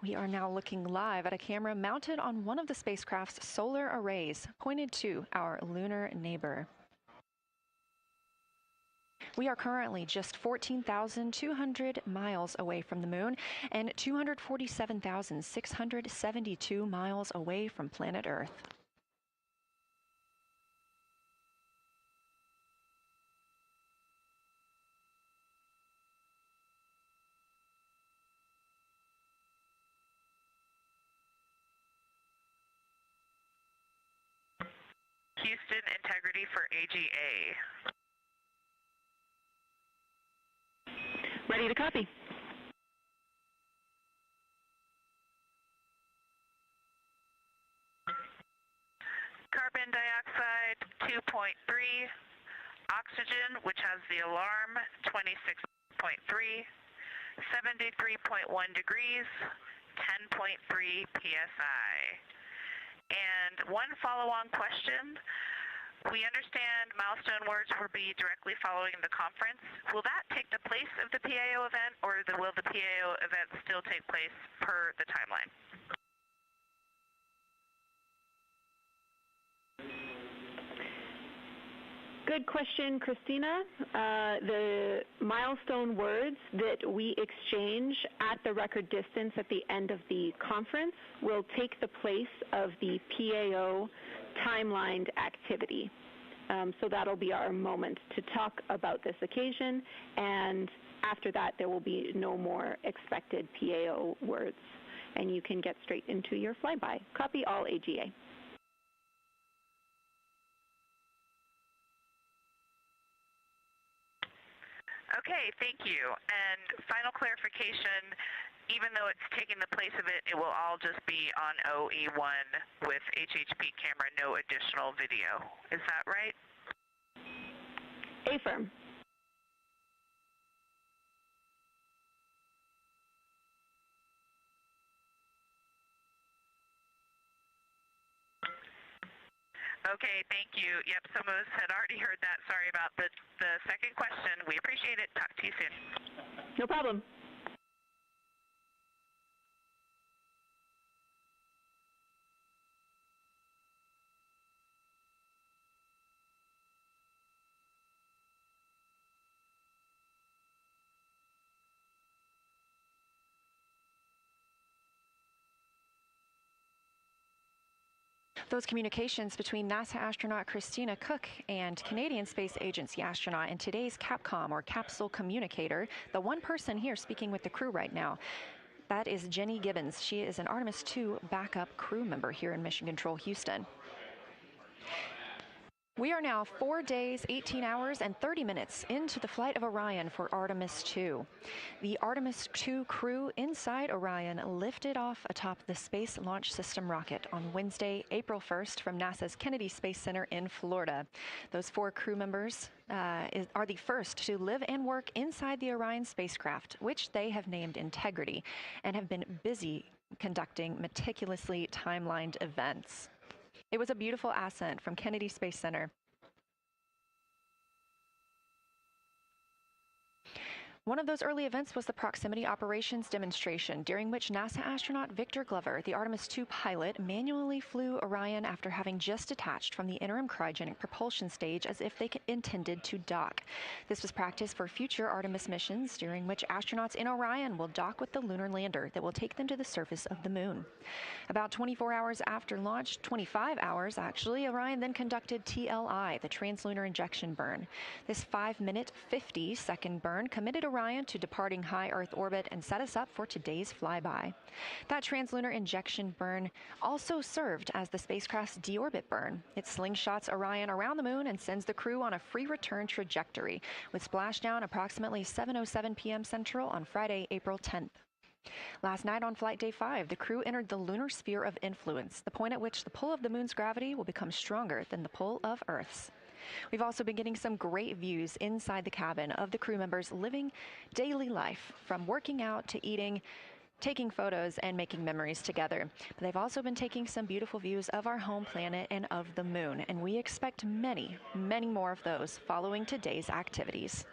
We are now looking live at a camera mounted on one of the spacecraft's solar arrays, pointed to our lunar neighbor. We are currently just 14,200 miles away from the moon and 247,672 miles away from planet Earth. Houston, integrity for AGA. Ready to copy. Carbon dioxide 2.3, oxygen, which has the alarm, 26.3, 73.1 degrees, 10.3 psi. And one follow-on question. We understand milestone words will be directly following the conference. Will that take the place of the PAO event, or will the PAO event still take place per the timeline? Good question, Christina. The milestone words that we exchange at the record distance at the end of the conference will take the place of the PAO timelined activity. So that'll be our moment to talk about this occasion, and after that there will be no more expected PAO words, and you can get straight into your flyby. Copy all AGA. Okay, thank you. And final clarification, even though it's taking the place of it, it will all just be on OE1 with HHP camera, no additional video. Is that right? Affirm. Okay, thank you. Yep, some of us had already heard that. Sorry about the second question. We appreciate it. Talk to you soon. No problem. Those communications between NASA astronaut Christina Cook and Canadian Space Agency astronaut and today's Capcom, or capsule communicator, the one person here speaking with the crew right now, that is Jenny Gibbons. She is an Artemis II backup crew member here in Mission Control Houston. We are now 4 days, 18 hours, and 30 minutes into the flight of Orion for Artemis II. The Artemis II crew inside Orion lifted off atop the Space Launch System rocket on Wednesday, April 1st from NASA's Kennedy Space Center in Florida. Those 4 crew members are the first to live and work inside the Orion spacecraft, which they have named Integrity, and have been busy conducting meticulously timelined events. It was a beautiful ascent from Kennedy Space Center. One of those early events was the proximity operations demonstration, during which NASA astronaut Victor Glover, the Artemis II pilot, manually flew Orion after having just detached from the interim cryogenic propulsion stage as if they intended to dock. This was practice for future Artemis missions, during which astronauts in Orion will dock with the lunar lander that will take them to the surface of the moon. About 24 hours after launch, 25 hours actually, Orion then conducted TLI, the translunar injection burn. This 5-minute, 50-second burn committed Orion to departing high Earth orbit and set us up for today's flyby. That translunar injection burn also served as the spacecraft's deorbit burn. It slingshots Orion around the moon and sends the crew on a free return trajectory, with splashdown approximately 7:07 p.m. Central on Friday, April 10th. Last night on Flight Day 5, the crew entered the lunar sphere of influence, the point at which the pull of the moon's gravity will become stronger than the pull of Earth's. We've also been getting some great views inside the cabin of the crew members living daily life, from working out to eating, taking photos, and making memories together. But they've also been taking some beautiful views of our home planet and of the moon, and we expect many, many more of those following today's activities.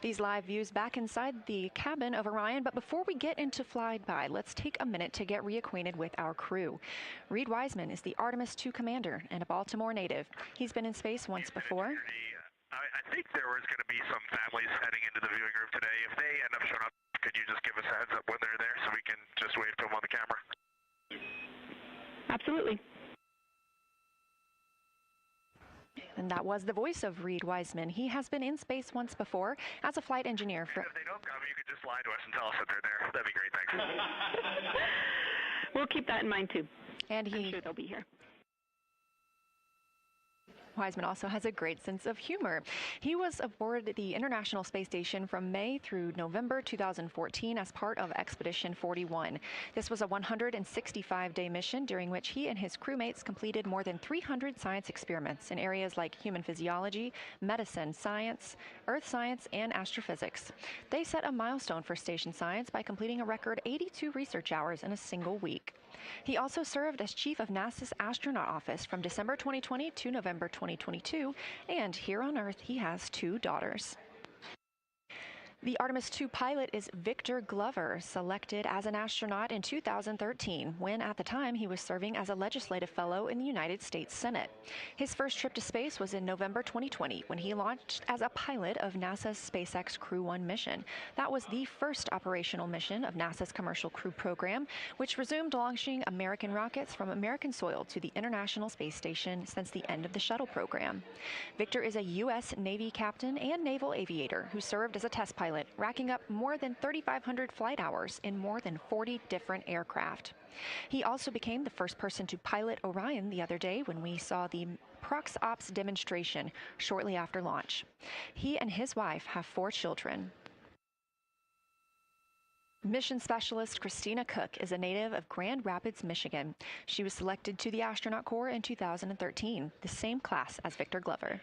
These live views back inside the cabin of Orion, but before we get into Flyby, let's take a minute to get reacquainted with our crew. Reed Wiseman is the Artemis II commander and a Baltimore native. He's been in space once before. I think there was going to be some families heading into the viewing room today. If they end up showing up, could you just give us a heads up when they're there so we can just wave to them on the camera? Absolutely. And that was the voice of Reed Wiseman. He has been in space once before as a flight engineer. And if they don't come, you could just lie to us and tell us that they're there. That'd be great, thanks. We'll keep that in mind, too. And I'm sure they'll be here. Wiseman also has a great sense of humor. He was aboard the International Space Station from May through November 2014 as part of Expedition 41. This was a 165-day mission during which he and his crewmates completed more than 300 science experiments in areas like human physiology, medicine, science, earth science, and astrophysics. They set a milestone for station science by completing a record 82 research hours in a single week. He also served as chief of NASA's astronaut office from December 2020 to November 2022, and here on Earth he has 2 daughters. The Artemis II pilot is Victor Glover, selected as an astronaut in 2013, when at the time he was serving as a legislative fellow in the United States Senate. His first trip to space was in November 2020, when he launched as a pilot of NASA's SpaceX Crew 1 mission. That was the first operational mission of NASA's Commercial Crew program, which resumed launching American rockets from American soil to the International Space Station since the end of the shuttle program. Victor is a U.S. Navy captain and naval aviator who served as a test pilot, racking up more than 3,500 flight hours in more than 40 different aircraft. He also became the first person to pilot Orion the other day when we saw the Prox Ops demonstration shortly after launch. He and his wife have 4 children. Mission Specialist Christina Cook is a native of Grand Rapids, Michigan. She was selected to the Astronaut Corps in 2013, the same class as Victor Glover.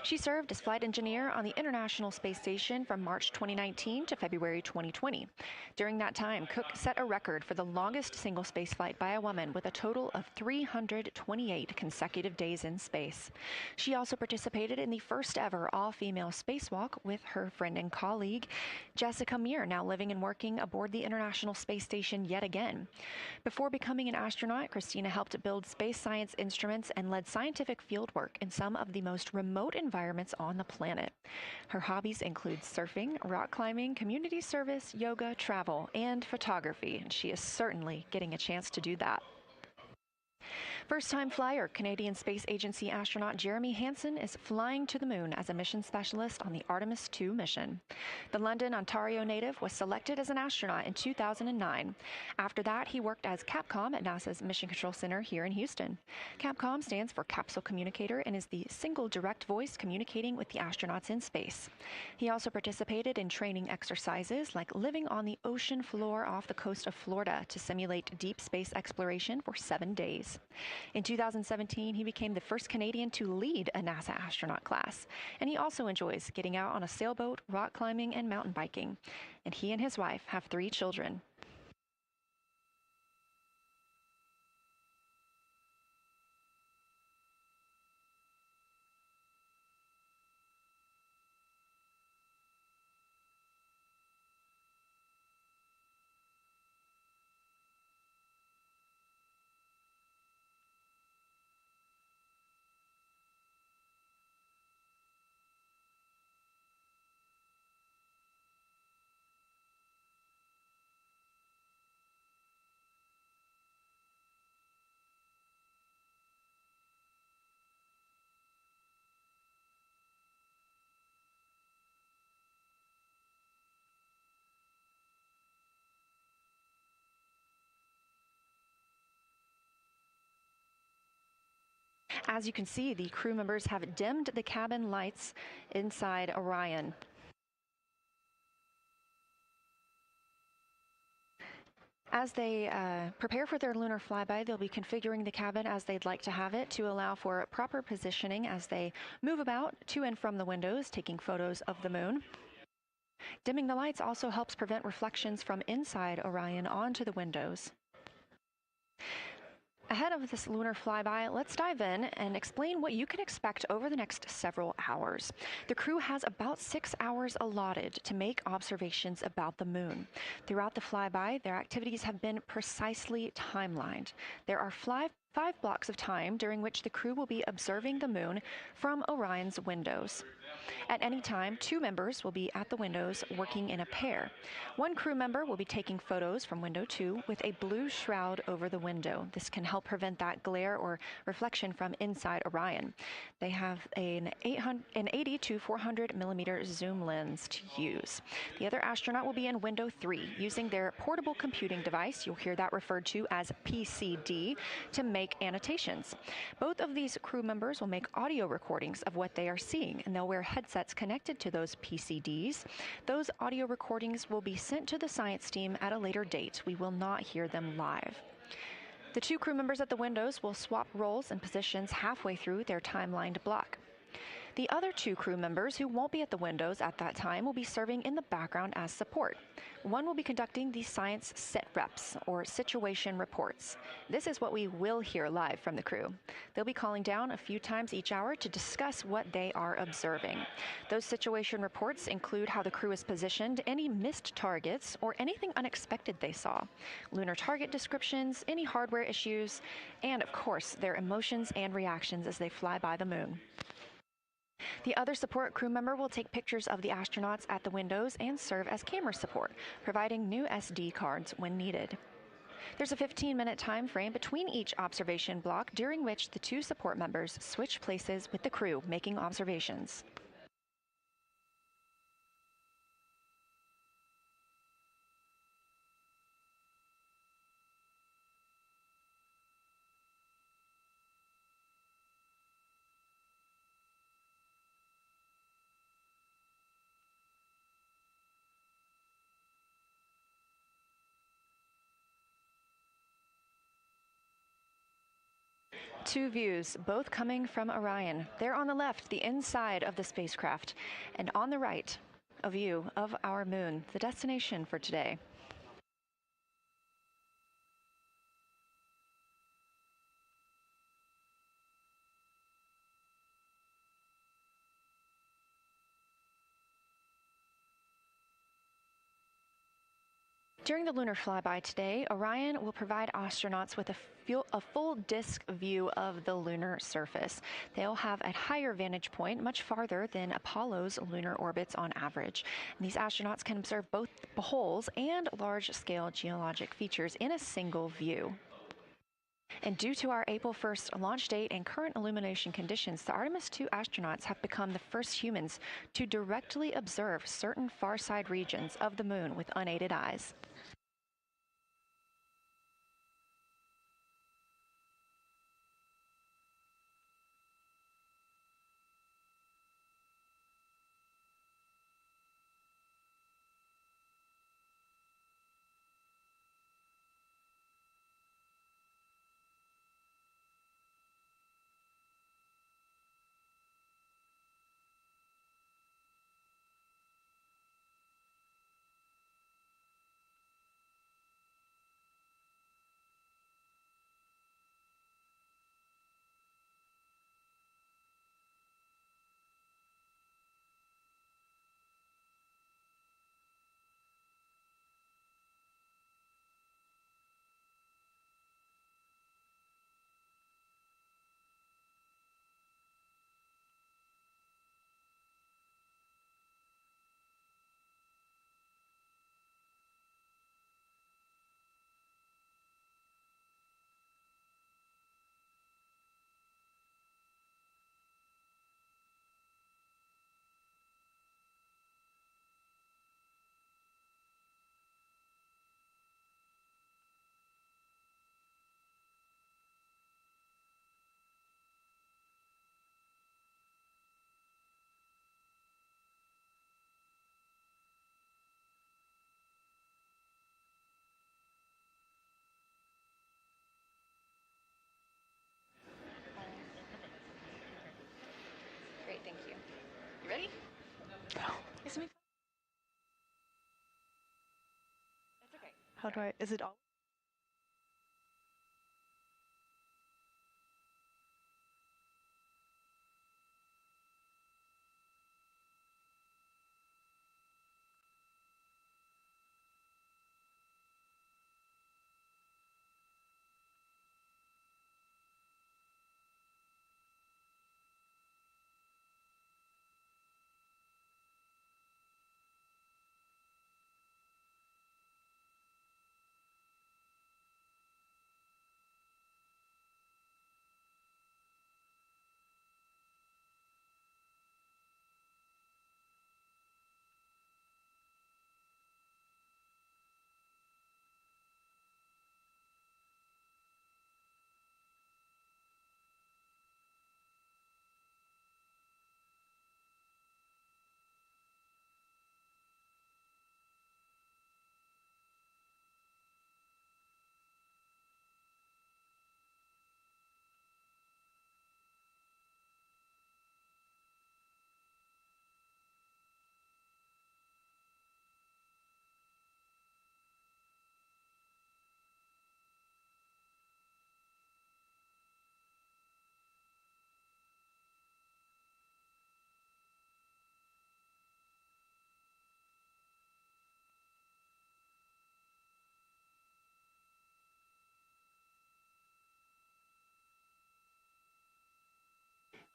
She served as flight engineer on the International Space Station from March 2019 to February 2020. During that time, Cook set a record for the longest single spaceflight by a woman with a total of 328 consecutive days in space. She also participated in the first ever all-female spacewalk with her friend and colleague, Jessica Meir, now living and working aboard the International Space Station yet again. Before becoming an astronaut, Christina helped build space science instruments and led scientific fieldwork in some of the most remote environments on the planet. Her hobbies include surfing, rock climbing, community service, yoga, travel, and photography, and she is certainly getting a chance to do that. First-time flyer, Canadian Space Agency astronaut Jeremy Hansen is flying to the moon as a mission specialist on the Artemis II mission. The London, Ontario native was selected as an astronaut in 2009. After that, he worked as Capcom at NASA's Mission Control Center here in Houston. Capcom stands for Capsule Communicator and is the single direct voice communicating with the astronauts in space. He also participated in training exercises like living on the ocean floor off the coast of Florida to simulate deep space exploration for 7 days. In 2017, he became the first Canadian to lead a NASA astronaut class, and he also enjoys getting out on a sailboat, rock climbing, and mountain biking. And he and his wife have 3 children. As you can see, the crew members have dimmed the cabin lights inside Orion. As they prepare for their lunar flyby, they'll be configuring the cabin as they'd like to have it to allow for proper positioning as they move about to and from the windows, taking photos of the moon. Dimming the lights also helps prevent reflections from inside Orion onto the windows. Ahead of this lunar flyby, let's dive in and explain what you can expect over the next several hours. The crew has about 6 hours allotted to make observations about the moon. Throughout the flyby, their activities have been precisely timelined. There are five blocks of time during which the crew will be observing the moon from Orion's windows. At any time, 2 members will be at the windows working in a pair. One crew member will be taking photos from window 2 with a blue shroud over the window. This can help prevent that glare or reflection from inside Orion. They have an 80 to 400 millimeter zoom lens to use. The other astronaut will be in window 3 using their portable computing device, you'll hear that referred to as PCD, to make annotations. Both of these crew members will make audio recordings of what they are seeing, and they'll wear headsets connected to those PCDs. Those audio recordings will be sent to the science team at a later date. We will not hear them live. The 2 crew members at the windows will swap roles and positions halfway through their timelined block. The other 2 crew members who won't be at the windows at that time will be serving in the background as support. One will be conducting the science sit reps, or situation reports. This is what we will hear live from the crew. They'll be calling down a few times each hour to discuss what they are observing. Those situation reports include how the crew is positioned, any missed targets, or anything unexpected they saw, lunar target descriptions, any hardware issues, and of course, their emotions and reactions as they fly by the moon. The other support crew member will take pictures of the astronauts at the windows and serve as camera support, providing new SD cards when needed. There's a 15-minute time frame between each observation block during which the 2 support members switch places with the crew making observations. Two views, both coming from Orion. There on the left, the inside of the spacecraft, and on the right, a view of our moon, the destination for today. During the lunar flyby today, Orion will provide astronauts with a full disk view of the lunar surface. They'll have a higher vantage point, much farther than Apollo's lunar orbits on average. And these astronauts can observe both holes and large-scale geologic features in a single view. And due to our April 1st launch date and current illumination conditions, the Artemis II astronauts have become the first humans to directly observe certain far-side regions of the moon with unaided eyes. Great, thank you. You ready? It's me. That's okay. How do I, is it all?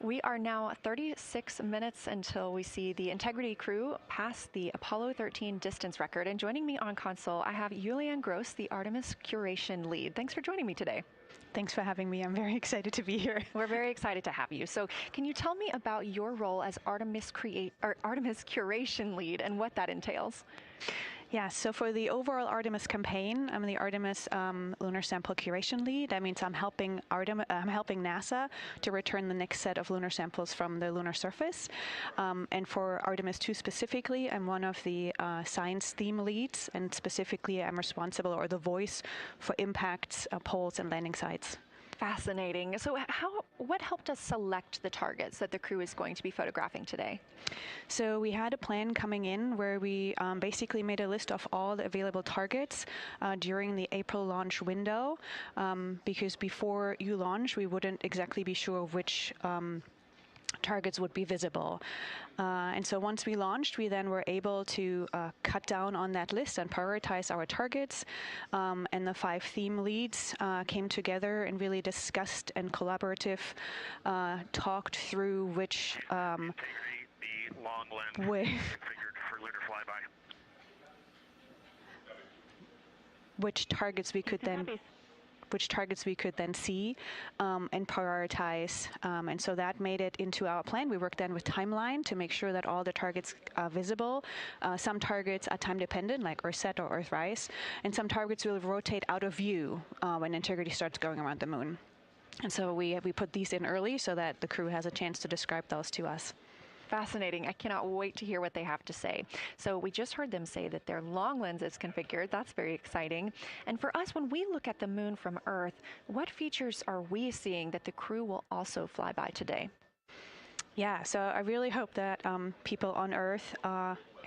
We are now 36 minutes until we see the Integrity crew pass the Apollo 13 distance record. And joining me on console, I have Julianne Gross, the Artemis curation lead. Thanks for joining me today. Thanks for having me. I'm very excited to be here. We're very excited to have you. So can you tell me about your role as Artemis curation lead and what that entails? Yeah, so for the overall Artemis campaign, I'm the Artemis lunar sample curation lead. That means I'm helping NASA to return the next set of lunar samples from the lunar surface. And for Artemis II specifically, I'm one of the science theme leads, and specifically I'm responsible, or the voice, for impacts, poles, and landing sites. Fascinating. So what helped us select the targets that the crew is going to be photographing today? So we had a plan coming in where we basically made a list of all the available targets during the April launch window, because before you launch, we wouldn't exactly be sure which targets would be visible. And so once we launched, we then were able to cut down on that list and prioritize our targets. And the 5 theme leads came together and really discussed and talked through which the long lens configured for lunar flyby. Which targets we could then see and prioritize. And so that made it into our plan. We worked then with timeline to make sure that all the targets are visible. Some targets are time dependent, like Earthset or Earthrise, and some targets will rotate out of view when Integrity starts going around the moon. And so we put these in early so that the crew has a chance to describe those to us. Fascinating. I cannot wait to hear what they have to say. So we just heard them say that their long lens is configured. That's very exciting. And for us, when we look at the moon from Earth, what features are we seeing that the crew will also fly by today? Yeah, so I really hope that people on Earth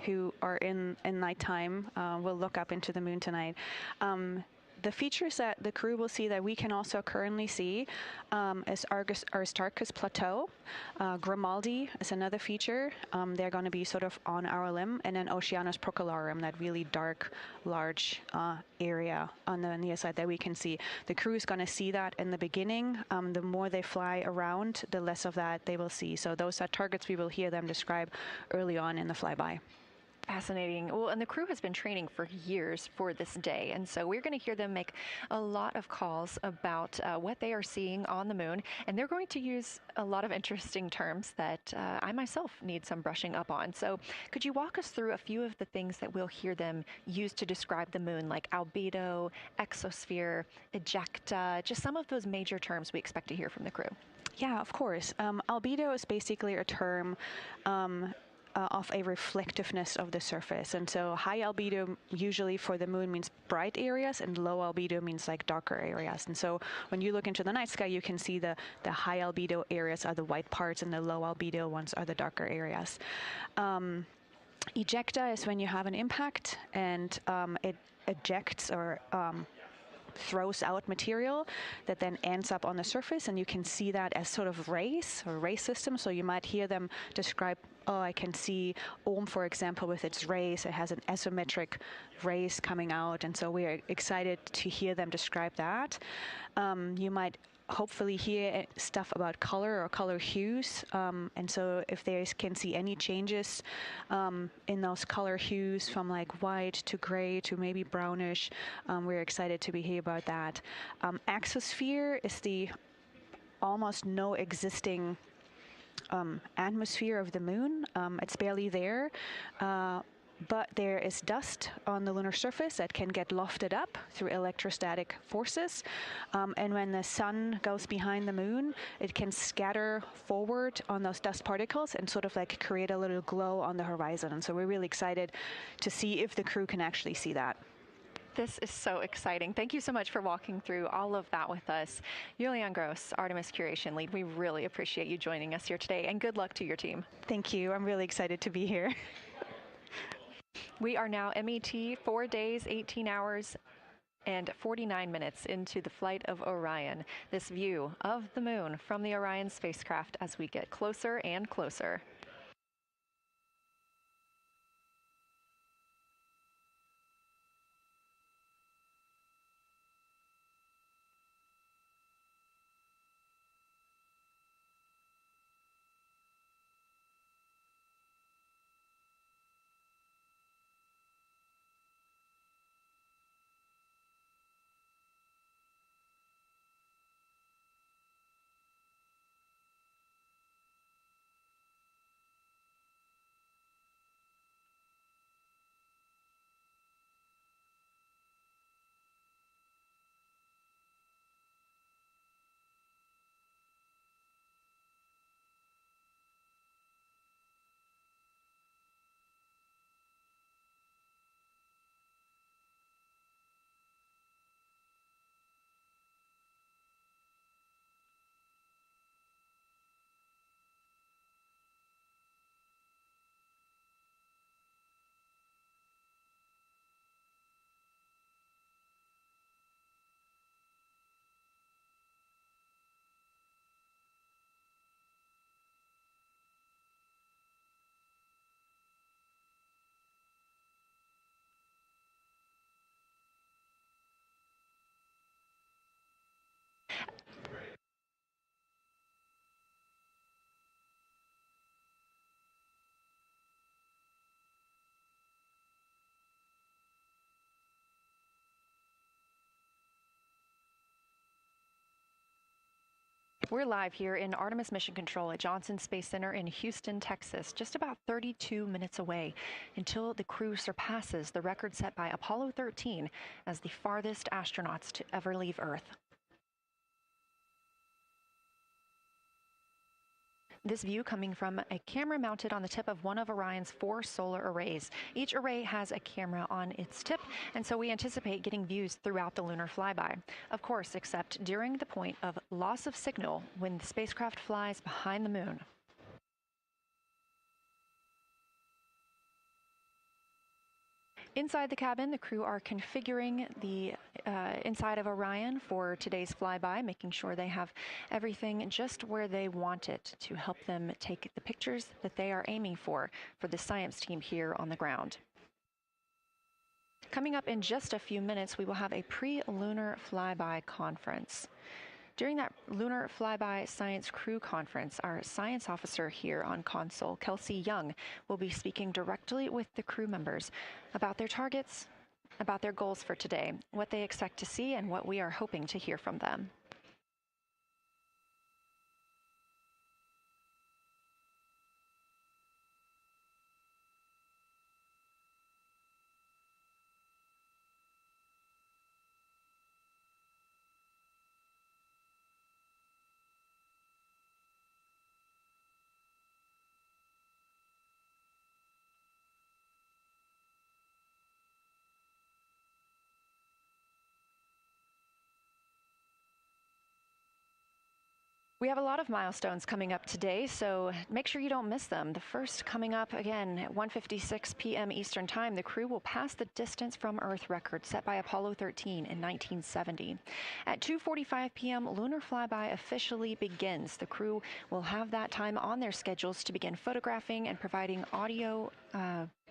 who are in nighttime will look up into the moon tonight. The features that the crew will see that we can also currently see is Aristarchus Plateau. Grimaldi is another feature. They're going to be sort of on our limb. And then Oceanus Procellarum, that really dark, large area on the near side that we can see. The crew is going to see that in the beginning. The more they fly around, the less of that they will see. So those are targets we will hear them describe early on in the flyby. Fascinating. Well, and the crew has been training for years for this day. And so we're going to hear them make a lot of calls about what they are seeing on the moon. And they're going to use a lot of interesting terms that I myself need some brushing up on. So could you walk us through a few of the things that we'll hear them use to describe the moon, like albedo, exosphere, ejecta, just some of those major terms we expect to hear from the crew? Yeah, of course. Albedo is basically a term of a reflectiveness of the surface. And so high albedo usually for the moon means bright areas, and low albedo means like darker areas. And so when you look into the night sky, you can see the high albedo areas are the white parts and the low albedo ones are the darker areas. Ejecta is when you have an impact and it ejects or throws out material that then ends up on the surface, and you can see that as sort of rays or ray systems. So you might hear them describe, I can see Ohm, for example, with its rays. It has an isometric rays coming out, and so we're excited to hear them describe that. You might hopefully hear stuff about color or color hues, and so if they can see any changes in those color hues from like white to gray to maybe brownish, we're excited to hear about that. Exosphere is the almost no existing atmosphere of the moon. It's barely there. But there is dust on the lunar surface that can get lofted up through electrostatic forces. And when the sun goes behind the moon, it can scatter forward on those dust particles and sort of like create a little glow on the horizon. And so we're really excited to see if the crew can actually see that. This is so exciting. Thank you so much for walking through all of that with us. Julianne Gross, Artemis Curation Lead, we really appreciate you joining us here today, and good luck to your team. Thank you. I'm really excited to be here. We are now MET 4 days, 18 hours, and 49 minutes into the flight of Orion. This view of the moon from the Orion spacecraft as we get closer and closer. We're live here in Artemis Mission Control at Johnson Space Center in Houston, Texas, just about 32 minutes away until the crew surpasses the record set by Apollo 13 as the farthest astronauts to ever leave Earth. This view coming from a camera mounted on the tip of one of Orion's 4 solar arrays. Each array has a camera on its tip, and so we anticipate getting views throughout the lunar flyby. Of course, except during the point of loss of signal when the spacecraft flies behind the moon. Inside the cabin, the crew are configuring the inside of Orion for today's flyby, making sure they have everything just where they want it to help them take the pictures that they are aiming for the science team here on the ground. Coming up in just a few minutes, we will have a pre-lunar flyby conference. During that Lunar Flyby Science Crew Conference, our science officer here on console, Kelsey Young, will be speaking directly with the crew members about their targets, about their goals for today, what they expect to see, and what we are hoping to hear from them. We have a lot of milestones coming up today, so make sure you don't miss them. The first coming up, again, at 1:56 p.m. Eastern Time, the crew will pass the distance from Earth record set by Apollo 13 in 1970. At 2:45 p.m., lunar flyby officially begins. The crew will have that time on their schedules to begin photographing and providing audio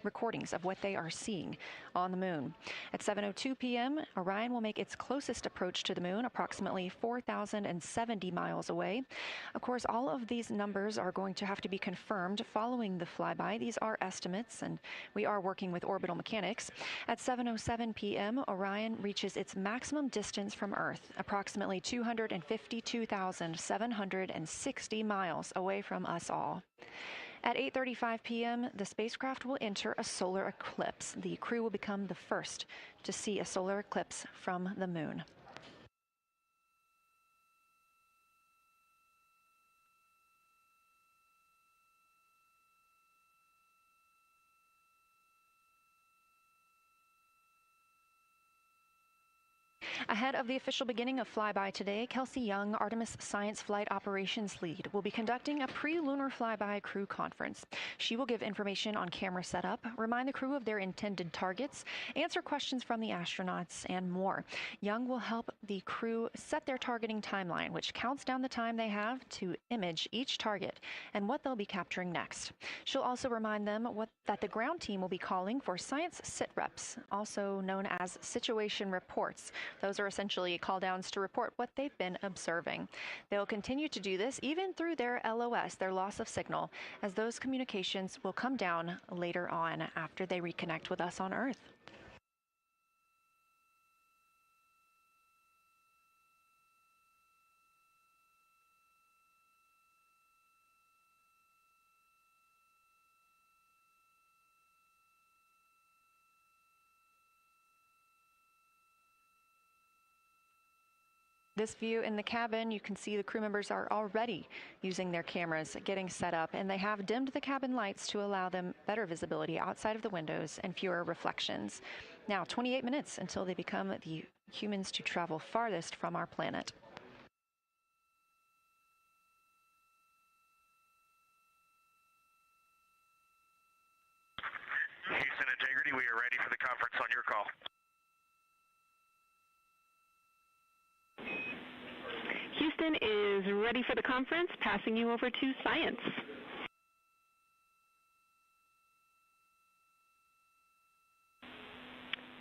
recordings of what they are seeing on the moon. At 7:02 p.m., Orion will make its closest approach to the moon, approximately 4,070 miles away. Of course, all of these numbers are going to have to be confirmed following the flyby. These are estimates, and we are working with orbital mechanics. At 7:07 p.m., Orion reaches its maximum distance from Earth, approximately 252,760 miles away from us all. At 8:35 p.m., the spacecraft will enter a solar eclipse. The crew will become the first to see a solar eclipse from the moon. Ahead of the official beginning of flyby today, Kelsey Young, Artemis Science Flight Operations Lead, will be conducting a pre-lunar flyby crew conference. She will give information on camera setup, remind the crew of their intended targets, answer questions from the astronauts, and more. Young will help the crew set their targeting timeline, which counts down the time they have to image each target and what they'll be capturing next. She'll also remind them that the ground team will be calling for science sit reps, also known as situation reports. Those are essentially call-downs to report what they've been observing. They'll continue to do this even through their LOS, their loss of signal, as those communications will come down later on after they reconnect with us on Earth. This view in the cabin, you can see the crew members are already using their cameras, getting set up, and they have dimmed the cabin lights to allow them better visibility outside of the windows and fewer reflections. Now, 28 minutes until they become the humans to travel farthest from our planet. Houston Integrity, we are ready for the conference on your call. Houston is ready for the conference, passing you over to Science.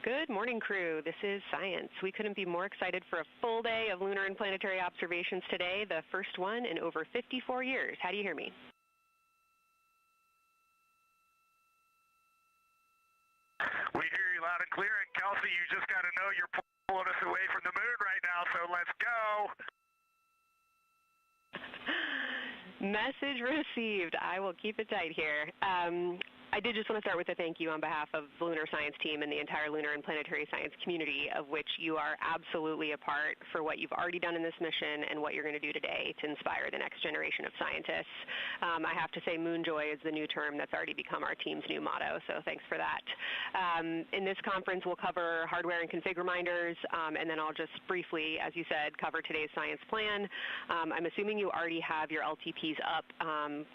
Good morning, crew. This is Science. We couldn't be more excited for a full day of lunar and planetary observations today, the first one in over 54 years. How do you hear me? We hear you loud and clear, and Kelsey, you just got to know you're pulling us away from the moon right now, so let's go. Message received. I will keep it tight here. I did just want to start with a thank you on behalf of the Lunar Science team and the entire lunar and planetary science community, of which you are absolutely a part, for what you've already done in this mission and what you're going to do today to inspire the next generation of scientists. I have to say Moonjoy is the new term that's already become our team's new motto, so thanks for that. In this conference, we'll cover hardware and config reminders, and then I'll just briefly, as you said, cover today's science plan. I'm assuming you already have your LTPs up.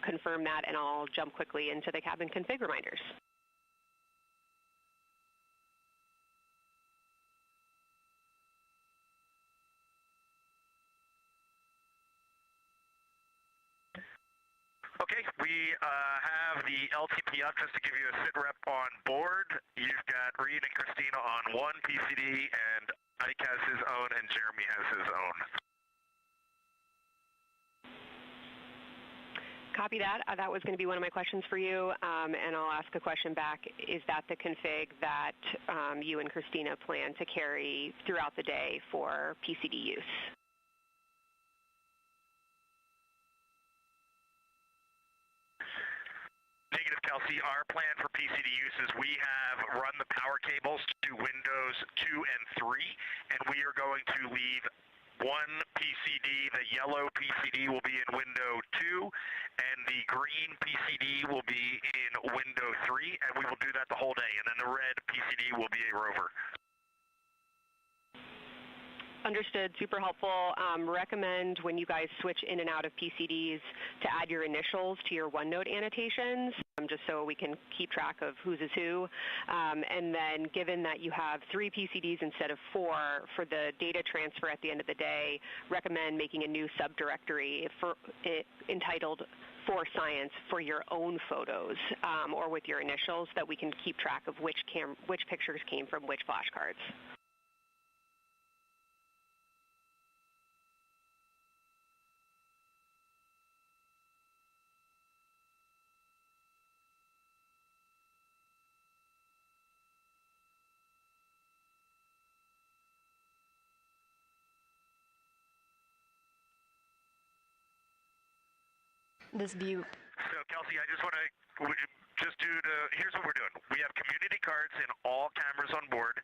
Confirm that, and I'll jump quickly into the cabin config reminders. Okay, we have the LTP up just to give you a sit rep on board. You've got Reed and Christina on one PCD, and Ike has his own, and Jeremy has his own. Copy that. That was going to be one of my questions for you, and I'll ask a question back. Is that the config that you and Christina plan to carry throughout the day for PCD use? Negative, Kelsey. Our plan for PCD use is we have run the power cables to Windows 2 and 3, and we are going to leave one PCD. The yellow PCD will be in window 2, and the green PCD will be in window 3, and we will do that the whole day. And then the red PCD will be a rover. Understood. Super helpful. Recommend when you guys switch in and out of PCDs to add your initials to your OneNote annotations, just so we can keep track of whose is who. And then given that you have 3 PCDs instead of 4 for the data transfer at the end of the day, recommend making a new subdirectory entitled For Science for your own photos, or with your initials, that we can keep track of which pictures came from which flashcards. This view. So, Kelsey, I just want to here's what we're doing. We have community cards in all cameras on board,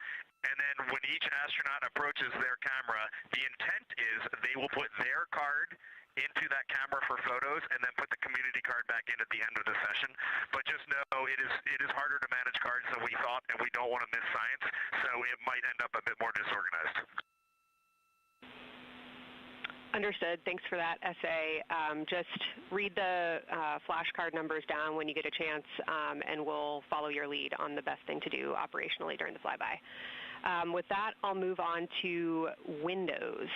and then when each astronaut approaches their camera, the intent is they will put their card into that camera for photos and then put the community card back in at the end of the session. But just know it is harder to manage cards than we thought, and we don't want to miss science, so it might end up a bit more disorganized. Understood. Thanks for that essay. Just read the flashcard numbers down when you get a chance, and we'll follow your lead on the best thing to do operationally during the flyby. With that, I'll move on to Windows.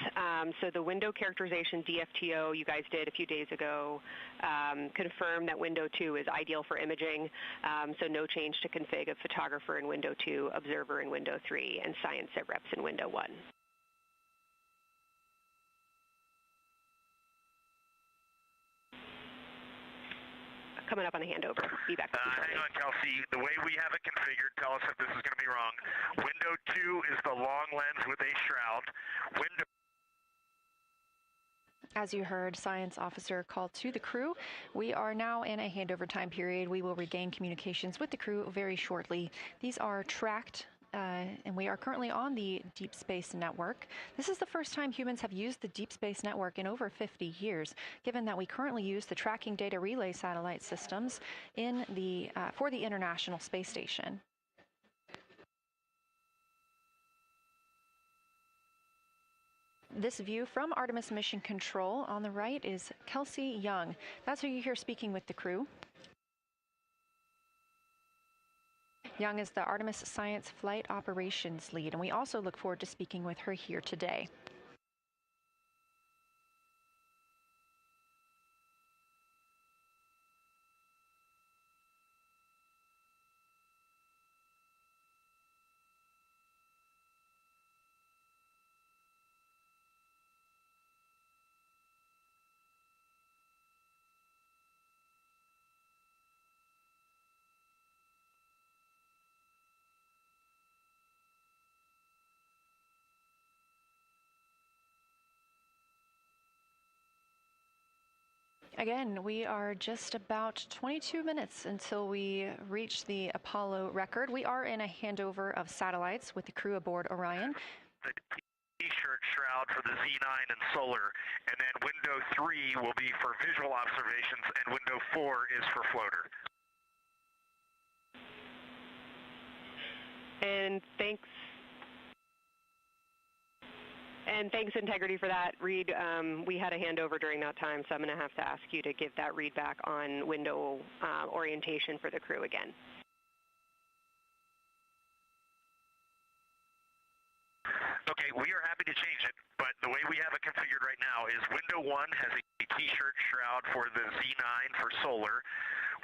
So the window characterization DFTO you guys did a few days ago confirmed that window 2 is ideal for imaging, so no change to config of photographer in window 2, observer in window 3, and science sit reps in window 1. Coming up on a handover. Be back. Hang on, Kelsey. The way we have it configured, tell us if this is going to be wrong. Window 2 is the long lens with a shroud. As you heard, Science Officer called to the crew. We are now in a handover time period. We will regain communications with the crew very shortly. These are tracked, and we are currently on the Deep Space Network. This is the first time humans have used the Deep Space Network in over 50 years, given that we currently use the Tracking Data Relay satellite systems for the International Space Station. This view from Artemis Mission Control on the right is Kelsey Young. That's who you hear speaking with the crew. Young is the Artemis Science Flight Operations Lead, and we also look forward to speaking with her here today. Again, we are just about 22 minutes until we reach the Apollo record. We are in a handover of satellites with the crew aboard Orion. The T-shirt shroud for the Z9 and solar, and then window 3 will be for visual observations, and window 4 is for floater. And thanks, Integrity, for that. Reed, we had a handover during that time, so I'm going to have to ask you to give that read back on window orientation for the crew again. Okay, we are happy to change it, but the way we have it configured right now is window 1 has a T-shirt shroud for the Z9 for solar.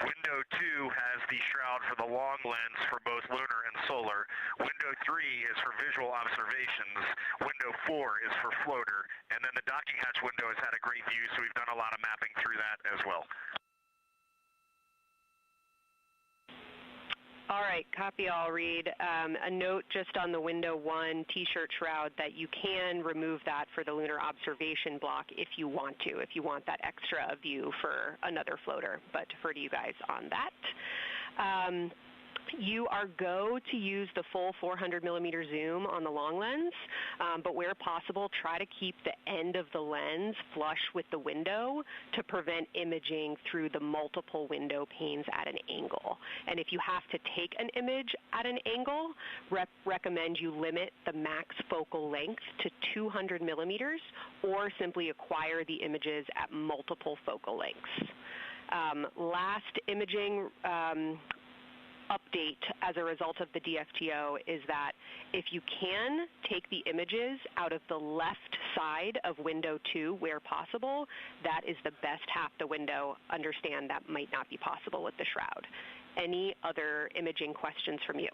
Window 2 has the shroud for the long lens for both lunar and solar. Window 3 is for visual observations. Window 4 is for floater. And then the docking hatch window has had a great view, so we've done a lot of mapping through that as well. All right, copy all, Reed. A note just on the window 1 T-shirt shroud that you can remove that for the lunar observation block if you want to, if you want that extra view for another floater, but defer to you guys on that. You are go to use the full 400 millimeter zoom on the long lens, but where possible, try to keep the end of the lens flush with the window to prevent imaging through the multiple window panes at an angle. And if you have to take an image at an angle, recommend you limit the max focal length to 200 millimeters or simply acquire the images at multiple focal lengths. Last imaging update as a result of the DFTO is that if you can take the images out of the left side of window 2 where possible, that is the best half the window. Understand that might not be possible with the shroud. Any other imaging questions from you?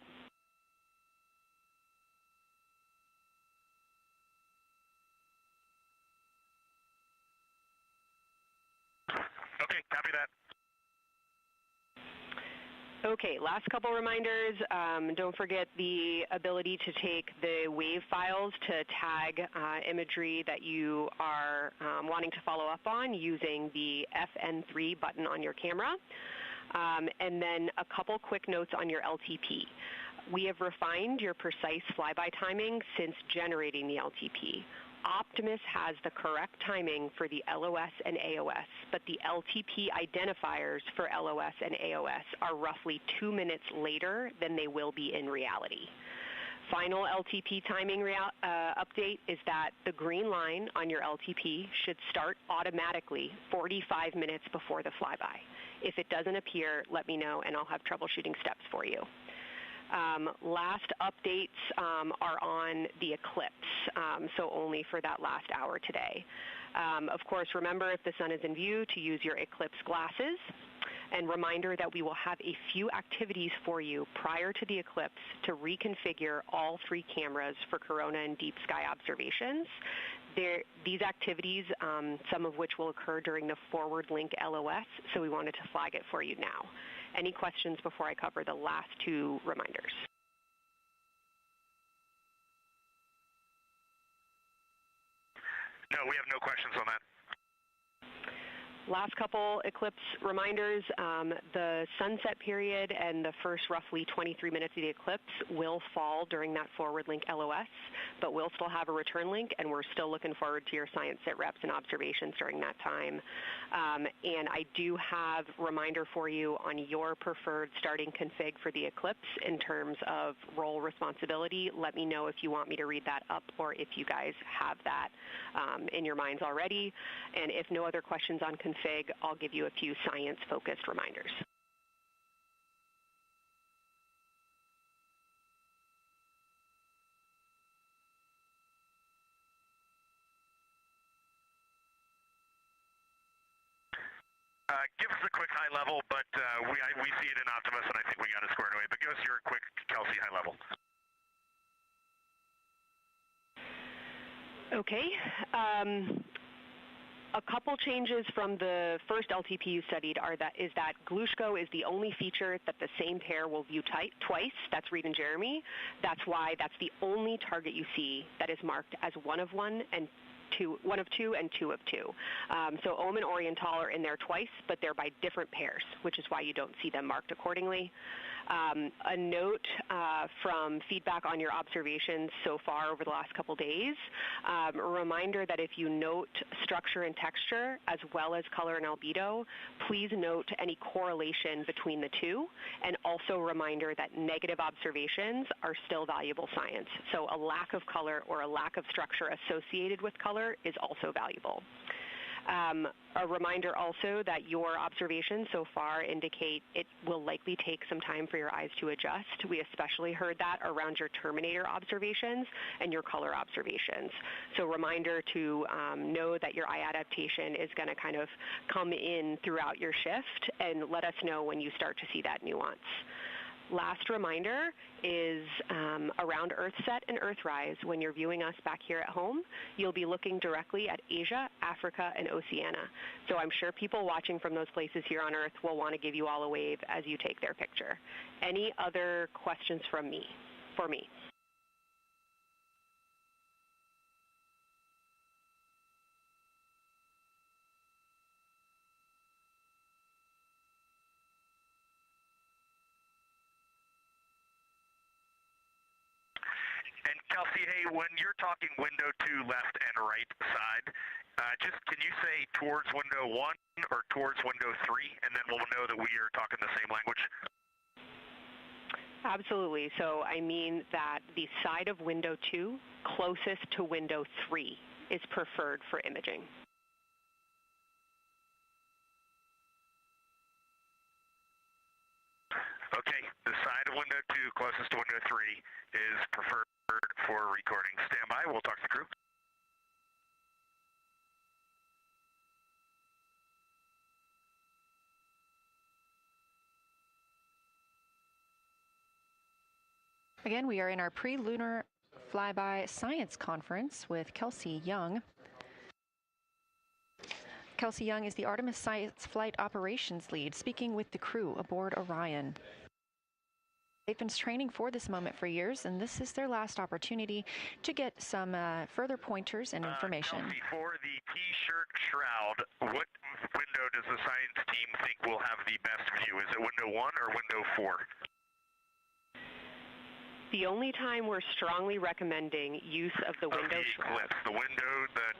Okay, copy that. Okay, last couple reminders. Don't forget the ability to take the WAVE files to tag imagery that you are wanting to follow up on using the FN3 button on your camera. And then a couple quick notes on your LTP. We have refined your precise flyby timing since generating the LTP. Optimus has the correct timing for the LOS and AOS, but the LTP identifiers for LOS and AOS are roughly 2 minutes later than they will be in reality. Final LTP timing update is that the green line on your LTP should start automatically 45 minutes before the flyby. If it doesn't appear, let me know and I'll have troubleshooting steps for you. Last updates are on the eclipse, so only for that last hour today. Of course, remember if the sun is in view to use your eclipse glasses. And reminder that we will have a few activities for you prior to the eclipse to reconfigure all 3 cameras for corona and deep sky observations. These activities, some of which will occur during the forward link LOS, so we wanted to flag it for you now. Any questions before I cover the last 2 reminders? No, we have no questions on that. Last couple eclipse reminders, the sunset period and the first roughly 23 minutes of the eclipse will fall during that forward link LOS, but we'll still have a return link and we're still looking forward to your science sit reps and observations during that time. And I do have a reminder for you on your preferred starting config for the eclipse in terms of role responsibility. Let me know if you want me to read that up or if you guys have that in your minds already. And if no other questions on config, I'll give you a few science-focused reminders. Give us a quick high level, but we see it in Optimus, and I think we got it squared away. But give us your quick Kelsey high level. Okay. A couple changes from the first LTP you studied is that Glushko is the only feature that the same pair will view twice. That's Reed and Jeremy. That's why that's the only target you see that is marked as 1 of 1 and one of two and two of two. So OM and Oriental are in there twice, but they're by different pairs, which is why you don't see them marked accordingly. A note from feedback on your observations so far over the last couple days, a reminder that if you note structure and texture as well as color and albedo, please note any correlation between the two, and also a reminder that negative observations are still valuable science. So a lack of color or a lack of structure associated with color is also valuable. A reminder also that your observations so far indicate it will likely take some time for your eyes to adjust. We especially heard that around your terminator observations and your color observations. So reminder to know that your eye adaptation is going to kind of come in throughout your shift, and let us know when you start to see that nuance. Last reminder is around Earthset and Earthrise. When you're viewing us back here at home, you'll be looking directly at Asia, Africa, and Oceania. So I'm sure people watching from those places here on Earth will want to give you all a wave as you take their picture. Any other questions for me? And Kelsey, hey, when you're talking window 2 left and right side, just can you say towards window 1 or towards window 3, and then we'll know that we are talking the same language? Absolutely. So I mean that the side of window 2 closest to window 3 is preferred for imaging. Okay, the side of window 2 closest to window 3 is preferred for recording. Stand by, we'll talk to the crew. Again, we are in our pre-lunar flyby science conference with Kelsey Young. Kelsey Young is the Artemis Science Flight Operations Lead, speaking with the crew aboard Orion. They've been training for this moment for years, and this is their last opportunity to get some further pointers and information. Kelsey, for the T-shirt shroud, what window does the science team think will have the best view? Is it window 1 or window 4? The only time we're strongly recommending use of the window shroud. The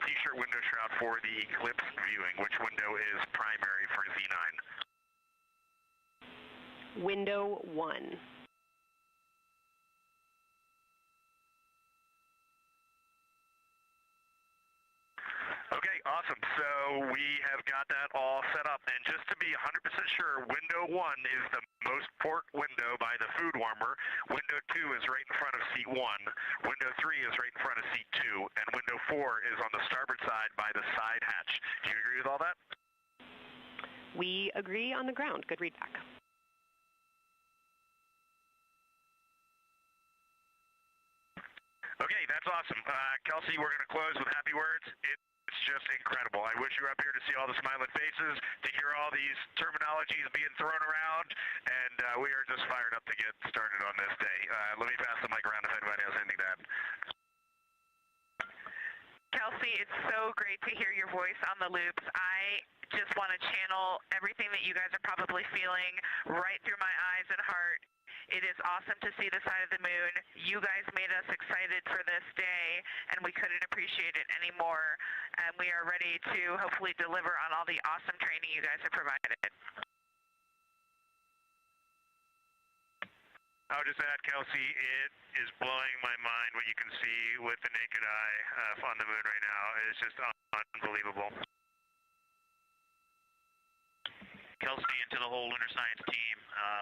T-shirt window shroud for the eclipse viewing. Which window is primary for Z9? Window 1. Okay, awesome. So we have got that all set up. And just to be 100% sure, window 1 is the most port window by the food warmer. Window 2 is right in front of seat 1. Window 3 is right in front of seat 2. And window 4 is on the starboard side by the side hatch. Do you agree with all that? We agree on the ground. Good readback. Okay, that's awesome. Kelsey, we're going to close with happy words. It's just incredible. I wish you were up here to see all the smiling faces, to hear all these terminologies being thrown around, and we are just fired up to get started on this day. Let me pass the mic around if anybody has anything to add. Kelsey, it's so great to hear your voice on the loops. I just want to channel everything that you guys are probably feeling right through my eyes and heart. It is awesome to see the side of the moon. You guys made us excited for this day, and we couldn't appreciate it anymore. And we are ready to hopefully deliver on all the awesome training you guys have provided. I'll just add, Kelsey, it is blowing my mind what you can see with the naked eye on the moon right now. It's just unbelievable. Kelsey, and to the whole Lunar Science team,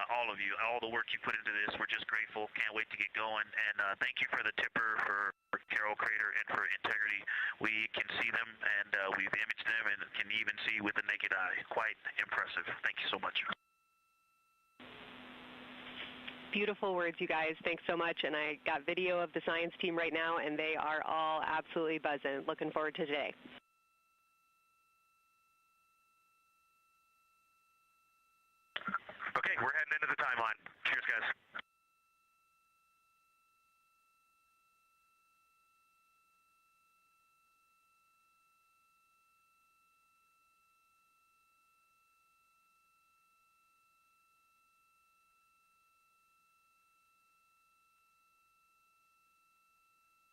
all of you, all the work you put into this, we're just grateful. Can't wait to get going. And thank you for the tipper, for Carol Crater, and for Integrity. We can see them, and we've imaged them, and can even see with the naked eye. Quite impressive. Thank you so much. Beautiful words, you guys. Thanks so much. And I got video of the science team right now, and they are all absolutely buzzing. Looking forward to today. Okay, we're heading into the timeline. Cheers, guys.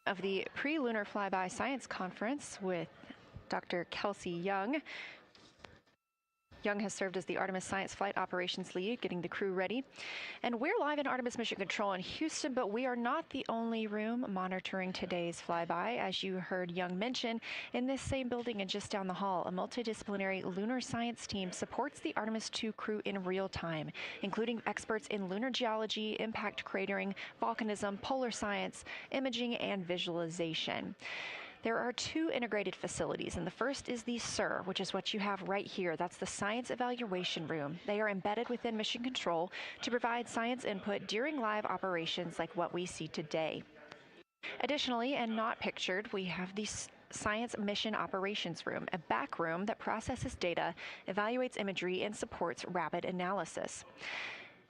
Of the pre-lunar flyby science conference with Dr. Kelsey Young. Young has served as the Artemis Science Flight Operations Lead, getting the crew ready. And we're live in Artemis Mission Control in Houston, but we are not the only room monitoring today's flyby. As you heard Young mention, in this same building and just down the hall, a multidisciplinary lunar science team supports the Artemis II crew in real time, including experts in lunar geology, impact cratering, volcanism, polar science, imaging, and visualization. There are two integrated facilities, and the first is the SIR, which is what you have right here. That's the Science Evaluation Room. They are embedded within Mission Control to provide science input during live operations like what we see today. Additionally, and not pictured, we have the Science Mission Operations Room, a back room that processes data, evaluates imagery, and supports rapid analysis.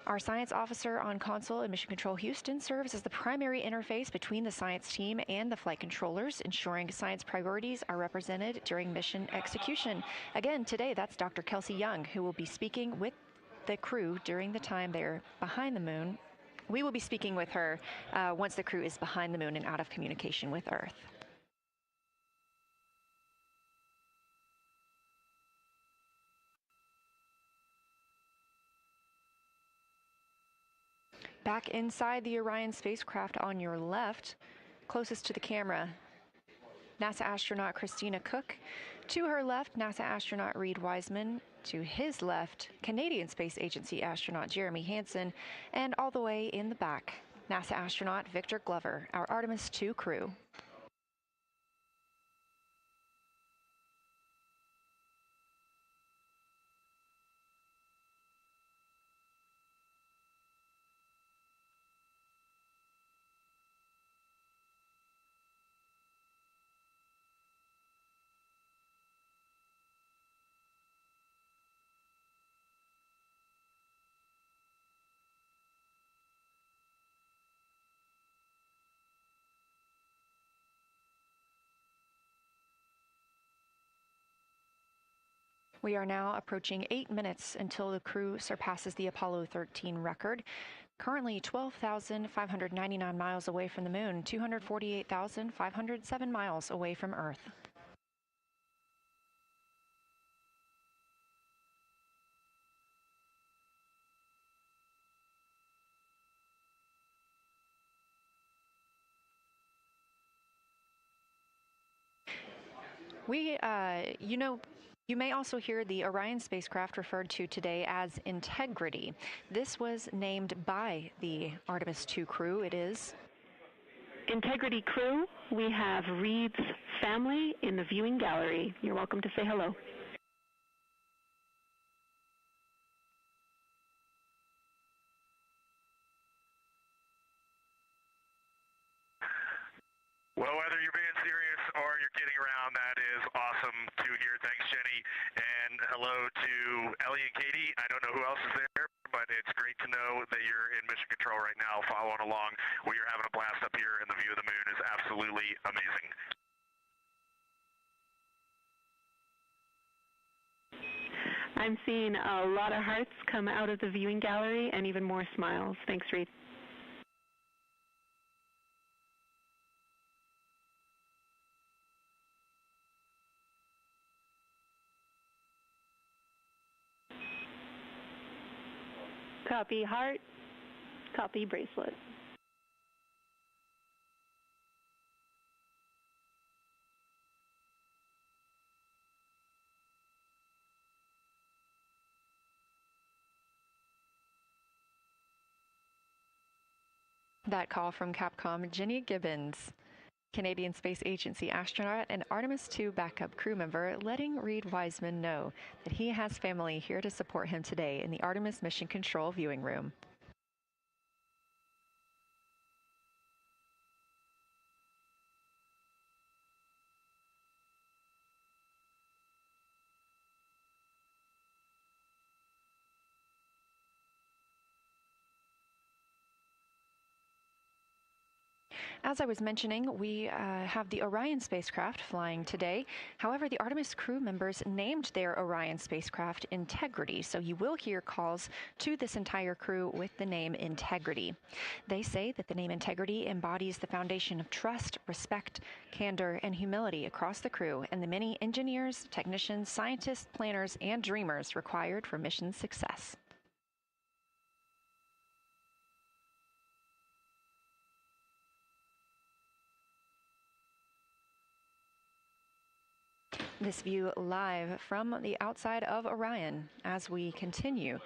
Our science officer on console in Mission Control Houston serves as the primary interface between the science team and the flight controllers, ensuring science priorities are represented during mission execution. Again, today, that's Dr. Kelsey Young, who will be speaking with the crew during the time they're behind the moon. We will be speaking with her once the crew is behind the moon and out of communication with Earth. Back inside the Orion spacecraft on your left, closest to the camera, NASA astronaut Christina Cook. To her left, NASA astronaut Reid Wiseman. To his left, Canadian Space Agency astronaut Jeremy Hansen. And all the way in the back, NASA astronaut Victor Glover, our Artemis II crew. We are now approaching 8 minutes until the crew surpasses the Apollo 13 record. Currently 12,599 miles away from the moon, 248,507 miles away from Earth. You may also hear the Orion spacecraft referred to today as Integrity. This was named by the Artemis II crew. It is Integrity crew, we have Reid's family in the viewing gallery. You're welcome to say hello. Well, whether you're being serious or you're kidding around, that is awesome to hear. Thanks, Jenny. And hello to Ellie and Katie. I don't know who else is there, but it's great to know that you're in mission control right now, following along. We are having a blast up here, and the view of the moon is absolutely amazing. I'm seeing a lot of hearts come out of the viewing gallery and even more smiles. Thanks, Reid. Copy heart, copy bracelet. that call from Capcom Jenny Gibbons, Canadian Space Agency astronaut and Artemis II backup crew member, letting Reid Wiseman know that he has family here to support him today in the Artemis Mission Control viewing room. As I was mentioning, we have the Orion spacecraft flying today. However, the Artemis crew members named their Orion spacecraft Integrity, so you will hear calls to this entire crew with the name Integrity. They say that the name Integrity embodies the foundation of trust, respect, candor, and humility across the crew and the many engineers, technicians, scientists, planners, and dreamers required for mission success. This view live from the outside of Orion as we continue.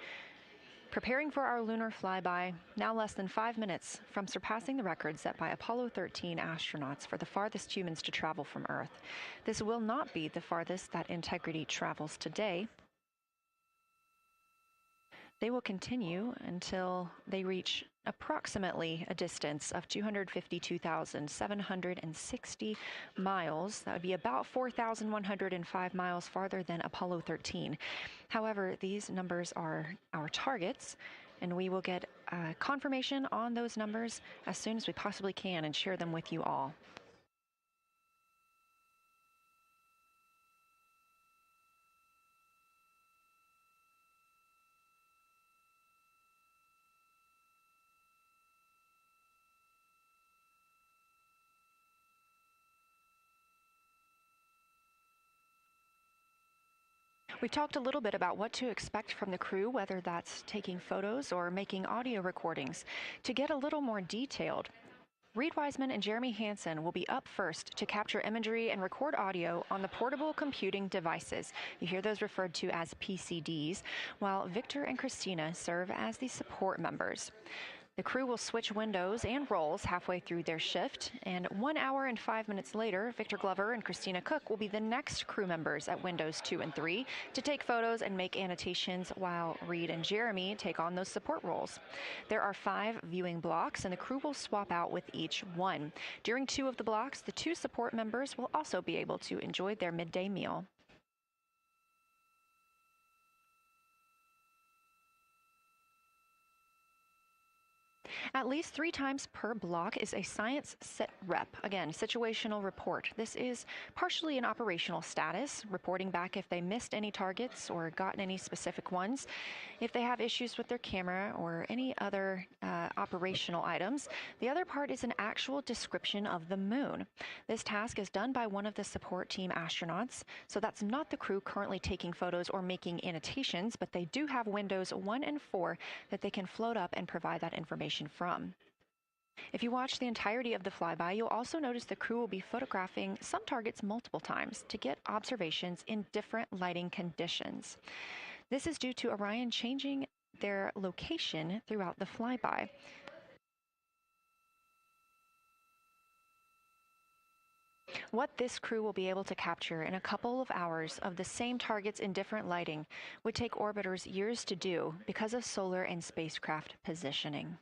Preparing for our lunar flyby, now less than 5 minutes from surpassing the record set by Apollo 13 astronauts for the farthest humans to travel from Earth. This will not be the farthest that Integrity travels today. They will continue until they reach approximately a distance of 252,760 miles. That would be about 4,105 miles farther than Apollo 13. However, these numbers are our targets, and we will get confirmation on those numbers as soon as we possibly can and share them with you all. We've talked a little bit about what to expect from the crew, whether that's taking photos or making audio recordings. To get a little more detailed, Reed Wiseman and Jeremy Hansen will be up first to capture imagery and record audio on the portable computing devices. You hear those referred to as PCDs, while Victor and Christina serve as the support members. The crew will switch windows and roles halfway through their shift, and 1 hour and 5 minutes later, Victor Glover and Christina Cook will be the next crew members at windows 2 and 3 to take photos and make annotations, while Reed and Jeremy take on those support roles. There are 5 viewing blocks, and the crew will swap out with each one. During 2 of the blocks, the 2 support members will also be able to enjoy their midday meal. At least 3 times per block is a science sit rep. Again, situational report. This is partially an operational status, reporting back if they missed any targets or gotten any specific ones, if they have issues with their camera or any other operational items. The other part is an actual description of the moon. This task is done by one of the support team astronauts, so that's not the crew currently taking photos or making annotations, but they do have windows 1 and 4 that they can float up and provide that information from. If you watch the entirety of the flyby, you'll also notice the crew will be photographing some targets multiple times to get observations in different lighting conditions. This is due to Orion changing their location throughout the flyby. What this crew will be able to capture in a couple of hours of the same targets in different lighting would take orbiters years to do because of solar and spacecraft positioning.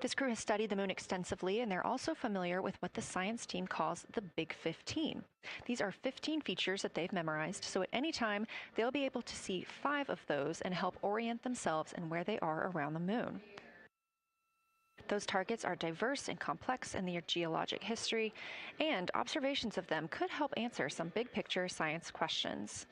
This crew has studied the moon extensively, and they're also familiar with what the science team calls the Big 15. These are 15 features that they've memorized, so at any time, they'll be able to see 5 of those and help orient themselves and where they are around the moon. Those targets are diverse and complex in their geologic history, and observations of them could help answer some big-picture science questions.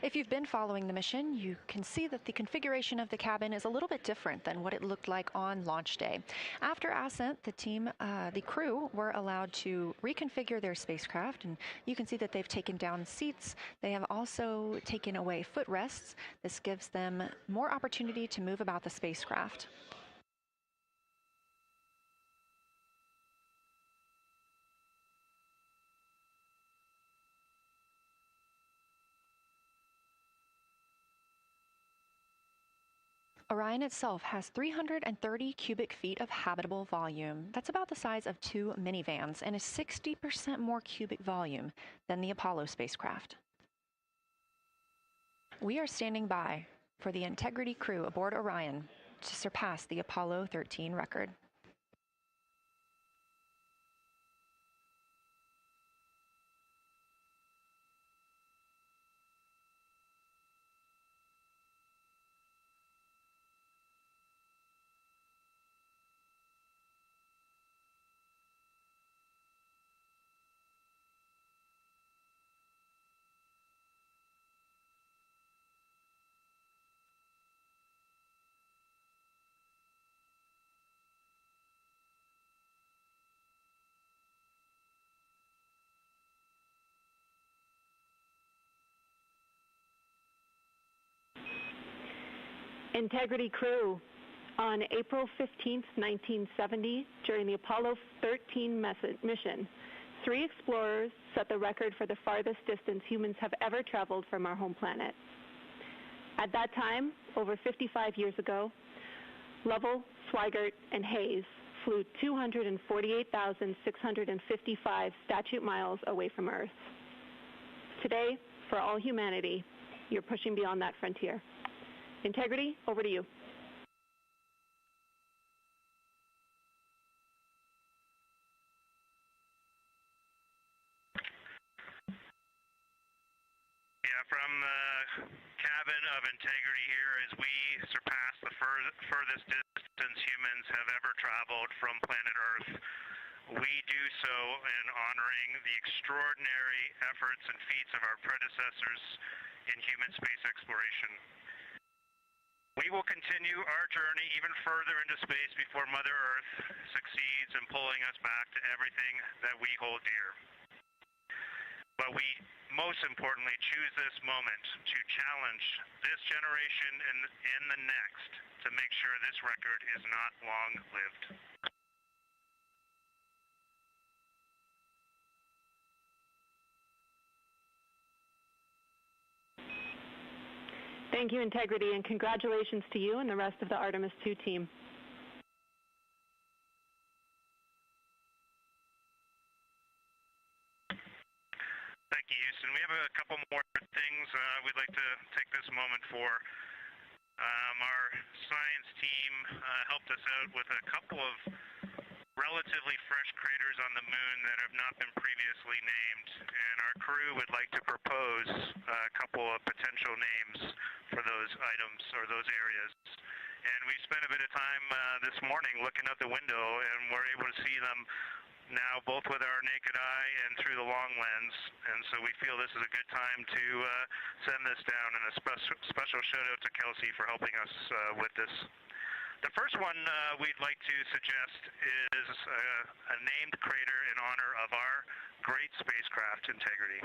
If you've been following the mission, you can see that the configuration of the cabin is a little bit different than what it looked like on launch day. After ascent, the crew were allowed to reconfigure their spacecraft, and you can see that they've taken down seats. They have also taken away footrests. This gives them more opportunity to move about the spacecraft. Orion itself has 330 cubic feet of habitable volume. That's about the size of 2 minivans and is 60% more cubic volume than the Apollo spacecraft. We are standing by for the Integrity crew aboard Orion to surpass the Apollo 13 record. Integrity crew, on April 15, 1970, during the Apollo 13 mission, 3 explorers set the record for the farthest distance humans have ever traveled from our home planet. At that time, over 55 years ago, Lovell, Swigert, and Hayes flew 248,655 statute miles away from Earth. Today, for all humanity, you're pushing beyond that frontier. Integrity, over to you. Yeah, from the cabin of Integrity here as we surpass the furthest distance humans have ever traveled from planet Earth. We do so in honoring the extraordinary efforts and feats of our predecessors in human space exploration. We will continue our journey even further into space before Mother Earth succeeds in pulling us back to everything that we hold dear. But we, most importantly, choose this moment to challenge this generation and the next to make sure this record is not long-lived. Thank you, Integrity, and congratulations to you and the rest of the Artemis II team. Thank you, Houston. We have a couple more things we'd like to take this moment for. Our science team helped us out with a couple of relatively fresh craters on the moon that have not been previously named, and our crew would like to propose a couple of potential names for those items or those areas. And we spent a bit of time this morning looking out the window, and we're able to see them now both with our naked eye and through the long lens, and so we feel this is a good time to send this down, and a special shout out to Kelsey for helping us with this. The first one we'd like to suggest is a named crater in honor of our great spacecraft, Integrity.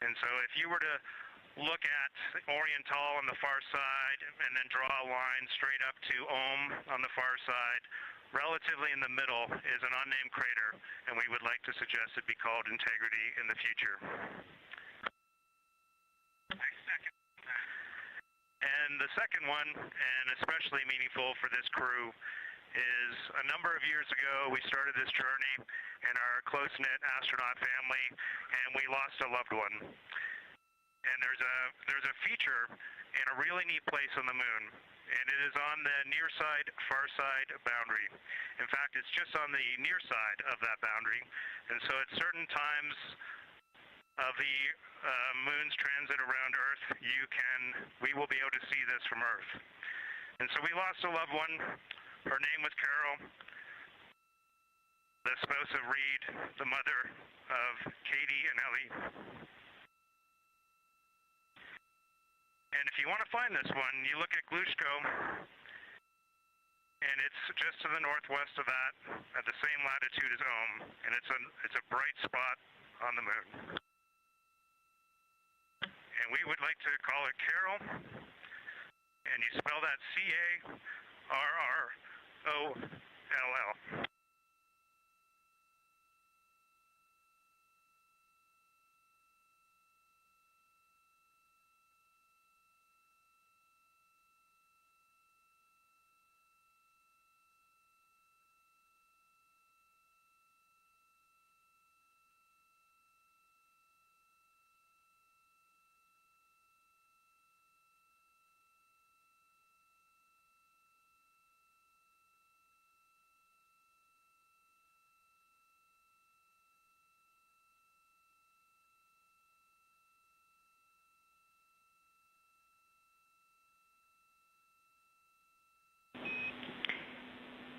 And so if you were to look at Oriental on the far side and then draw a line straight up to Ohm on the far side, relatively in the middle is an unnamed crater, and we would like to suggest it be called Integrity in the future. And the second one, and especially meaningful for this crew, is a number of years ago we started this journey in our close-knit astronaut family, and we lost a loved one. And there's a feature in a really neat place on the moon, and it is on the near side, far side boundary. In fact, it's just on the near side of that boundary, and so at certain times of the moon's transit around Earth, we will be able to see this from Earth. And so we lost a loved one. Her name was Carol, the spouse of Reed, the mother of Katie and Ellie. And if you want to find this one, you look at Glushko, and it's just to the northwest of that, at the same latitude as Ohm, and it's a bright spot on the moon. And we would like to call it Carol, and you spell that C-A-R-R-O-L-L.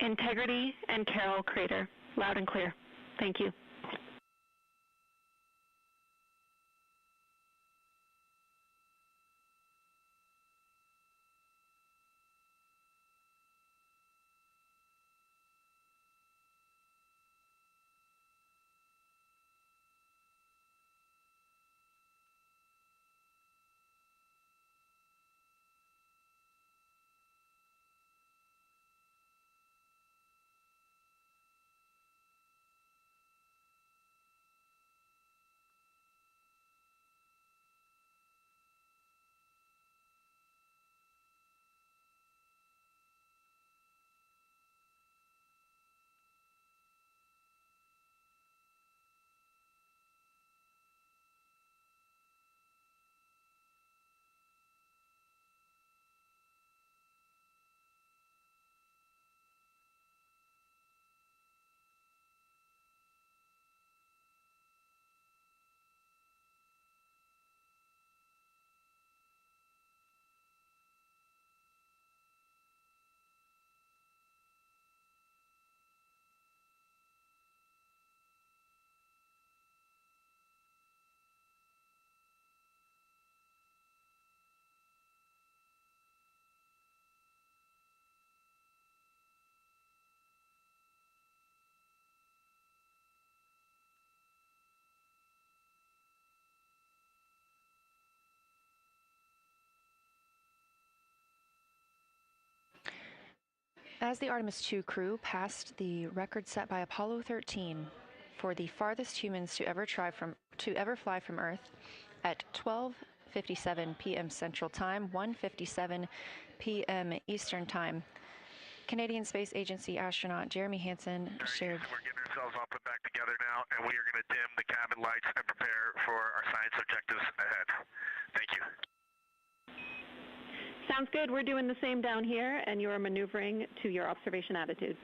Integrity and Carroll Crater. Loud and clear. Thank you. As the Artemis II crew passed the record set by Apollo 13 for the farthest humans to ever fly from Earth at 12:57 p.m. Central Time, 1:57 p.m. Eastern Time, Canadian Space Agency astronaut Jeremy Hansen shared. We're getting ourselves all put back together now, and we are going to dim the cabin lights and prepare for our science objectives ahead. Thank you. Sounds good. We're doing the same down here, and you are maneuvering to your observation attitude.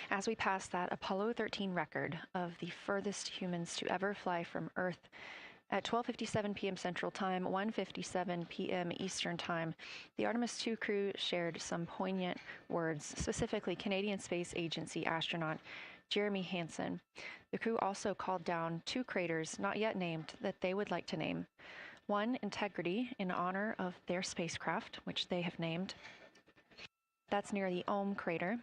As we pass that Apollo 13 record of the furthest humans to ever fly from Earth at 12:57 p.m. Central Time, 1:57 p.m. Eastern Time, the Artemis II crew shared some poignant words, specifically Canadian Space Agency astronaut Jeremy Hansen. The crew also called down 2 craters not yet named that they would like to name. One, Integrity, in honor of their spacecraft, which they have named. That's near the Ohm crater.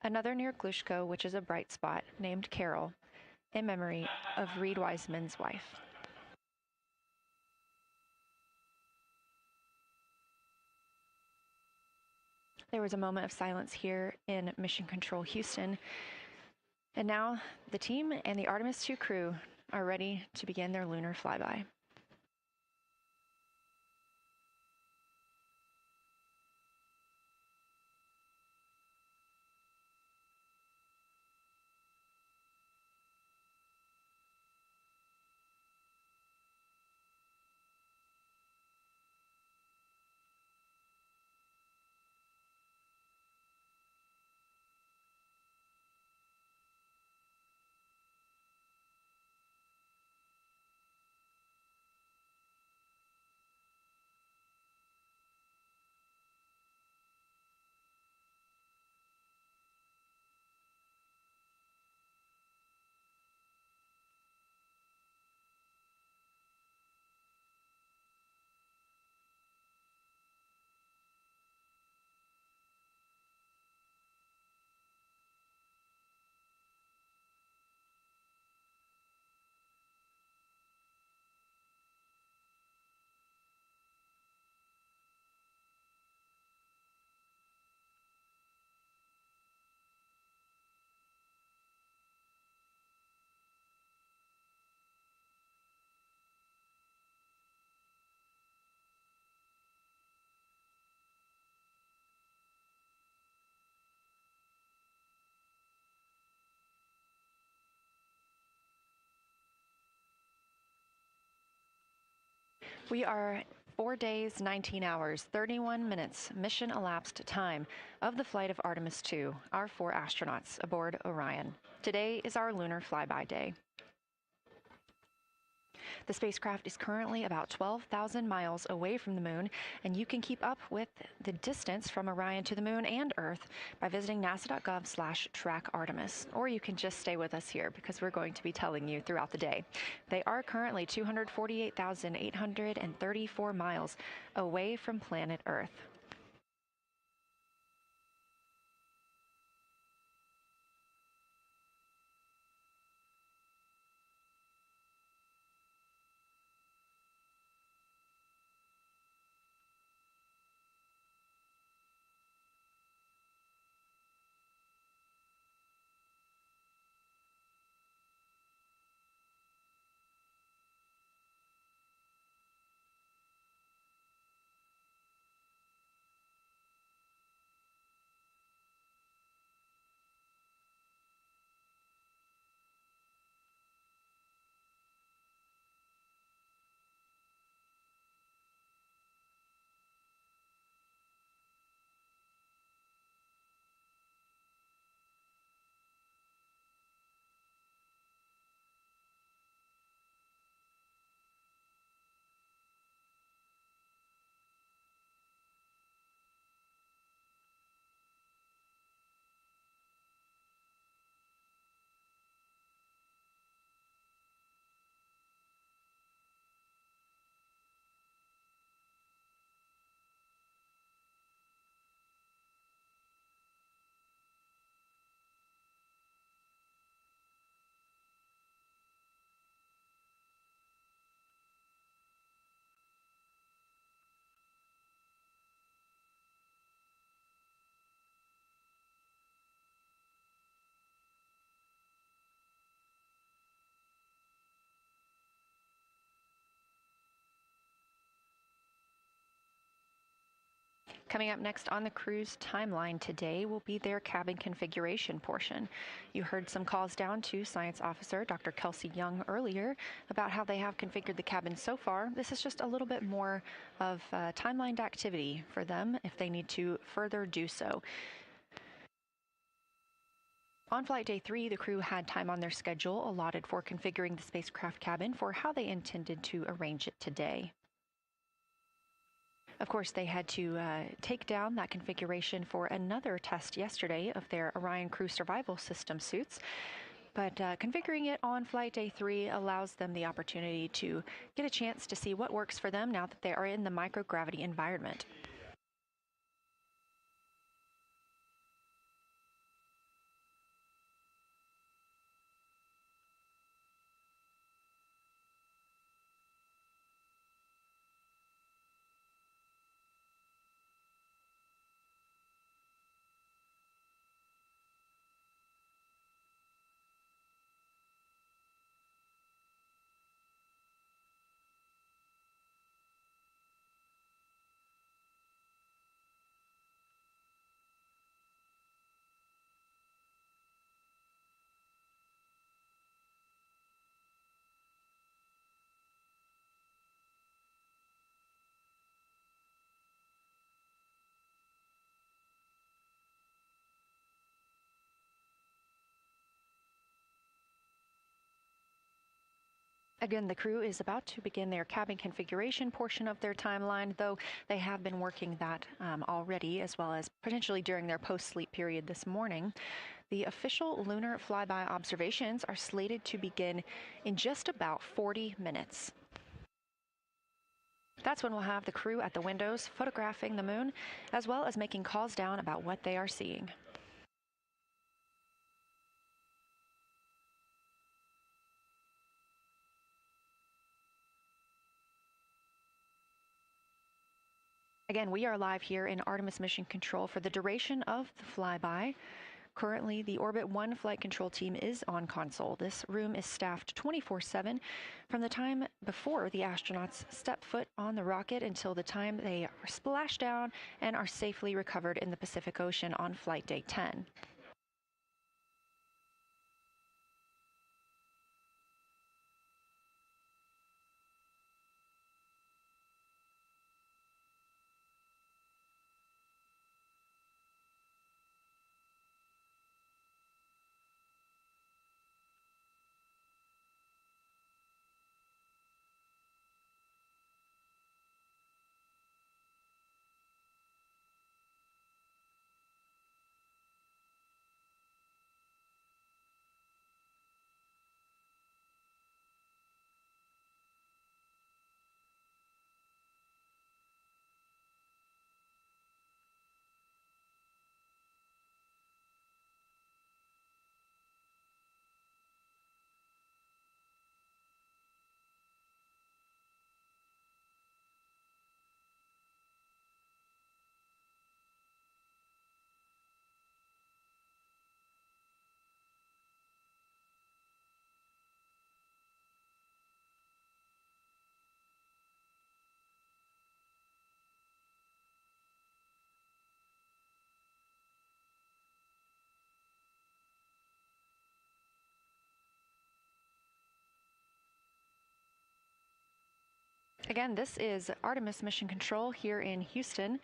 Another near Glushko, which is a bright spot, named Carroll, in memory of Reed Wiseman's wife. There was a moment of silence here in Mission Control Houston. And now the team and the Artemis II crew are ready to begin their lunar flyby. We are 4 days, 19 hours, 31 minutes mission elapsed time of the flight of Artemis II, our 4 astronauts aboard Orion. Today is our lunar flyby day. The spacecraft is currently about 12,000 miles away from the moon, and you can keep up with the distance from Orion to the moon and Earth by visiting nasa.gov/track Artemis. Or you can just stay with us here because we're going to be telling you throughout the day. They are currently 248,834 miles away from planet Earth. Coming up next on the crew's timeline today will be their cabin configuration portion. You heard some calls down to Science Officer Dr. Kelsey Young earlier about how they have configured the cabin so far. This is just a little bit more of timelined activity for them if they need to further do so. On flight day 3, the crew had time on their schedule allotted for configuring the spacecraft cabin for how they intended to arrange it today. Of course, they had to take down that configuration for another test yesterday of their Orion Crew Survival System suits. But configuring it on flight day 3 allows them the opportunity to get a chance to see what works for them now that they are in the microgravity environment. Again, the crew is about to begin their cabin configuration portion of their timeline, though they have been working that already, as well as potentially during their post-sleep period this morning. The official lunar flyby observations are slated to begin in just about 40 minutes. That's when we'll have the crew at the windows photographing the moon, as well as making calls down about what they are seeing. Again, we are live here in Artemis Mission Control for the duration of the flyby. Currently, the Orbit 1 flight control team is on console. This room is staffed 24/7 from the time before the astronauts step foot on the rocket until the time they are splashed down and are safely recovered in the Pacific Ocean on flight day 10. Again, this is Artemis Mission Control here in Houston.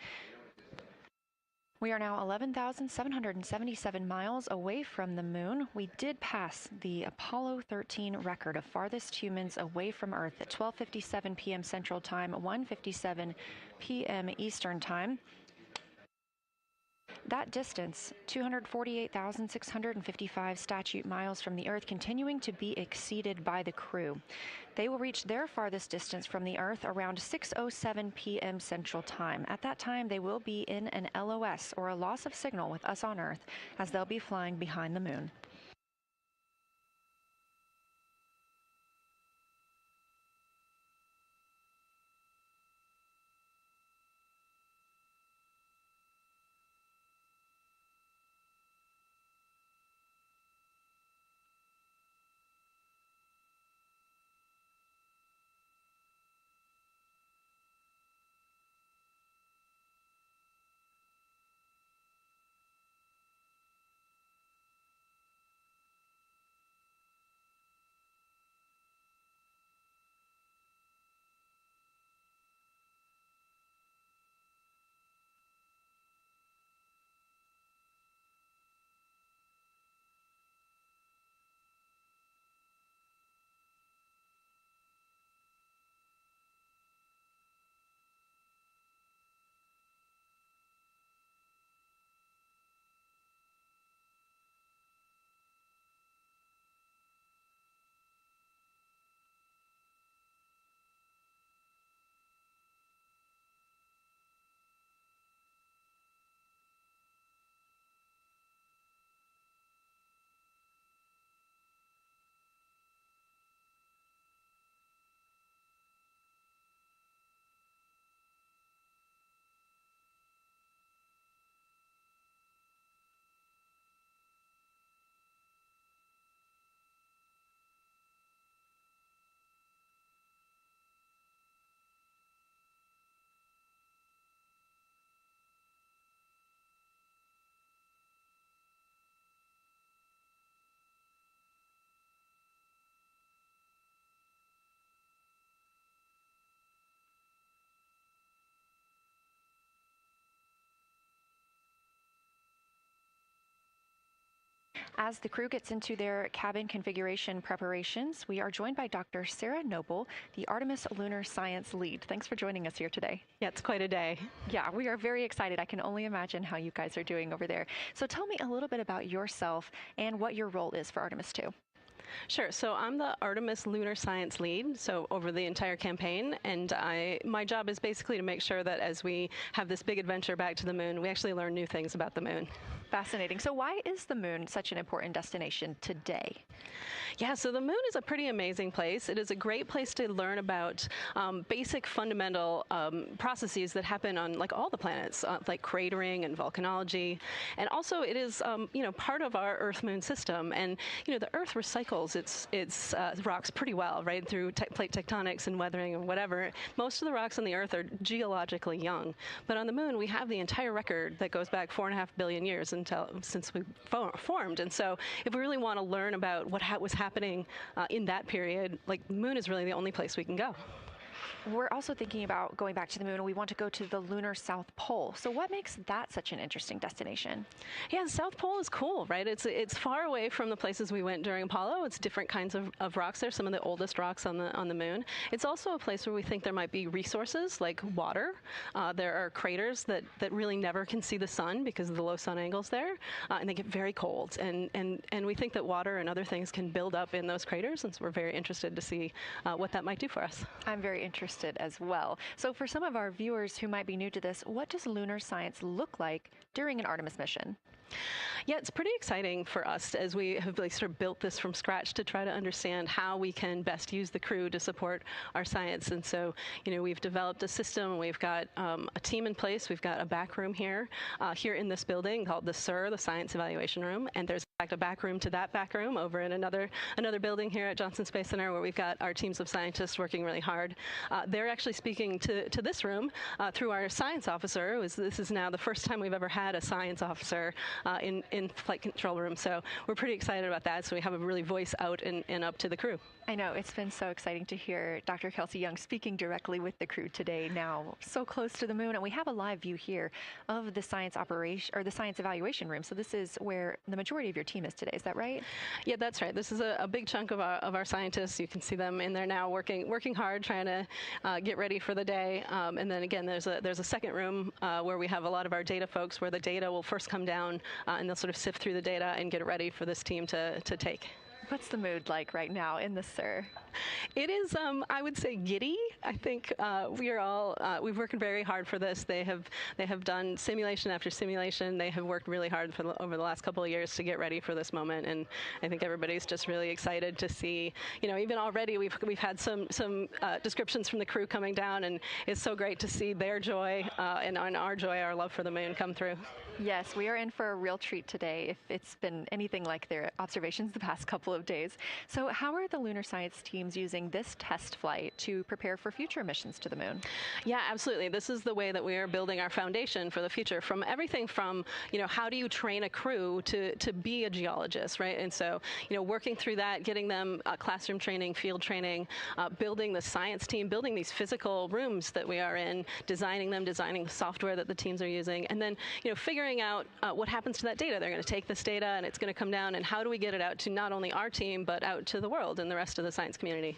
We are now 11,777 miles away from the moon. We did pass the Apollo 13 record of farthest humans away from Earth at 12:57 p.m. Central Time, 1:57 p.m. Eastern Time. That distance, 248,655 statute miles from the Earth, continuing to be exceeded by the crew. They will reach their farthest distance from the Earth around 6:07 p.m. Central Time. At that time, they will be in an LOS, or a loss of signal, with us on Earth, as they'll be flying behind the moon. As the crew gets into their cabin configuration preparations, we are joined by Dr. Sarah Noble, the Artemis Lunar Science Lead. Thanks for joining us here today. Yeah, it's quite a day. Yeah, we are very excited. I can only imagine how you guys are doing over there. So tell me a little bit about yourself and what your role is for Artemis II. Sure. So I'm the Artemis Lunar Science Lead, so over the entire campaign, and my job is basically to make sure that as we have this big adventure back to the moon, we actually learn new things about the moon. Fascinating. So why is the moon such an important destination today? Yeah, so the moon is a pretty amazing place. It is a great place to learn about basic fundamental processes that happen on like all the planets, like cratering and volcanology. And also it is, part of our Earth-Moon system. And, the Earth recycles its rocks pretty well, right, through plate tectonics and weathering and whatever. Most of the rocks on the Earth are geologically young. But on the moon, we have the entire record that goes back 4.5 billion years since we formed. And so if we really want to learn about what was happening in that period, like the moon is really the only place we can go. We're also thinking about going back to the moon, and we want to go to the lunar South Pole. So what makes that such an interesting destination? Yeah, the South Pole is cool, right? It's far away from the places we went during Apollo. It's different kinds of rocks there, some of the oldest rocks on the moon. It's also a place where we think there might be resources like water. There are craters that really never can see the sun because of the low sun angles there, and they get very cold. And we think that water and other things can build up in those craters, and so we're very interested to see what that might do for us. I'm very interested as well. So for some of our viewers who might be new to this, what does lunar science look like during an Artemis mission? Yeah, it's pretty exciting for us as we have sort of built this from scratch to try to understand how we can best use the crew to support our science. And so, we've developed a system. We've got a team in place. We've got a back room here in this building called the SIR, the Science Evaluation Room. And there's in fact a back room to that back room over in another building here at Johnson Space Center where we've got our teams of scientists working really hard. They're actually speaking to this room through our science officer. This is now the first time we've ever had a science officer in flight control room. So we're pretty excited about that. So we have a really voice out and up to the crew. I know, it's been so exciting to hear Dr. Kelsey Young speaking directly with the crew today, now so close to the moon. And we have a live view here of the science operation, or the science evaluation room. So this is where the majority of your team is today, is that right? Yeah, that's right. This is a big chunk of our scientists. You can see them in there now working hard, trying to get ready for the day. And then again, there's a second room where we have a lot of our data folks, where the data will first come down and they'll sort of sift through the data and get it ready for this team to take. What's the mood like right now in the SIR? It is, I would say, giddy. I think we've worked very hard for this. They have done simulation after simulation. They have worked really hard over the last couple of years to get ready for this moment, and I think everybody's just really excited to see. Even already we've had some descriptions from the crew coming down, and it's so great to see their joy and our joy, our love for the moon come through. Yes, we are in for a real treat today if it's been anything like their observations the past couple of days. So how are the lunar science teams using this test flight to prepare for future missions to the moon? Yeah, absolutely. This is the way that we are building our foundation for the future, from everything from, how do you train a crew to be a geologist, right? And so, working through that, getting them classroom training, field training, building the science team, building these physical rooms that we are in, designing the software that the teams are using, and then, figuring out what happens to that data. They're going to take this data and it's going to come down, and how do we get it out to not only our team, but out to the world and the rest of the science community?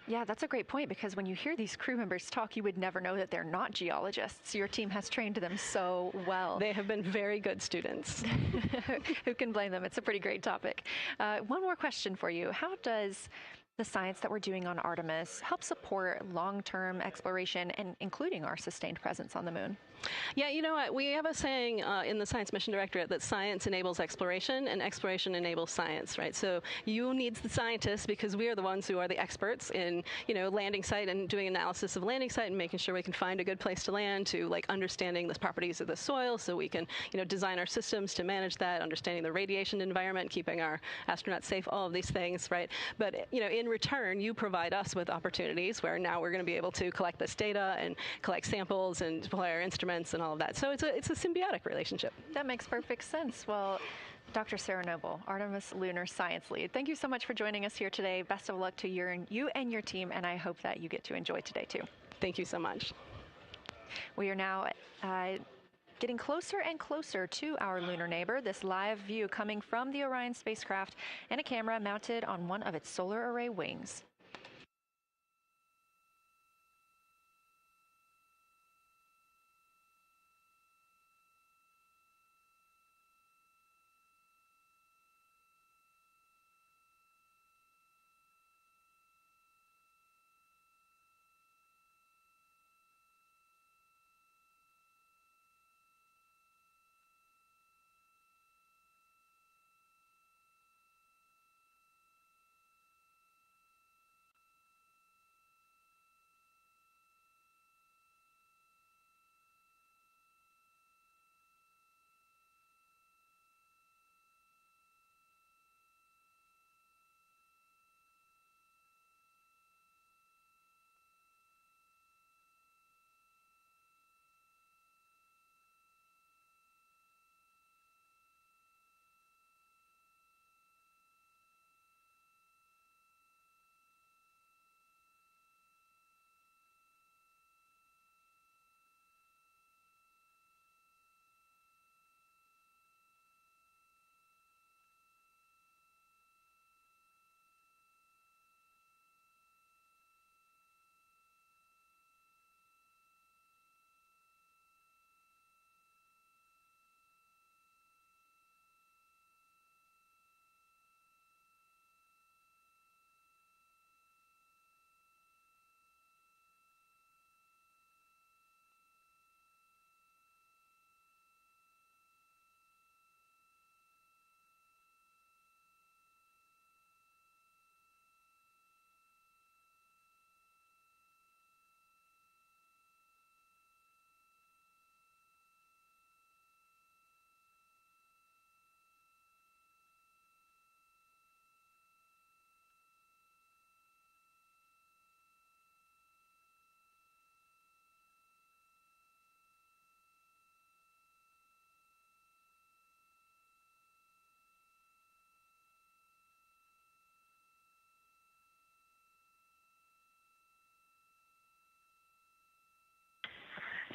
Yeah, that's a great point, because when you hear these crew members talk, you would never know that they're not geologists. Your team has trained them so well. They have been very good students. Who can blame them? It's a pretty great topic. One more question for you. How does the science that we're doing on Artemis help support long-term exploration, and including our sustained presence on the moon? Yeah, you know what? We have a saying in the Science Mission Directorate that science enables exploration and exploration enables science, right? So you need the scientists, because we are the ones who are the experts in, landing site and doing analysis of landing site and making sure we can find a good place to land, to understanding the properties of the soil so we can, design our systems to manage that, understanding the radiation environment, keeping our astronauts safe, all of these things, right? But, in return, you provide us with opportunities where now we're going to be able to collect this data and collect samples and deploy our instruments and all of that. So it's a symbiotic relationship. That makes perfect sense. Well, Dr. Sarah Noble, Artemis Lunar Science Lead, thank you so much for joining us here today. Best of luck to you and your team, and I hope that you get to enjoy today too. Thank you so much. We are now getting closer and closer to our lunar neighbor. This live view coming from the Orion spacecraft and a camera mounted on one of its solar array wings.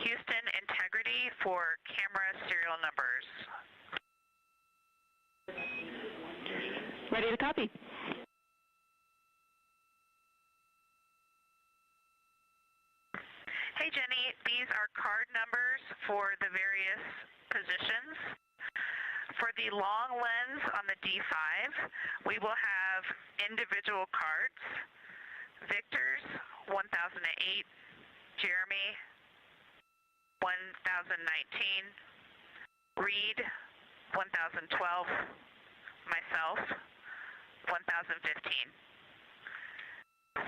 Houston integrity for camera serial numbers. Ready to copy. Hey Jenny, these are card numbers for the various positions. For the long lens on the D5, we will have individual cards. Victor's 1008, Jeremy 1019, Reed 1012, myself 1015.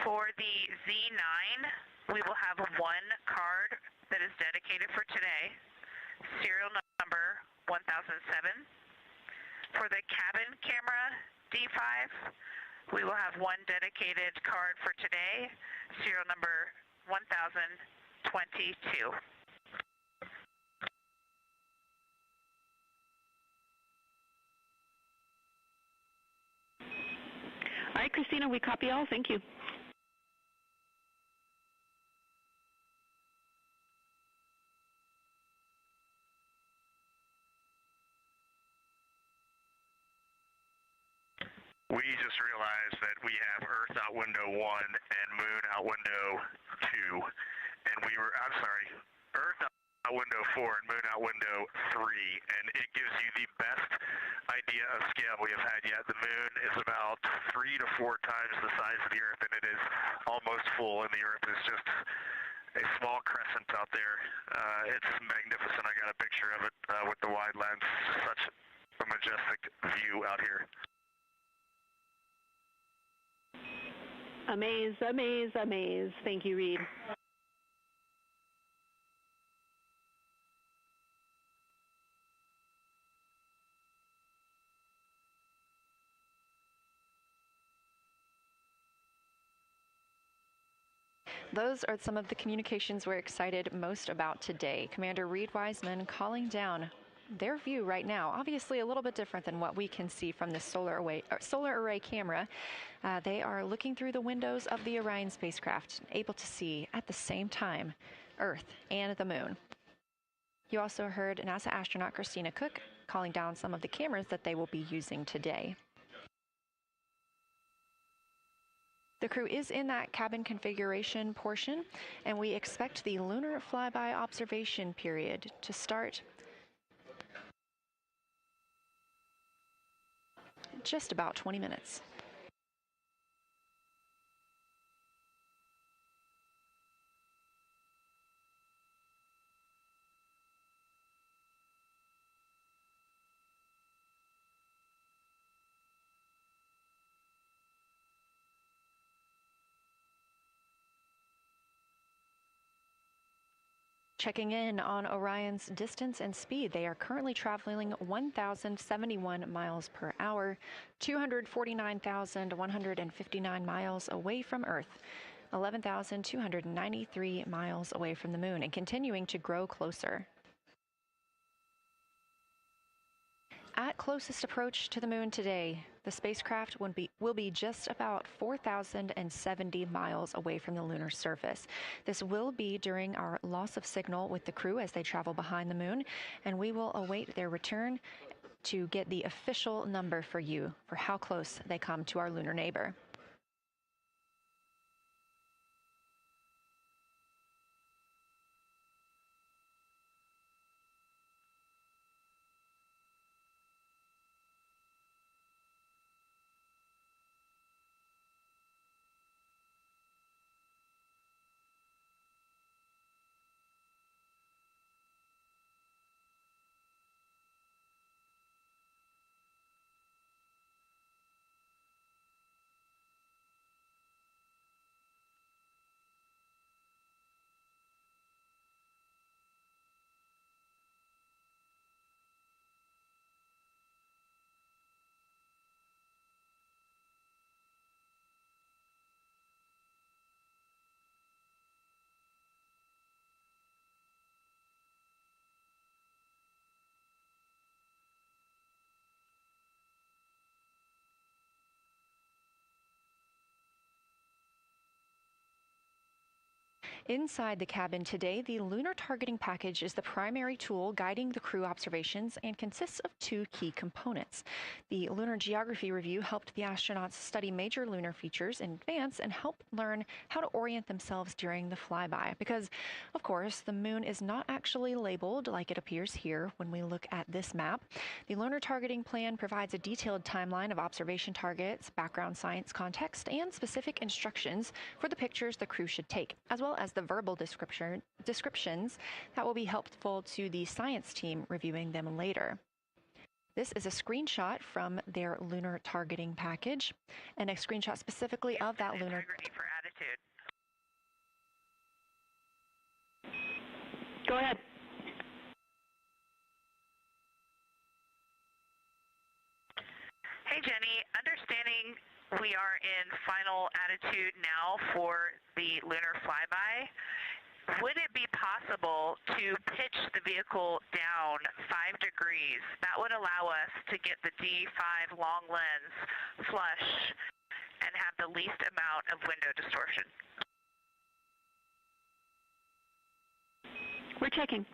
For the Z9, we will have one card that is dedicated for today, serial number 1007. For the cabin camera D5, we will have one dedicated card for today, serial number 1022. All right, Christina, we copy all. Thank you. We just realized that we have Earth out window 1 and Moon out window 2, and Earth out window 4 and Moon out window 3, and it gives you the best idea of scale we have had yet. The Moon is about 3 to 4 times the size of the Earth, and it is almost full, and the Earth is just a small crescent out there. It's magnificent. I got a picture of it with the wide lens. Such a majestic view out here. Amaze, amaze, amaze. Thank you, Reed. Those are some of the communications we're excited most about today. Commander Reed Wiseman calling down their view right now. Obviously a little bit different than what we can see from the solar array camera. They are looking through the windows of the Orion spacecraft, able to see at the same time Earth and the Moon. You also heard NASA astronaut Christina Cook calling down some of the cameras that they will be using today. The crew is in that cabin configuration portion, and we expect the lunar flyby observation period to start in just about 20 minutes. Checking in on Orion's distance and speed, they are currently traveling 1,071 miles per hour, 249,159 miles away from Earth, 11,293 miles away from the Moon, and continuing to grow closer. At closest approach to the Moon today, the spacecraft will be just about 4,070 miles away from the lunar surface. This will be during our loss of signal with the crew as they travel behind the Moon, and we will await their return to get the official number for you for how close they come to our lunar neighbor. Inside the cabin today, the lunar targeting package is the primary tool guiding the crew observations and consists of two key components. The lunar geography review helped the astronauts study major lunar features in advance and help learn how to orient themselves during the flyby. Because, of course, the moon is not actually labeled like it appears here when we look at this map. The lunar targeting plan provides a detailed timeline of observation targets, background science context, and specific instructions for the pictures the crew should take, as well as the verbal descriptions that will be helpful to the science team reviewing them later. This is a screenshot from their lunar targeting package, and a screenshot specifically of that lunar. Integrity for attitude. Go ahead. Hey, Jenny. Understanding we are in final attitude now for the lunar flyby, would it be possible to pitch the vehicle down 5 degrees? That would allow us to get the D5 long lens flush and have the least amount of window distortion. We're checking.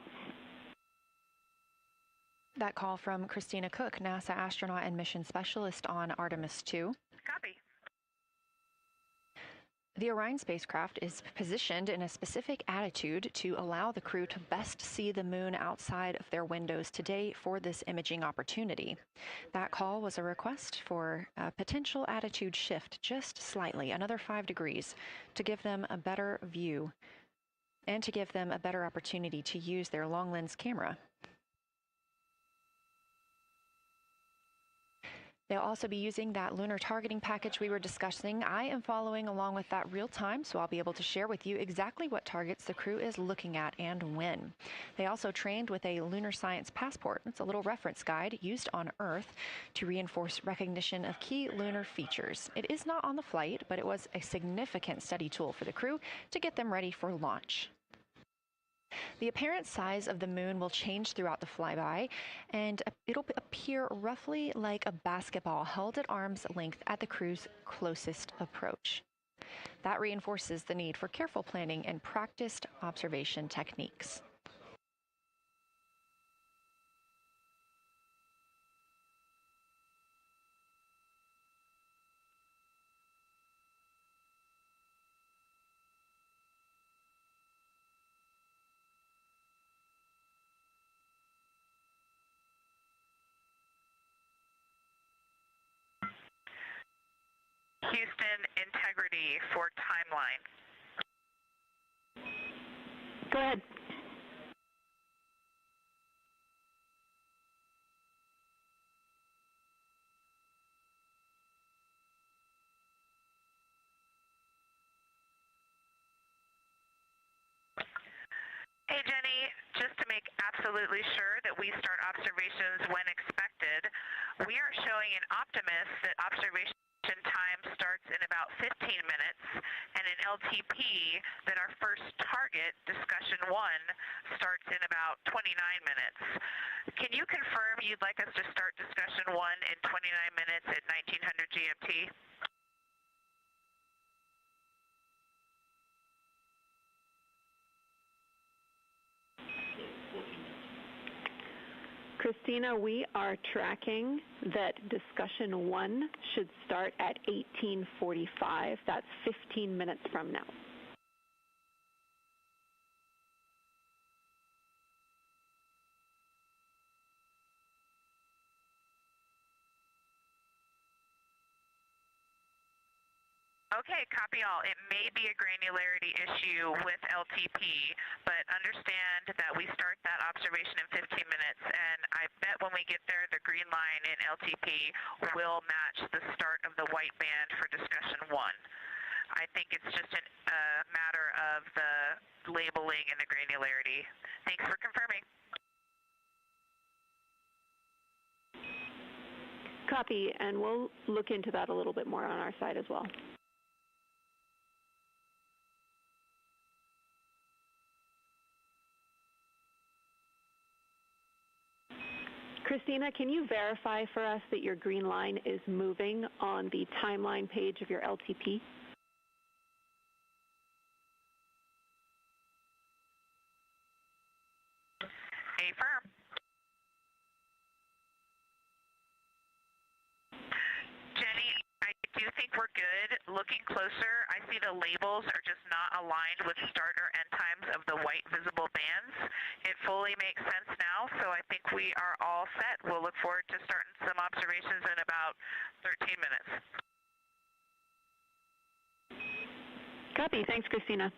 That call from Christina Cook, NASA astronaut and mission specialist on Artemis II. Copy. The Orion spacecraft is positioned in a specific attitude to allow the crew to best see the moon outside of their windows today for this imaging opportunity. That call was a request for a potential attitude shift just slightly, another 5 degrees, to give them a better view and to give them a better opportunity to use their long lens camera. They'll also be using that lunar targeting package we were discussing. I am following along with that real time, so I'll be able to share with you exactly what targets the crew is looking at and when. They also trained with a lunar science passport. It's a little reference guide used on Earth to reinforce recognition of key lunar features. It is not on the flight, but it was a significant study tool for the crew to get them ready for launch. The apparent size of the moon will change throughout the flyby, and it'll appear roughly like a basketball held at arm's length at the crew's closest approach. That reinforces the need for careful planning and practiced observation techniques. Houston, integrity for timeline. Go ahead. Hey, Jenny, just to make absolutely sure that we start observations when expected, we are showing in Optimus that observation time starts in about 15 minutes, and in LTP that our first target, discussion 1, starts in about 29 minutes. Can you confirm you'd like us to start discussion 1 in 29 minutes at 1900 GMT? Christina, we are tracking that discussion 1 should start at 18:45. That's 15 minutes from now. Okay, copy all. It may be a granularity issue with LTP, but understand that we start that observation in 15 minutes, and I bet when we get there, the green line in LTP will match the start of the white band for discussion 1. I think it's just a matter of the labeling and the granularity. Thanks for confirming. Copy, and we'll look into that a little bit more on our side as well. Christina, can you verify for us that your green line is moving on the timeline page of your LTP? looking closer, I see the labels are just not aligned with start or end times of the white visible bands. It fully makes sense now, so I think we are all set. We'll look forward to starting some observations in about 13 minutes. Copy. Thanks, Christina.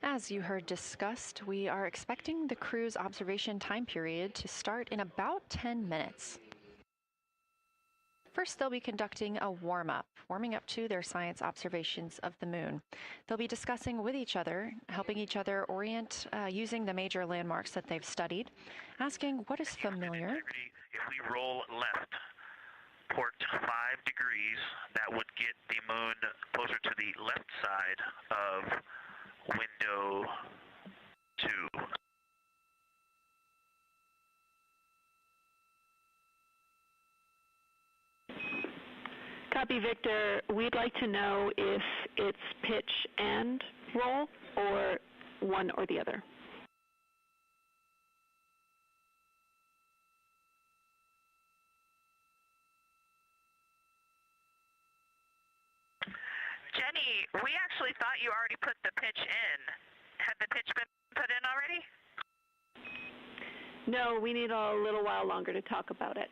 As you heard discussed, we are expecting the crew's observation time period to start in about 10 minutes. First, they'll be conducting a warm-up, warming up to their science observations of the moon. They'll be discussing with each other, helping each other orient using the major landmarks that they've studied, asking what is familiar. If we roll left, port 5 degrees, that would get the moon closer to the left side of window 2. Copy, Victor. We'd like to know if it's pitch and roll or one or the other. Jenny, we actually thought you already put the pitch in. Had the pitch been put in already? No, we need a little while longer to talk about it.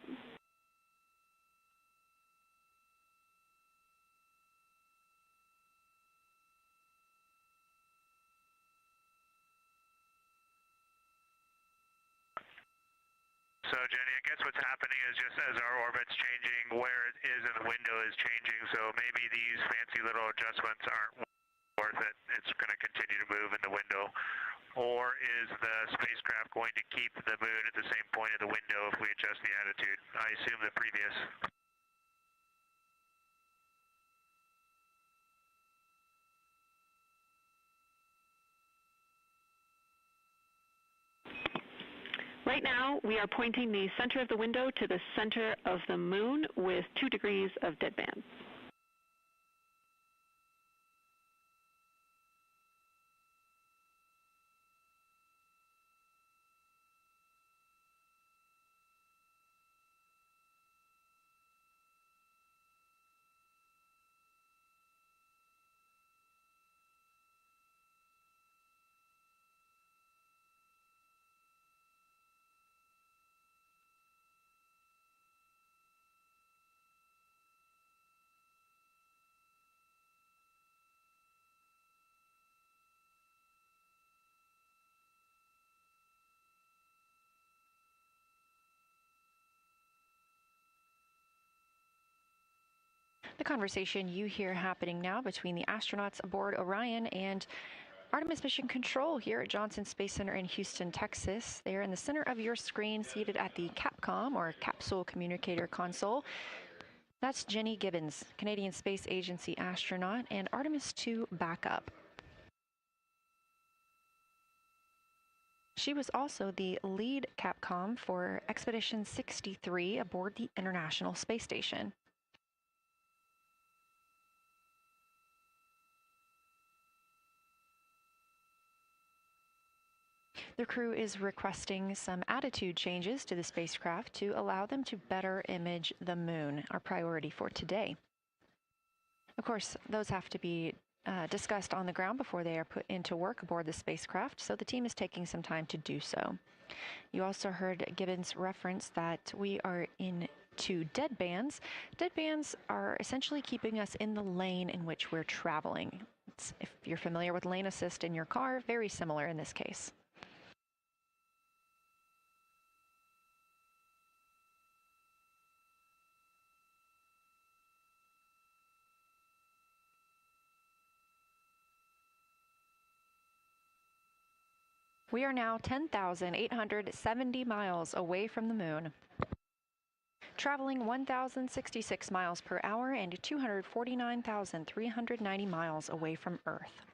So, Jenny, I guess what's happening is just as our orbit's changing, where it is in the window is changing, so maybe these fancy little adjustments aren't worth it. It's going to continue to move in the window. Or is the spacecraft going to keep the moon at the same point of the window if we adjust the attitude? I assume the previous. Right now, we are pointing the center of the window to the center of the moon with 2 degrees of deadband. The conversation you hear happening now between the astronauts aboard Orion and Artemis Mission Control here at Johnson Space Center in Houston, Texas. They are in the center of your screen, seated at the CAPCOM, or Capsule Communicator Console. That's Jenny Gibbons, Canadian Space Agency astronaut, and Artemis II backup. She was also the lead Capcom for Expedition 63 aboard the International Space Station. The crew is requesting some attitude changes to the spacecraft to allow them to better image the moon, our priority for today. Of course, those have to be discussed on the ground before they are put into work aboard the spacecraft, so the team is taking some time to do so. You also heard Gibbons reference that we are in two deadbands. Deadbands are essentially keeping us in the lane in which we're traveling. If you're familiar with lane assist in your car, very similar in this case. We are now 10,870 miles away from the moon, traveling 1,066 miles per hour and 249,390 miles away from Earth.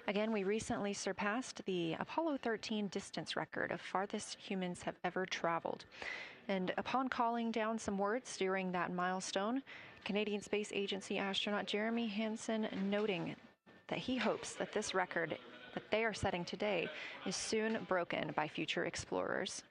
Again, we recently surpassed the Apollo 13 distance record of farthest humans have ever traveled. And upon calling down some words during that milestone, Canadian Space Agency astronaut Jeremy Hansen noting that he hopes that this record that they are setting today is soon broken by future explorers.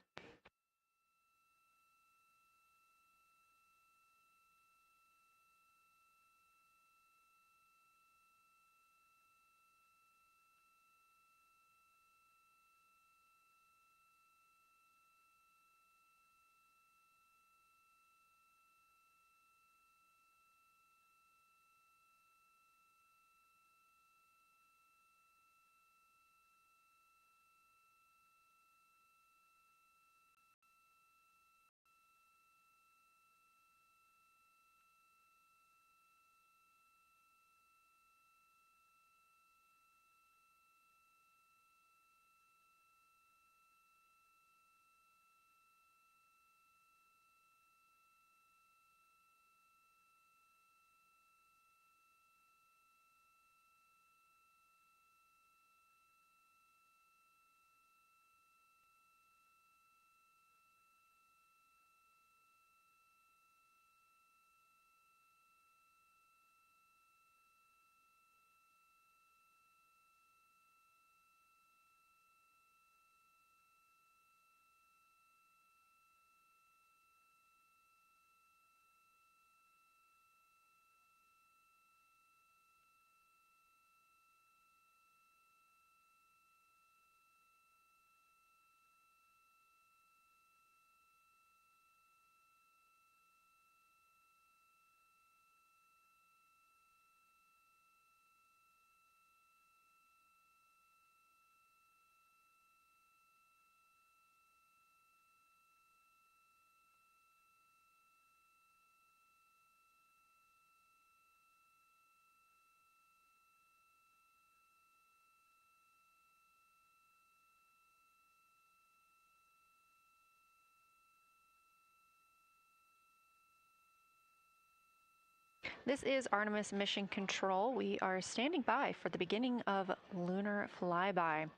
This is Artemis Mission Control. We are standing by for the beginning of lunar flyby.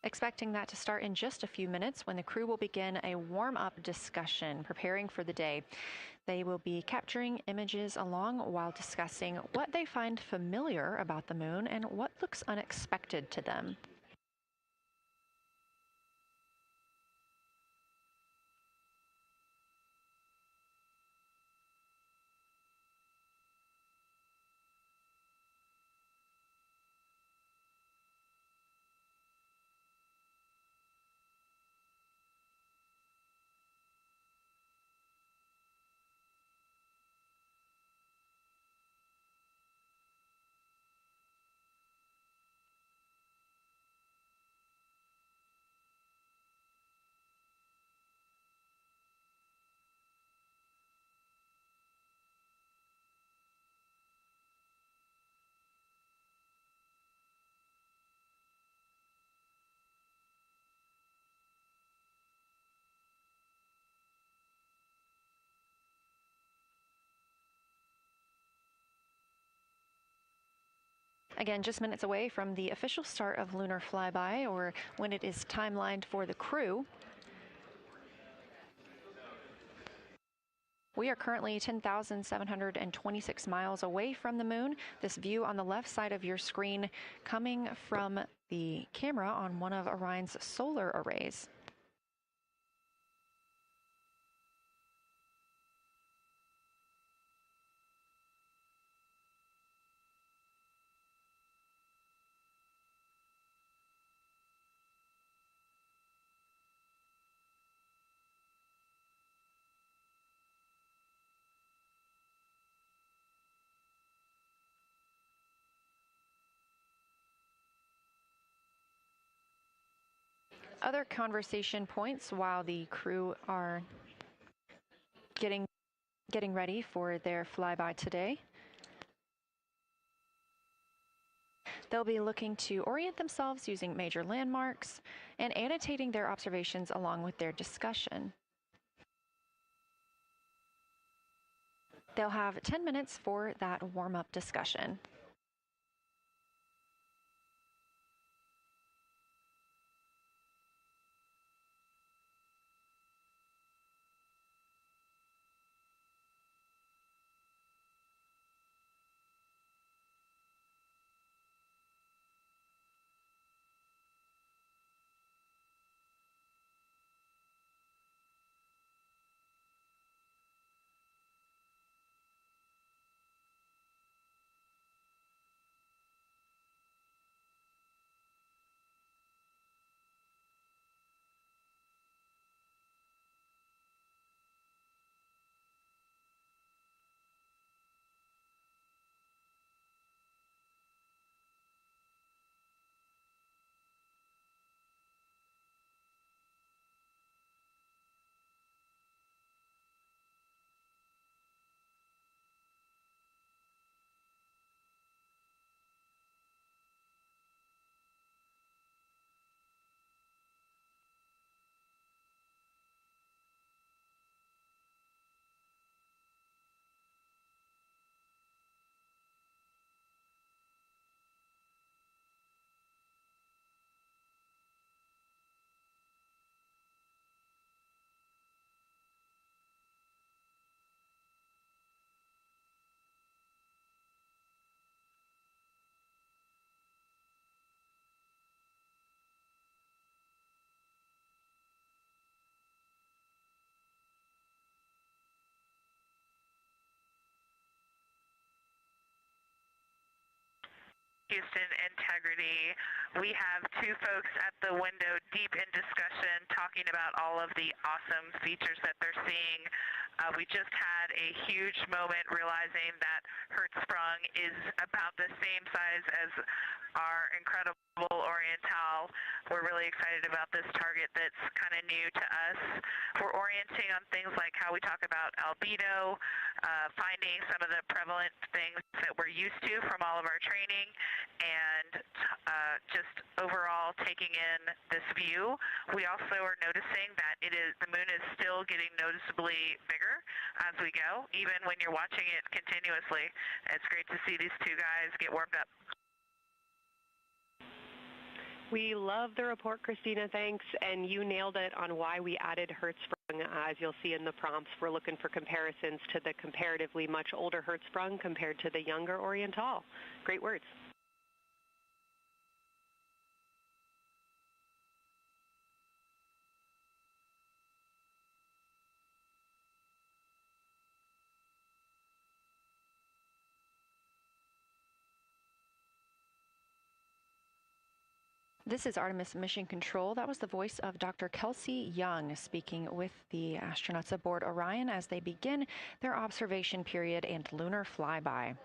Expecting that to start in just a few minutes when the crew will begin a warm-up discussion, preparing for the day. They will be capturing images along while discussing what they find familiar about the moon and what looks unexpected to them. Again, just minutes away from the official start of lunar flyby, or when it is timelined for the crew. We are currently 10,726 miles away from the moon. This view on the left side of your screen coming from the camera on one of Orion's solar arrays. Other conversation points while the crew are getting ready for their flyby today. They'll be looking to orient themselves using major landmarks and annotating their observations along with their discussion. They'll have 10 minutes for that warm-up discussion. Houston integrity. We have two folks at the window deep in discussion talking about all of the awesome features that they're seeing. We just had a huge moment realizing that Hertzsprung is about the same size as our incredible Oriental. We're really excited about this target that's kind of new to us. We're orienting on things like how we talk about albedo, finding some of the prevalent things that we're used to from all of our training, and just overall taking in this view. We also are noticing that the moon is still getting noticeably bigger as we go, even when you're watching it continuously. It's great to see these two guys get warmed up. We love the report, Christina, thanks, and you nailed it on why we added Hertzsprung. As you'll see in the prompts, we're looking for comparisons to the comparatively much older Hertzsprung compared to the younger Oriental. Great words. This is Artemis Mission Control. That was the voice of Dr. Kelsey Young speaking with the astronauts aboard Orion as they begin their observation period and lunar flyby.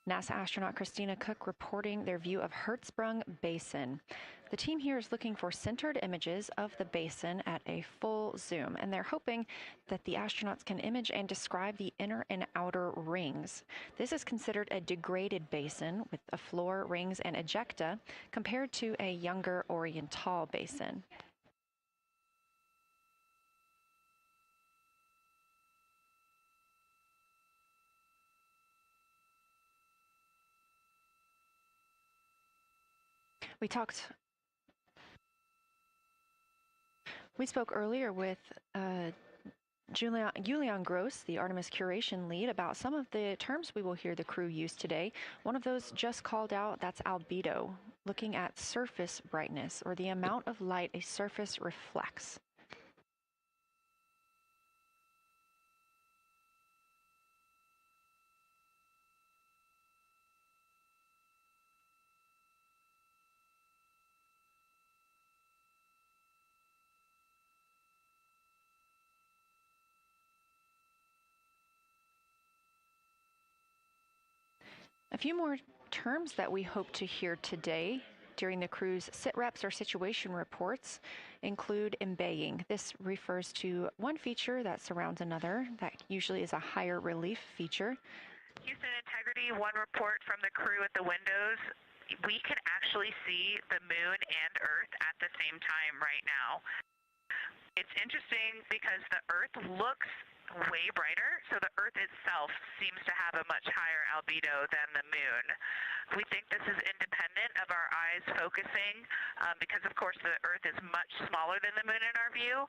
NASA astronaut Christina Cook reporting their view of Hertzsprung Basin. The team here is looking for centered images of the basin at a full zoom, and they're hoping that the astronauts can image and describe the inner and outer rings. This is considered a degraded basin with a floor, rings, and ejecta compared to a younger Oriental basin. We spoke earlier with Julian Gross, the Artemis curation lead, about some of the terms we will hear the crew use today. One of those just called out, that's albedo, looking at surface brightness, or the amount of light a surface reflects. A few more terms that we hope to hear today during the crew's sit-reps or situation reports include embaying. This refers to one feature that surrounds another. That usually is a higher relief feature. Houston Integrity, one report from the crew at the windows. We can actually see the moon and Earth at the same time right now. It's interesting because the Earth looks way brighter, so the Earth itself seems to have a much higher albedo than the moon. We think this is independent of our eyes focusing because, of course, the Earth is much smaller than the moon in our view,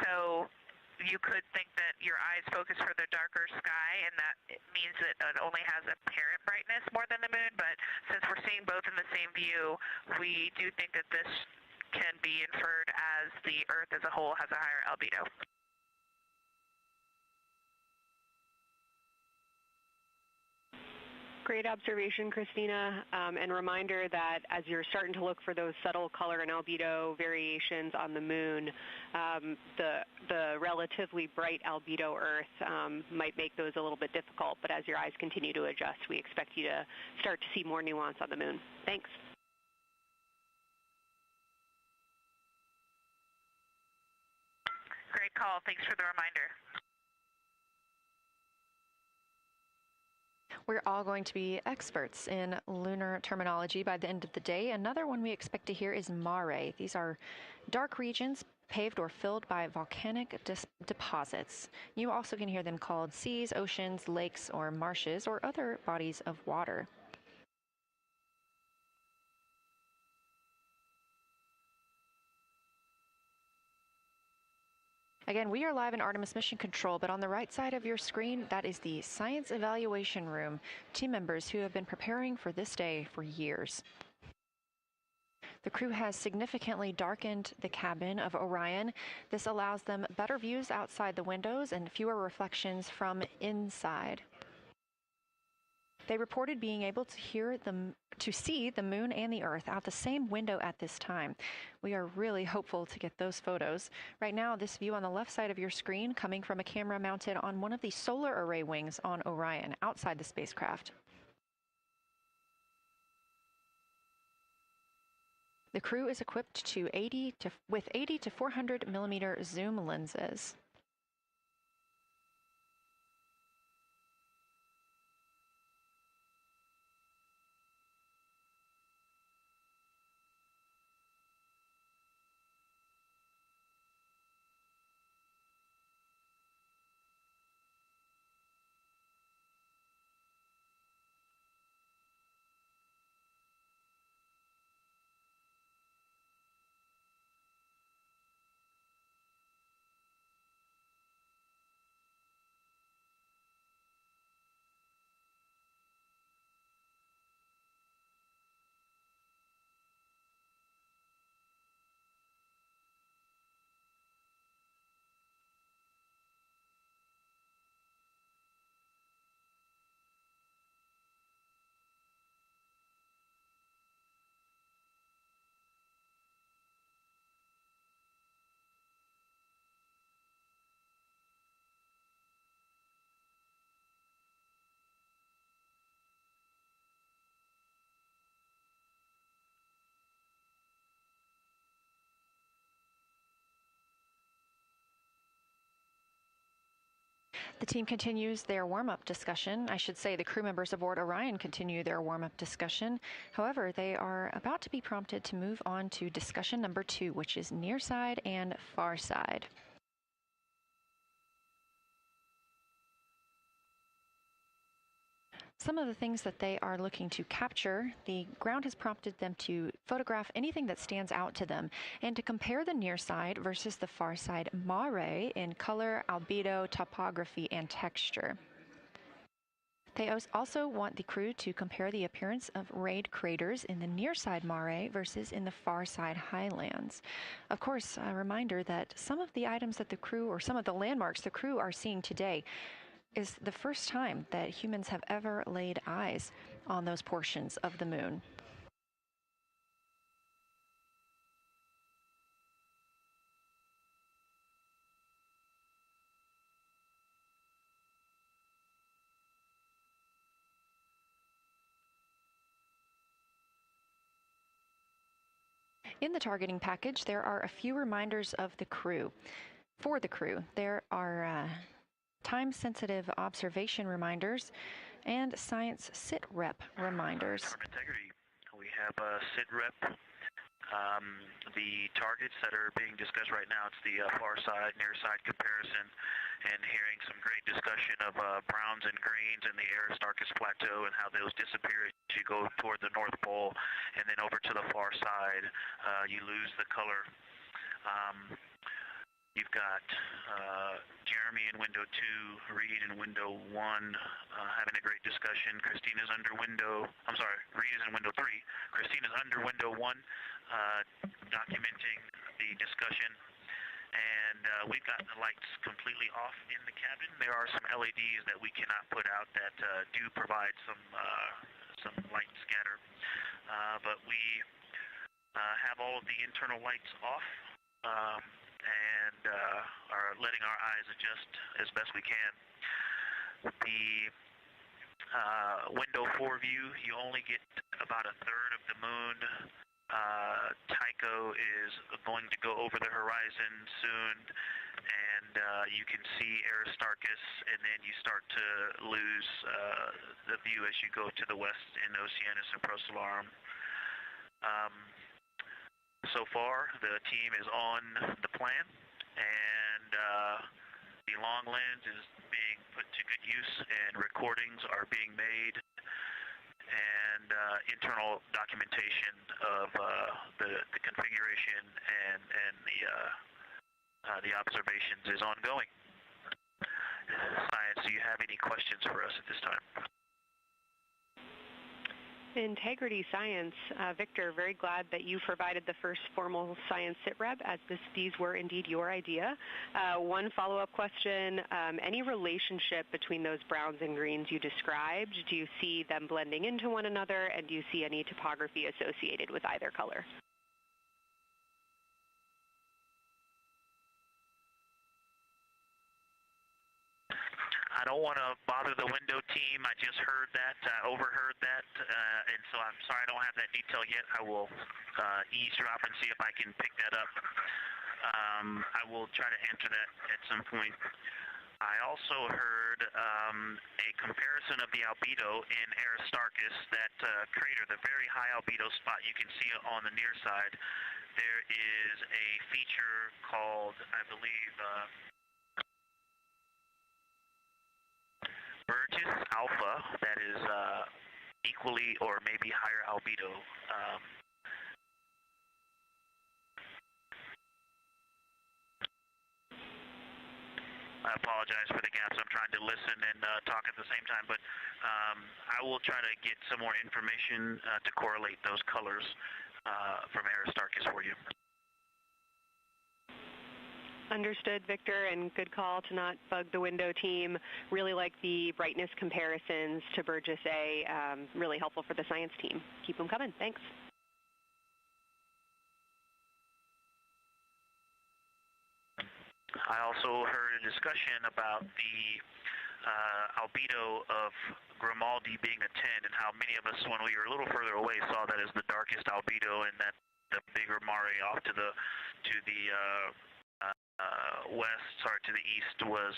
so you could think that your eyes focus for the darker sky, and that it means that it only has apparent brightness more than the moon, but since we're seeing both in the same view, we do think that this can be inferred as the Earth as a whole has a higher albedo. Great observation, Christina, and reminder that as you're starting to look for those subtle color and albedo variations on the moon, the relatively bright albedo Earth might make those a little bit difficult, but as your eyes continue to adjust, we expect you to start to see more nuance on the moon. Thanks. Great call. Thanks for the reminder. We're all going to be experts in lunar terminology by the end of the day. Another one we expect to hear is mare. These are dark regions paved or filled by volcanic deposits. You also can hear them called seas, oceans, lakes, or marshes, or other bodies of water. Again, we are live in Artemis Mission Control, but on the right side of your screen, that is the Science Evaluation Room, team members who have been preparing for this day for years. The crew has significantly darkened the cabin of Orion. This allows them better views outside the windows and fewer reflections from inside. They reported being able to see the moon and the Earth out the same window at this time. We are really hopeful to get those photos. Right now, this view on the left side of your screen coming from a camera mounted on one of the solar array wings on Orion outside the spacecraft. The crew is equipped with 80 to 400 millimeter zoom lenses. The team continues their warm-up discussion. I should say the crew members aboard Orion continue their warm-up discussion. However, they are about to be prompted to move on to discussion number 2, which is near side and far side. Some of the things that they are looking to capture, the ground has prompted them to photograph anything that stands out to them and to compare the near side versus the far side mare in color, albedo, topography, and texture. They also want the crew to compare the appearance of rayed craters in the near side mare versus in the far side highlands. Of course, a reminder that some of the items that the crew, or some of the landmarks the crew are seeing today, is the first time that humans have ever laid eyes on those portions of the moon. In the targeting package, there are a few reminders of the crew. For the crew, there are time-sensitive observation reminders and science sit-rep reminders. From integrity, we have sit-rep. The targets that are being discussed right now, it's the far side, near side comparison, and hearing some great discussion of browns and greens in the Aristarchus Plateau and how those disappear as you go toward the North Pole, and then over to the far side, you lose the color. You've got Jeremy in window 2, Reed in window 1, having a great discussion. Christina's under window, I'm sorry, Reed is in window 3. Christina's under window 1, documenting the discussion. And we've got the lights completely off in the cabin. There are some LEDs that we cannot put out that do provide some light scatter. But we have all of the internal lights off. And are letting our eyes adjust as best we can. The window 4 view, you only get about a third of the moon. Tycho is going to go over the horizon soon, and you can see Aristarchus, and then you start to lose the view as you go to the west in Oceanus and Procellarum. So far, the team is on the plan, and the long lens is being put to good use, and recordings are being made, and internal documentation of the configuration and the observations is ongoing. Science, do you have any questions for us at this time? Integrity Science, Victor, very glad that you provided the first formal science sit-rep, as these were indeed your idea. One follow-up question, any relationship between those browns and greens you described? Do you see them blending into one another, and do you see any topography associated with either color? I don't want to bother the window team. I just heard that, overheard that, and so I'm sorry I don't have that detail yet. I will eavesdrop and see if I can pick that up. I will try to answer that at some point. I also heard a comparison of the albedo in Aristarchus, that crater, the very high albedo spot. You can see it on the near side. There is a feature called, I believe, Burgess alpha that is equally or maybe higher albedo. I apologize for the gaps. I'm trying to listen and talk at the same time, but I will try to get some more information to correlate those colors from Aristarchus for you. Understood, Victor, and good call to not bug the window team. Really like the brightness comparisons to Burgess A. Really helpful for the science team. Keep them coming. Thanks. I also heard a discussion about the albedo of Grimaldi being a 10, and how many of us, when we were a little further away, saw that as the darkest albedo, and that the bigger mare off to the to the east was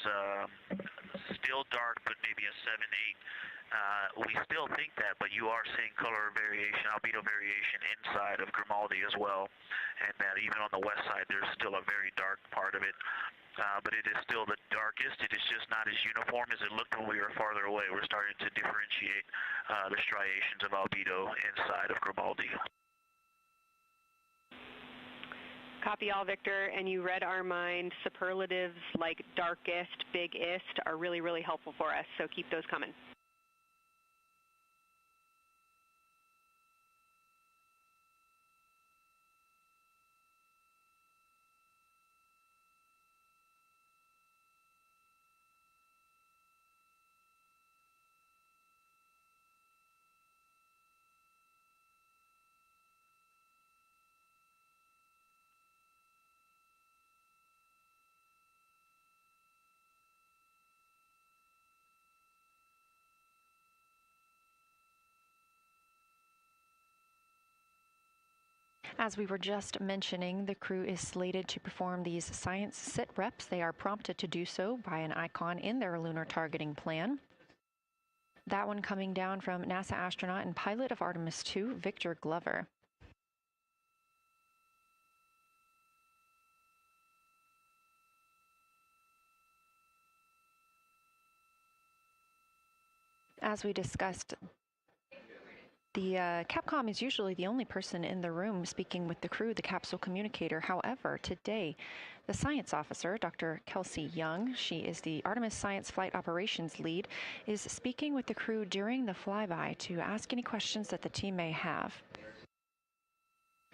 still dark, but maybe a 7-8. We still think that, but you are seeing color variation, albedo variation inside of Grimaldi as well, and that even on the west side there's still a very dark part of it. but it is still the darkest. It is just not as uniform as it looked when we were farther away. We're starting to differentiate the striations of albedo inside of Gribaldi. Copy all, Victor, and you read our mind. Superlatives like darkest, biggest are really, really helpful for us, so keep those coming. As we were just mentioning, the crew is slated to perform these science sit reps. They are prompted to do so by an icon in their lunar targeting plan. That one coming down from NASA astronaut and pilot of Artemis II, Victor Glover. As we discussed, the Capcom is usually the only person in the room speaking with the crew, the capsule communicator. However, today, the science officer, Dr. Kelsey Young, she is the Artemis Science Flight Operations Lead, is speaking with the crew during the flyby to ask any questions that the team may have.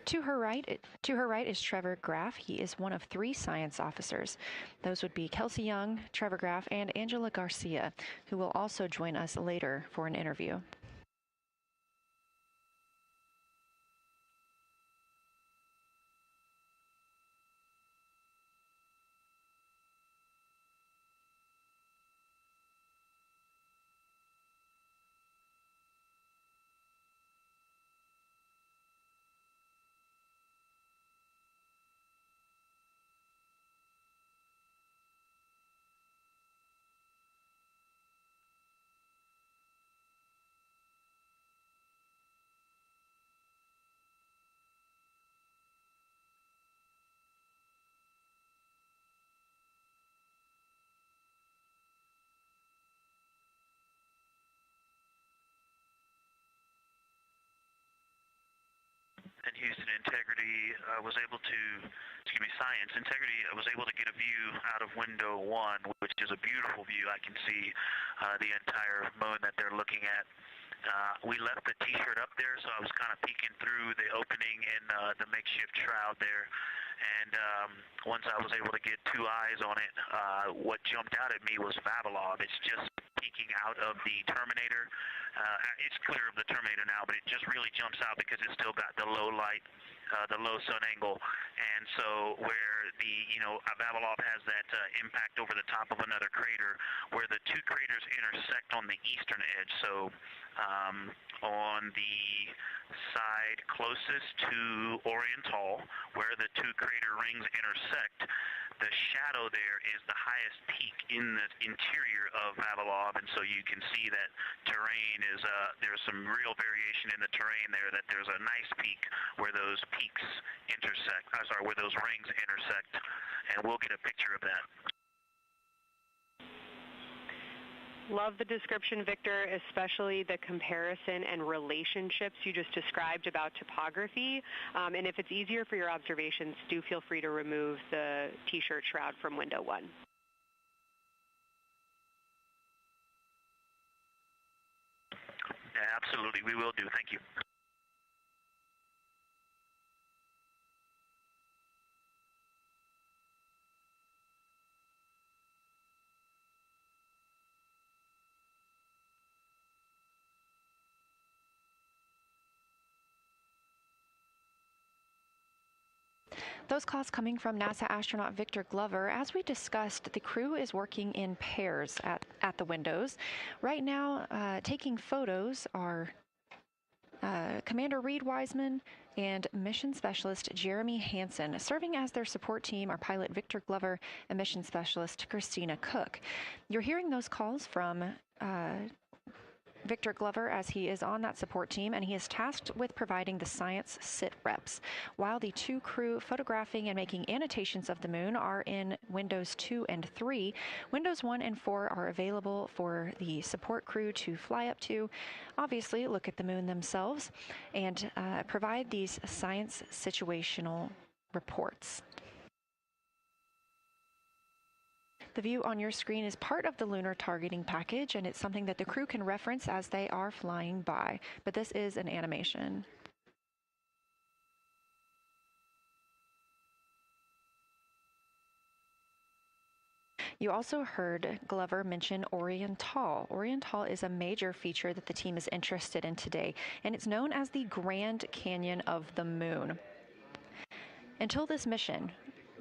To her right is Trevor Graff. He is one of 3 science officers. Those would be Kelsey Young, Trevor Graff, and Angela Garcia, who will also join us later for an interview. And Houston Integrity Science Integrity was able to get a view out of window 1, which is a beautiful view. I can see the entire moon that they're looking at. We left the T-shirt up there, so I was kind of peeking through the opening in the makeshift shroud there. And once I was able to get 2 eyes on it, what jumped out at me was Vavilov. It's just peeking out of the Terminator. It's clear of the Terminator now, but it just really jumps out because it's still got the low light, the low sun angle. And so where the, Vavilov has that impact over the top of another crater, where the 2 craters intersect on the eastern edge. So on the side closest to Oriental, where the 2 crater rings intersect, the shadow there is the highest peak in the interior of Vavilov, and so you can see that terrain is, there's some real variation in the terrain there, that there's a nice peak where those peaks intersect, where those rings intersect, and we'll get a picture of that. Love the description, Victor, especially the comparison and relationships you just described about topography. And if it's easier for your observations, do feel free to remove the T-shirt shroud from window 1. Yeah, absolutely, we will do. Thank you. Those calls coming from NASA astronaut Victor Glover. As we discussed, the crew is working in pairs at the windows. Right now, taking photos are Commander Reed Wiseman and Mission Specialist Jeremy Hansen. Serving as their support team are pilot Victor Glover and Mission Specialist Christina Cook. You're hearing those calls from Victor Glover, as he is on that support team, and he is tasked with providing the science sit reps, while the two crew photographing and making annotations of the moon are in Windows 2 and 3. Windows 1 and 4 are available for the support crew to fly up to, obviously look at the moon themselves, and provide these science situational reports. The view on your screen is part of the lunar targeting package, and it's something that the crew can reference as they are flying by, but this is an animation. You also heard Glover mention Oriental. Oriental is a major feature that the team is interested in today, and it's known as the Grand Canyon of the Moon. Until this mission,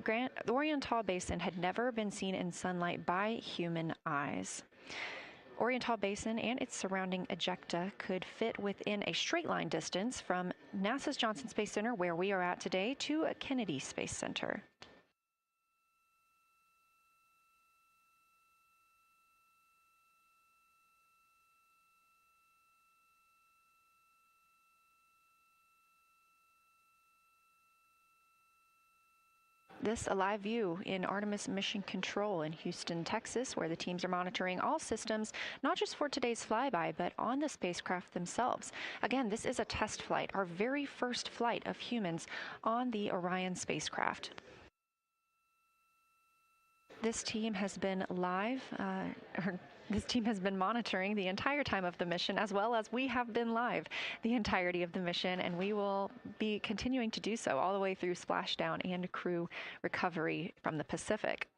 the Oriental Basin had never been seen in sunlight by human eyes. Oriental Basin and its surrounding ejecta could fit within a straight line distance from NASA's Johnson Space Center, where we are at today, to Kennedy Space Center. This a live view in Artemis Mission Control in Houston, Texas, where the teams are monitoring all systems, not just for today's flyby, but on the spacecraft themselves. Again, this is a test flight, our very first flight of humans on the Orion spacecraft. This team has been this team has been monitoring the entire time of the mission, as well as we have been live the entirety of the mission, and we will be continuing to do so all the way through splashdown and crew recovery from the Pacific.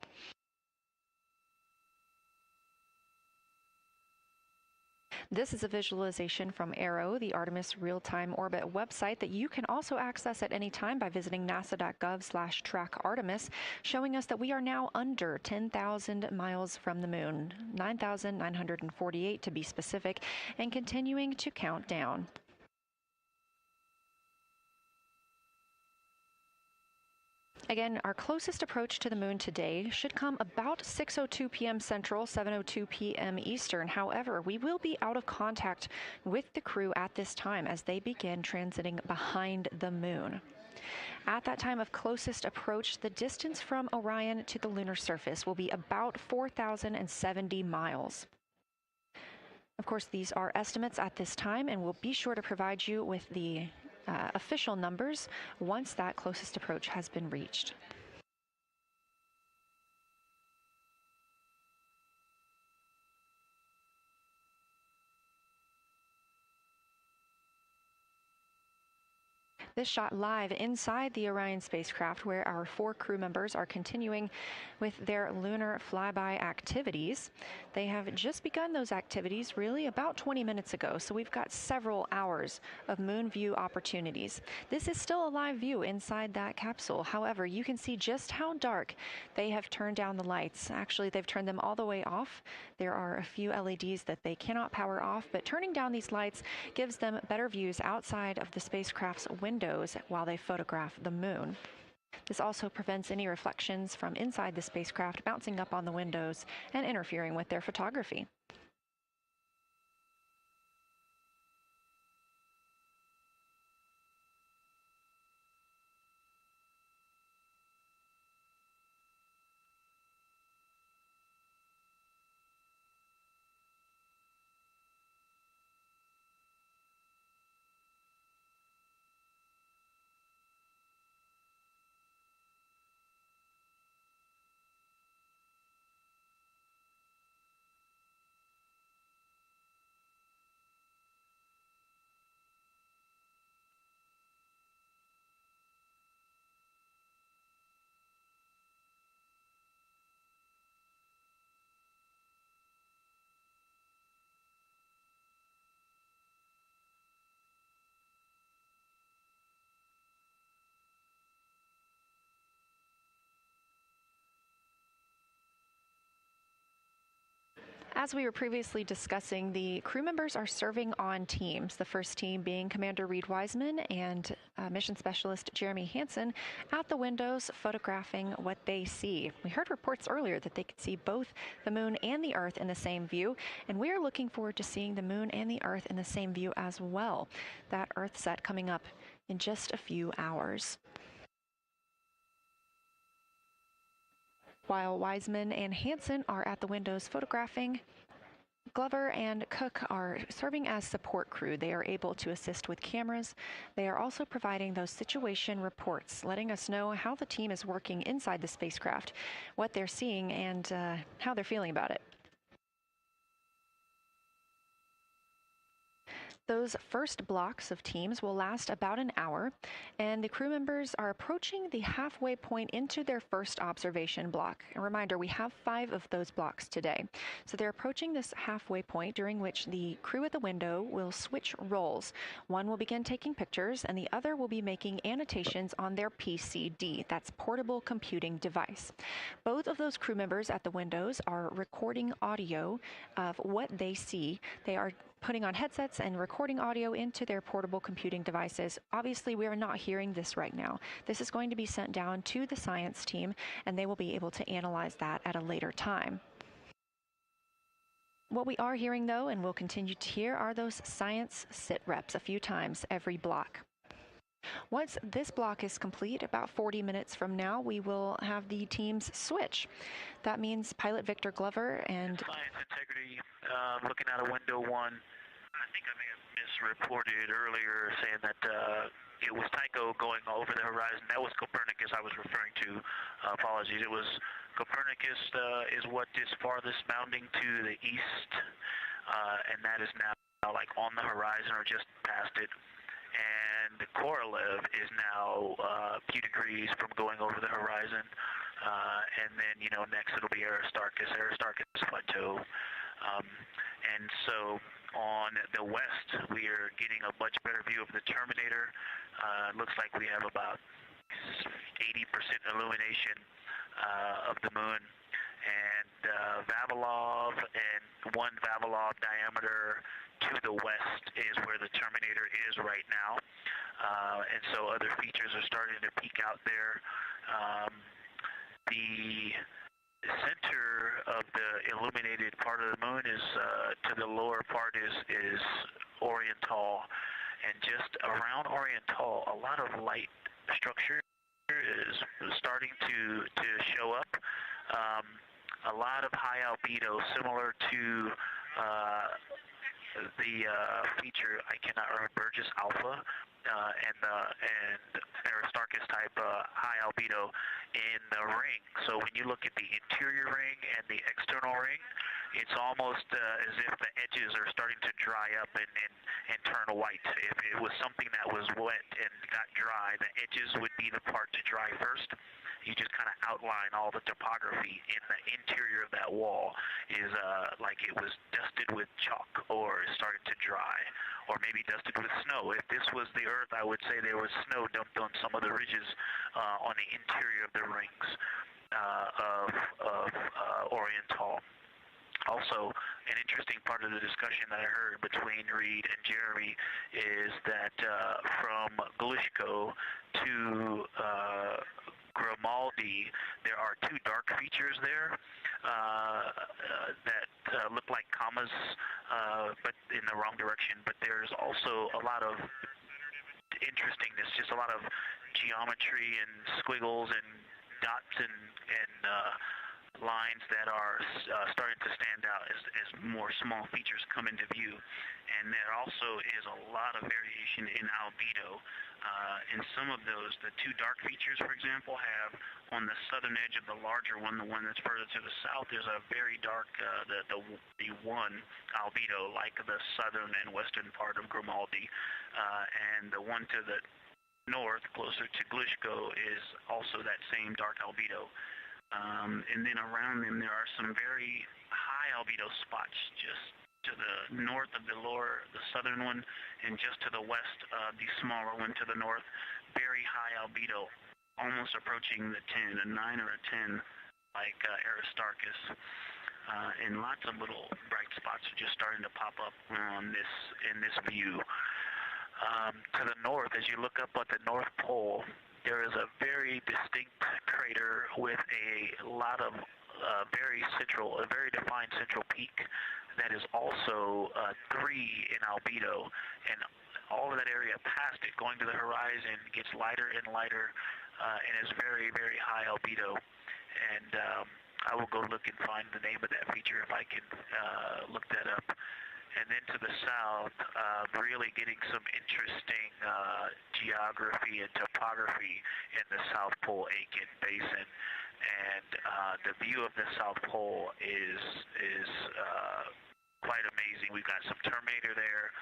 This is a visualization from ARROW, the Artemis Real-Time Orbit website that you can also access at any time by visiting nasa.gov/trackartemis, showing us that we are now under 10,000 miles from the moon, 9,948 to be specific, and continuing to count down. Again, our closest approach to the moon today should come about 6:02 p.m. Central, 7:02 p.m. Eastern. However, we will be out of contact with the crew at this time as they begin transiting behind the moon. At that time of closest approach, the distance from Orion to the lunar surface will be about 4,070 miles. Of course, these are estimates at this time, and we'll be sure to provide you with the official numbers once that closest approach has been reached. This shot live inside the Orion spacecraft, where our 4 crew members are continuing with their lunar flyby activities. They have just begun those activities really about 20 minutes ago, so we've got several hours of moon view opportunities. This is still a live view inside that capsule. However, you can see just how dark they have turned down the lights. Actually, they've turned them all the way off. There are a few LEDs that they cannot power off, but turning down these lights gives them better views outside of the spacecraft's windows while they photograph the moon. This also prevents any reflections from inside the spacecraft bouncing up on the windows and interfering with their photography. As we were previously discussing, the crew members are serving on teams, the first team being Commander Reed Wiseman and Mission Specialist Jeremy Hansen at the windows photographing what they see. We heard reports earlier that they could see both the moon and the Earth in the same view, and we are looking forward to seeing the moon and the Earth in the same view as well. That Earth set coming up in just a few hours. While Wiseman and Hansen are at the windows photographing, Glover and Cook are serving as support crew. They are able to assist with cameras. They are also providing those situation reports, letting us know how the team is working inside the spacecraft, what they're seeing, and how they're feeling about it. Those first blocks of teams will last about an hour, and the crew members are approaching the halfway point into their first observation block. A reminder, we have 5 of those blocks today. So they're approaching this halfway point, during which the crew at the window will switch roles. One will begin taking pictures, and the other will be making annotations on their PCD, that's portable computing device. Both of those crew members at the windows are recording audio of what they see. They are putting on headsets and recording audio into their portable computing devices. Obviously, we are not hearing this right now. This is going to be sent down to the science team, and they will be able to analyze that at a later time. What we are hearing, though, and will continue to hear, are those science sit reps a few times every block. Once this block is complete, about 40 minutes from now, we will have the teams switch. That means pilot Victor Glover and Science integrity, looking out of window 1. I think I may have misreported earlier saying that it was Tycho going over the horizon. That was Copernicus I was referring to. Apologies. It was Copernicus is what is farthest bounding to the east, and that is now like on the horizon or just past it. And the Korolev is now a few degrees from going over the horizon. And then, next it'll be Aristarchus Plateau. And so on the west, we are getting a much better view of the Terminator. It looks like we have about 80% illumination of the moon. And Vavilov and 1 Vavilov diameter to the west is where the Terminator is right now. And so other features are starting to peek out there. The center of the illuminated part of the moon is, to the lower part is Oriental. And just around Oriental, a lot of light structure is starting to show up. A lot of high albedo, similar to the feature, I cannot remember, Burgess Alpha and Aristarchus type high albedo in the ring. So when you look at the interior ring and the external ring, it's almost as if the edges are starting to dry up and turn white. If it was something that was wet and got dry, the edges would be the part to dry first. You just kind of outline all the topography in the interior of that wall is like it was dusted with chalk or is starting to dry, or maybe dusted with snow. If this was the Earth, I would say there was snow dumped on some of the ridges on the interior of the rings of Oriental. Also, an interesting part of the discussion that I heard between Reed and Jeremy is that from Glushko to Grimaldi, there are 2 dark features there that look like commas, but in the wrong direction. But there's also a lot of interestingness, just a lot of geometry and squiggles and dots and lines that are starting to stand out as more small features come into view. And there also is a lot of variation in albedo. In some of those, the 2 dark features, for example, have on the southern edge of the larger one, the one that's further to the south, there's a very dark, the 1 albedo, like the southern and western part of Grimaldi. And the one to the north, closer to Glushko, is also that same dark albedo. And then around them, there are some very high albedo spots just to the north of the southern one, and just to the west of the smaller one to the north. Very high albedo, almost approaching the 10, a 9 or a 10, like Aristarchus. and lots of little bright spots are just starting to pop up on in this view. To the north, as you look up at the North Pole, there is a very distinct crater with a lot of a very defined central peak that is also 3 in albedo, and all of that area past it, going to the horizon, gets lighter and lighter, and is very, very high albedo. And I will go look and find the name of that feature if I can look that up. And then to the south, really getting some interesting geography and topography in the South Pole Aitken Basin. And the view of the South Pole is quite amazing. We've got some Terminator there,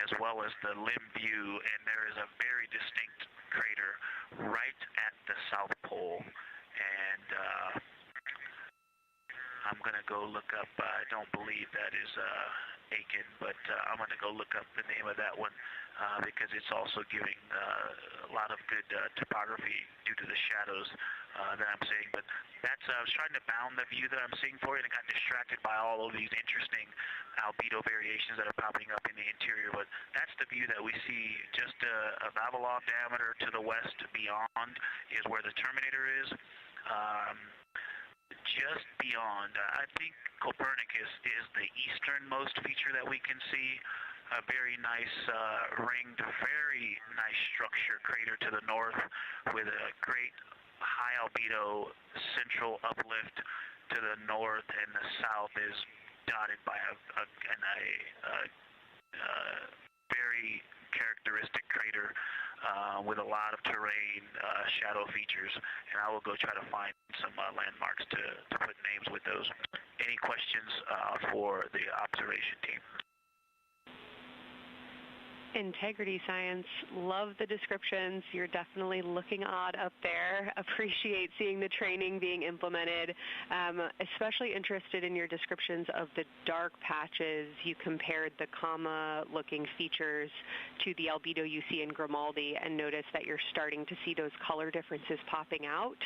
as well as the limb view, and there is a very distinct crater right at the South Pole. And I'm going to go look up, I don't believe that is Aiken, but I'm going to go look up the name of that one because it's also giving a lot of good topography due to the shadows that I'm seeing. But that's, I was trying to bound the view that I'm seeing for you, and I got distracted by all of these interesting albedo variations that are popping up in the interior. But that's the view that we see just a Vavilov diameter to the west beyond is where the Terminator is. Just beyond, I think Copernicus is the easternmost feature that we can see. A very nice ringed, very nice structure crater to the north with a great high albedo central uplift to the north, and the south is dotted by a very characteristic crater with a lot of terrain, shadow features, and I will go try to find some landmarks to put names with those. Any questions for the observation team? Integrity Science, love the descriptions. You're definitely looking odd up there. Appreciate seeing the training being implemented. Especially interested in your descriptions of the dark patches. You compared the comma-looking features to the albedo you see in Grimaldi and noticed that you're starting to see those color differences popping out.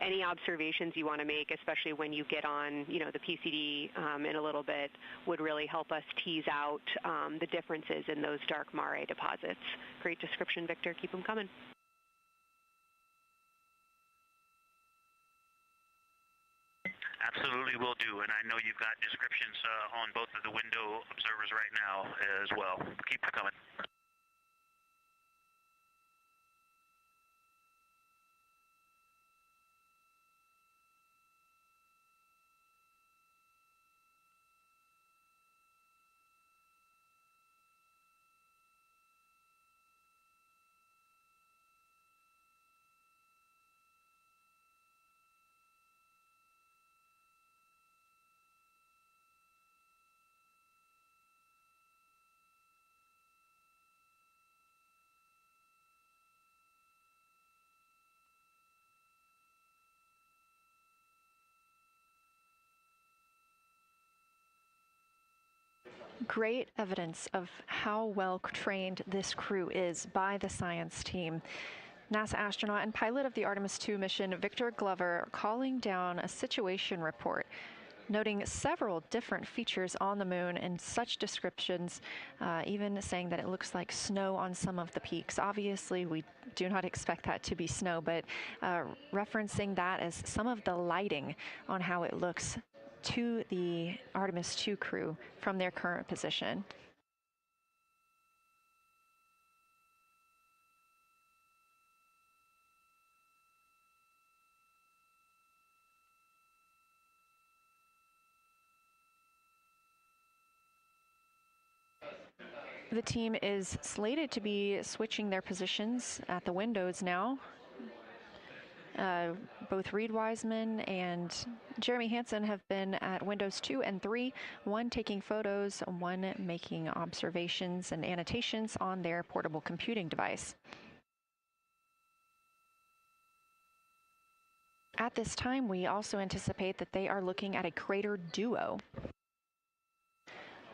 Any observations you want to make, especially when you get on, the PCD in a little bit, would really help us tease out the differences in those dark mare deposits. Great description, Victor. Keep them coming. Absolutely will do, and I know you've got descriptions on both of the window observers right now as well. Keep them coming. Great evidence of how well trained this crew is by the science team. NASA astronaut and pilot of the Artemis II mission, Victor Glover, calling down a situation report, noting several different features on the moon and such descriptions, even saying that it looks like snow on some of the peaks. Obviously, we do not expect that to be snow, but referencing that as some of the lighting on how it looks to the Artemis II crew from their current position. The team is slated to be switching their positions at the windows now. Both Reed Wiseman and Jeremy Hansen have been at windows 2 and 3, one taking photos, one making observations and annotations on their portable computing device. At this time, we also anticipate that they are looking at a crater duo.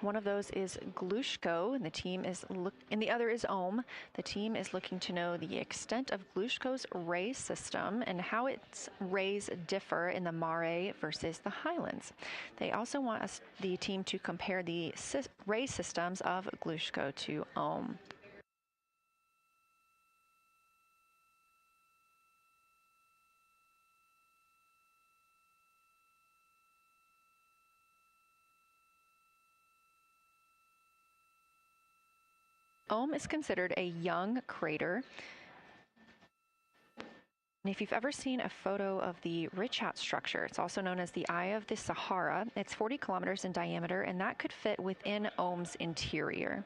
One of those is Glushko, and the other is Ohm. The team is looking to know the extent of Glushko's ray system and how its rays differ in the Mare versus the Highlands. They also want the team to compare the ray systems of Glushko to Ohm. Ohm is considered a young crater. And if you've ever seen a photo of the Richat structure, it's also known as the Eye of the Sahara. It's 40 kilometers in diameter, and that could fit within Ohm's interior.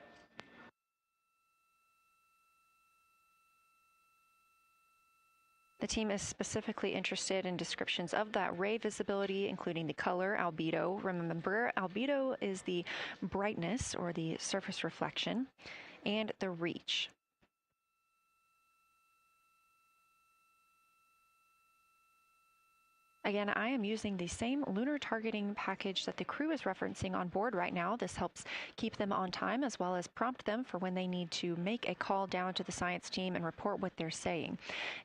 The team is specifically interested in descriptions of that ray visibility, including the color, albedo. Remember, albedo is the brightness or the surface reflection, and the reach. Again, I am using the same lunar targeting package that the crew is referencing on board right now. This helps keep them on time as well as prompt them for when they need to make a call down to the science team and report what they're saying.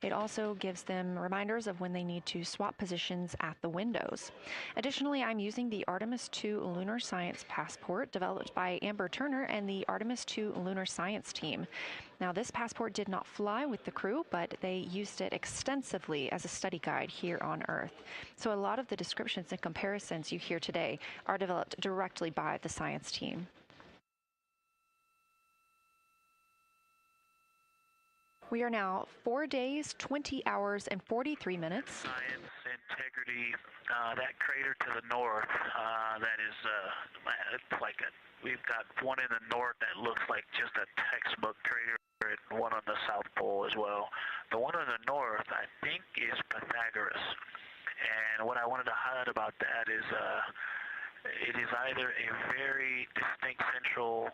It also gives them reminders of when they need to swap positions at the windows. Additionally, I'm using the Artemis II Lunar Science Passport developed by Amber Turner and the Artemis II Lunar Science team. Now, this passport did not fly with the crew, but they used it extensively as a study guide here on Earth. So a lot of the descriptions and comparisons you hear today are developed directly by the science team. We are now 4 days, 20 hours, and 43 minutes. Science, integrity, that crater to the north, that is, it's like we've got one in the north that looks like just a textbook crater, and one on the South Pole as well. The one on the north, I think, is Pythagoras. And what I wanted to highlight about that is it is either a very distinct central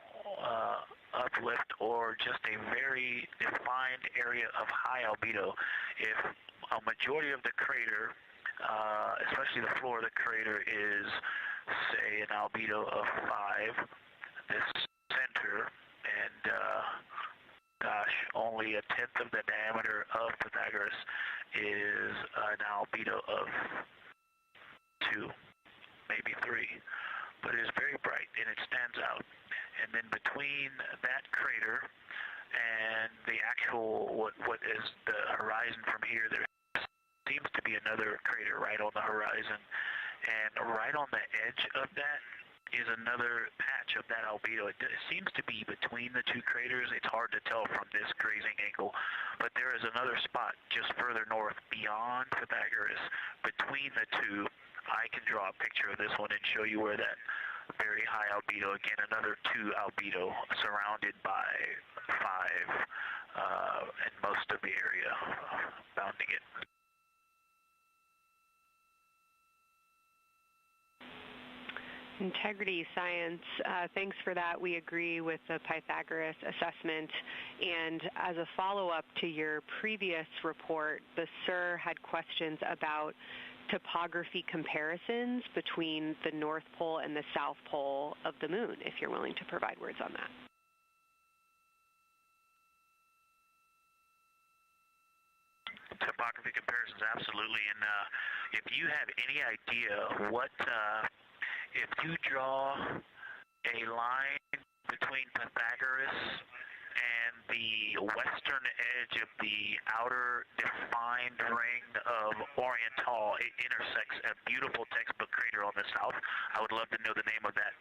uplift or just a very defined area of high albedo. If a majority of the crater, especially the floor of the crater, is, say, an albedo of 5, this center, and gosh, only a tenth of the diameter of Pythagoras is an albedo of 2, maybe 3, but it is very bright and it stands out. And then between that crater and the actual, what is the horizon from here, there seems to be another crater right on the horizon, and right on the edge of that is another patch of that albedo. It seems to be between the two craters. It's hard to tell from this grazing angle, but there is another spot just further north beyond Pythagoras. Between the two, I can draw a picture of this one and show you where that very high albedo, again another 2 albedo surrounded by 5 and most of the area bounding it. Integrity science, thanks for that. We agree with the Pythagoras assessment. And as a follow-up to your previous report, the SIR had questions about topography comparisons between the North Pole and the South Pole of the Moon, if you're willing to provide words on that. Topography comparisons, absolutely. And if you have any idea what... if you draw a line between Pythagoras and the western edge of the outer defined ring of Oriental, it intersects a beautiful textbook crater on the south. I would love to know the name of that.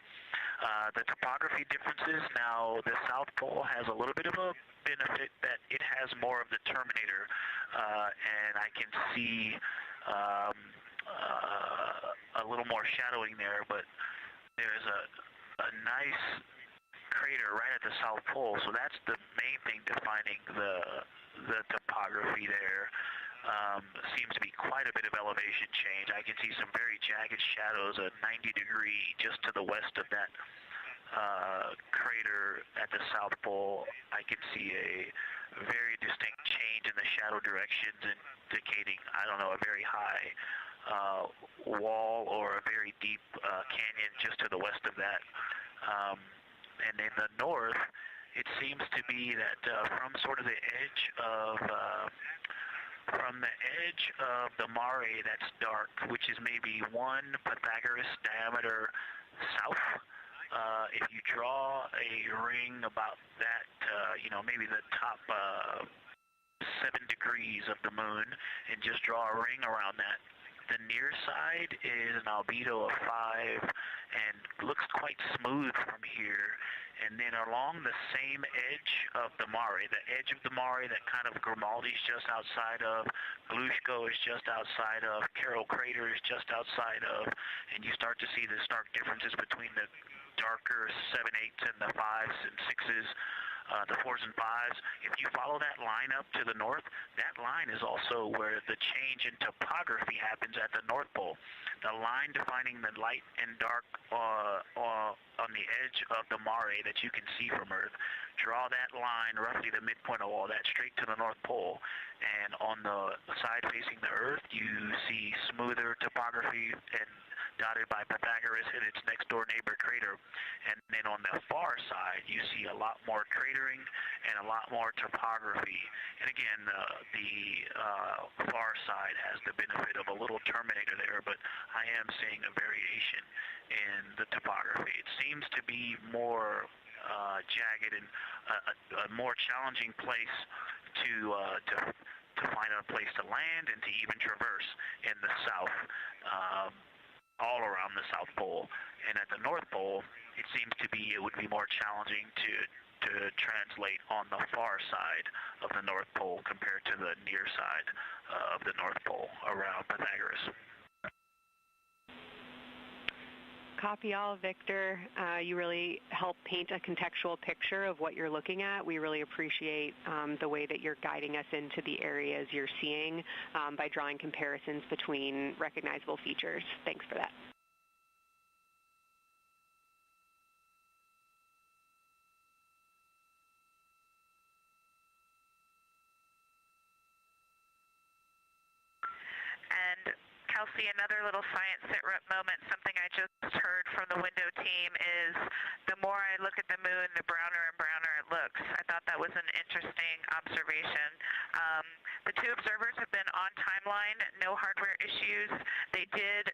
The topography differences, now the South Pole has a little bit of a benefit that it has more of the terminator, and I can see a little more shadowing there, but there's a nice crater right at the South Pole, so that's the main thing defining the topography there. Seems to be quite a bit of elevation change. I can see some very jagged shadows, a 90-degree just to the west of that crater at the South Pole. I can see a very distinct change in the shadow directions, indicating, I don't know, a very high wall or a very deep canyon just to the west of that. And in the north, it seems to be that from sort of the edge of the mare that's dark, which is maybe 1 Pythagoras diameter south. If you draw a ring about that, maybe the top 7 degrees of the moon, and just draw a ring around that. The near side is an albedo of 5 and looks quite smooth from here. And then along the same edge of the mare, the edge of the mare that kind of Grimaldi's just outside of, Glushko is just outside of, Carroll Crater is just outside of, and you start to see the stark differences between the darker 7/8 and the 5s and 6s, the 4s and 5s. If you follow that line up to the north, that line is also where the change in topography happens at the North Pole. The line defining the light and dark on the edge of the mare that you can see from Earth. Draw that line, roughly the midpoint of all that, straight to the North Pole. And on the side facing the Earth, you see smoother topography and dotted by Pythagoras and its next door neighbor crater. And then on the far side, you see a lot more cratering and a lot more topography. And again, the far side has the benefit of a little terminator there, but I am seeing a variation in the topography. It seems to be more jagged and a more challenging place to find a place to land and to even traverse in the south. All around the South Pole, and at the North Pole, it seems to be it would be more challenging to translate on the far side of the North Pole compared to the near side of the North Pole around Pythagoras. Copy all, Victor. You really help paint a contextual picture of what you're looking at. We really appreciate the way that you're guiding us into the areas you're seeing by drawing comparisons between recognizable features. Thanks for that. And Kelsey, another little science sit rep moment, something I just heard from the window team is the more I look at the moon, the browner and browner it looks. I thought that was an interesting observation. The 2 observers have been on timeline, no hardware issues. They did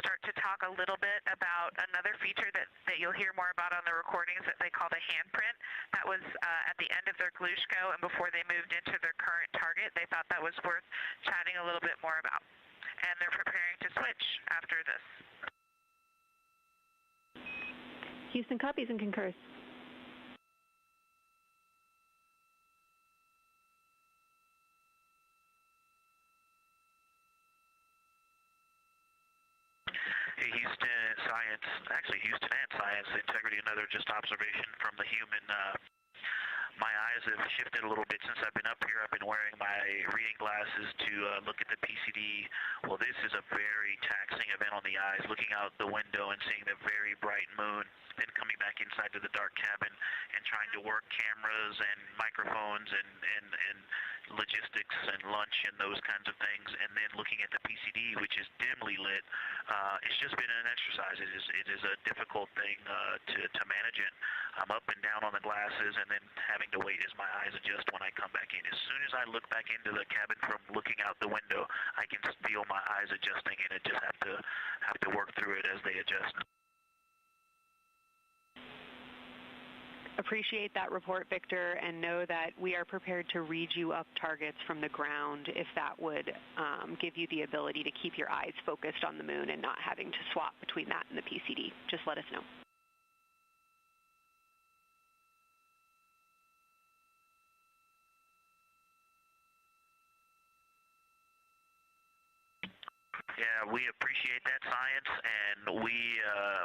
start to talk a little bit about another feature that you'll hear more about on the recordings that they call the handprint. That was at the end of their Glushko and before they moved into their current target. They thought that was worth chatting a little bit more about. And they're preparing to switch after this. Houston copies and concurs. Hey, Houston and Science Integrity, another just observation from the human. My eyes have shifted a little bit since I've been up here. I've been wearing my reading glasses to look at the PCD. Well, this is a very taxing event on the eyes, looking out the window and seeing the very bright moon, then coming back inside to the dark cabin and trying to work cameras and microphones and logistics and lunch and those kinds of things, and then looking at the PCD, which is dimly lit. It's just been an exercise. It is a difficult thing to manage it. I'm up and down on the glasses and then having to wait as my eyes adjust when I come back in. As soon as I look back into the cabin from looking out the window, I can feel my eyes adjusting, and I just have to work through it as they adjust. Appreciate that report, Victor, and know that we are prepared to read you up targets from the ground if that would give you the ability to keep your eyes focused on the moon and not having to swap between that and the PCD. Just let us know. Yeah, we appreciate that, Science, and we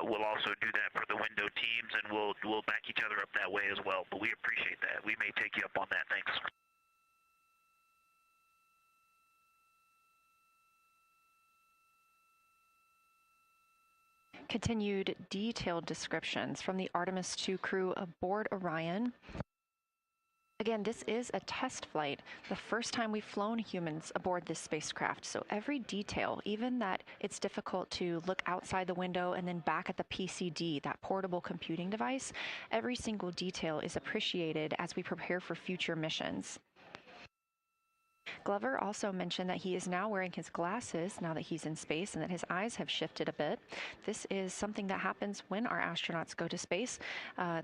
will also do that for the window teams, and we'll back each other up that way as well. But we appreciate that. We may take you up on that. Thanks. Continued detailed descriptions from the Artemis II crew aboard Orion Again, this is a test flight, the first time we've flown humans aboard this spacecraft. So every detail, even that it's difficult to look outside the window and then back at the PCD, that portable computing device, every single detail is appreciated as we prepare for future missions. Glover also mentioned that he is now wearing his glasses now that he's in space and that his eyes have shifted a bit. This is something that happens when our astronauts go to space.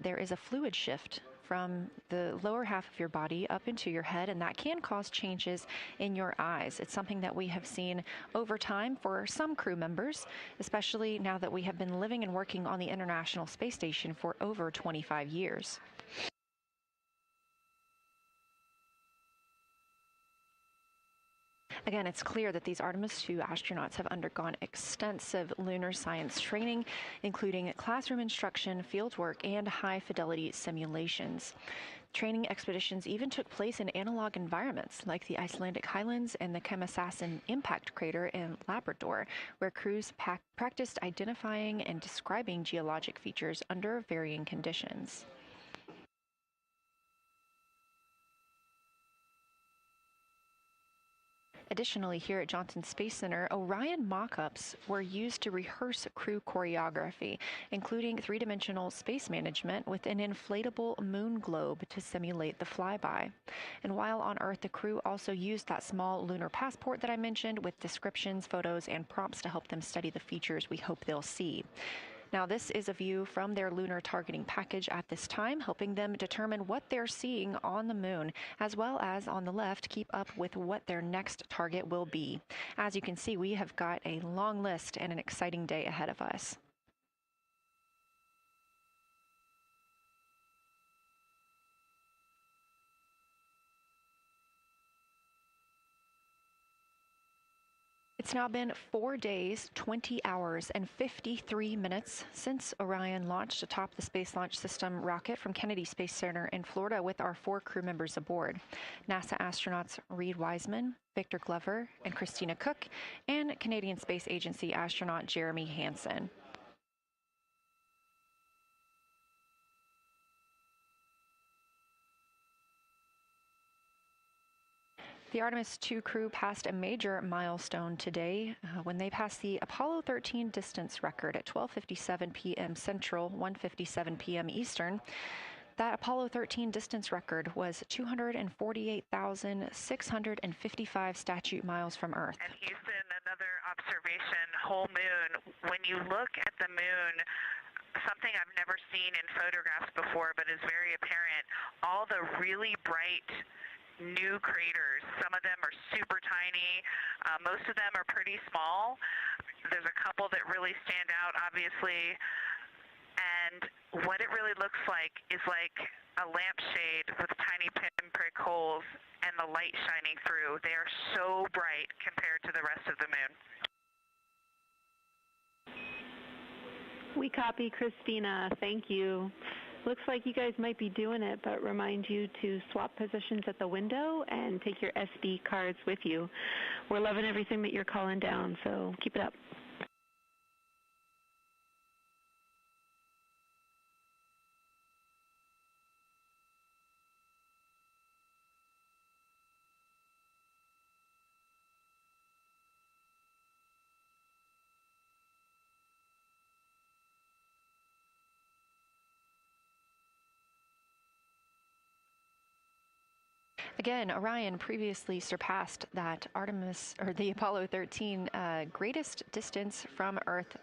There is a fluid shift from the lower half of your body up into your head, and that can cause changes in your eyes. It's something that we have seen over time for some crew members, especially now that we have been living and working on the International Space Station for over 25 years. Again, it's clear that these Artemis II astronauts have undergone extensive lunar science training, including classroom instruction, fieldwork, and high-fidelity simulations. Training expeditions even took place in analog environments like the Icelandic Highlands and the Kemasasin impact crater in Labrador, where crews practiced identifying and describing geologic features under varying conditions. Additionally, here at Johnson Space Center, Orion mock-ups were used to rehearse crew choreography, including three-dimensional space management with an inflatable moon globe to simulate the flyby. And while on Earth, the crew also used that small lunar passport that I mentioned with descriptions, photos, and prompts to help them study the features we hope they'll see. Now, this is a view from their lunar targeting package at this time, helping them determine what they're seeing on the moon, as well as on the left, keep up with what their next target will be. As you can see, we have got a long list and an exciting day ahead of us. It's now been 4 days, 20 hours, and 53 minutes since Orion launched atop the Space Launch System rocket from Kennedy Space Center in Florida with our 4 crew members aboard. NASA astronauts Reed Wiseman, Victor Glover, and Christina Cook, and Canadian Space Agency astronaut Jeremy Hansen. The Artemis II crew passed a major milestone today when they passed the Apollo 13 distance record at 12:57 p.m. Central, 1:57 p.m. Eastern. That Apollo 13 distance record was 248,655 statute miles from Earth. And Houston, another observation, whole moon. When you look at the moon, something I've never seen in photographs before but is very apparent, all the really bright new craters. Some of them are super tiny. Most of them are pretty small. There's a couple that really stand out, obviously. And what it really looks like is like a lampshade with tiny pinprick holes and the light shining through. They are so bright compared to the rest of the moon. We copy, Christina. Thank you. Looks like you guys might be doing it, but remind you to swap positions at the window and take your SD cards with you. We're loving everything that you're calling down, so keep it up. Again, Orion previously surpassed that the Apollo 13 greatest distance from Earth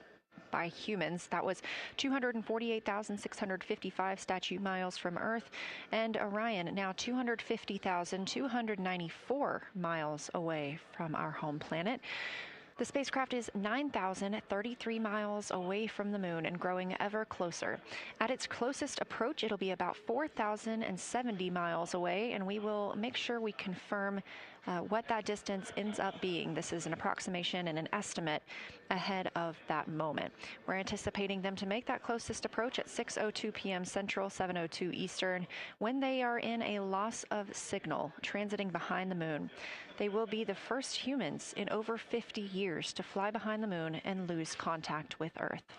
by humans. That was 248,655 statute miles from Earth, and Orion now 250,294 miles away from our home planet. The spacecraft is 9,033 miles away from the moon and growing ever closer. At its closest approach, it'll be about 4,070 miles away, and we will make sure we confirm what that distance ends up being. This is an approximation and an estimate ahead of that moment. We're anticipating them to make that closest approach at 6:02 p.m. Central, 7:02 Eastern, when they are in a loss of signal, transiting behind the moon. They will be the first humans in over 50 years to fly behind the moon and lose contact with Earth.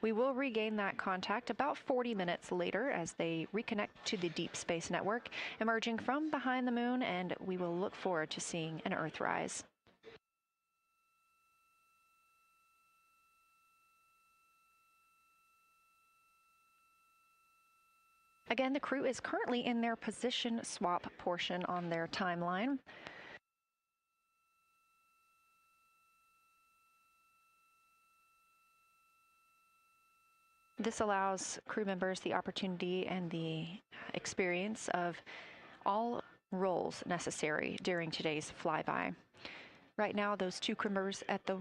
We will regain that contact about 40 minutes later as they reconnect to the deep space network, emerging from behind the moon, and we will look forward to seeing an Earthrise. Again, the crew is currently in their position swap portion on their timeline. This allows crew members the opportunity and the experience of all roles necessary during today's flyby. Right now, those two crew members at the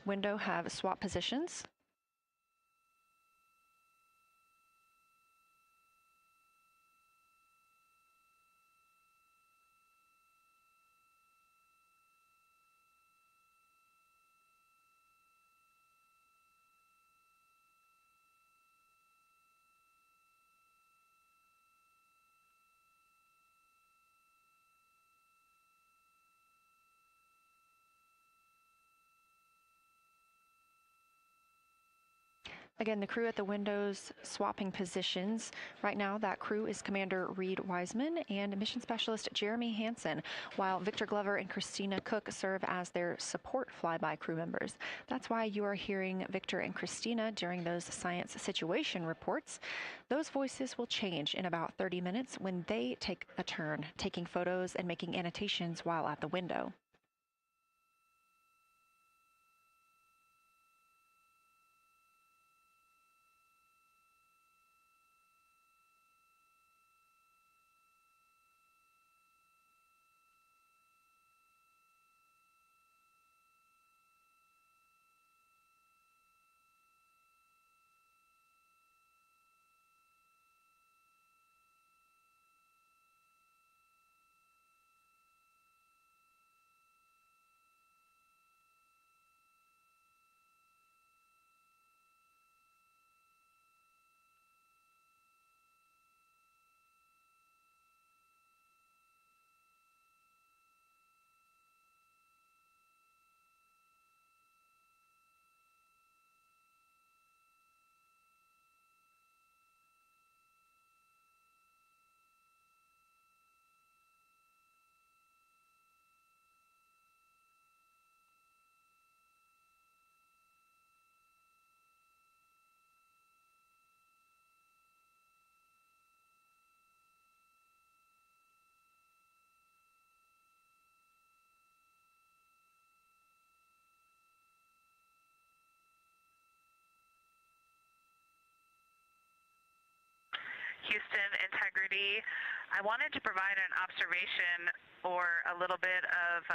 window have swap positions. Again, the crew at the windows swapping positions. Right now, that crew is Commander Reed Wiseman and Mission Specialist Jeremy Hansen, while Victor Glover and Christina Cook serve as their support flyby crew members. That's why you are hearing Victor and Christina during those science situation reports. Those voices will change in about 30 minutes when they take a turn, taking photos and making annotations while at the window. Houston integrity. I wanted to provide an observation or a little bit of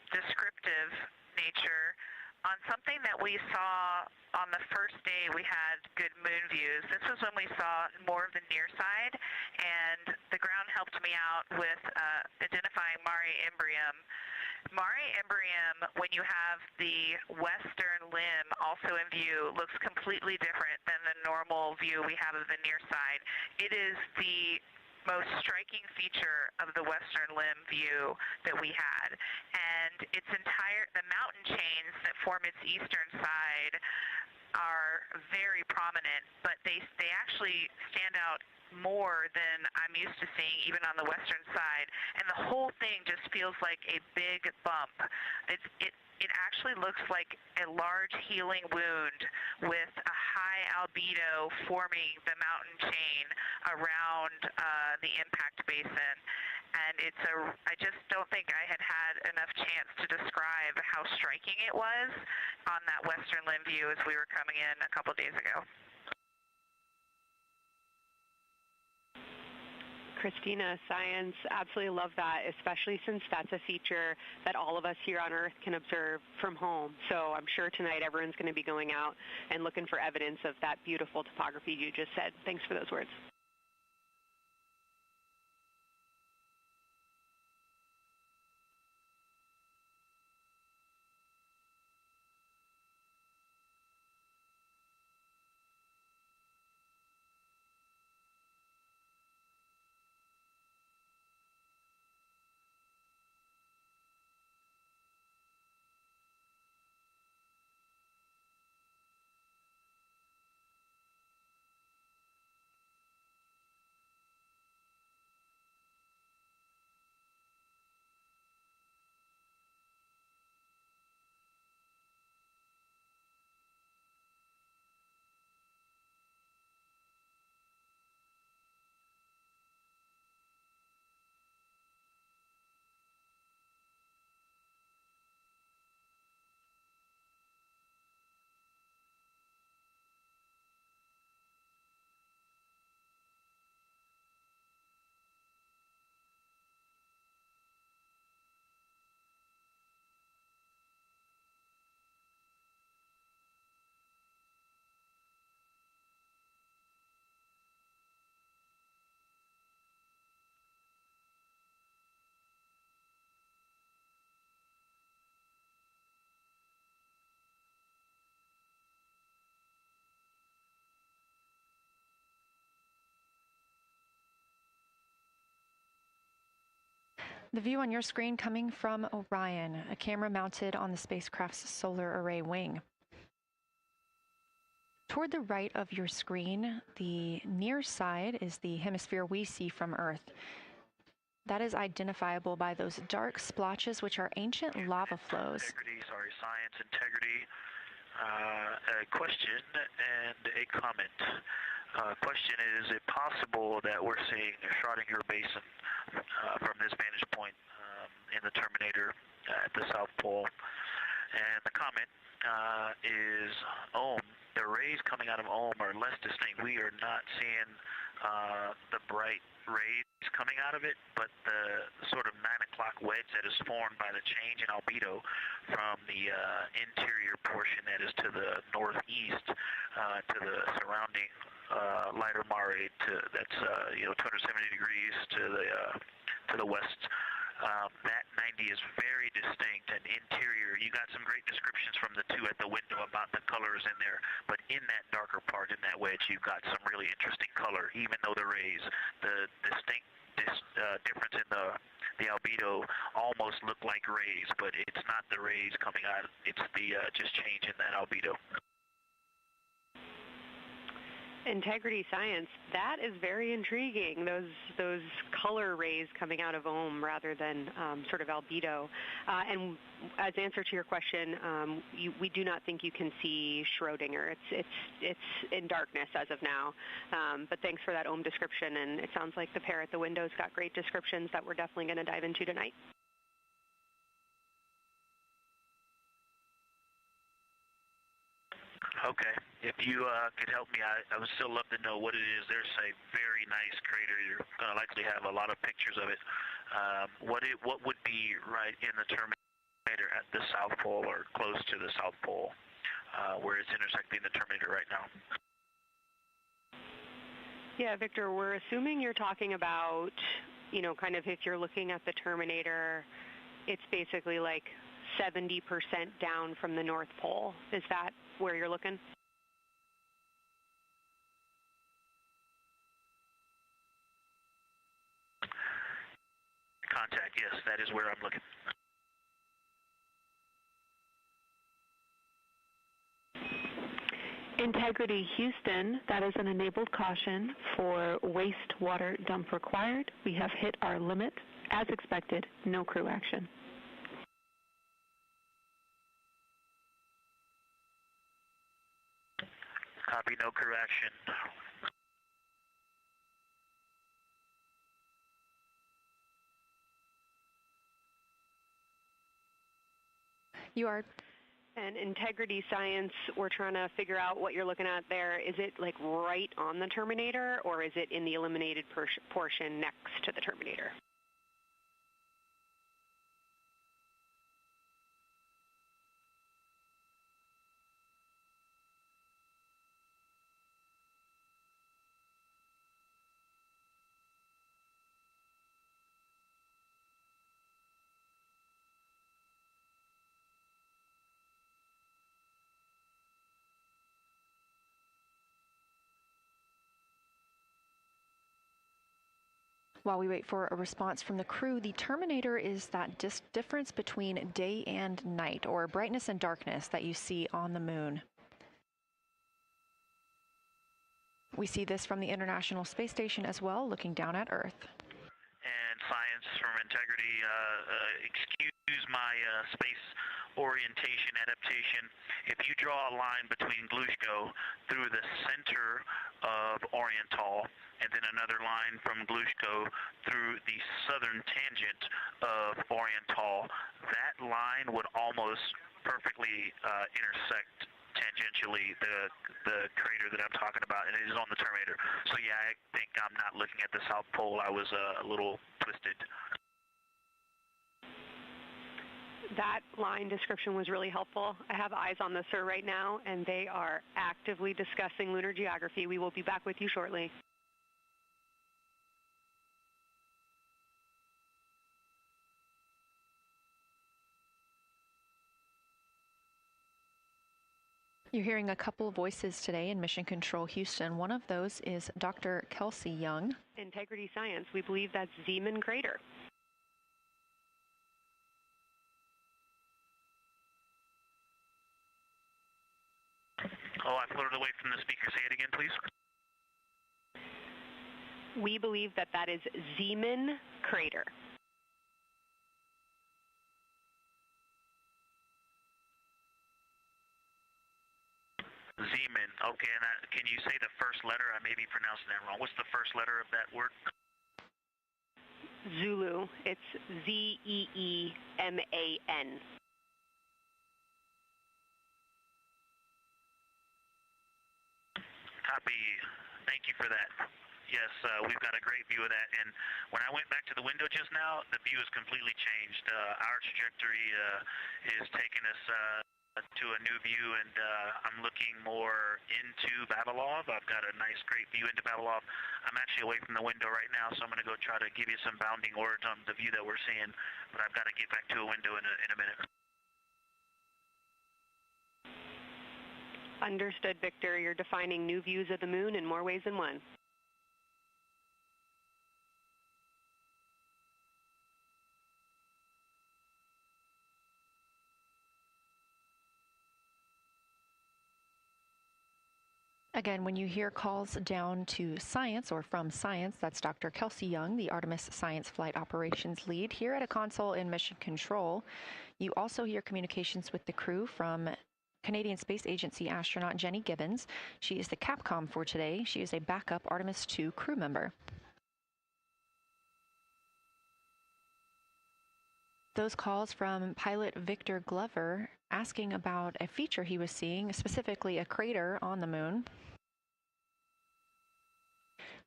descriptive nature on something that we saw on the first day we had good moon views. This was when we saw more of the near side, and the ground helped me out with identifying Mare Imbrium. Mare Imbrium, when you have the western limb also in view, looks completely different than the normal view we have of the near side. It is the most striking feature of the western limb view that we had. And the mountain chains that form its eastern side are very prominent, but they actually stand out more than I'm used to seeing even on the western side, and the whole thing just feels like a big bump. It actually looks like a large healing wound with a high albedo forming the mountain chain around the impact basin. And I just don't think I had enough chance to describe how striking it was on that western limb view as we were coming in a couple days ago. Christina, science, absolutely love that, especially since that's a feature that all of us here on Earth can observe from home. So I'm sure tonight everyone's going to be going out and looking for evidence of that beautiful topography you just said. Thanks for those words. The view on your screen coming from Orion, a camera mounted on the spacecraft's solar array wing. Toward the right of your screen, the near side is the hemisphere we see from Earth. That is identifiable by those dark splotches, which are ancient lava flows. Science integrity. A question and a comment. Question is it possible that we're seeing a Schrodinger basin from this vantage point in the Terminator at the South Pole? And the comment is the rays coming out of Ohm are less distinct. We are not seeing the bright rays coming out of it, but the sort of 9 o'clock wedge that is formed by the change in albedo from the interior portion that is to the northeast to the surrounding lighter mare that's 270 degrees to the west. That 90 is very distinct and interior. You got some great descriptions from the two at the window about the colors in there, but in that darker part, in that wedge, you've got some really interesting color, even though the rays, the distinct difference in the albedo almost look like rays, but it's not the rays coming out. It's the just change in that albedo. Integrity Science, that is very intriguing, those color rays coming out of Ohm rather than sort of albedo. And as answer to your question, we do not think you can see Schrodinger. It's in darkness as of now. But thanks for that Ohm description, and it sounds like the pair at the window's got great descriptions that we're definitely going to dive into tonight. Okay. If you could help me, I would still love to know what it is. There's a very nice crater. You're going to likely have a lot of pictures of it. What would be right in the Terminator at the South Pole or close to the South Pole where it's intersecting the Terminator right now? Yeah, Victor, we're assuming you're talking about, kind of if you're looking at the Terminator, it's basically like 70% down from the North Pole. Is that where you're looking? Contact, yes, that is where I'm looking. Integrity Houston, that is an enabled caution for wastewater dump required. We have hit our limit. As expected, no crew action. Copy, no crew action. You are. And Integrity Science, we're trying to figure out what you're looking at there. Is it like right on the Terminator, or is it in the eliminated portion next to the Terminator? While we wait for a response from the crew, the Terminator is that difference between day and night, or brightness and darkness, that you see on the moon. We see this from the International Space Station as well, looking down at Earth. And Science from Integrity, excuse my space orientation adaptation. If you draw a line between Glushko through the center of Oriental, and then another line from Glushko through the southern tangent of Oriental, that line would almost perfectly intersect tangentially the crater that I'm talking about, and it is on the Terminator. So yeah, I think I'm not looking at the South Pole. I was a little twisted. That line description was really helpful. I have eyes on the SIR right now, and they are actively discussing lunar geography. We will be back with you shortly. You're hearing a couple of voices today in Mission Control Houston. One of those is Dr. Kelsey Young. Integrity Science, we believe that's Zeeman Crater. Oh, I floated away from the speaker. Say it again, please. We believe that that is Zeeman crater. Zeeman. Okay, and can you say the first letter? I may be pronouncing that wrong. What's the first letter of that word? Zulu. It's Z-E-E-M-A-N. Copy. Thank you for that. Yes, we've got a great view of that. And when I went back to the window just now, the view has completely changed. Our trajectory is taking us to a new view, and I'm looking more into Vavilov. I've got a nice, great view into Vavilov. I'm actually away from the window right now, so I'm going to go try to give you some bounding words on the view that we're seeing. But I've got to get back to a window in a minute. Understood, Victor. You're defining new views of the moon in more ways than one. Again, when you hear calls down to science or from science, that's Dr. Kelsey Young, the Artemis Science Flight Operations Lead here at a console in Mission Control. You also hear communications with the crew from Canadian Space Agency astronaut Jenny Gibbons. She is the Capcom for today. She is a backup Artemis II crew member. Those calls from pilot Victor Glover asking about a feature he was seeing, specifically a crater on the moon.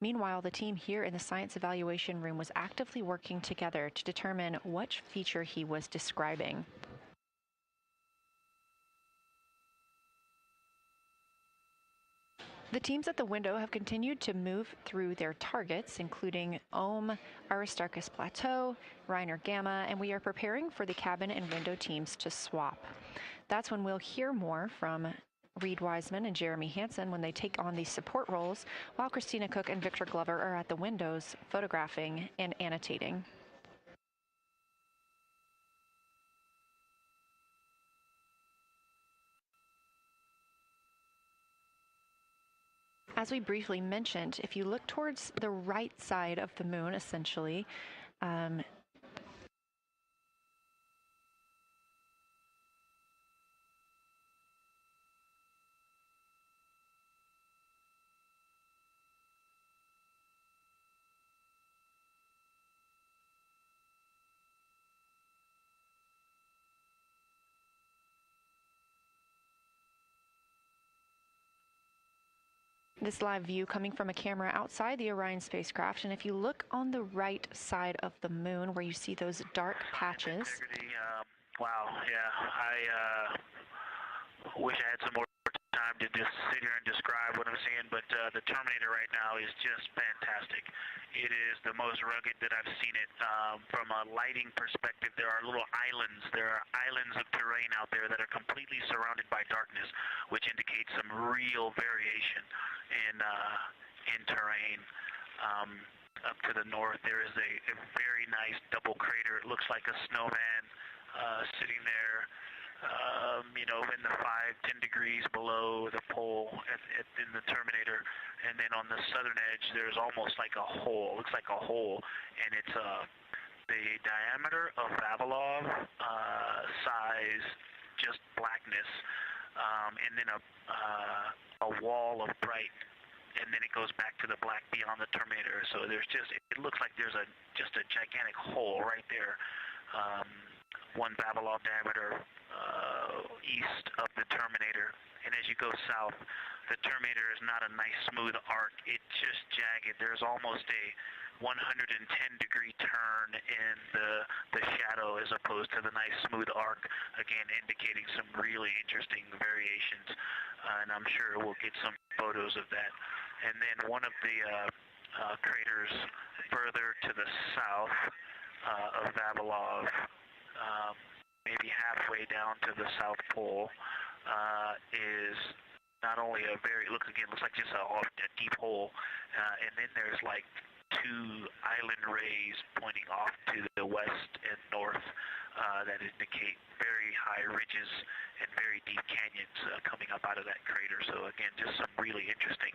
Meanwhile, the team here in the science evaluation room was actively working together to determine which feature he was describing. The teams at the window have continued to move through their targets, including Ohm, Aristarchus Plateau, Reiner Gamma, and we are preparing for the cabin and window teams to swap. That's when we'll hear more from Reed Wiseman and Jeremy Hansen when they take on these support roles, while Christina Cook and Victor Glover are at the windows photographing and annotating. As we briefly mentioned, if you look towards the right side of the moon, essentially, this live view coming from a camera outside the Orion spacecraft, and if you look on the right side of the moon where you see those dark patches. Wow, yeah, I wish I had some more time to just sit here and describe what I'm seeing, but the Terminator right now is just fantastic. It is the most rugged that I've seen it. From a lighting perspective, there are little islands. There are islands of terrain out there that are completely surrounded by darkness, which indicates some real variation in terrain. Up to the north, there is a very nice double crater. It looks like a snowman sitting there, in the 5-10 degrees below the pole in the Terminator. And then on the southern edge, there's almost like a hole. Looks like a hole, and it's the diameter of Vavilov size, just blackness, and then a wall of bright, and then it goes back to the black beyond the Terminator. So there's it looks like there's just a gigantic hole right there, 1 Vavilov diameter east of the Terminator. And as you go south, the Terminator is not a nice smooth arc. It's just jagged. There's almost a 110-degree turn in the shadow as opposed to the nice smooth arc, again indicating some really interesting variations. And I'm sure we'll get some photos of that. And then one of the craters further to the south of Vavilov, maybe halfway down to the South Pole, is not only looks like just a deep hole, and then there's like 2 island rays pointing off to the west and north that indicate very high ridges and very deep canyons coming up out of that crater. So again, just some really interesting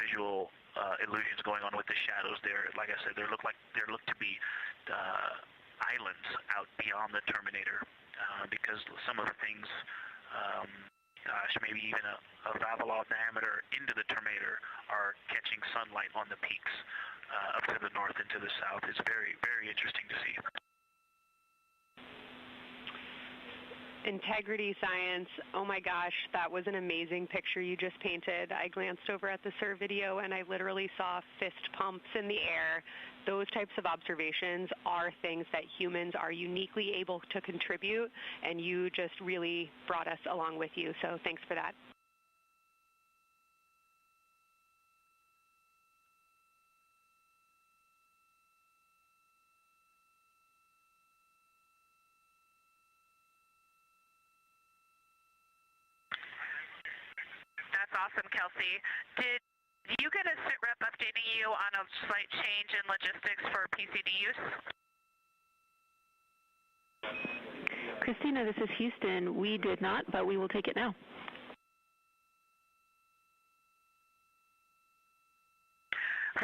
visual illusions going on with the shadows there. Like I said, there look to be islands out beyond the terminator because some of the things, gosh, maybe even a Vavilov diameter into the terminator are catching sunlight on the peaks up to the north and to the south. It's very, very interesting to see. Integrity Science, oh my gosh, that was an amazing picture you just painted. I glanced over at the SIR video and I literally saw fist pumps in the air. Those types of observations are things that humans are uniquely able to contribute, and you just really brought us along with you, so thanks for that. That's awesome, Kelsey. Did you get a sit rep updating you on a slight change in logistics for PCD use? Christina, this is Houston. We did not, but we will take it now.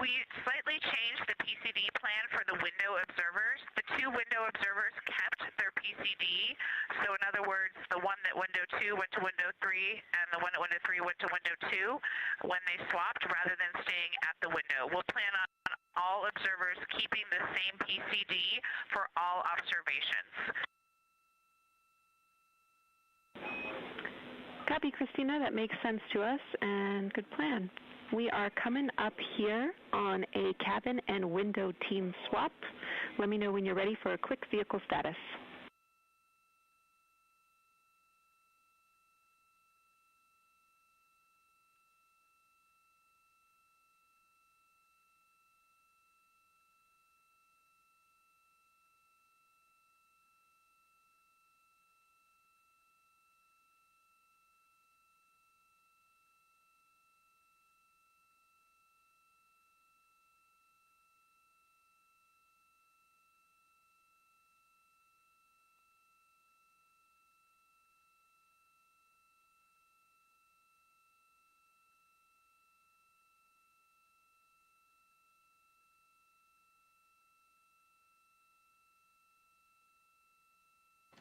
We slightly changed the PCD plan for the window observers. The two window observers kept their PCD. So in other words, the one that window 2 went to window 3 and the one at window 3 went to window 2 when they swapped rather than staying at the window. We'll plan on all observers keeping the same PCD for all observations. Copy, Christina. That makes sense to us, and good plan. We are coming up here on a cabin and window team swap. Let me know when you're ready for a quick vehicle status.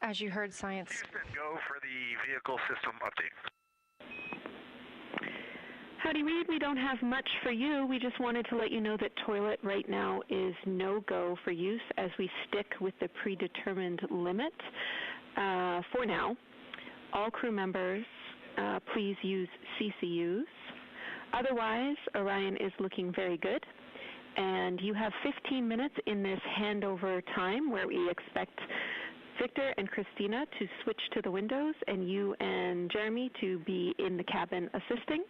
As you heard, Science. Houston, go for the vehicle system update. Howdy, Reed. We don't have much for you. We just wanted to let you know that toilet right now is no-go for use as we stick with the predetermined limit for now. All crew members, please use CCUs. Otherwise, Orion is looking very good. And you have 15 minutes in this handover time where we expect Victor and Christina to switch to the windows and you and Jeremy to be in the cabin assisting.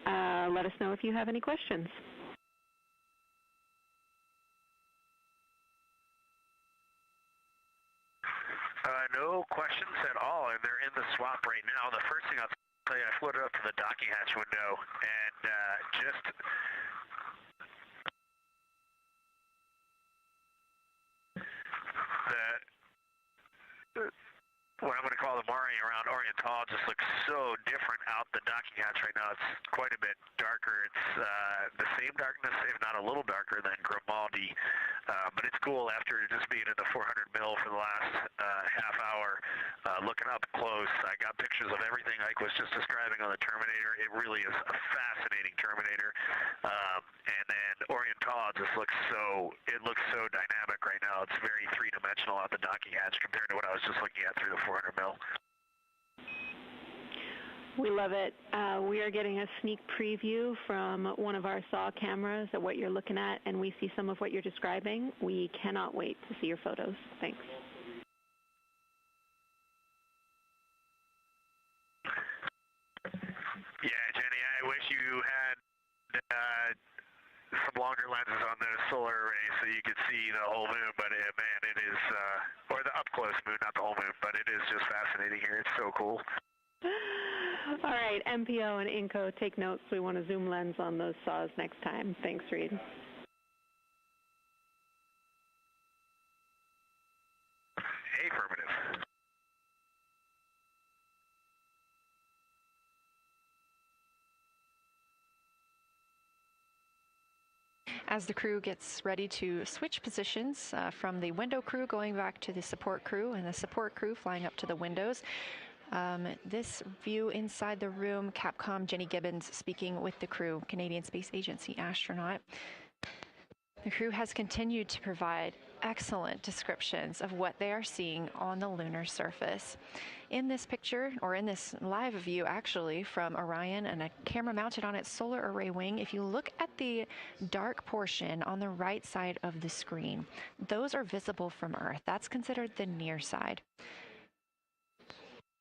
Let us know if you have any questions. No questions at all, and they're in the swap right now. The first thing I'll tell you, I floated up to the docking hatch window and just what I'm going to call the Mari around Oriental just looks so different out the docking hatch right now. It's quite a bit darker. It's the same darkness, if not a little darker than Grimaldi, but it's cool after just being in the 400 mil for the last half hour, looking up close. I got pictures of everything Ike was just describing on the Terminator. It really is a fascinating Terminator, and then Oriental just looks so dynamic right now. It's very three-dimensional out the docking hatch compared to what I was just looking at through the 400 mil. We love it. We are getting a sneak preview from one of our SAW cameras at what you're looking at, and we see some of what you're describing. We cannot wait to see your photos. Thanks. Yeah, Jenny, I wish you had some longer lenses on the solar array so you could see the whole moon, but man, it is, or the up-close moon, not the whole moon, but it is just fascinating here. It's so cool. All right, MPO and Inco, take notes. We want a zoom lens on those saws next time. Thanks, Reed. Affirmative. As the crew gets ready to switch positions from the window crew going back to the support crew and the support crew flying up to the windows. This view inside the room, Capcom Jenny Gibbons speaking with the crew, Canadian Space Agency astronaut. The crew has continued to provide excellent descriptions of what they are seeing on the lunar surface. In this picture, or in this live view actually, from Orion and a camera mounted on its solar array wing, if you look at the dark portion on the right side of the screen, those are visible from Earth. That's considered the near side.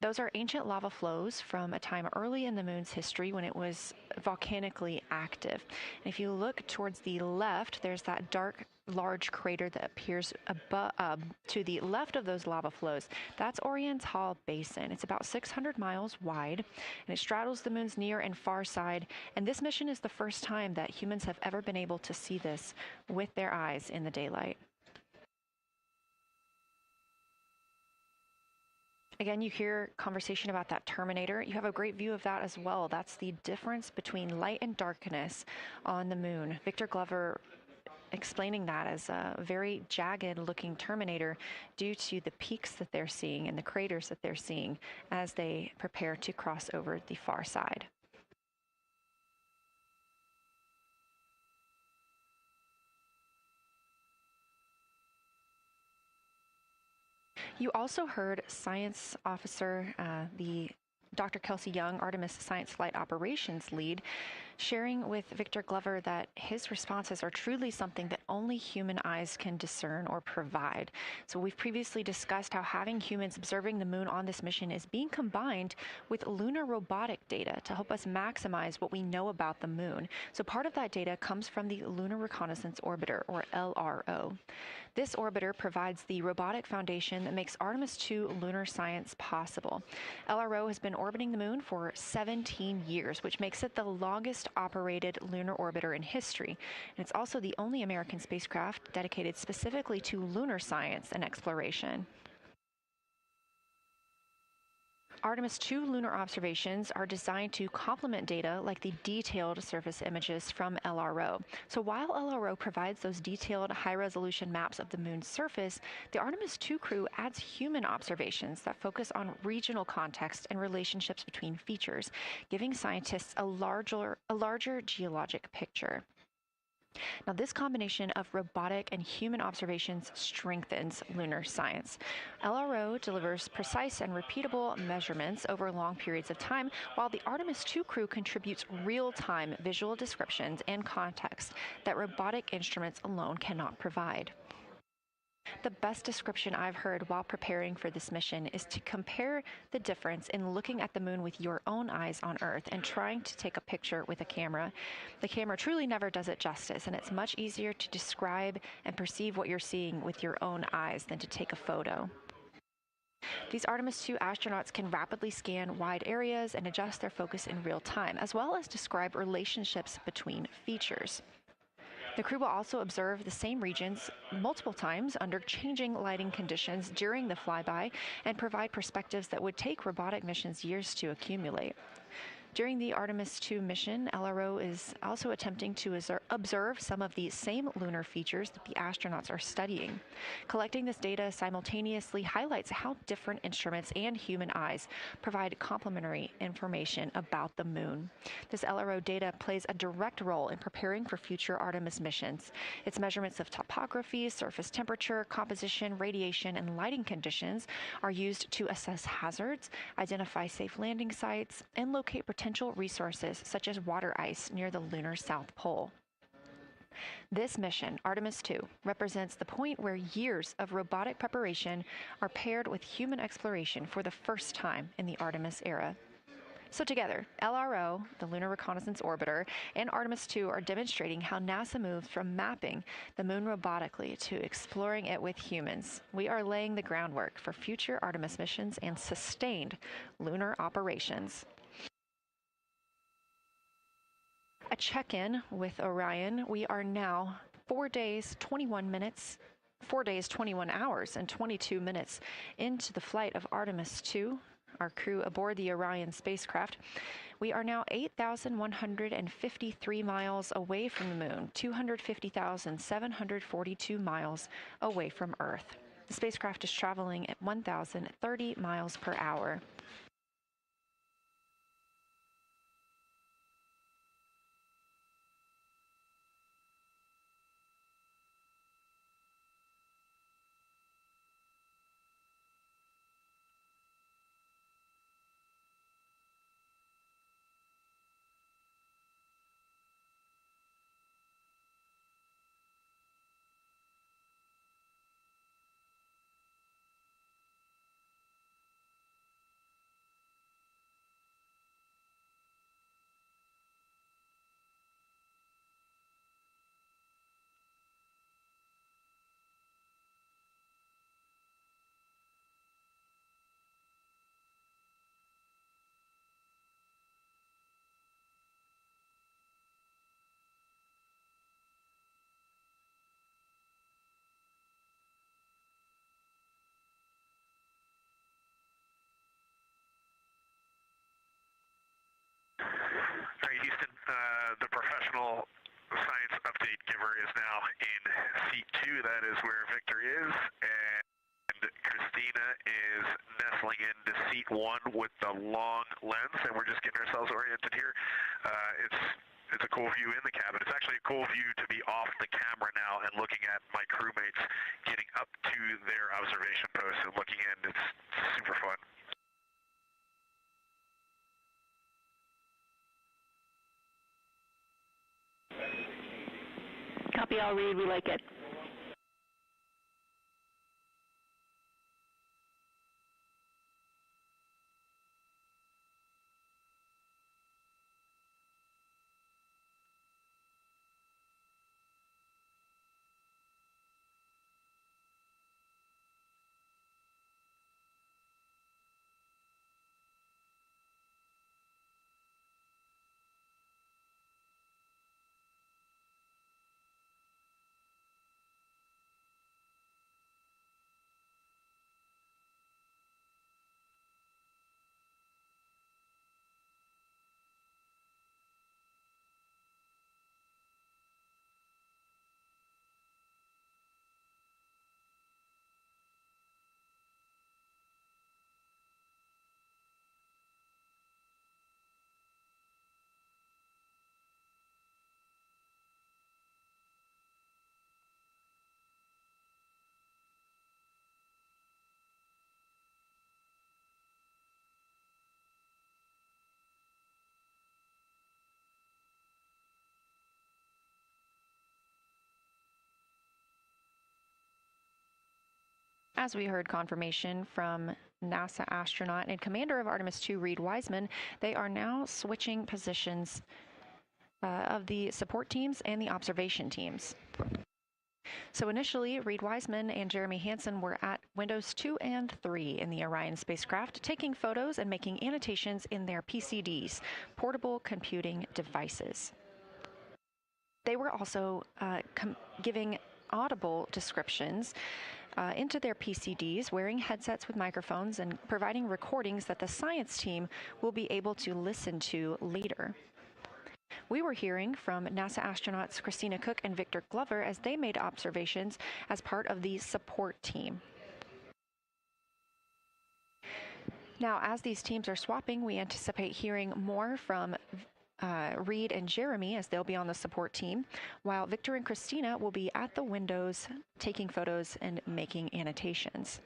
Those are ancient lava flows from a time early in the moon's history when it was volcanically active. And if you look towards the left, there's that dark, large crater that appears to the left of those lava flows. That's Oriental Basin. It's about 600 miles wide, and it straddles the moon's near and far side. And this mission is the first time that humans have ever been able to see this with their eyes in the daylight. Again, you hear conversation about that terminator. You have a great view of that as well. That's the difference between light and darkness on the moon. Victor Glover explaining that as a very jagged looking terminator due to the peaks that they're seeing and the craters that they're seeing as they prepare to cross over the far side. You also heard science officer, the Dr. Kelsey Young, Artemis Science Flight Operations lead, sharing with Victor Glover that his responses are truly something that only human eyes can discern or provide. So we've previously discussed how having humans observing the moon on this mission is being combined with lunar robotic data to help us maximize what we know about the moon. So part of that data comes from the Lunar Reconnaissance Orbiter, or LRO. This orbiter provides the robotic foundation that makes Artemis II lunar science possible. LRO has been orbiting the moon for 17 years, which makes it the longest operated lunar orbiter in history. And it's also the only American spacecraft dedicated specifically to lunar science and exploration. Artemis II lunar observations are designed to complement data like the detailed surface images from LRO. So while LRO provides those detailed high-resolution maps of the moon's surface, the Artemis II crew adds human observations that focus on regional context and relationships between features, giving scientists a larger geologic picture. Now, this combination of robotic and human observations strengthens lunar science. LRO delivers precise and repeatable measurements over long periods of time, while the Artemis II crew contributes real-time visual descriptions and context that robotic instruments alone cannot provide. The best description I've heard while preparing for this mission is to compare the difference in looking at the moon with your own eyes on Earth and trying to take a picture with a camera. The camera truly never does it justice, and it's much easier to describe and perceive what you're seeing with your own eyes than to take a photo. These Artemis II astronauts can rapidly scan wide areas and adjust their focus in real time, as well as describe relationships between features. The crew will also observe the same regions multiple times under changing lighting conditions during the flyby and provide perspectives that would take robotic missions years to accumulate. During the Artemis II mission, LRO is also attempting to observe some of the same lunar features that the astronauts are studying. Collecting this data simultaneously highlights how different instruments and human eyes provide complementary information about the moon. This LRO data plays a direct role in preparing for future Artemis missions. Its measurements of topography, surface temperature, composition, radiation, and lighting conditions are used to assess hazards, identify safe landing sites, and locate potential resources such as water ice near the lunar South Pole. This mission, Artemis II, represents the point where years of robotic preparation are paired with human exploration for the first time in the Artemis era. So together, LRO, the Lunar Reconnaissance Orbiter, and Artemis II are demonstrating how NASA moves from mapping the moon robotically to exploring it with humans. We are laying the groundwork for future Artemis missions and sustained lunar operations. A check-in with Orion. We are now 4 days, 21 hours, and 22 minutes into the flight of Artemis II. our crew aboard the Orion spacecraft. We are now 8,153 miles away from the moon, 250,742 miles away from Earth. The spacecraft is traveling at 1,030 miles per hour. All right, Houston, the professional science update giver is now in seat 2. That is where Victor is, and Christina is nestling into seat 1 with the long lens, and we're just getting ourselves oriented here. It's a cool view in the cabin. It's actually a cool view to be off the camera now and looking at my crewmates getting up to their observation posts and looking in. It's super fun. Copy all, Reed. We like it. As we heard confirmation from NASA astronaut and commander of Artemis II, Reed Wiseman, they are now switching positions of the support teams and the observation teams. So initially, Reed Wiseman and Jeremy Hansen were at windows 2 and 3 in the Orion spacecraft, taking photos and making annotations in their PCDs, portable computing devices. They were also giving audible descriptions into their PCDs, wearing headsets with microphones and providing recordings that the science team will be able to listen to later. We were hearing from NASA astronauts Christina Cook and Victor Glover as they made observations as part of the support team. Now, as these teams are swapping, we anticipate hearing more from Reed and Jeremy as they'll be on the support team, while Victor and Christina will be at the windows taking photos and making annotations.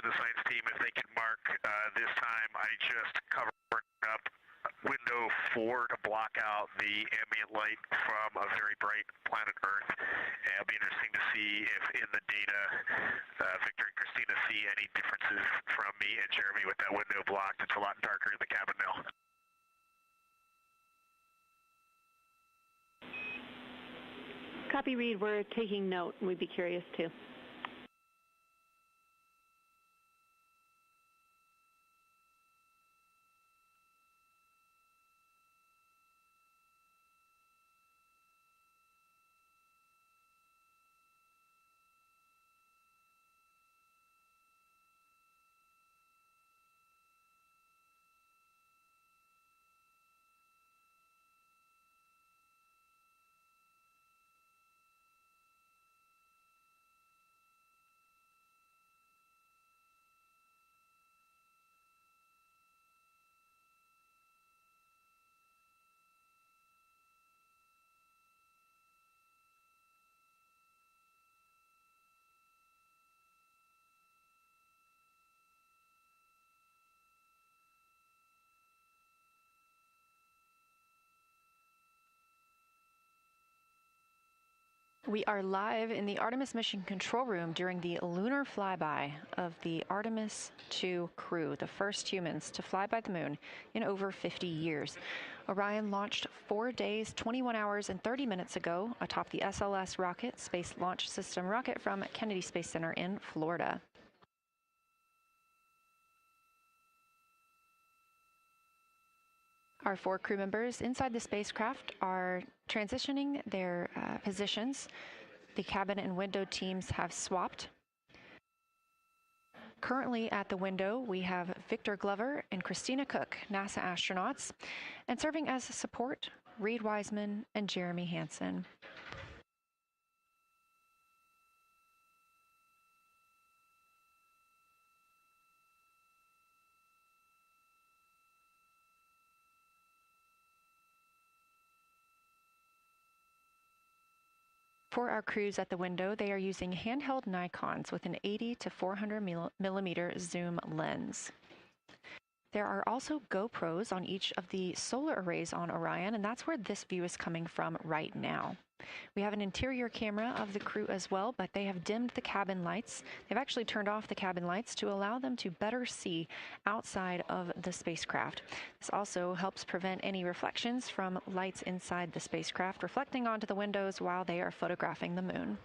the science team if they can mark this time. I just covered up window 4 to block out the ambient light from a very bright planet Earth. And it'll be interesting to see if in the data Victor and Christina see any differences from me and Jeremy with that window blocked. It's a lot darker in the cabin now. Copy, Reed. We're taking note, and we'd be curious too. We are live in the Artemis mission control room during the lunar flyby of the Artemis II crew, the first humans to fly by the moon in over 50 years. Orion launched 4 days, 21 hours, and 30 minutes ago atop the SLS rocket, Space Launch System rocket from Kennedy Space Center in Florida. Our 4 crew members inside the spacecraft are transitioning their positions. The cabin and window teams have swapped. Currently at the window, we have Victor Glover and Christina Cook, NASA astronauts, and serving as support, Reed Wiseman and Jeremy Hansen. For our crews at the window, they are using handheld Nikons with an 80 to 400 millimeter zoom lens. There are also GoPros on each of the solar arrays on Orion, and that's where this view is coming from right now. We have an interior camera of the crew as well, but they have dimmed the cabin lights. They've actually turned off the cabin lights to allow them to better see outside of the spacecraft. This also helps prevent any reflections from lights inside the spacecraft reflecting onto the windows while they are photographing the moon.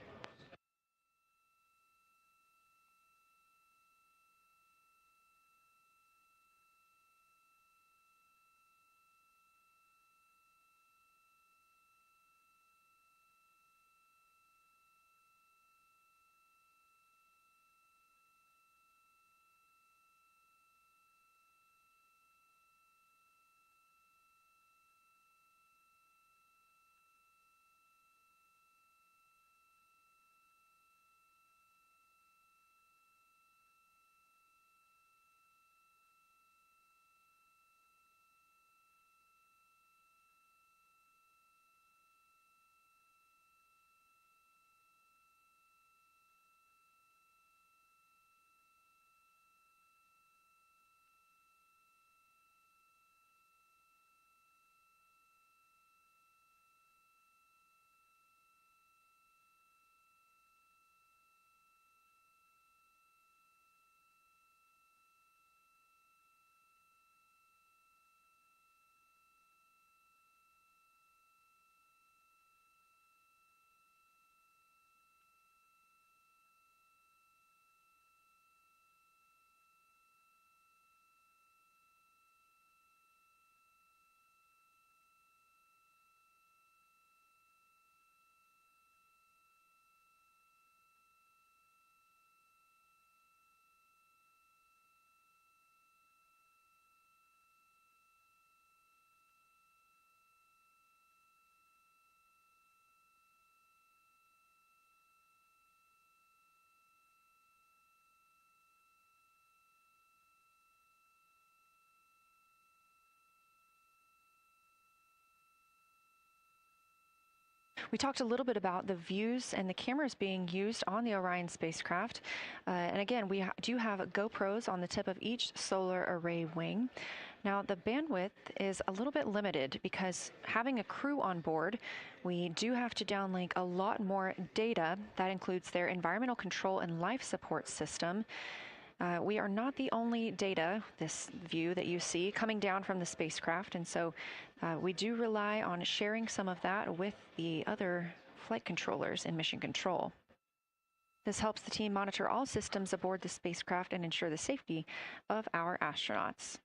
We talked a little bit about the views and the cameras being used on the Orion spacecraft. And again, we do have GoPros on the tip of each solar array wing. Now, the bandwidth is a little bit limited because having a crew on board, we do have to downlink a lot more data. That includes their environmental control and life support system. We are not the only data, this view that you see, coming down from the spacecraft, and so we do rely on sharing some of that with the other flight controllers in mission control. This helps the team monitor all systems aboard the spacecraft and ensure the safety of our astronauts.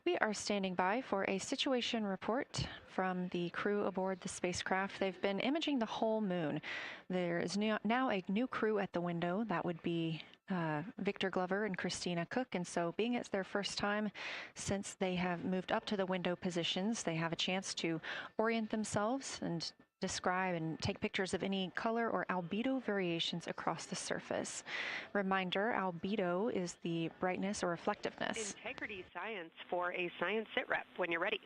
We are standing by for a situation report from the crew aboard the spacecraft. They've been imaging the whole moon. There is now a new crew at the window. That would be Victor Glover and Christina Cook. And so being it's their first time since they have moved up to the window positions, they have a chance to orient themselves and describe and take pictures of any color or albedo variations across the surface. Reminder, albedo is the brightness or reflectiveness. Integrity science for a science sit rep when you're ready.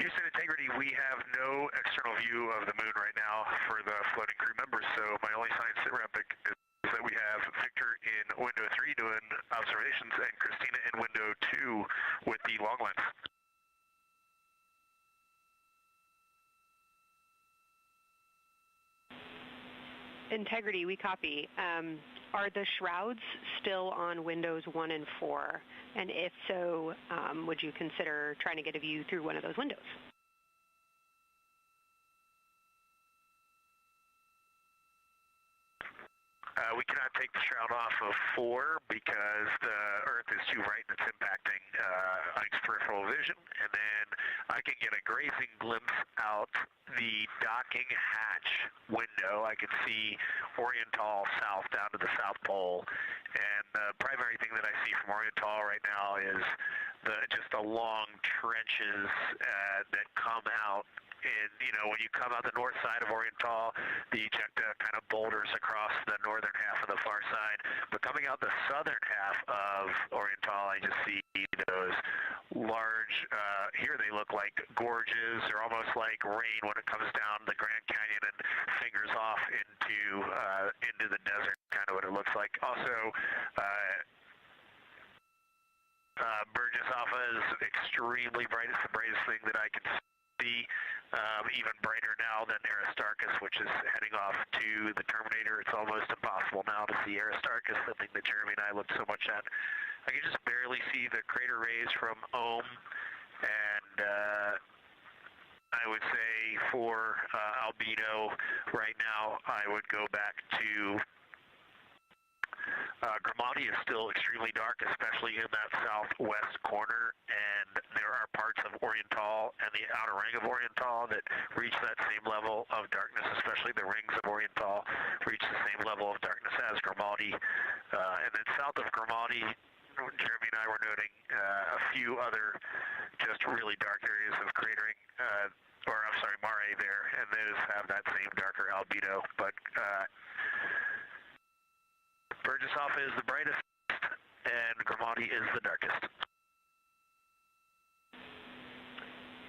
Houston Integrity, we have no external view of the moon right now for the floating crew members, so my only science sit rep is that we have Victor in window 3 doing observations and Christina in window 2 with the long lens. Integrity, we copy. Are the shrouds still on windows 1 and 4? And if so, would you consider trying to get a view through one of those windows? We cannot take the shroud off of 4 because the Earth is too bright and it's impacting Ike's peripheral vision. And then I can get a grazing glimpse out the docking hatch window. I can see Oriental south down to the South Pole. And the primary thing that I see from Oriental right now is just the long trenches that come out. And, you know, when you come out the north side of Oriental, the ejecta kind of boulders across the northern half of the far side. But coming out the southern half of Oriental, I just see those large, here they look like gorges or almost like rain when it comes down the Grand Canyon and fingers off into the desert, kind of what it looks like. Also, Burgess Alpha is extremely bright. It's the brightest thing that I can see. Even brighter now than Aristarchus, which is heading off to the Terminator. It's almost impossible now to see Aristarchus, the thing that Jeremy and I looked so much at. I can just barely see the crater rays from Ohm, and I would say for albedo right now, I would go back to Grimaldi is still extremely dark, especially in that southwest corner, and there are parts of Oriental and the outer ring of Oriental that reach that same level of darkness, especially the rings of Oriental reach the same level of darkness as Grimaldi. And then south of Grimaldi, Jeremy and I were noting a few other just really dark areas of cratering, mare there, and those have that same darker albedo, but Burgess Alpha is the brightest, and Grimaldi is the darkest.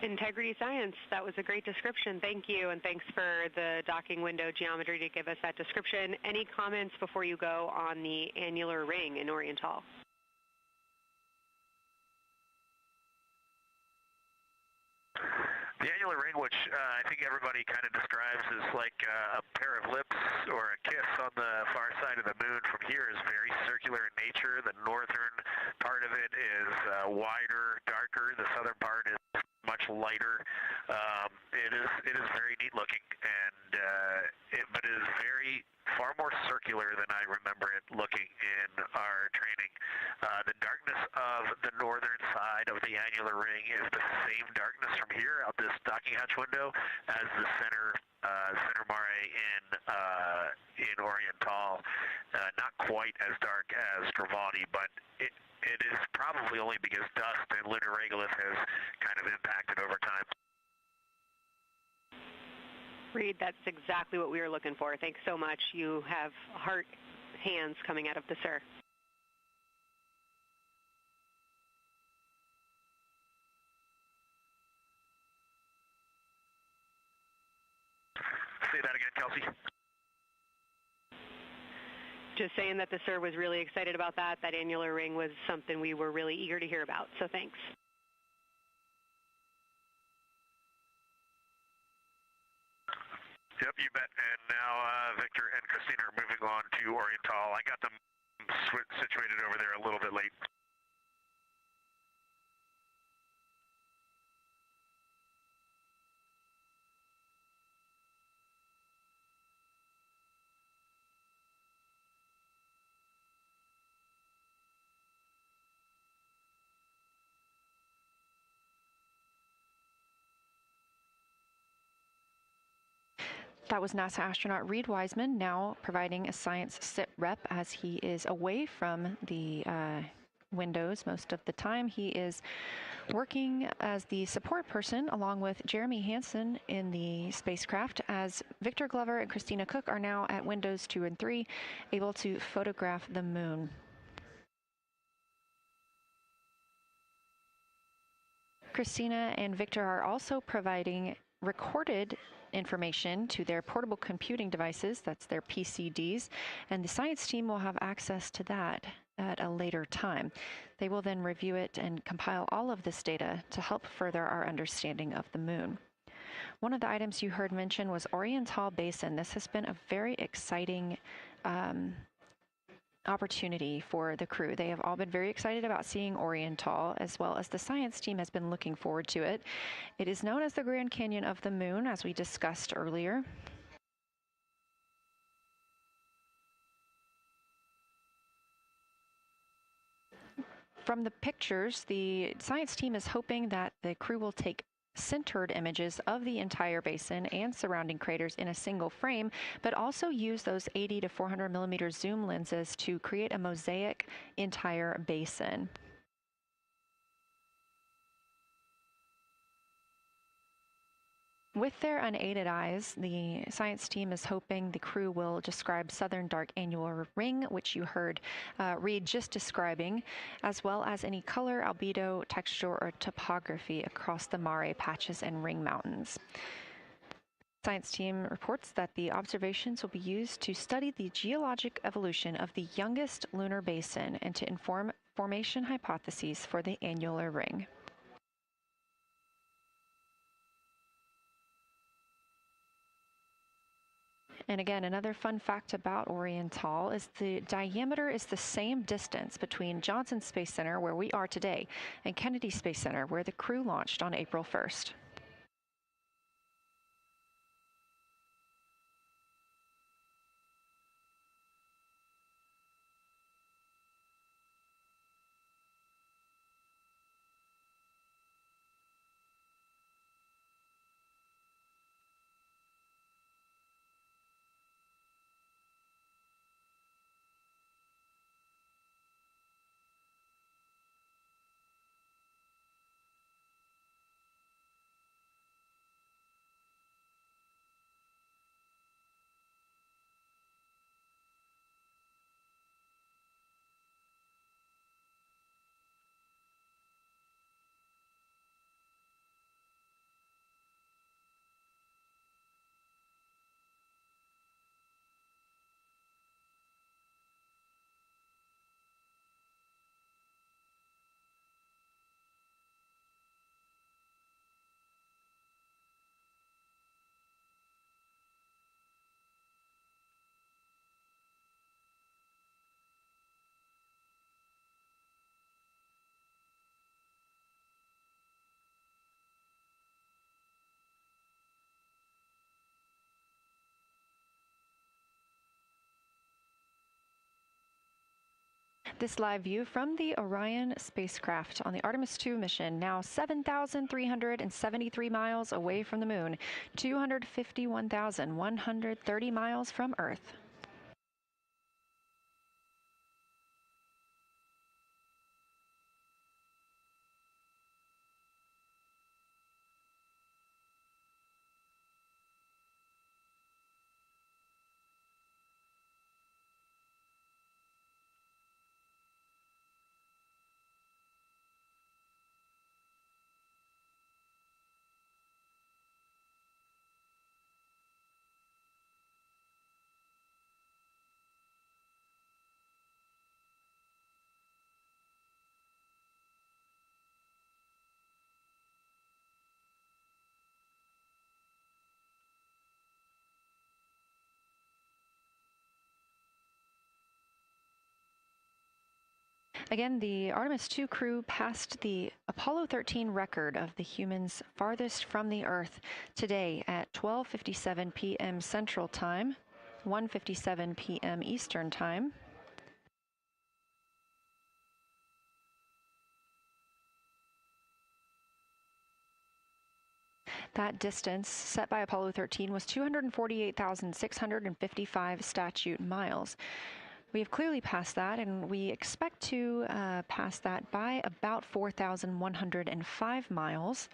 Integrity Science, that was a great description. Thank you, and thanks for the docking window geometry to give us that description. Any comments before you go on the annular ring in Oriental? The annular ring, which I think everybody kind of describes as like a pair of lips or a kiss on the far side of the moon from here, is very circular in nature. The northern part of it is wider, darker. The southern part is much lighter. It is very neat looking, and but it is far more circular than I remember it looking in our training. The darkness of the northern side of the annular ring is the same darkness from here out this docking hatch window as the center mare in Oriental. Not quite as dark as Grimaldi, but it is probably only because dust and lunar regolith has kind of impacted over time. Reed, that's exactly what we were looking for. Thanks so much. You have heart hands coming out of the SIR. Say that again, Kelsey. Just saying that the SIR was really excited about that. That annular ring was something we were really eager to hear about, so thanks. Yep, you bet. And now Victor and Christina are moving on to Oriental. I got them situated over there a little bit late. That was NASA astronaut Reed Wiseman, now providing a science sit rep as he is away from the windows most of the time. He is working as the support person along with Jeremy Hansen in the spacecraft, as Victor Glover and Christina Cook are now at windows 2 and 3, able to photograph the moon. Christina and Victor are also providing recorded information to their portable computing devices, that's their PCDs, and the science team will have access to that at a later time. They will then review it and compile all of this data to help further our understanding of the moon. One of the items you heard mentioned was Oriental Basin. This has been a very exciting opportunity for the crew. They have all been very excited about seeing Oriental, as well as the science team has been looking forward to it. It is known as the Grand Canyon of the Moon, as we discussed earlier. From the pictures, the science team is hoping that the crew will take centered images of the entire basin and surrounding craters in a single frame, but also use those 80 to 400 millimeter zoom lenses to create a mosaic entire basin. With their unaided eyes, the science team is hoping the crew will describe southern dark annular ring, which you heard Reed just describing, as well as any color, albedo, texture, or topography across the mare patches and ring mountains. Science team reports that the observations will be used to study the geologic evolution of the youngest lunar basin and to inform formation hypotheses for the annular ring. And again, another fun fact about Oriental is the diameter is the same distance between Johnson Space Center, where we are today, and Kennedy Space Center, where the crew launched on April 1st. This live view from the Orion spacecraft on the Artemis II mission, now 7,373 miles away from the moon, 251,130 miles from Earth. Again, the Artemis II crew passed the Apollo 13 record of the humans farthest from the Earth today at 12:57 p.m. Central Time, 1:57 p.m. Eastern Time. That distance set by Apollo 13 was 248,655 statute miles. We have clearly passed that, and we expect to pass that by about 4,105 miles.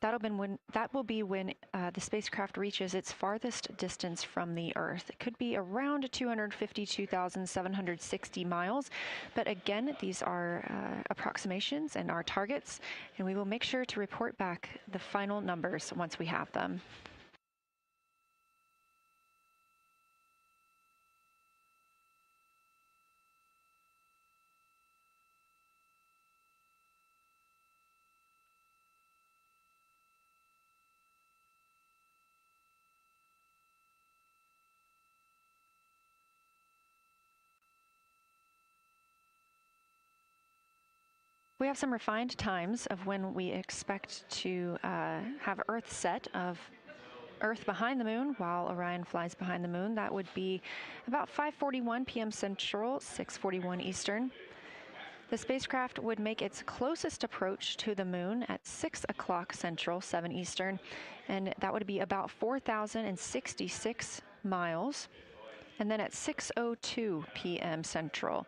That will be when the spacecraft reaches its farthest distance from the Earth. It could be around 252,760 miles, but again, these are approximations and our targets, and we will make sure to report back the final numbers once we have them. We have some refined times of when we expect to have Earth set of Earth behind the moon while Orion flies behind the moon. That would be about 5:41 p.m. Central, 6:41 Eastern. The spacecraft would make its closest approach to the moon at 6 o'clock Central, 7 Eastern, and that would be about 4,066 miles. And then at 6:02 p.m. Central,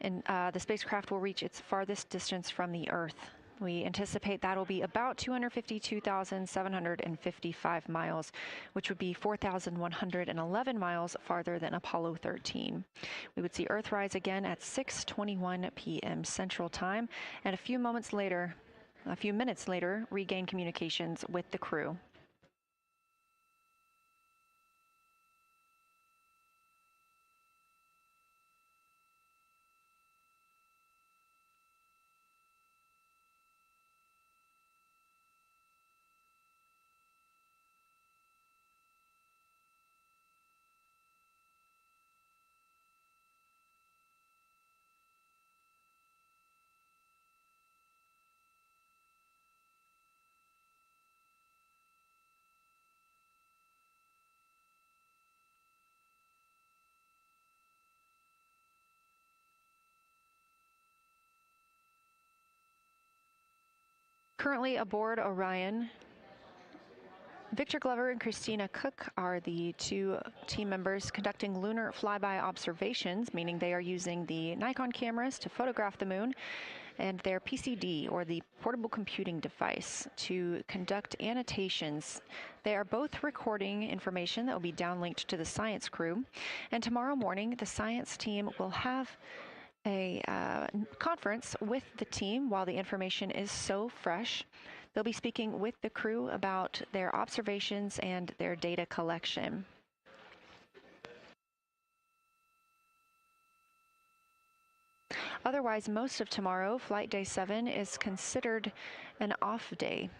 and the spacecraft will reach its farthest distance from the Earth. We anticipate that'll be about 252,755 miles, which would be 4,111 miles farther than Apollo 13. We would see Earthrise again at 6:21 p.m. Central Time, and a few minutes later, regain communications with the crew. Currently aboard Orion, Victor Glover and Christina Cook are the two team members conducting lunar flyby observations, meaning they are using the Nikon cameras to photograph the moon, and their PCD, or the portable computing device, to conduct annotations. They are both recording information that will be downlinked to the science crew, and tomorrow morning the science team will have a conference with the team while the information is so fresh. They'll be speaking with the crew about their observations and their data collection. Otherwise, most of tomorrow, Flight Day 7, is considered an off day.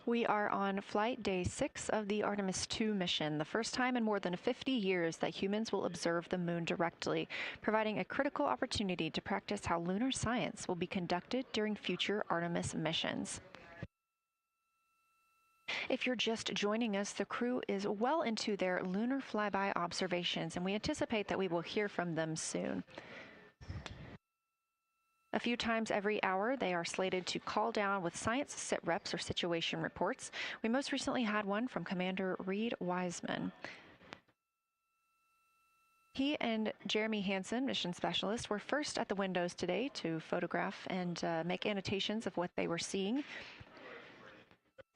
We are on flight day 6 of the Artemis II mission, the first time in more than 50 years that humans will observe the moon directly, providing a critical opportunity to practice how lunar science will be conducted during future Artemis missions. If you're just joining us, the crew is well into their lunar flyby observations, and we anticipate that we will hear from them soon. A few times every hour, they are slated to call down with science sit reps or situation reports. We most recently had one from Commander Reed Wiseman. He and Jeremy Hansen, mission specialist, were first at the windows today to photograph and make annotations of what they were seeing.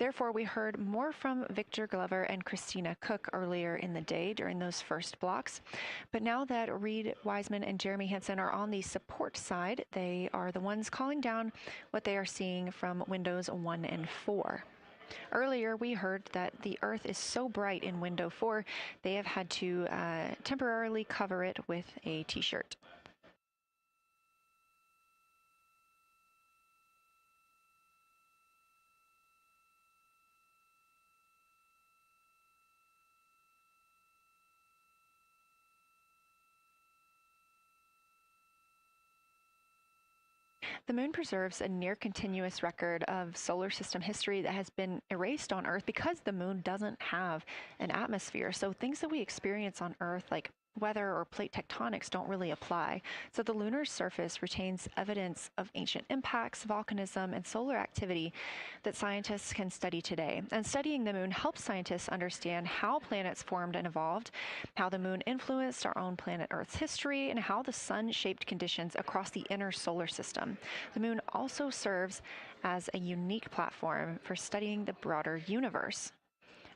Therefore, we heard more from Victor Glover and Christina Cook earlier in the day during those first blocks. But now that Reed Wiseman and Jeremy Hansen are on the support side, they are the ones calling down what they are seeing from windows 1 and 4. Earlier, we heard that the Earth is so bright in window 4, they have had to temporarily cover it with a t-shirt. The moon preserves a near-continuous record of solar system history that has been erased on Earth because the moon doesn't have an atmosphere. So things that we experience on Earth, like weather or plate tectonics, don't really apply. So the lunar surface retains evidence of ancient impacts, volcanism, and solar activity that scientists can study today. And studying the moon helps scientists understand how planets formed and evolved, how the moon influenced our own planet Earth's history, and how the sun shaped conditions across the inner solar system. The moon also serves as a unique platform for studying the broader universe.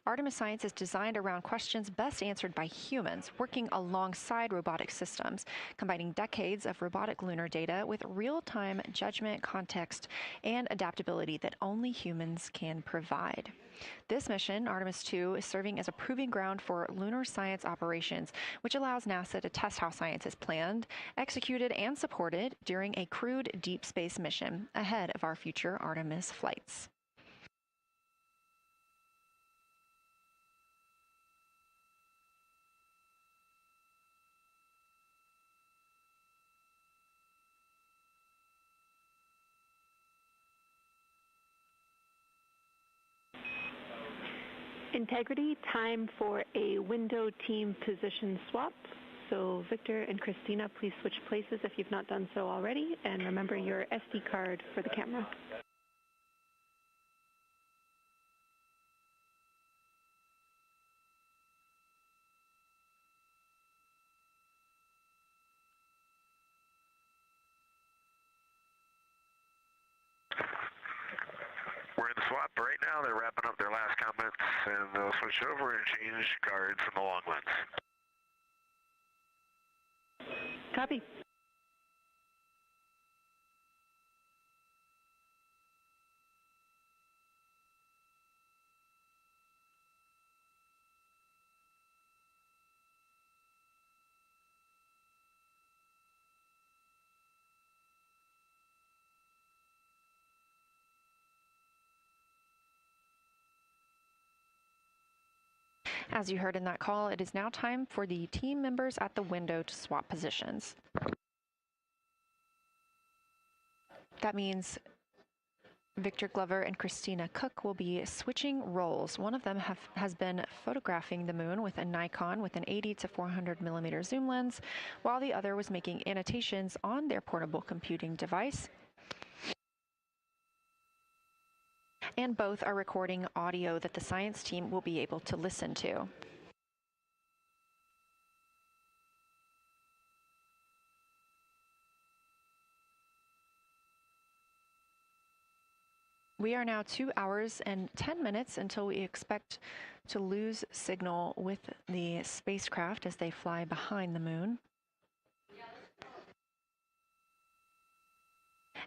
Artemis science is designed around questions best answered by humans, working alongside robotic systems, combining decades of robotic lunar data with real-time judgment, context, and adaptability that only humans can provide. This mission, Artemis II, is serving as a proving ground for lunar science operations, which allows NASA to test how science is planned, executed, and supported during a crewed deep space mission ahead of our future Artemis flights. Integrity, time for a window team position swap. So Victor and Christina, please switch places if you've not done so already, and remember your SD card for the camera. We're in the swap right now. They're wrapping up their last comments, and they'll switch over and change guards in the long lens. Copy. As you heard in that call, it is now time for the team members at the window to swap positions. That means Victor Glover and Christina Cook will be switching roles. One of them has been photographing the moon with a Nikon with an 80 to 400 millimeter zoom lens, while the other was making annotations on their portable computing device. And both are recording audio that the science team will be able to listen to. We are now 2 hours and 10 minutes until we expect to lose signal with the spacecraft as they fly behind the moon.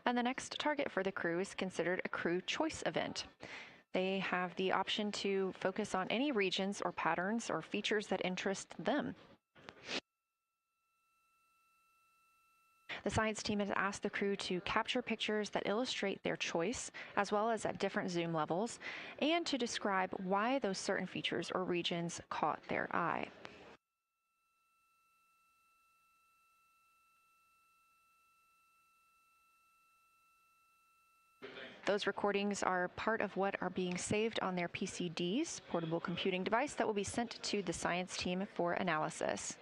And the next target for the crew is considered a crew choice event. They have the option to focus on any regions or patterns or features that interest them. The science team has asked the crew to capture pictures that illustrate their choice, as well as at different zoom levels, and to describe why those certain features or regions caught their eye. Those recordings are part of what are being saved on their PCDs, portable computing device, that will be sent to the science team for analysis.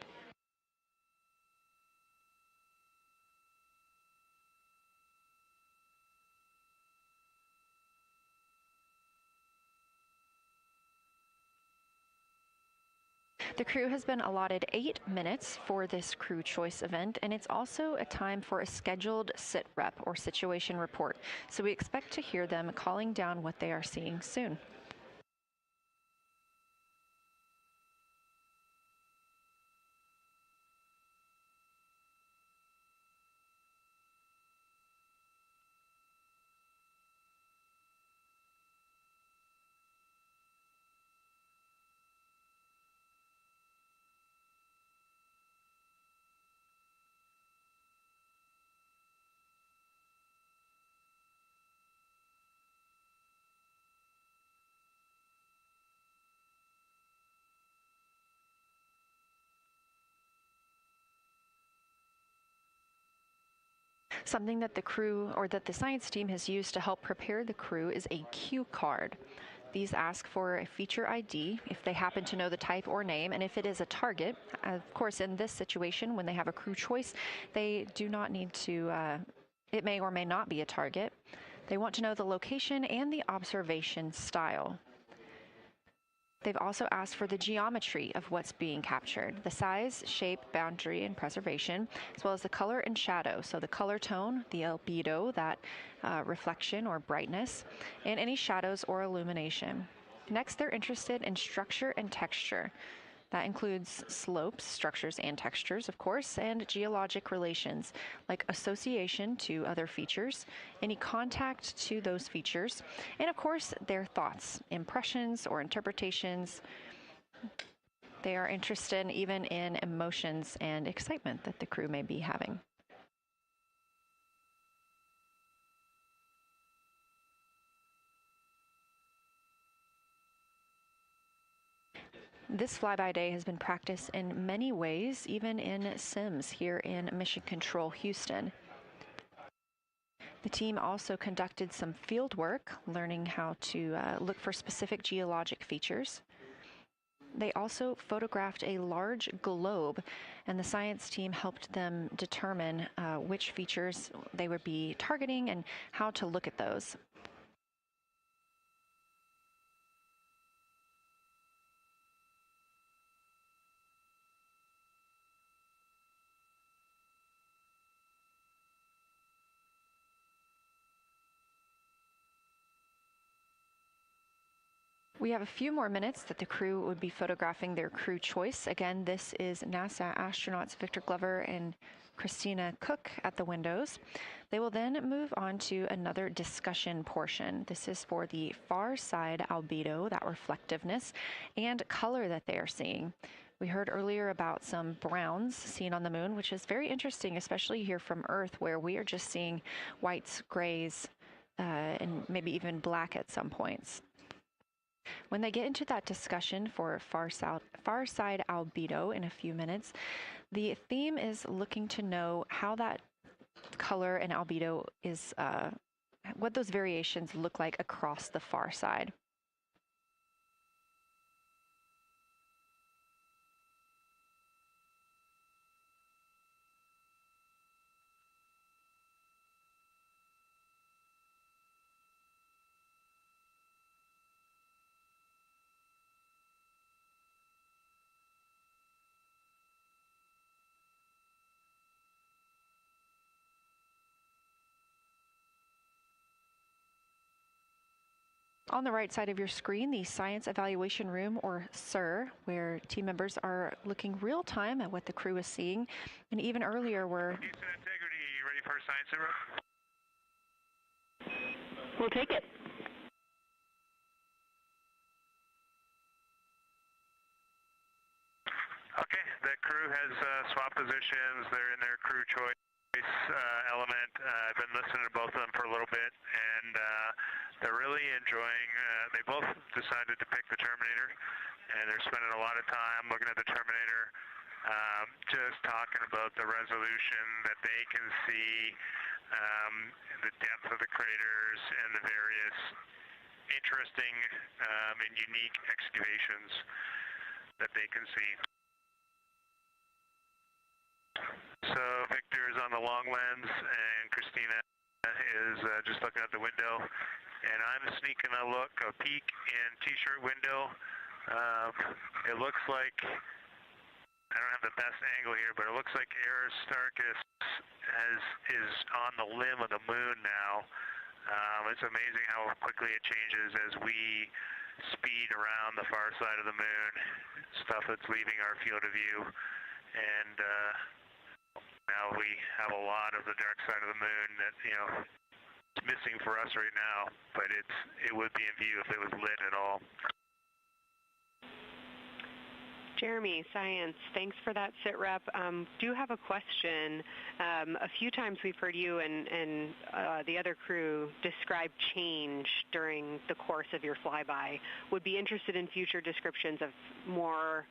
The crew has been allotted 8 minutes for this crew choice event, and it's also a time for a scheduled sit rep or situation report. So we expect to hear them calling down what they are seeing soon. Something that the crew or that the science team has used to help prepare the crew is a cue card. These ask for a feature ID if they happen to know the type or name, and if it is a target. Of course, in this situation, when they have a crew choice, they do not need to, it may or may not be a target. They want to know the location and the observation style. They've also asked for the geometry of what's being captured, the size, shape, boundary, and preservation, as well as the color and shadow. So the color tone, the albedo, that reflection or brightness, and any shadows or illumination. Next, they're interested in structure and texture. That includes slopes, structures, and textures, of course, and geologic relations, like association to other features, any contact to those features, and of course, their thoughts, impressions, or interpretations. They are interested even in emotions and excitement that the crew may be having. This flyby day has been practiced in many ways, even in sims here in Mission Control Houston. The team also conducted some field work, learning how to look for specific geologic features. They also photographed a large globe, and the science team helped them determine which features they would be targeting and how to look at those. We have a few more minutes that the crew would be photographing their crew choice. Again, this is NASA astronauts Victor Glover and Christina Cook at the windows. They will then move on to another discussion portion. This is for the far side albedo, that reflectiveness, and color that they are seeing. We heard earlier about some browns seen on the moon, which is very interesting, especially here from Earth, where we are just seeing whites, grays, and maybe even black at some points. When they get into that discussion for far side albedo in a few minutes, the theme is looking to know how that color and albedo is, what those variations look like across the far side. On the right side of your screen, the Science Evaluation Room, or SIR, where team members are looking real time at what the crew is seeing. And even earlier, we're... Houston Integrity, you ready for science zero? We'll take it. Okay, the crew has swapped positions. They're in their crew choice. element. I've been listening to both of them for a little bit, and they're really enjoying. They both decided to pick the Terminator, and they're spending a lot of time looking at the Terminator, just talking about the resolution that they can see, the depth of the craters, and the various interesting and unique excavations that they can see. So Victor is on the long lens, and Christina is just looking out the window, and I'm sneaking a peek in T-shirt window. It looks like, I don't have the best angle here, but it looks like Aristarchus is on the limb of the moon now. It's amazing how quickly it changes as we speed around the far side of the moon, stuff that's leaving our field of view, and now we have a lot of the dark side of the moon that, you know, it's missing for us right now, but it would be in view if it was lit at all. Jeremy, Science, thanks for that sit rep. Do have a question. A few times we've heard you and the other crew describe change during the course of your flyby. Would be interested in future descriptions of more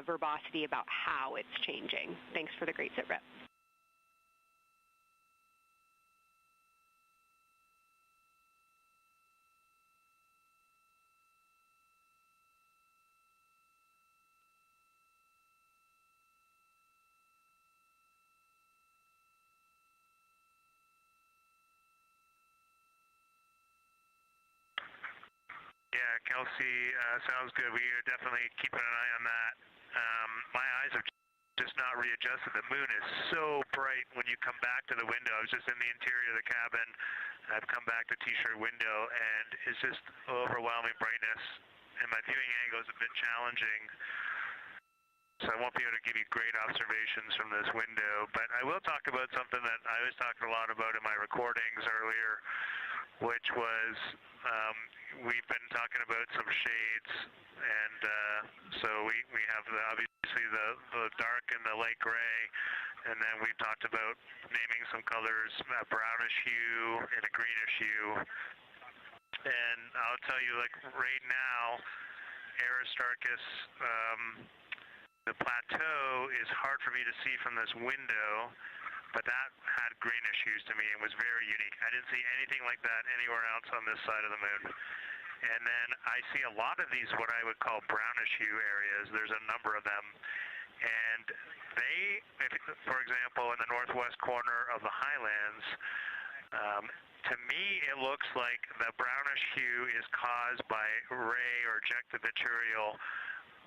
verbosity about how it's changing. Thanks for the great sit rep. Yeah, Kelsey, sounds good. We are definitely keeping an eye on that. My eyes have just not readjusted. The moon is so bright when you come back to the window. I was just in the interior of the cabin. I've come back to T-shirt window, and it's just overwhelming brightness, and my viewing angle is a bit challenging, so I won't be able to give you great observations from this window. But I will talk about something that I was talking a lot about in my recordings earlier, which was we've been talking about some shades, and so we have obviously the dark and the light gray, and then we've talked about naming some colors, a brownish hue and a greenish hue. And I'll tell you, like right now, Aristarchus, the plateau is hard for me to see from this window, but that had greenish hues to me and was very unique. I didn't see anything like that anywhere else on this side of the moon. And then I see a lot of these, what I would call brownish hue areas. There's a number of them. And they, for example, in the northwest corner of the highlands, to me it looks like the brownish hue is caused by ray or ejected material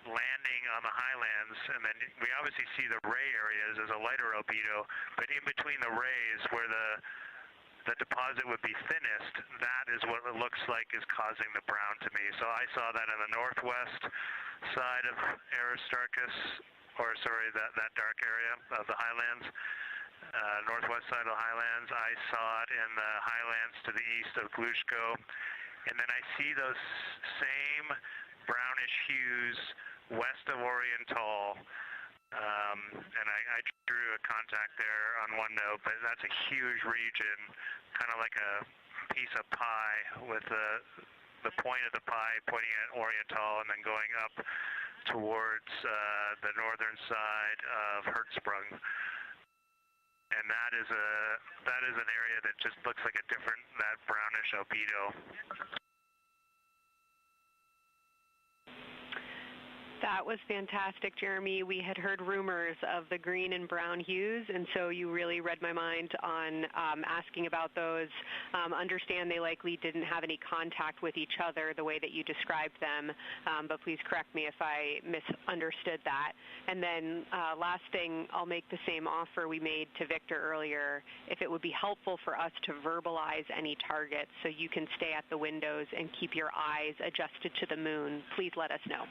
landing on the highlands, and then we obviously see the ray areas as a lighter albedo, but in between the rays where the deposit would be thinnest, that is what it looks like is causing the brown to me. So I saw that in the northwest side of Aristarchus, or sorry, that dark area of the highlands, northwest side of the highlands. I saw it in the highlands to the east of Glushko, and then I see those same brownish hues west of Oriental, and I drew a contact there on OneNote, but that's a huge region, kind of like a piece of pie with the point of the pie pointing at Oriental and then going up towards the northern side of Hertzsprung. And that is an area that just looks like that brownish albedo. That was fantastic, Jeremy. We had heard rumors of the green and brown hues, and so you really read my mind on asking about those. Understand they likely didn't have any contact with each other the way that you described them, but please correct me if I misunderstood that. And then last thing, I'll make the same offer we made to Victor earlier. If it would be helpful for us to verbalize any targets so you can stay at the windows and keep your eyes adjusted to the moon, please let us know.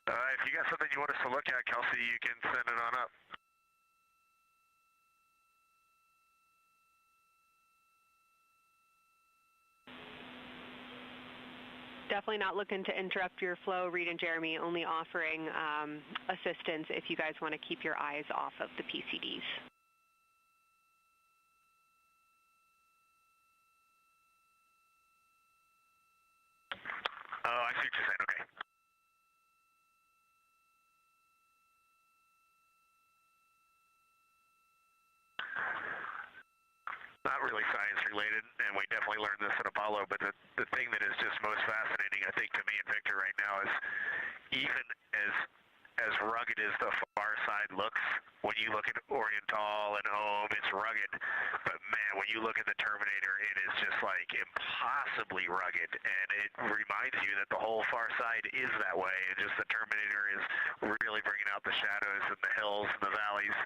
If you got something you want us to look at, Kelsey, you can send it on up. definitely not looking to interrupt your flow, Reed and Jeremy, only offering assistance if you guys want to keep your eyes off of the PCDs. Oh, I see what you're saying. Okay. Not really science related, and we definitely learned this at Apollo, but the thing that is just most fascinating, I think, to me and Victor right now is even as rugged as the far side looks, when you look at Oriental and Home, it's rugged. But man, when you look at the Terminator, it is just like impossibly rugged, and it reminds you that the whole far side is that way, and just the Terminator is really bringing out the shadows and the hills and the valleys,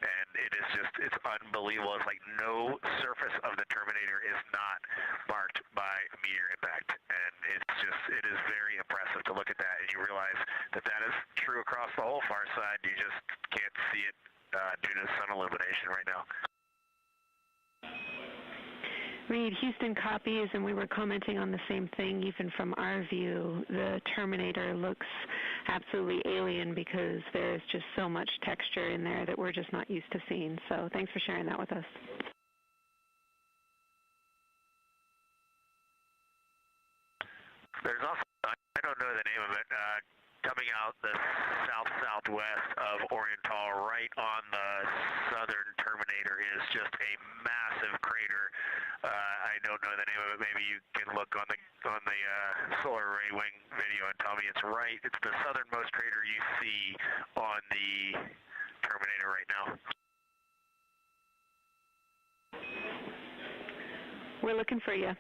and it is just, it's unbelievable. It's like no surface of the Terminator is not marked by meteor impact, and it's just, it is very impressive to look at that, and you realize that that is true across the whole far side. You just can't see it due to sun illumination right now. Reed, Houston copies, and we were commenting on the same thing. Even from our view, the Terminator looks absolutely alien because there's just so much texture in there that we're just not used to seeing. So thanks for sharing that with us. There's also, I don't know the name of it, coming out the south-southwest of Oriental, right on the southern Terminator, is just a massive crater. I don't know the name of it. Maybe you can look on the solar array wing video and tell me it's right. It's the southernmost crater you see on the Terminator right now. We're looking for you.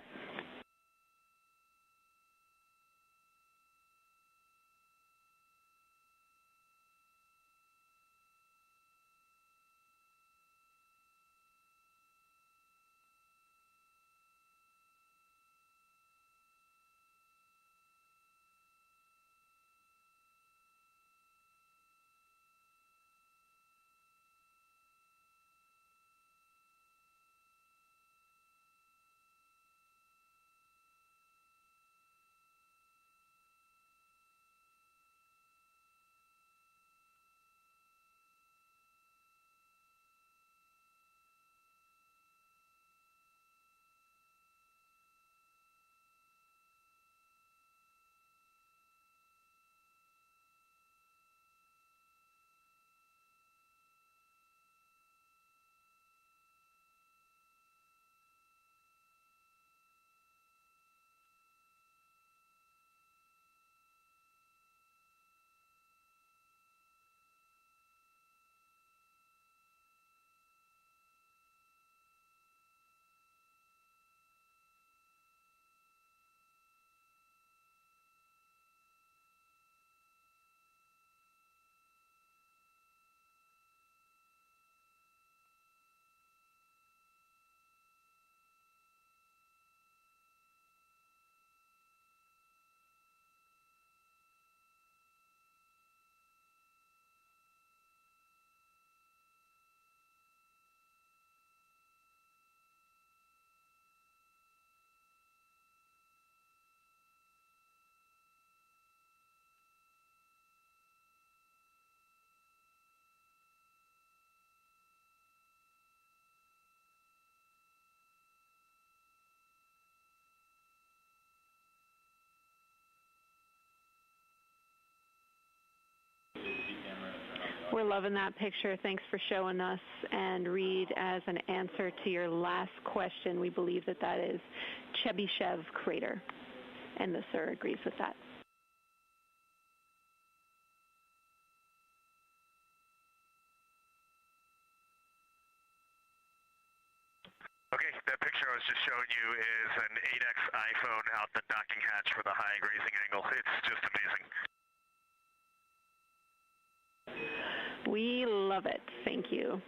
We're loving that picture. Thanks for showing us. And Reed, as an answer to your last question, we believe that that is Chebyshev crater. And the sir agrees with that. Okay, that picture I was just showing you is an 8X iPhone out the docking hatch for the high grazing angle. It's just amazing. We love it. Thank you.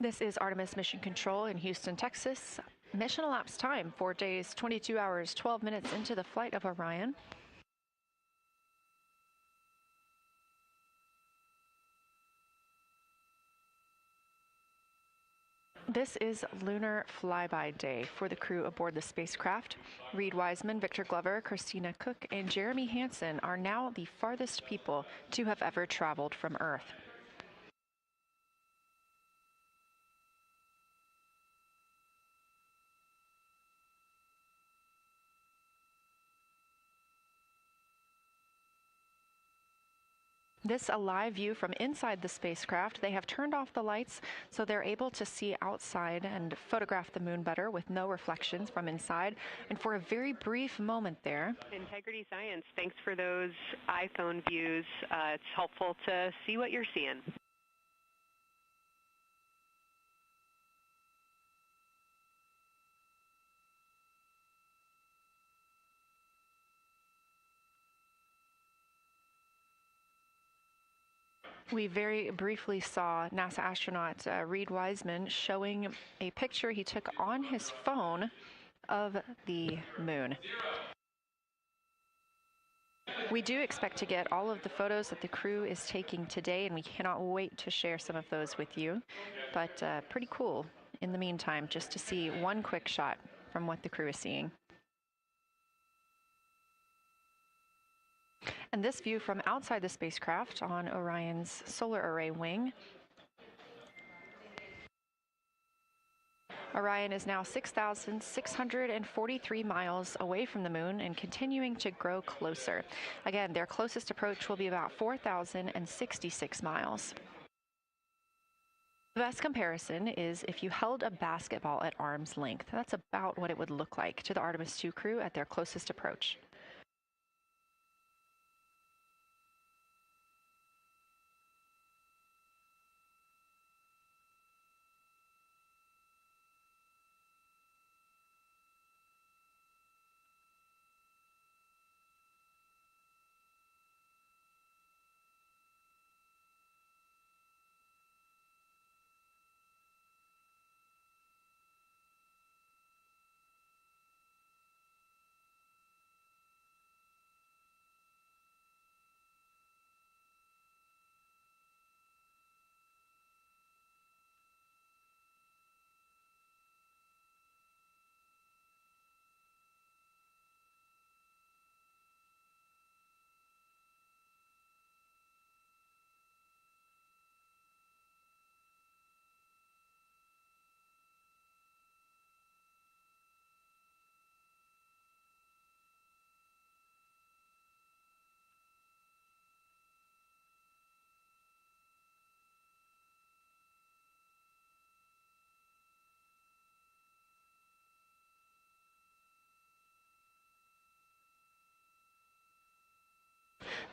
This is Artemis Mission Control in Houston, Texas. Mission elapsed time, 4 days, 22 hours, 12 minutes into the flight of Orion. This is lunar flyby day for the crew aboard the spacecraft. Reed Wiseman, Victor Glover, Christina Cook, and Jeremy Hansen are now the farthest people to have ever traveled from Earth. This a live view from inside the spacecraft. They have turned off the lights so they're able to see outside and photograph the moon better with no reflections from inside. And for a very brief moment there. Integrity Science, thanks for those iPhone views. It's helpful to see what you're seeing. We very briefly saw NASA astronaut Reed Wiseman showing a picture he took on his phone of the moon. We do expect to get all of the photos that the crew is taking today, and we cannot wait to share some of those with you. But pretty cool in the meantime, just to see one quick shot from what the crew is seeing. And this view from outside the spacecraft on Orion's solar array wing. Orion is now 6,643 miles away from the moon and continuing to grow closer. Again, their closest approach will be about 4,066 miles. The best comparison is if you held a basketball at arm's length. That's about what it would look like to the Artemis II crew at their closest approach.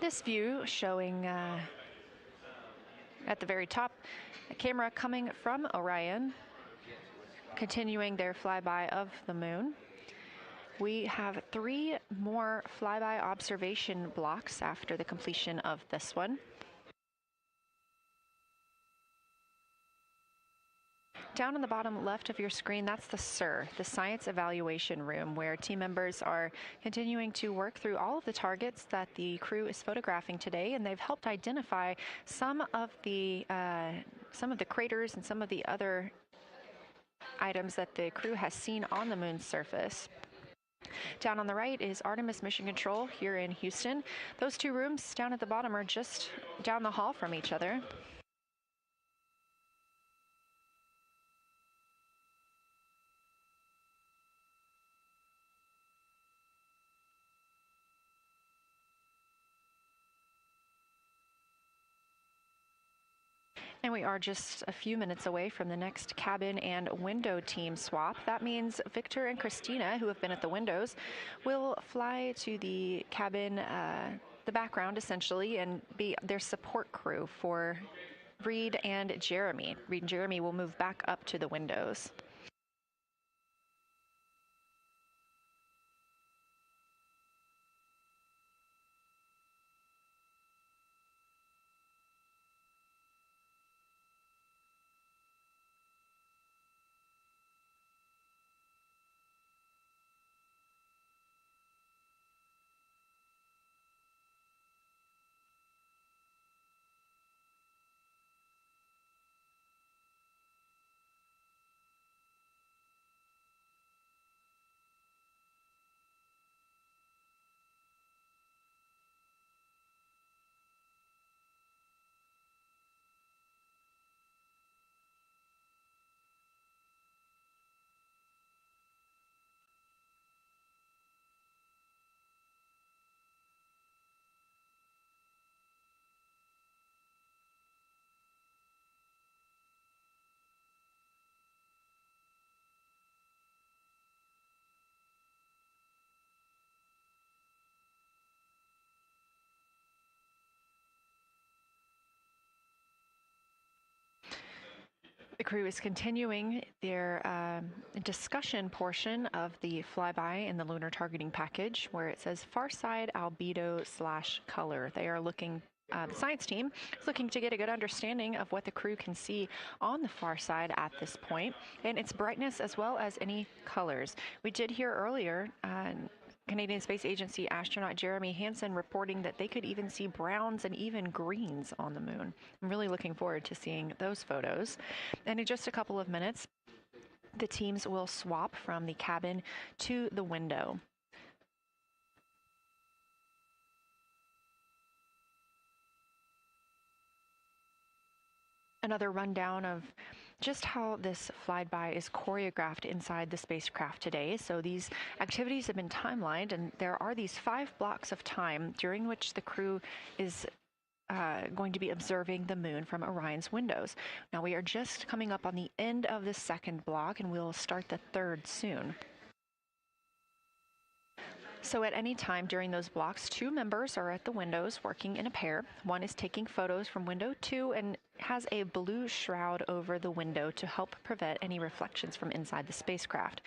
This view showing at the very top, a camera coming from Orion, continuing their flyby of the moon. We have 3 more flyby observation blocks after the completion of this one. Down on the bottom left of your screen, that's the SIR, the Science Evaluation Room, where team members are continuing to work through all of the targets that the crew is photographing today, and they've helped identify some of the craters and some of the other items that the crew has seen on the moon's surface. Down on the right is Artemis Mission Control here in Houston. Those 2 rooms down at the bottom are just down the hall from each other. And we are just a few minutes away from the next cabin and window team swap. That means Victor and Christina, who have been at the windows, will fly to the cabin, the background essentially, and be their support crew for Reed and Jeremy. Reed and Jeremy will move back up to the windows. crew is continuing their discussion portion of the flyby in the lunar targeting package, where it says far side albedo/color. They are looking. The science team is looking to get a good understanding of what the crew can see on the far side at this point, and its brightness as well as any colors. We did hear earlier Canadian Space Agency astronaut Jeremy Hansen reporting that they could even see browns and even greens on the moon. I'm really looking forward to seeing those photos. And in just a couple of minutes, the teams will swap from the cabin to the window. Another rundown of just how this flyby is choreographed inside the spacecraft today. So these activities have been timelined, and there are these 5 blocks of time during which the crew is going to be observing the moon from Orion's windows. Now we are just coming up on the end of the second block, and we'll start the third soon. So at any time during those blocks, 2 members are at the windows working in a pair. One is taking photos from window 2 and has a blue shroud over the window to help prevent any reflections from inside the spacecraft.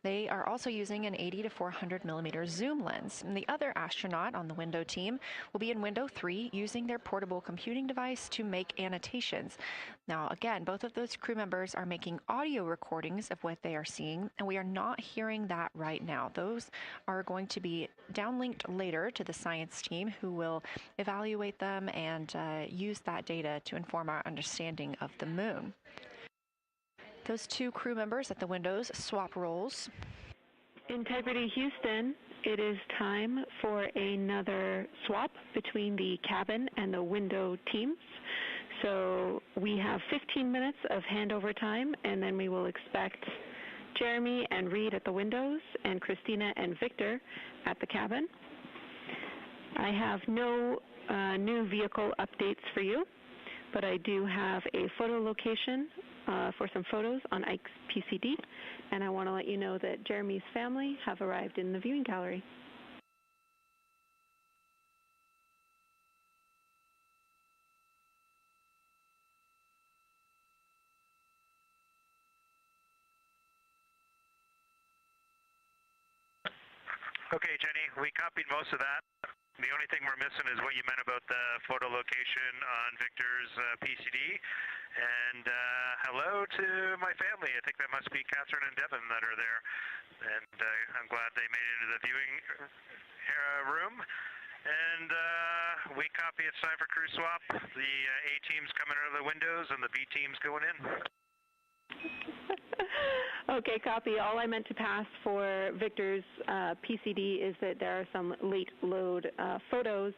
They are also using an 80 to 400 millimeter zoom lens. And the other astronaut on the window team will be in window 3 using their portable computing device to make annotations. Now, again, both of those crew members are making audio recordings of what they are seeing, and we are not hearing that right now. Those are going to be downlinked later to the science team, who will evaluate them and use that data to inform our understanding of the moon. Those 2 crew members at the windows swap roles. Integrity Houston, it is time for another swap between the cabin and the window teams. So we have 15 minutes of handover time, and then we will expect Jeremy and Reed at the windows and Christina and Victor at the cabin. I have no new vehicle updates for you, but I do have a photo location for some photos on Ike's PCD, and I want to let you know that Jeremy's family have arrived in the viewing gallery. Okay, Jenny, we copied most of that. The only thing we're missing is what you meant about the photo location on Victor's PCD. And hello to my family. I think that must be Catherine and Devin that are there. And I'm glad they made it into the viewing room. And we copy. It's time for crew swap. The A team's coming out of the windows and the B team's going in. Okay, copy. All I meant to pass for Victor's PCD is that there are some late load photos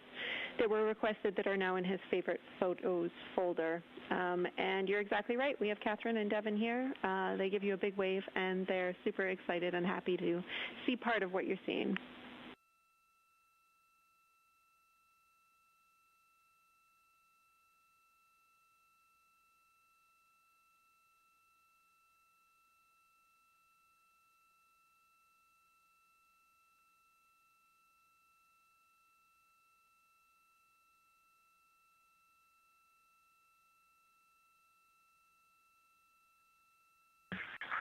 that were requested that are now in his favorite photos folder. And you're exactly right. We have Catherine and Devin here. They give you a big wave, and they're super excited and happy to see part of what you're seeing.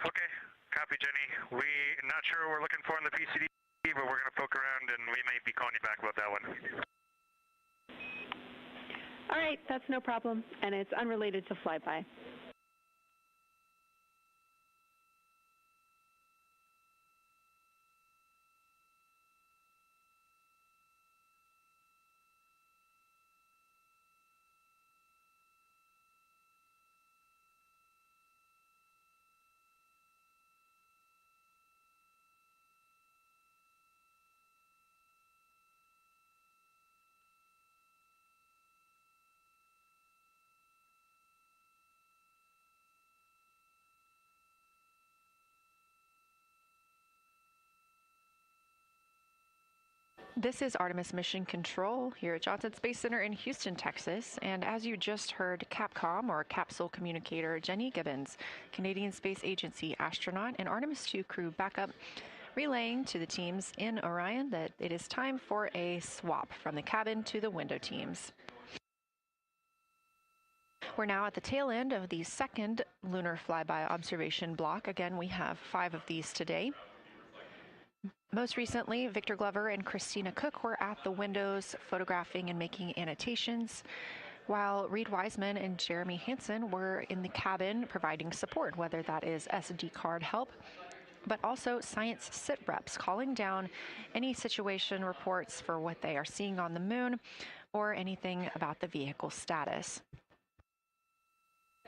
Okay, copy, Jenny. We're not sure what we're looking for in the PCD, but we're going to poke around, and we may be calling you back about that one. All right, that's no problem, and it's unrelated to Flyby. This is Artemis Mission Control here at Johnson Space Center in Houston, Texas. And as you just heard, Capcom, or Capsule Communicator Jenny Gibbons, Canadian Space Agency astronaut and Artemis II crew backup, relaying to the teams in Orion that it is time for a swap from the cabin to the window teams. We're now at the tail end of the second lunar flyby observation block. Again, we have 5 of these today. Most recently, Victor Glover and Christina Cook were at the windows photographing and making annotations, while Reed Wiseman and Jeremy Hansen were in the cabin providing support, whether that is SD card help, but also science sit reps calling down any situation reports for what they are seeing on the moon or anything about the vehicle status.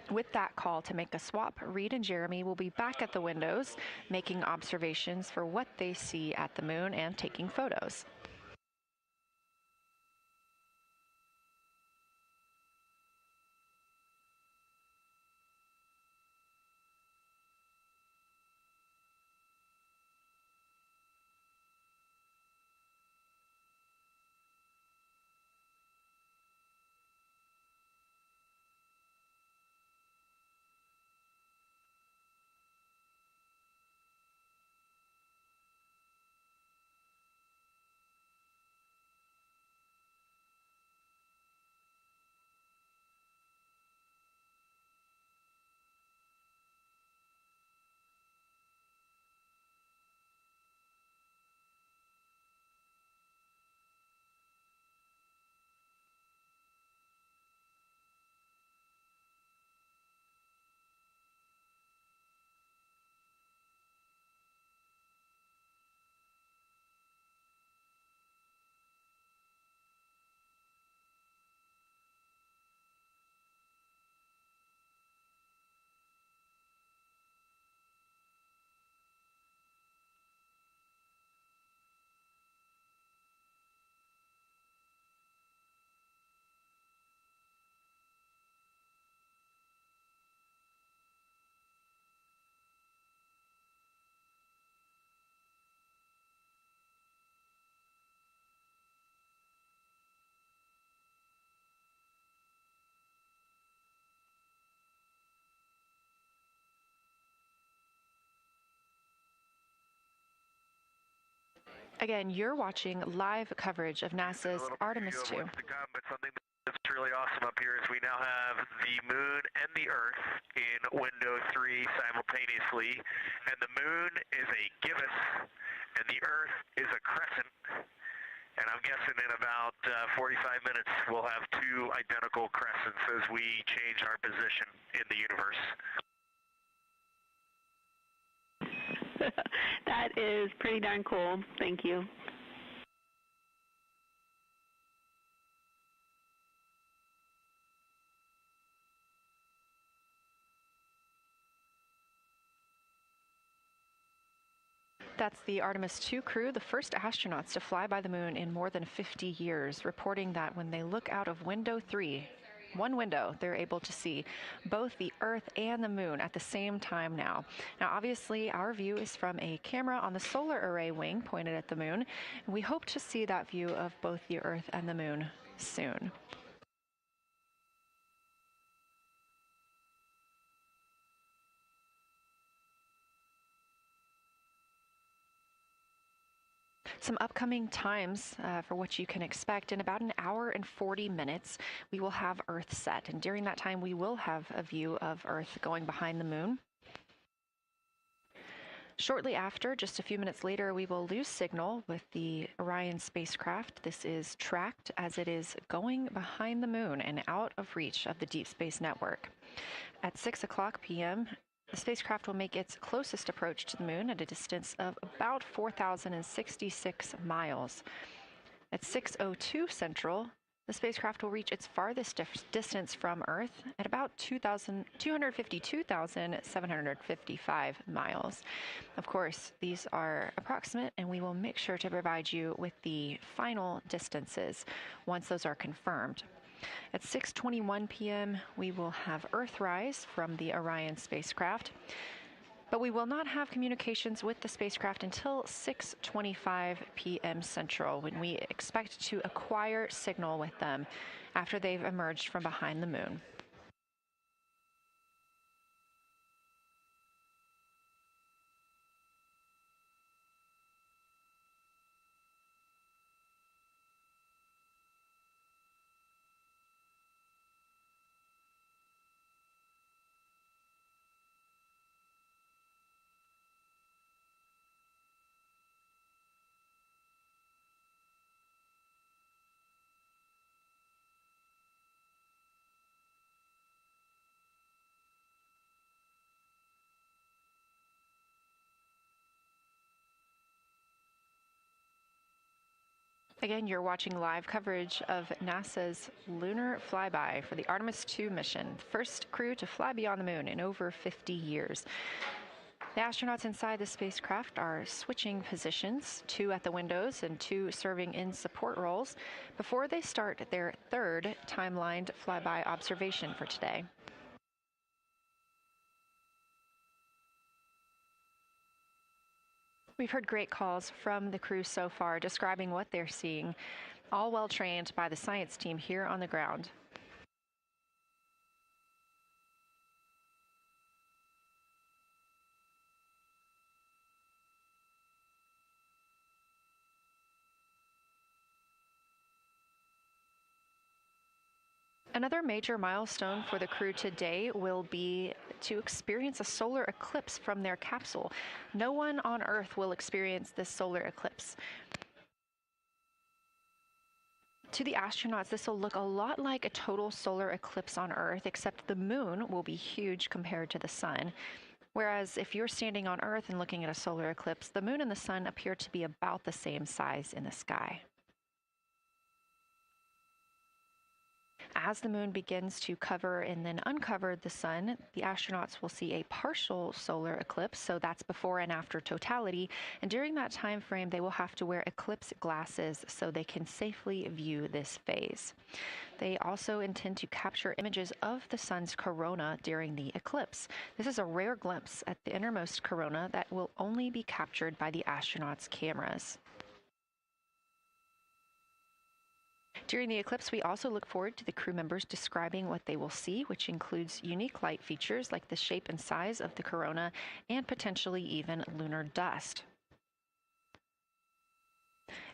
With that call to make a swap, Reed and Jeremy will be back at the windows, making observations for what they see at the moon and taking photos. Again, you're watching live coverage of NASA's Artemis II. But something that's really awesome up here is we now have the moon and the Earth in window 3 simultaneously, and the moon is a gibbous, and the Earth is a crescent. And I'm guessing in about 45 minutes we'll have 2 identical crescents as we change our position in the universe. That is pretty darn cool. Thank you. That's the Artemis II crew, the first astronauts to fly by the moon in more than 50 years, reporting that when they look out of window 3, one window, they're able to see both the Earth and the moon at the same time now. Now, obviously, our view is from a camera on the solar array wing pointed at the moon, and we hope to see that view of both the Earth and the moon soon. Some upcoming times for what you can expect. In about an hour and 40 minutes, we will have Earth set. And during that time, we will have a view of Earth going behind the moon. Shortly after, just a few minutes later, we will lose signal with the Orion spacecraft. This is tracked as it is going behind the moon and out of reach of the Deep Space Network. At 6 o'clock p.m., the spacecraft will make its closest approach to the moon at a distance of about 4,066 miles. At 6:02 Central, the spacecraft will reach its farthest distance from Earth at about 252,755 miles. Of course, these are approximate, and we will make sure to provide you with the final distances once those are confirmed. At 6:21 p.m., we will have Earthrise from the Orion spacecraft, but we will not have communications with the spacecraft until 6:25 p.m. Central, when we expect to acquire signal with them after they've emerged from behind the moon. Again, you're watching live coverage of NASA's lunar flyby for the Artemis II mission, first crew to fly beyond the moon in over 50 years. The astronauts inside the spacecraft are switching positions, 2 at the windows and 2 serving in support roles, before they start their third timelined flyby observation for today. We've heard great calls from the crew so far describing what they're seeing, all well trained by the science team here on the ground. Another major milestone for the crew today will be to experience a solar eclipse from their capsule. No one on Earth will experience this solar eclipse. To the astronauts, this will look a lot like a total solar eclipse on Earth, except the moon will be huge compared to the sun. Whereas if you're standing on Earth and looking at a solar eclipse, the moon and the sun appear to be about the same size in the sky. As the moon begins to cover and then uncover the sun, the astronauts will see a partial solar eclipse, so that's before and after totality, and during that time frame they will have to wear eclipse glasses so they can safely view this phase. They also intend to capture images of the sun's corona during the eclipse. This is a rare glimpse at the innermost corona that will only be captured by the astronauts' cameras. During the eclipse, we also look forward to the crew members describing what they will see, which includes unique light features like the shape and size of the corona and potentially even lunar dust.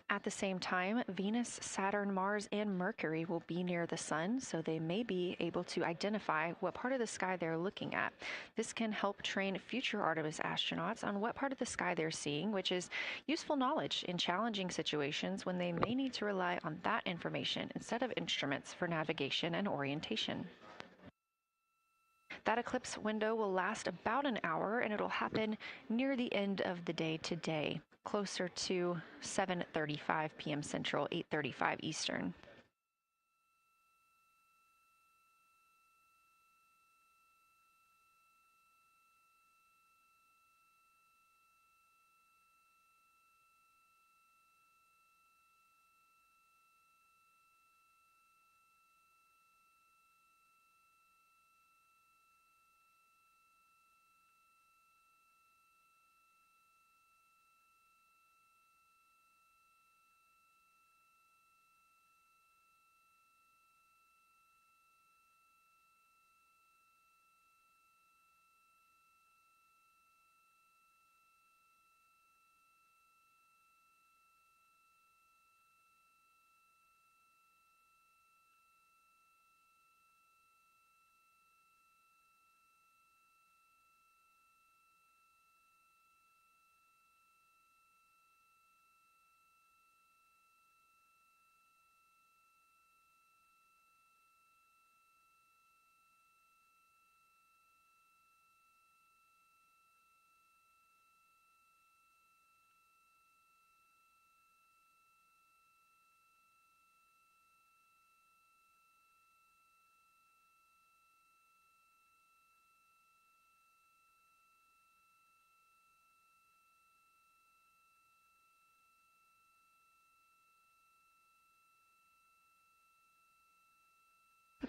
At the same time, Venus, Saturn, Mars, and Mercury will be near the sun, so they may be able to identify what part of the sky they're looking at. This can help train future Artemis astronauts on what part of the sky they're seeing, which is useful knowledge in challenging situations when they may need to rely on that information instead of instruments for navigation and orientation. That eclipse window will last about an hour, and it'll happen near the end of the day today, closer to 7:35 p.m. Central, 8:35 Eastern.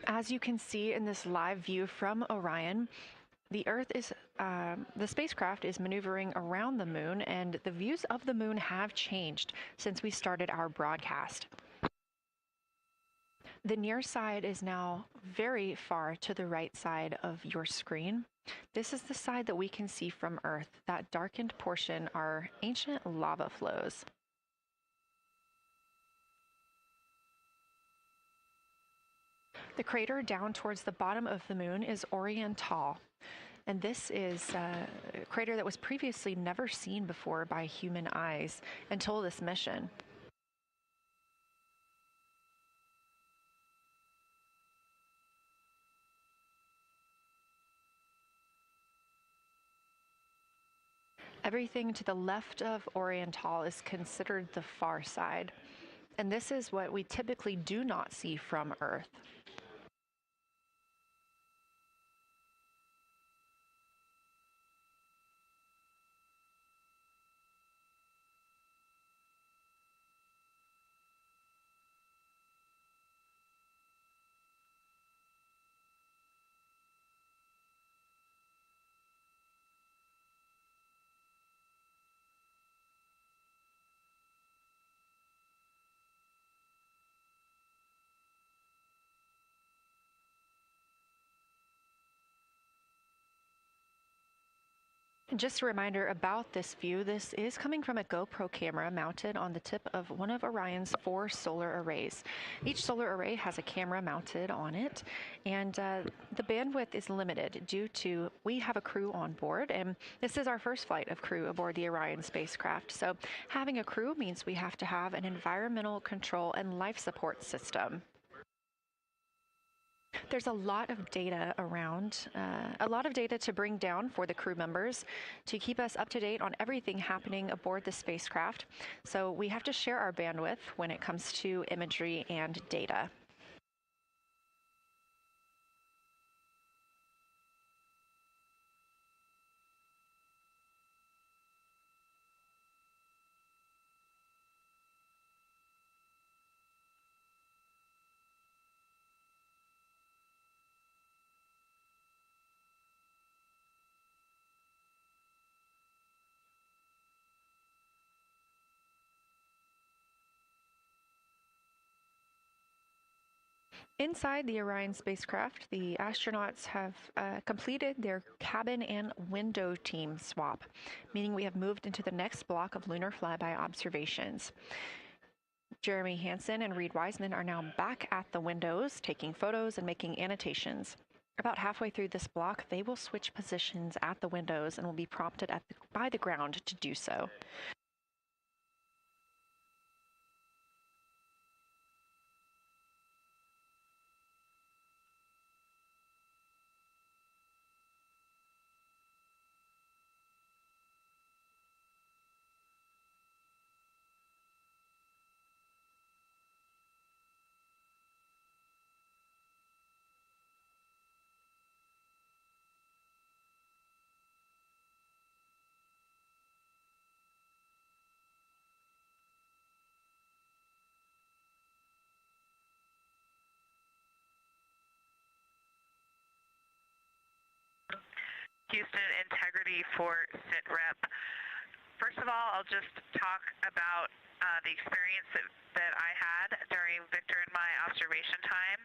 As you can see in this live view from Orion, the spacecraft is maneuvering around the moon, and the views of the moon have changed since we started our broadcast. The near side is now very far to the right side of your screen. This is the side that we can see from Earth. That darkened portion are ancient lava flows. The crater down towards the bottom of the moon is Oriental, and this is a crater that was previously never seen before by human eyes until this mission. Everything to the left of Oriental is considered the far side. And this is what we typically do not see from Earth. Just a reminder about this view. This is coming from a GoPro camera mounted on the tip of one of Orion's 4 solar arrays. Each solar array has a camera mounted on it, and the bandwidth is limited due to we have a crew on board, and this is our first flight of crew aboard the Orion spacecraft. So having a crew means we have to have an environmental control and life support system. There's a lot of data around, a lot of data to bring down for the crew members to keep us up to date on everything happening aboard the spacecraft. So we have to share our bandwidth when it comes to imagery and data. Inside the Orion spacecraft, the astronauts have completed their cabin and window team swap, meaning we have moved into the next block of lunar flyby observations. Jeremy Hansen and Reed Wiseman are now back at the windows, taking photos and making annotations. About halfway through this block, they will switch positions at the windows and will be prompted by the ground to do so. Houston Integrity for SITREP. First of all, I'll just talk about the experience that I had during Victor and my observation time.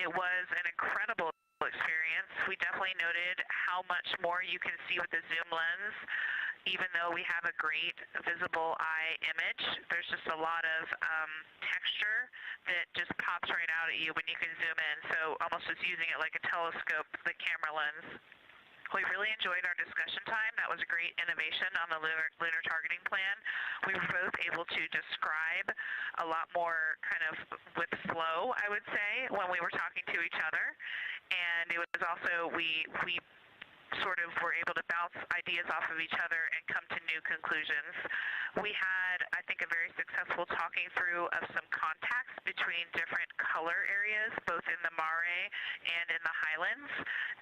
It was an incredible experience. We definitely noted how much more you can see with the zoom lens. Even though we have a great visible eye image, there's just a lot of texture that just pops right out at you when you can zoom in. So almost just using it like a telescope, the camera lens. We really enjoyed our discussion time. That was a great innovation on the lunar targeting plan. We were both able to describe a lot more kind of with flow, I would say, when we were talking to each other. And it was also, we sort of were able to bounce ideas off of each other and come to new conclusions. We had, I think, a very successful talking through of some contacts between different color areas, both in the mare and in the highlands,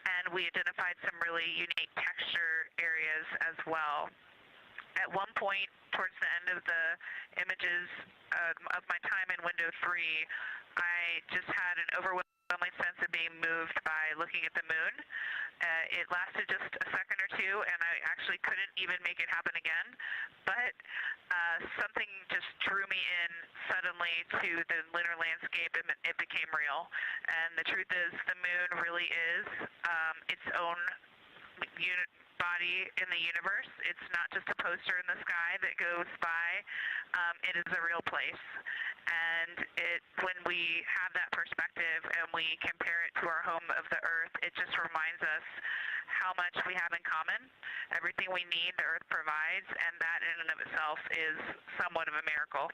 and we identified some really unique texture areas as well. At one point, towards the end of the images of my time in window 3, I just had an overwhelming sense of being moved by looking at the moon. It lasted just a second or two, and I actually couldn't even make it happen again. But something just drew me in suddenly to the lunar landscape, and it became real. And the truth is, the moon really is its own body in the universe. It's not just a poster in the sky that goes by. It is a real place. And when we have that perspective and we compare it to our home of the Earth, it just reminds us how much we have in common. Everything we need, the Earth provides, and that in and of itself is somewhat of a miracle,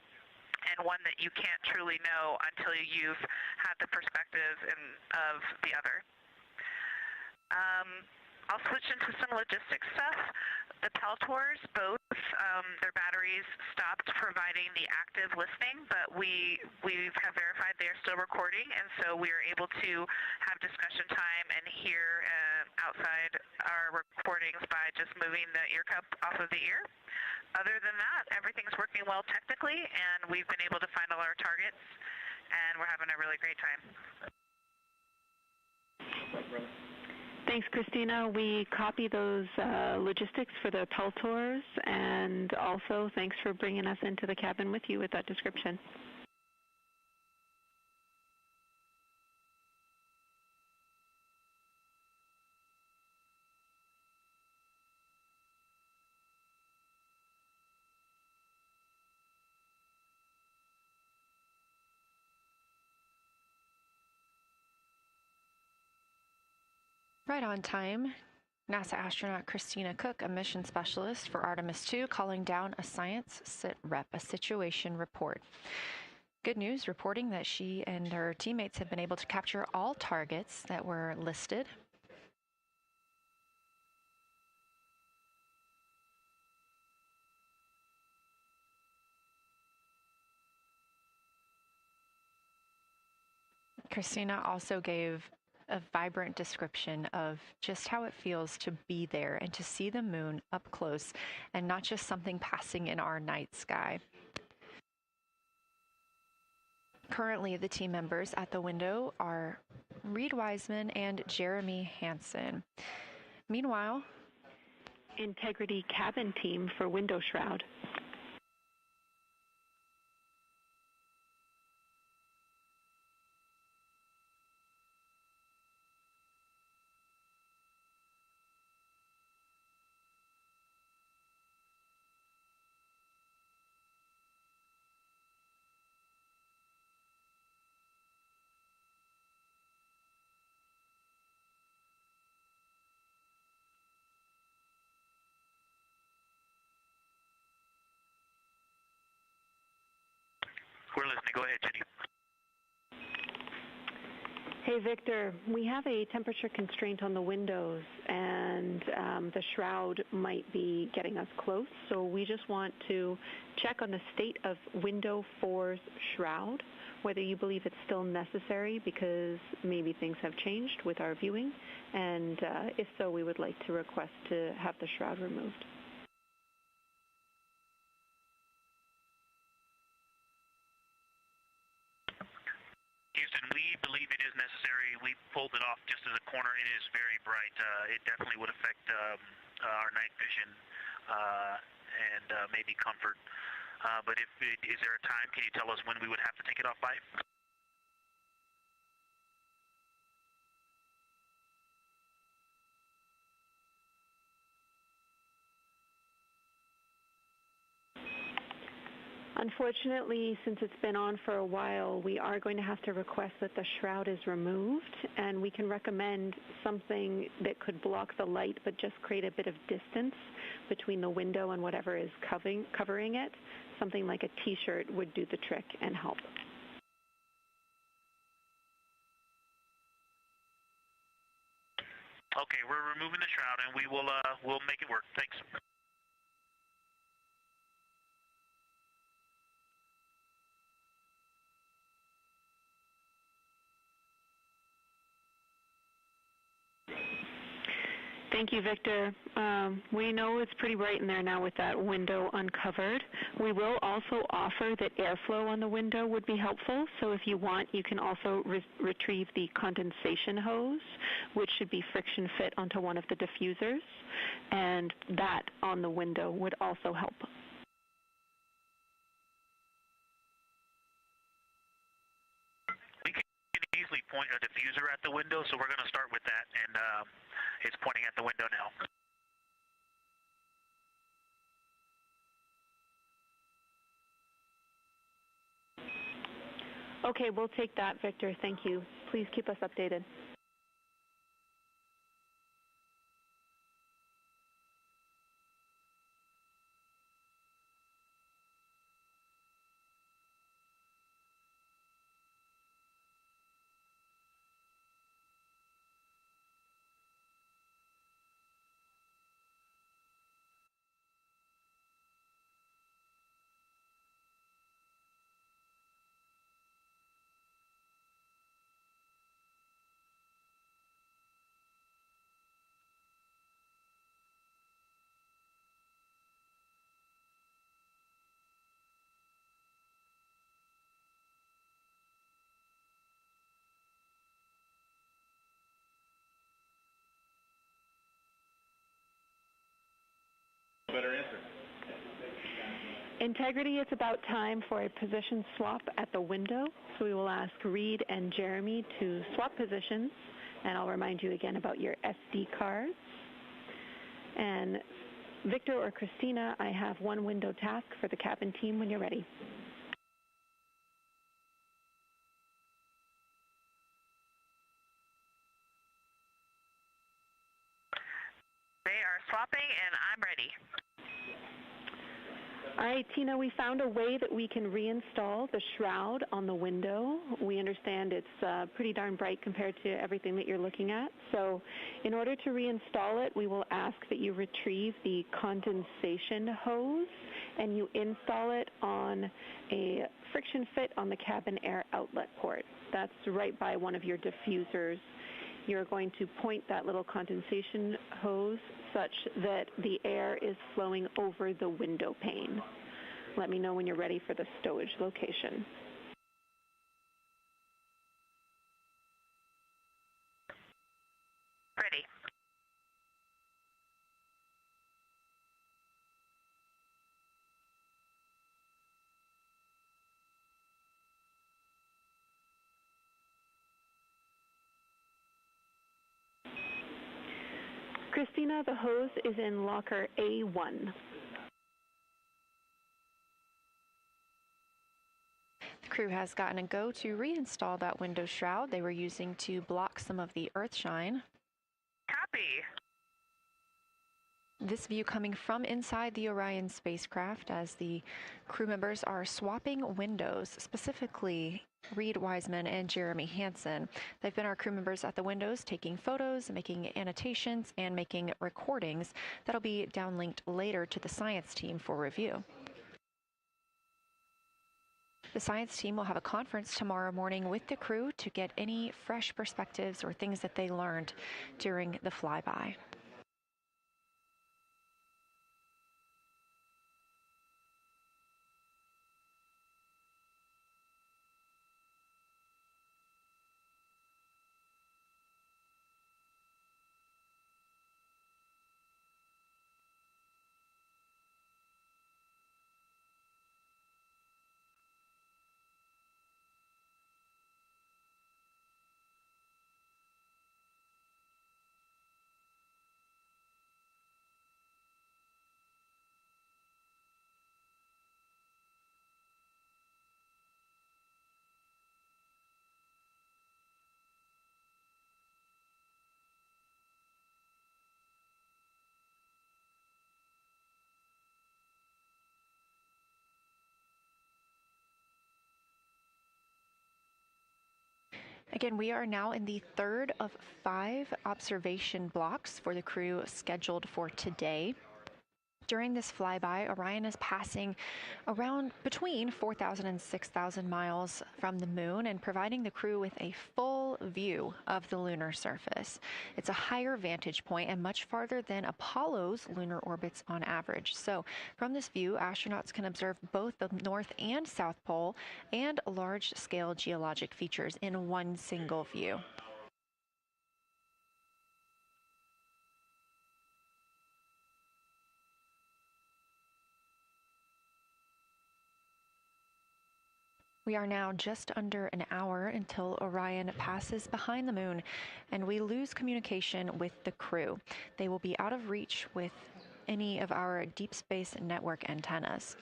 and one that you can't truly know until you've had the perspective of the other. I'll switch into some logistics stuff. The Peltors, both, their batteries stopped providing the active listening, but we have verified they are still recording, and so we are able to have discussion time and hear outside our recordings by just moving the ear cup off of the ear. Other than that, everything's working well technically, and we've been able to find all our targets, and we're having a really great time. Thanks, Christina. We copy those logistics for the Peltors, and also thanks for bringing us into the cabin with you with that description. Right on time, NASA astronaut Christina Cook, a mission specialist for Artemis II, calling down a science sit rep, a situation report. Good news, reporting that she and her teammates have been able to capture all targets that were listed. Christina also gave a vibrant description of just how it feels to be there and to see the moon up close and not just something passing in our night sky. Currently, the team members at the window are Reed Wiseman and Jeremy Hansen. Meanwhile, Integrity cabin team for window shroud. We're listening. Go ahead, Jenny. Hey, Victor, we have a temperature constraint on the windows, and the shroud might be getting us close, so we just want to check on the state of window 4's shroud, whether you believe it's still necessary because maybe things have changed with our viewing, and if so, we would like to request to have the shroud removed. Houston, we believe it is necessary. We pulled it off just as a corner. It is very bright. It definitely would affect our night vision and maybe comfort. But is there a time? Can you tell us when we would have to take it off by? Unfortunately, since it's been on for a while, we are going to have to request that the shroud is removed, and we can recommend something that could block the light but just create a bit of distance between the window and whatever is covering it. Something like a t-shirt would do the trick and help. Okay, we're removing the shroud, and we'll make it work. Thanks. Thank you, Victor. We know it's pretty bright in there now with that window uncovered. We will also offer that airflow on the window would be helpful. So if you want, you can also retrieve the condensation hose, which should be friction fit onto one of the diffusers. And that on the window would also help. We can easily point a diffuser at the window, so we're going to start with that, and it's pointing at the window now. Okay, we'll take that, Victor. Thank you. Please keep us updated. Integrity, it's about time for a position swap at the window. So we will ask Reed and Jeremy to swap positions, and I'll remind you again about your SD cards. And Victor or Christina, I have one window task for the cabin team when you're ready. They are swapping, and I'm ready. All right, Tina, we found a way that we can reinstall the shroud on the window. We understand it's pretty darn bright compared to everything that you're looking at. So in order to reinstall it, we will ask that you retrieve the condensation hose and you install it on a friction fit on the cabin air outlet port. That's right by one of your diffusers. You're going to point that little condensation hose such that the air is flowing over the window pane. Let me know when you're ready for the stowage location. Ready. Christina, the hose is in locker A1. The crew has gotten a go to reinstall that window shroud they were using to block some of the earth shine. Copy. This view coming from inside the Orion spacecraft as the crew members are swapping windows, specifically Reed Wiseman and Jeremy Hansen. They've been our crew members at the windows taking photos, making annotations, and making recordings that'll be downlinked later to the science team for review. The science team will have a conference tomorrow morning with the crew to get any fresh perspectives or things that they learned during the flyby. Again, we are now in the third of 5 observation blocks for the crew scheduled for today. During this flyby, Orion is passing around between 4,000 and 6,000 miles from the moon and providing the crew with a full view of the lunar surface. It's a higher vantage point and much farther than Apollo's lunar orbits on average. So from this view, astronauts can observe both the North and South Pole and large-scale geologic features in one single view. We are now just under an hour until Orion passes behind the moon, and we lose communication with the crew. They will be out of reach with any of our deep space network antennas.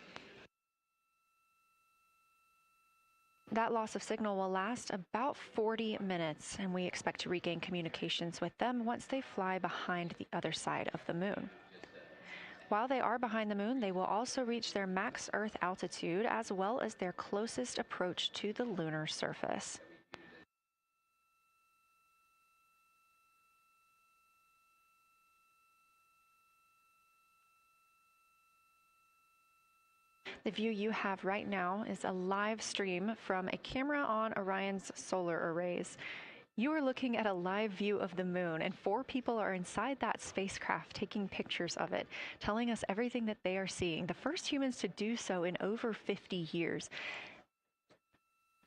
That loss of signal will last about 40 minutes, and we expect to regain communications with them once they fly behind the other side of the moon. While they are behind the moon, they will also reach their max Earth altitude as well as their closest approach to the lunar surface. The view you have right now is a live stream from a camera on Orion's solar arrays. You are looking at a live view of the moon, and 4 people are inside that spacecraft taking pictures of it, telling us everything that they are seeing. The first humans to do so in over 50 years.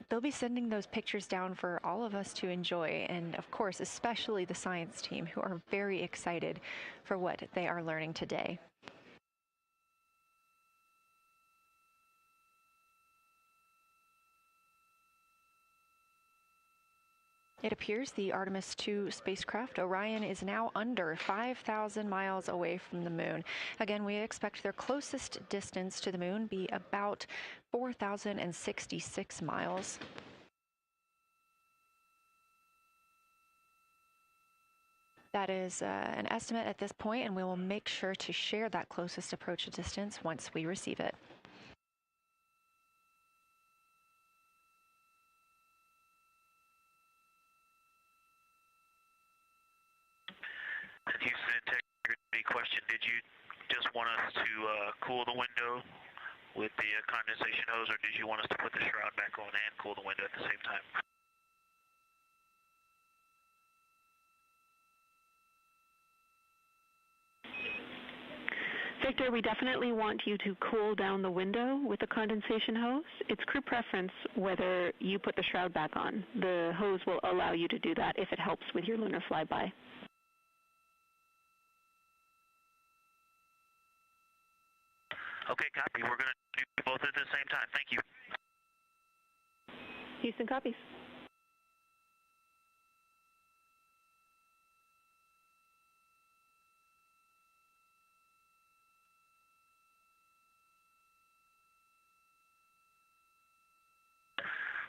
They'll be sending those pictures down for all of us to enjoy, and of course, especially the science team, who are very excited for what they are learning today. It appears the Artemis II spacecraft Orion is now under 5,000 miles away from the moon. Again, we expect their closest distance to the moon be about 4,066 miles. That is an estimate at this point, and we will make sure to share that closest approach distance once we receive it. Houston integrity question, did you just want us to cool the window with the condensation hose, or did you want us to put the shroud back on and cool the window at the same time? Victor, we definitely want you to cool down the window with the condensation hose. It's crew preference whether you put the shroud back on. The hose will allow you to do that if it helps with your lunar flyby. Okay, copy. We're going to do both at the same time. Thank you. Houston copies.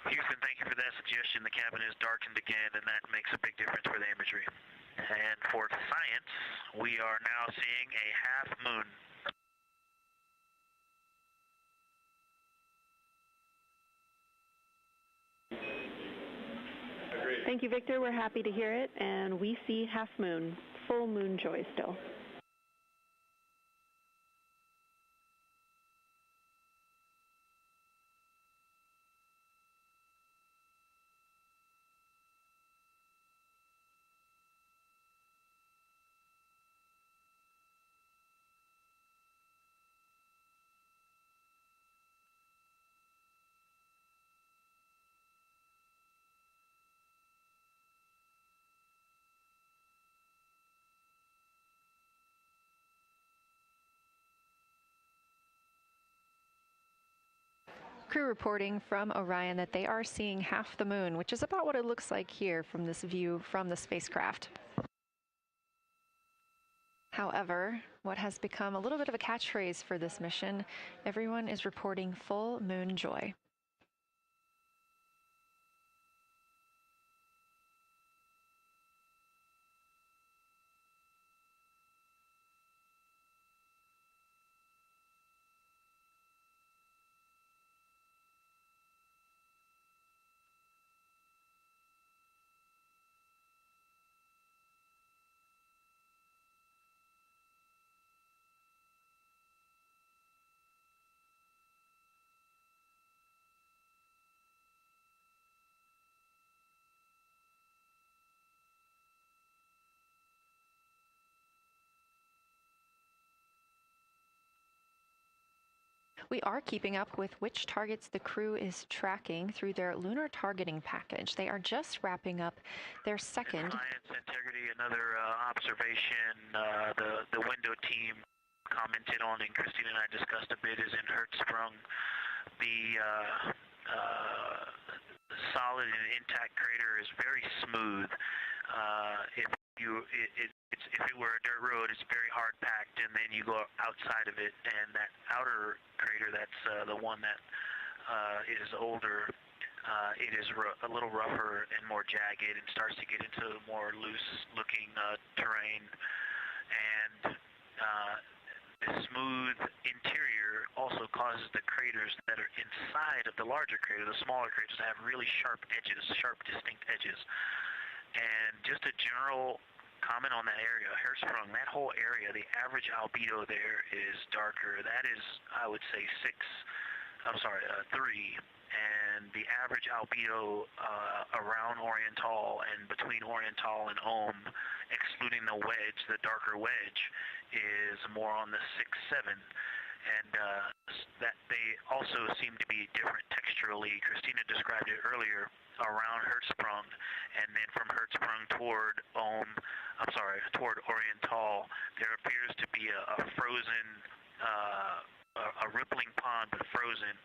Houston, thank you for that suggestion. The cabin is darkened again, and that makes a big difference for the imagery. And for science, we are now seeing a half moon. Thank you, Victor. We're happy to hear it, and we see half moon, full moon joy still. Crew reporting from Orion that they are seeing half the moon, which is about what it looks like here from this view from the spacecraft. However, what has become a little bit of a catchphrase for this mission, everyone is reporting full moon joy. We are keeping up with which targets the crew is tracking through their lunar targeting package. They are just wrapping up their second. Science integrity, another observation the window team commented on, and Christina and I discussed a bit, is in Hertzsprung. The solid and intact crater is very smooth. If it were a dirt road, it's very hard packed, and then you go outside of it, and that outer crater, that's the one that is older, it is a little rougher and more jagged, and starts to get into more loose-looking terrain. And the smooth interior also causes the craters that are inside of the larger crater, the smaller craters, to have really sharp edges, sharp, distinct edges. And just a general comment on that area, Hertzsprung, that whole area, the average albedo there is darker. That is, I would say, 3. And the average albedo around Oriental and between Oriental and Ohm, excluding the wedge, the darker wedge, is more on the 6-7. And that they also seem to be different texturally. Christina described it earlier around Hertzsprung, and then from Hertzsprung toward Oriental, there appears to be a frozen, a rippling pond, but frozen,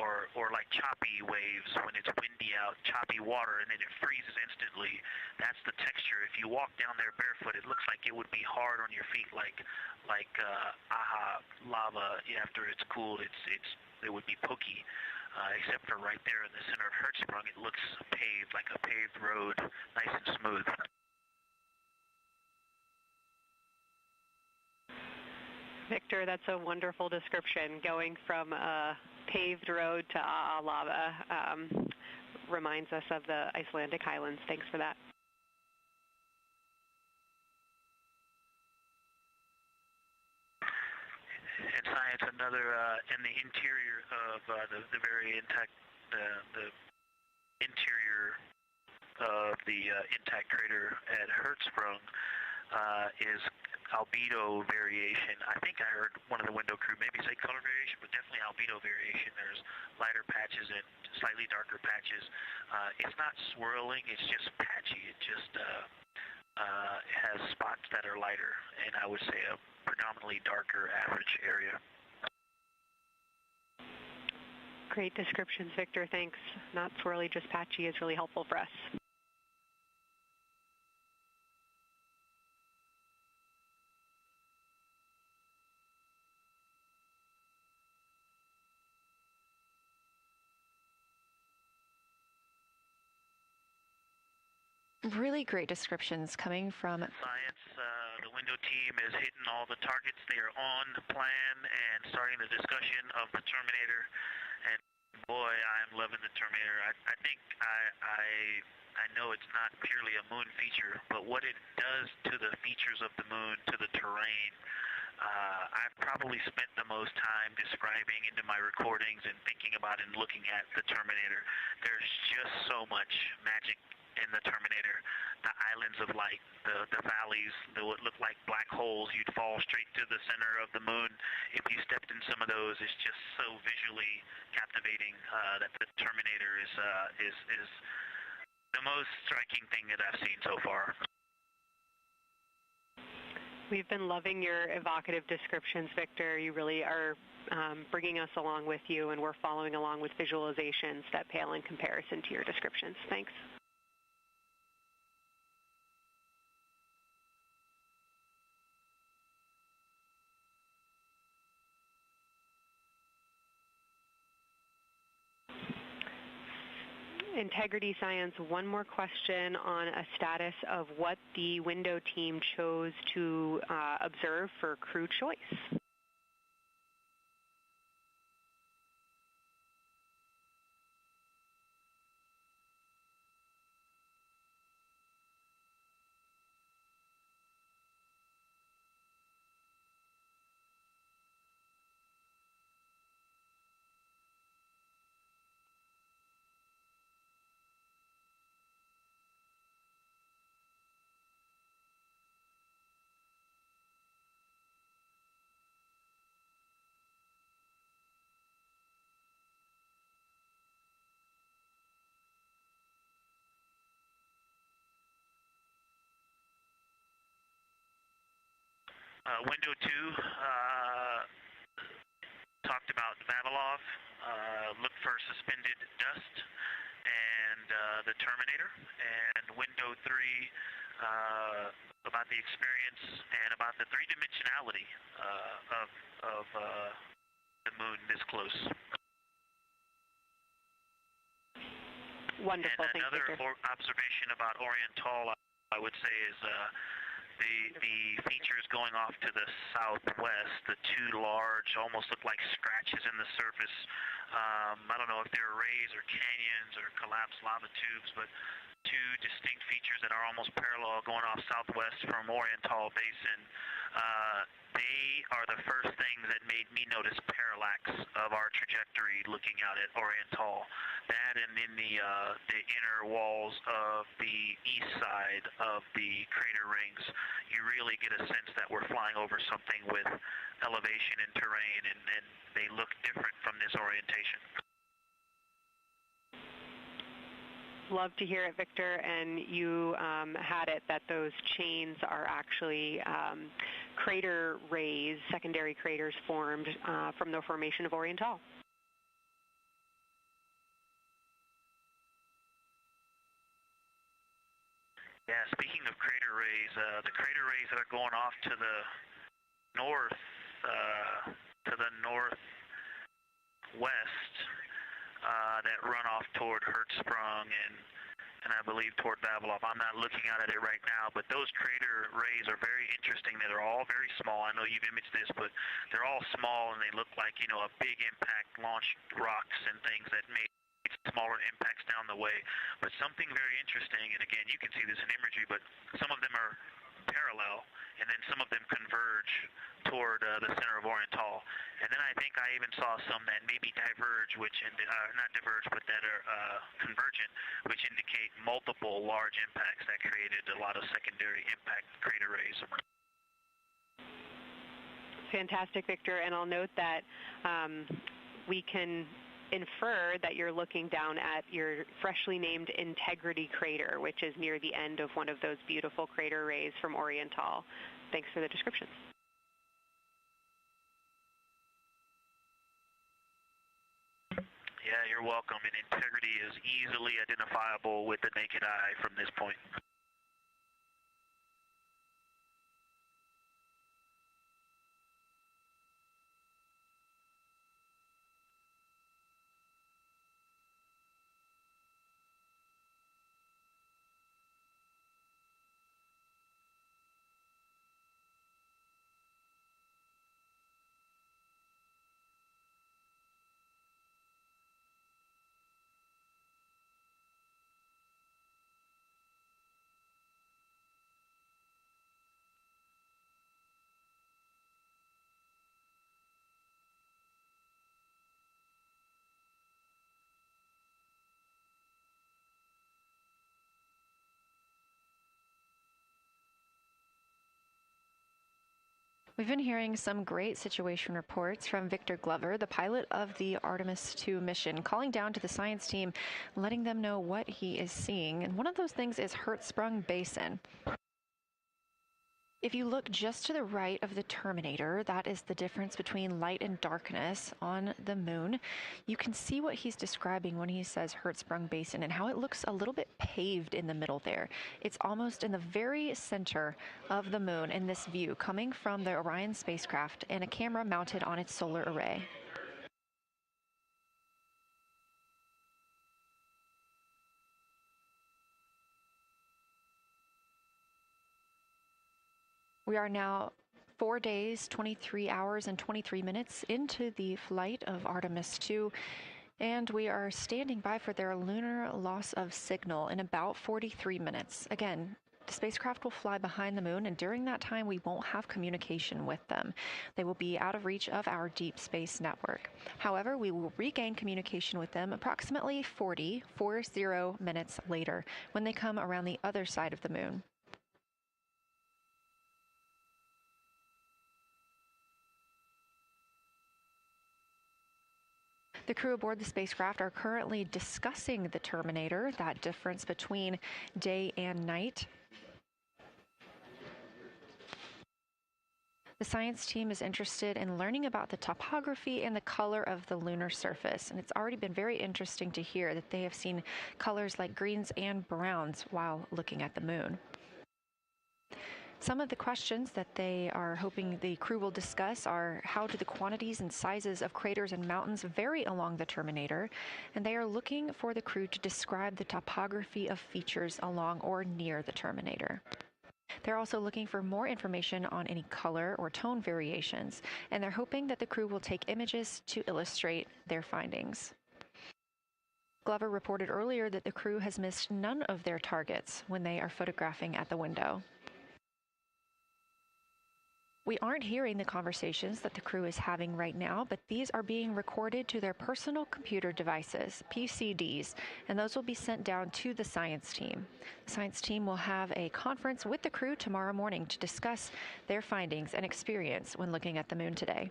or like choppy waves when it's windy out, choppy water, and then it freezes instantly. That's the texture. If you walk down there barefoot, it looks like it would be hard on your feet, like lava. After it's cooled, it would be pokey. Except for right there in the center of Hertzsprung, it looks paved, like a paved road, nice and smooth. Victor, that's a wonderful description. Going from a paved road to lava reminds us of the Icelandic highlands. Thanks for that. In science, another in the interior of the very intact, the interior of the intact crater at Hertzsprung is albedo variation. I think I heard one of the window crew maybe say color variation, but definitely albedo variation. There's lighter patches and slightly darker patches. It's not swirling, it's just patchy. It just has spots that are lighter, and I would say a predominantly darker average area. Great descriptions, Victor. Thanks. Not swirly, just patchy is really helpful for us. Really great descriptions coming from Science, the window team is hitting all the targets. They are on the plan and starting the discussion of the Terminator. And boy, I'm loving the Terminator. I think I know it's not purely a moon feature, but what it does to the features of the moon, to the terrain, I've probably spent the most time describing into my recordings and thinking about and looking at the Terminator. There's just so much magic in the Terminator. The islands of light, the valleys, what look like black holes. You'd fall straight to the center of the moon if you stepped in some of those. It's just so visually captivating that the Terminator is the most striking thing that I've seen so far. We've been loving your evocative descriptions, Victor. You really are bringing us along with you, and we're following along with visualizations that pale in comparison to your descriptions. Thanks. Integrity Science, one more question on a status of what the window team chose to observe for crew choice. Window 2 talked about Vavilov, looked for suspended dust, and the Terminator. And window 3 about the experience and about the three-dimensionality of the moon this close. Wonderful. And another observation about Oriental, I would say, is the features going off to the southwest, the two large, almost look like scratches in the surface. I don't know if they're rays or canyons or collapsed lava tubes, but two distinct features that are almost parallel going off southwest from Oriental Basin. They are the first thing that made me notice parallax of our trajectory looking out at Oriental. That and in the inner walls of the east side of the crater rings, you really get a sense that we're flying over something with elevation and terrain, and they look different from this orientation. Love to hear it, Victor, and you had it that those chains are actually crater rays, secondary craters formed from the formation of Oriental. Yeah, speaking of crater rays, the crater rays that are going off to the north, northwest, that run off toward Hertzsprung and I believe toward Vavilov. I'm not looking out at it right now, but those crater rays are very interesting. They're all very small. I know you've imaged this, but they're all small and they look like, you know, a big impact launched rocks and things that made smaller impacts down the way. But something very interesting, and again, you can see this in imagery, but some of them are parallel, and then some of them converge toward the center of Oriental. And then I think I even saw some that maybe diverge, not diverge, but that are convergent, which indicate multiple large impacts that created a lot of secondary impact crater rays. Fantastic, Victor. And I'll note that we can infer that you're looking down at your freshly named Integrity crater, which is near the end of one of those beautiful crater rays from Oriental. Thanks for the description. Yeah, you're welcome. And Integrity is easily identifiable with the naked eye from this point. We've been hearing some great situation reports from Victor Glover, the pilot of the Artemis II mission, calling down to the science team, letting them know what he is seeing. And one of those things is Hertzsprung Basin. If you look just to the right of the Terminator, that is the difference between light and darkness on the moon. You can see what he's describing when he says Hertzsprung Basin and how it looks a little bit paved in the middle there. It's almost in the very center of the moon in this view, coming from the Orion spacecraft and a camera mounted on its solar array. We are now 4 days, 23 hours, and 23 minutes into the flight of Artemis II, and we are standing by for their lunar loss of signal in about 43 minutes. Again, the spacecraft will fly behind the moon, and during that time, we won't have communication with them. They will be out of reach of our deep space network. However, we will regain communication with them approximately 40 minutes later when they come around the other side of the moon. The crew aboard the spacecraft are currently discussing the Terminator, that difference between day and night. The science team is interested in learning about the topography and the color of the lunar surface, and it's already been very interesting to hear that they have seen colors like greens and browns while looking at the moon. Some of the questions that they are hoping the crew will discuss are how do the quantities and sizes of craters and mountains vary along the Terminator, and they are looking for the crew to describe the topography of features along or near the Terminator. They're also looking for more information on any color or tone variations, and they're hoping that the crew will take images to illustrate their findings. Glover reported earlier that the crew has missed none of their targets when they are photographing at the window. We aren't hearing the conversations that the crew is having right now, but these are being recorded to their personal computer devices, PCDs, and those will be sent down to the science team. The science team will have a conference with the crew tomorrow morning to discuss their findings and experience when looking at the moon today.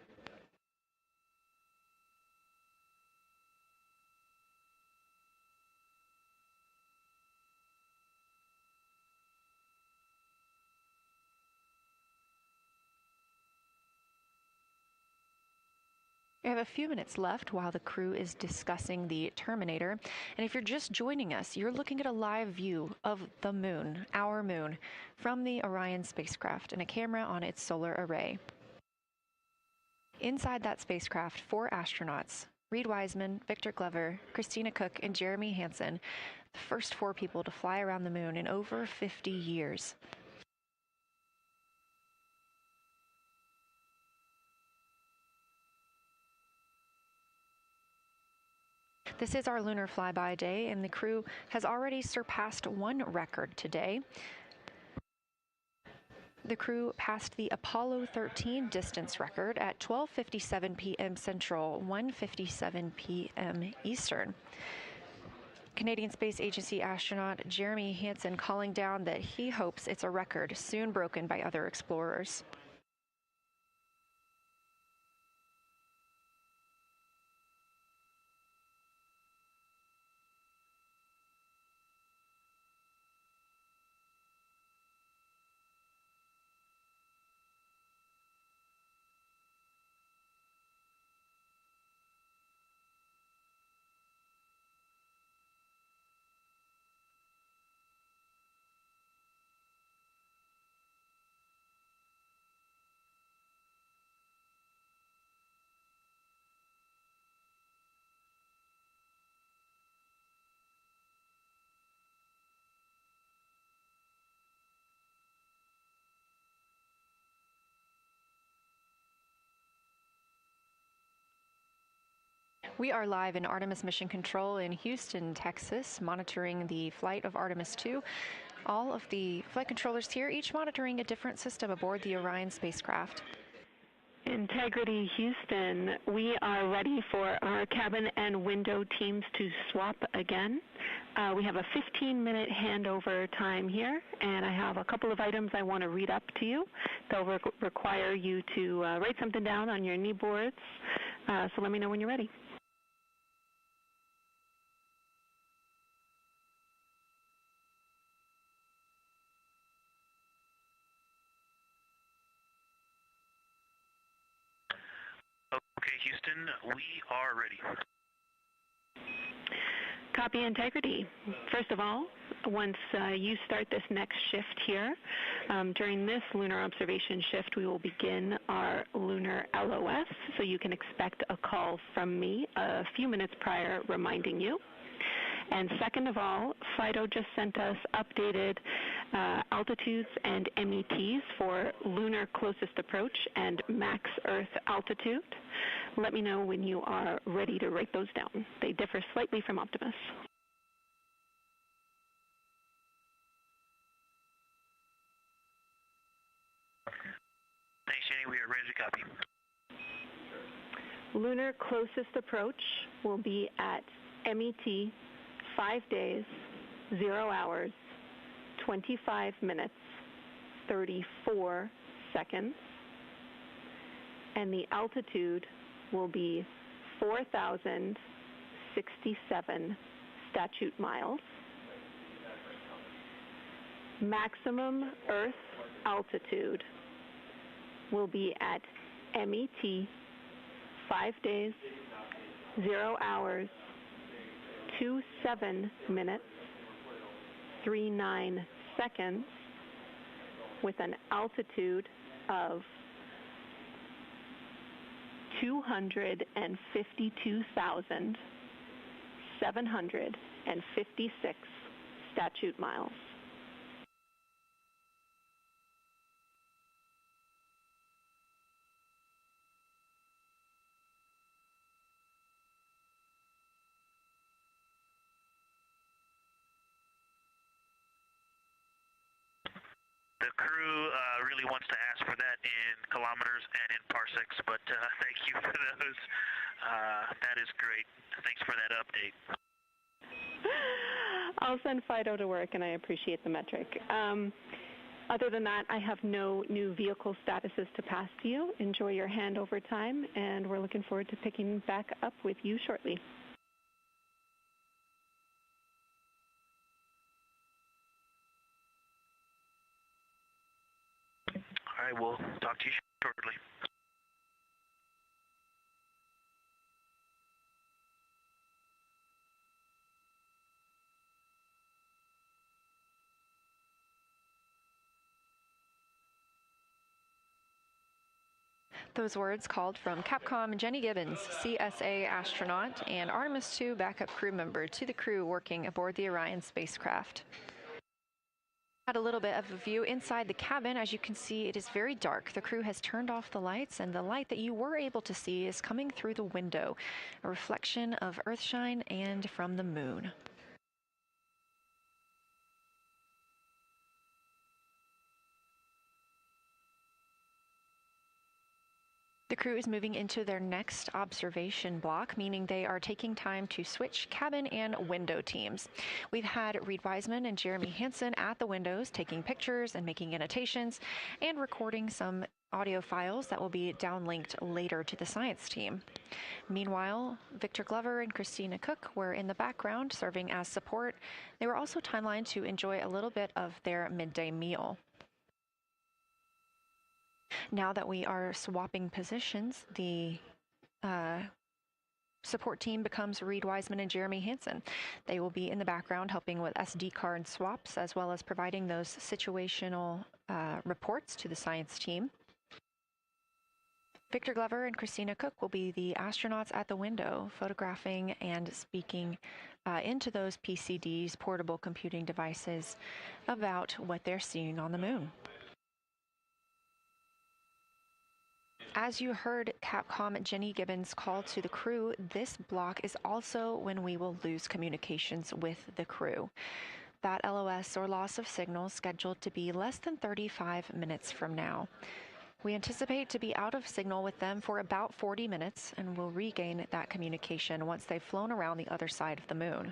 We have a few minutes left while the crew is discussing the Terminator. And if you're just joining us, you're looking at a live view of the moon, our moon, from the Orion spacecraft and a camera on its solar array. Inside that spacecraft, 4 astronauts, Reed Wiseman, Victor Glover, Christina Cook, and Jeremy Hansen, the first 4 people to fly around the moon in over 50 years. This is our lunar flyby day, and the crew has already surpassed one record today. The crew passed the Apollo 13 distance record at 12:57 p.m. Central, 1:57 p.m. Eastern. Canadian Space Agency astronaut Jeremy Hansen calling down that he hopes it's a record soon broken by other explorers. We are live in Artemis Mission Control in Houston, Texas, monitoring the flight of Artemis II. All of the flight controllers here, each monitoring a different system aboard the Orion spacecraft. Integrity Houston, we are ready for our cabin and window teams to swap again. We have a 15-minute handover time here, and I have a couple of items I want to read up to you. They'll require you to write something down on your knee boards, so let me know when you're ready. Okay, Houston, we are ready. Copy, Integrity. First of all, once you start this next shift here, during this lunar observation shift, we will begin our lunar LOS, so you can expect a call from me a few minutes prior reminding you. And second of all, FIDO just sent us updated altitudes and METs for lunar closest approach and max Earth altitude. Let me know when you are ready to write those down. They differ slightly from Optimus. Thanks, Jenny. We are ready to copy. Lunar closest approach will be at MET 5 days, 0 hours, 25 minutes, 34 seconds, and the altitude will be 4,067 statute miles. Maximum Earth altitude will be at MET 5 days, 0 hours, 27 minutes, 39 seconds, with an altitude of 252,756 statute miles. The crew really wants to ask for that in kilometers and in parsecs, but thank you for those. That is great. Thanks for that update. I'll send FIDO to work, and I appreciate the metric. Other than that, I have no new vehicle statuses to pass to you. Enjoy your handover time, and we're looking forward to picking back up with you shortly. All right, we'll talk to you shortly. Those words called from Capcom Jenny Gibbons, CSA astronaut and Artemis II backup crew member, to the crew working aboard the Orion spacecraft. Had a little bit of a view inside the cabin. As you can see, it is very dark. The crew has turned off the lights, and the light that you were able to see is coming through the window, a reflection of Earthshine and from the moon. The crew is moving into their next observation block, meaning they are taking time to switch cabin and window teams. We've had Reed Wiseman and Jeremy Hansen at the windows taking pictures and making annotations and recording some audio files that will be downlinked later to the science team. Meanwhile, Victor Glover and Christina Cook were in the background serving as support. They were also timelined to enjoy a little bit of their midday meal. Now that we are swapping positions, the support team becomes Reed Wiseman and Jeremy Hansen. They will be in the background helping with SD card swaps, as well as providing those situational reports to the science team. Victor Glover and Christina Cook will be the astronauts at the window, photographing and speaking into those PCDs, portable computing devices, about what they're seeing on the moon. As you heard Capcom Jenny Gibbons call to the crew, this block is also when we will lose communications with the crew. That LOS, or loss of signal, scheduled to be less than 35 minutes from now. We anticipate to be out of signal with them for about 40 minutes, and will regain that communication once they've flown around the other side of the moon.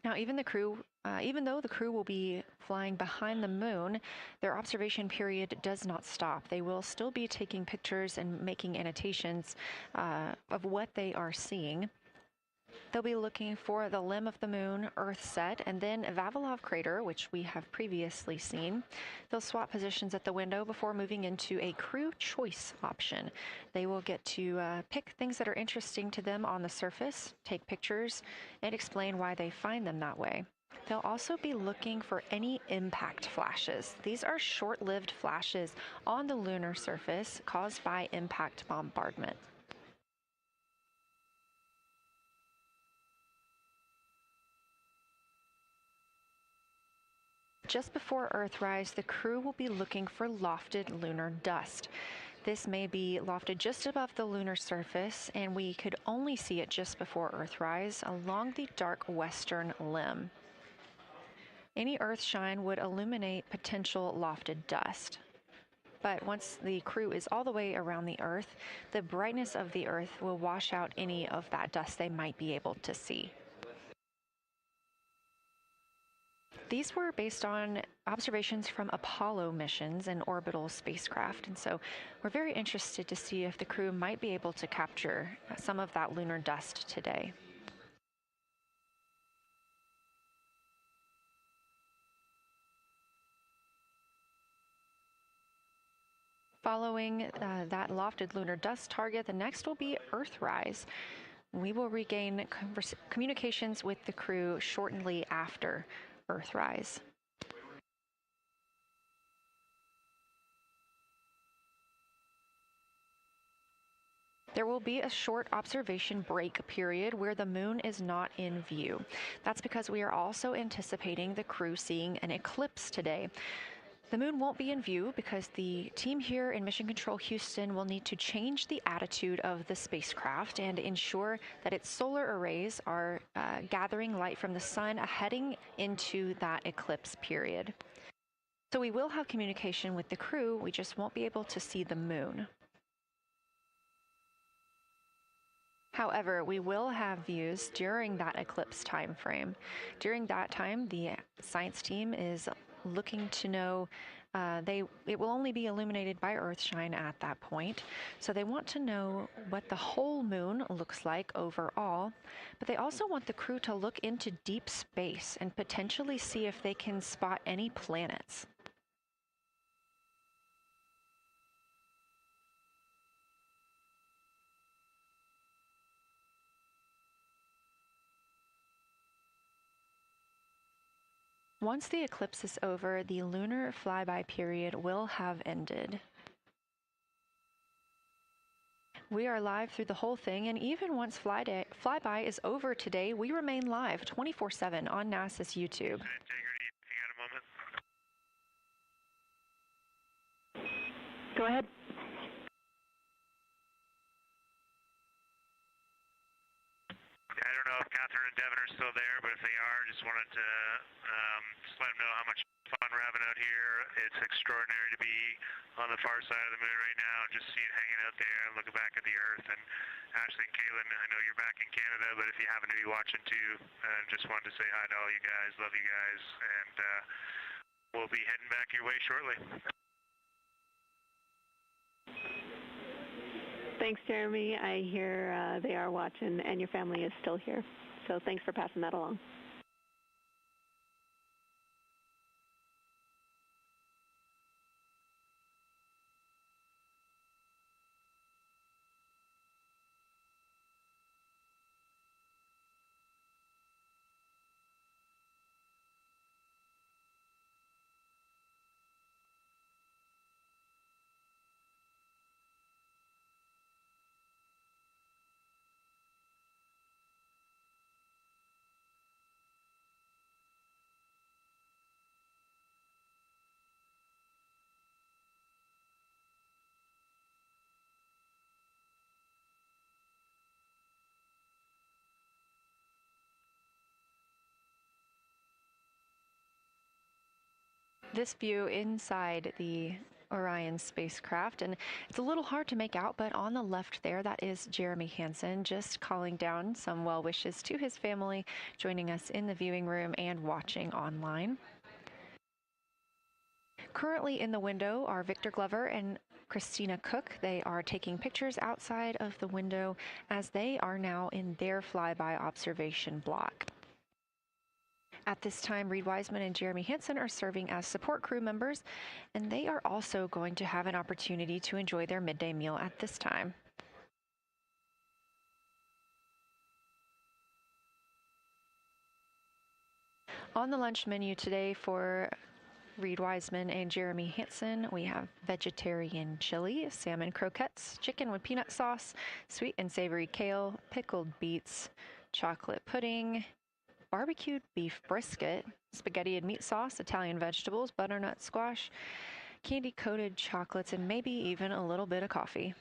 Now, even though the crew will be flying behind the moon, their observation period does not stop. They will still be taking pictures and making annotations of what they are seeing. They'll be looking for the limb of the moon, Earth set, and then Vavilov crater, which we have previously seen. They'll swap positions at the window before moving into a crew choice option. They will get to pick things that are interesting to them on the surface, take pictures, and explain why they find them that way. They'll also be looking for any impact flashes. These are short-lived flashes on the lunar surface caused by impact bombardment. Just before Earthrise, the crew will be looking for lofted lunar dust. This may be lofted just above the lunar surface, and we could only see it just before Earthrise along the dark western limb. Any Earthshine would illuminate potential lofted dust. But once the crew is all the way around the Earth, the brightness of the Earth will wash out any of that dust they might be able to see. These were based on observations from Apollo missions and orbital spacecraft, and so we're very interested to see if the crew might be able to capture some of that lunar dust today. Following that lofted lunar dust target, the next will be Earthrise. We will regain communications with the crew shortly after Earthrise. There will be a short observation break period where the moon is not in view. That's because we are also anticipating the crew seeing an eclipse today. The moon won't be in view because the team here in Mission Control Houston will need to change the attitude of the spacecraft and ensure that its solar arrays are gathering light from the sun heading into that eclipse period. So we will have communication with the crew, we just won't be able to see the moon. However, we will have views during that eclipse time frame. During that time, the science team is looking to know it will only be illuminated by Earthshine at that point. So they want to know what the whole moon looks like overall, but they also want the crew to look into deep space and potentially see if they can spot any planets. Once the eclipse is over, the lunar flyby period will have ended. We are live through the whole thing, and even once flyby is over today, we remain live 24/7 on NASA's YouTube. Integrity, you got a moment? Go ahead. I don't know if Catherine and Devin are still there, but if they are, just wanted to just let them know how much fun we're having out here. It's extraordinary to be on the far side of the moon right now, just hanging out there and looking back at the Earth. And Ashley and Kaylin, I know you're back in Canada, but if you happen to be watching too, just wanted to say hi to all you guys. Love you guys, and we'll be heading back your way shortly. Thanks, Jeremy. I hear they are watching, and your family is still here. So thanks for passing that along. This view inside the Orion spacecraft, and it's a little hard to make out, but on the left there, that is Jeremy Hansen, just calling down some well wishes to his family, joining us in the viewing room and watching online. Currently in the window are Victor Glover and Christina Cook. They are taking pictures outside of the window as they are now in their flyby observation block. At this time, Reed Wiseman and Jeremy Hansen are serving as support crew members, and they are also going to have an opportunity to enjoy their midday meal at this time. On the lunch menu today for Reed Wiseman and Jeremy Hansen, we have vegetarian chili, salmon croquettes, chicken with peanut sauce, sweet and savory kale, pickled beets, chocolate pudding, barbecued beef brisket, spaghetti and meat sauce, Italian vegetables, butternut squash, candy-coated chocolates, and maybe even a little bit of coffee.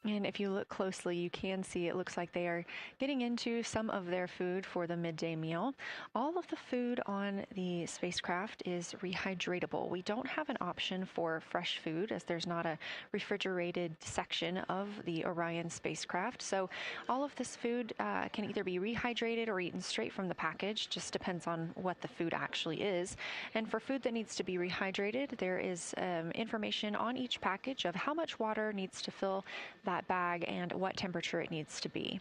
And if you look closely, you can see it looks like they are getting into some of their food for the midday meal. All of the food on the spacecraft is rehydratable. We don't have an option for fresh food as there's not a refrigerated section of the Orion spacecraft. So all of this food can either be rehydrated or eaten straight from the package, just depends on what the food actually is. And for food that needs to be rehydrated, there is information on each package of how much water needs to fill that bag and what temperature it needs to be.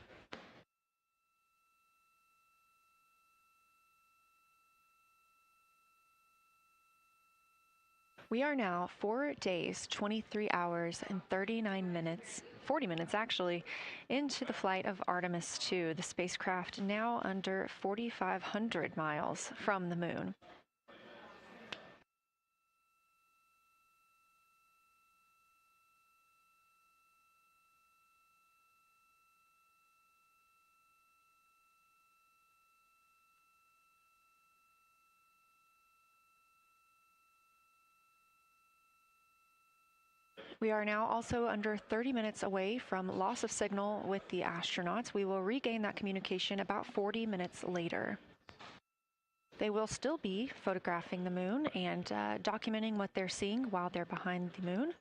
We are now 4 days, 23 hours, and 39 minutes, 40 minutes actually, into the flight of Artemis II, the spacecraft now under 4,500 miles from the moon. We are now also under 30 minutes away from loss of signal with the astronauts. We will regain that communication about 40 minutes later. They will still be photographing the moon and documenting what they're seeing while they're behind the moon.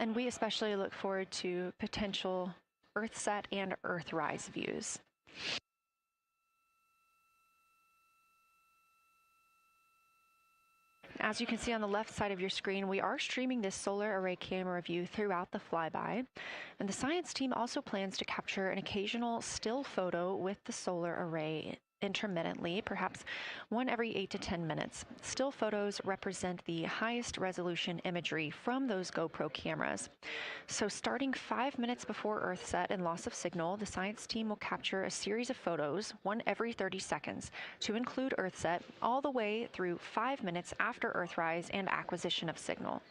And we especially look forward to potential Earthset and Earthrise views. As you can see on the left side of your screen, we are streaming this solar array camera view throughout the flyby. And the science team also plans to capture an occasional still photo with the solar array intermittently, perhaps one every 8 to 10 minutes. Still photos represent the highest resolution imagery from those GoPro cameras. So starting 5 minutes before Earthset and loss of signal, the science team will capture a series of photos, one every 30 seconds, to include Earthset, all the way through 5 minutes after Earthrise and acquisition of signal.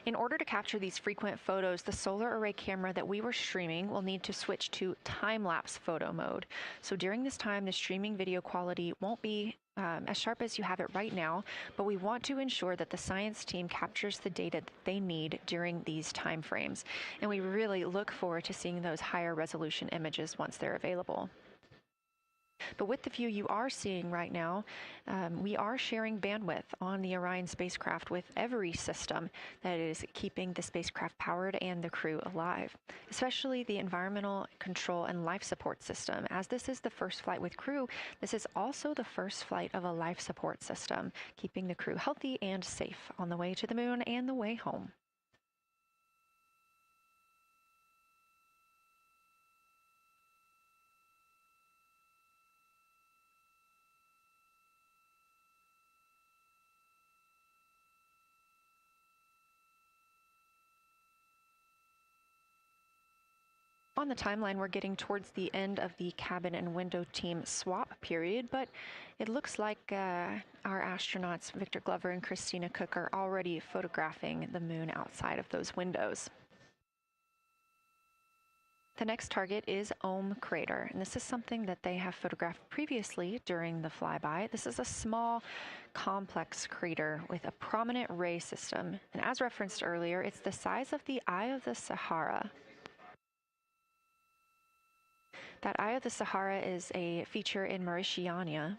In order to capture these frequent photos, the solar array camera that we were streaming will need to switch to time-lapse photo mode. So during this time, the streaming video quality won't be as sharp as you have it right now, but we want to ensure that the science team captures the data that they need during these time frames. And we really look forward to seeing those higher resolution images once they're available. But with the view you are seeing right now, we are sharing bandwidth on the Orion spacecraft with every system that is keeping the spacecraft powered and the crew alive, especially the environmental control and life support system. As this is the first flight with crew, this is also the first flight of a life support system, keeping the crew healthy and safe on the way to the moon and the way home. On the timeline, we're getting towards the end of the cabin and window team swap period, but it looks like our astronauts, Victor Glover and Christina Cook, are already photographing the moon outside of those windows. The next target is Ohm Crater, and this is something that they have photographed previously during the flyby. This is a small, complex crater with a prominent ray system, and as referenced earlier, it's the size of the Eye of the Sahara. That Eye of the Sahara is a feature in Mauritania.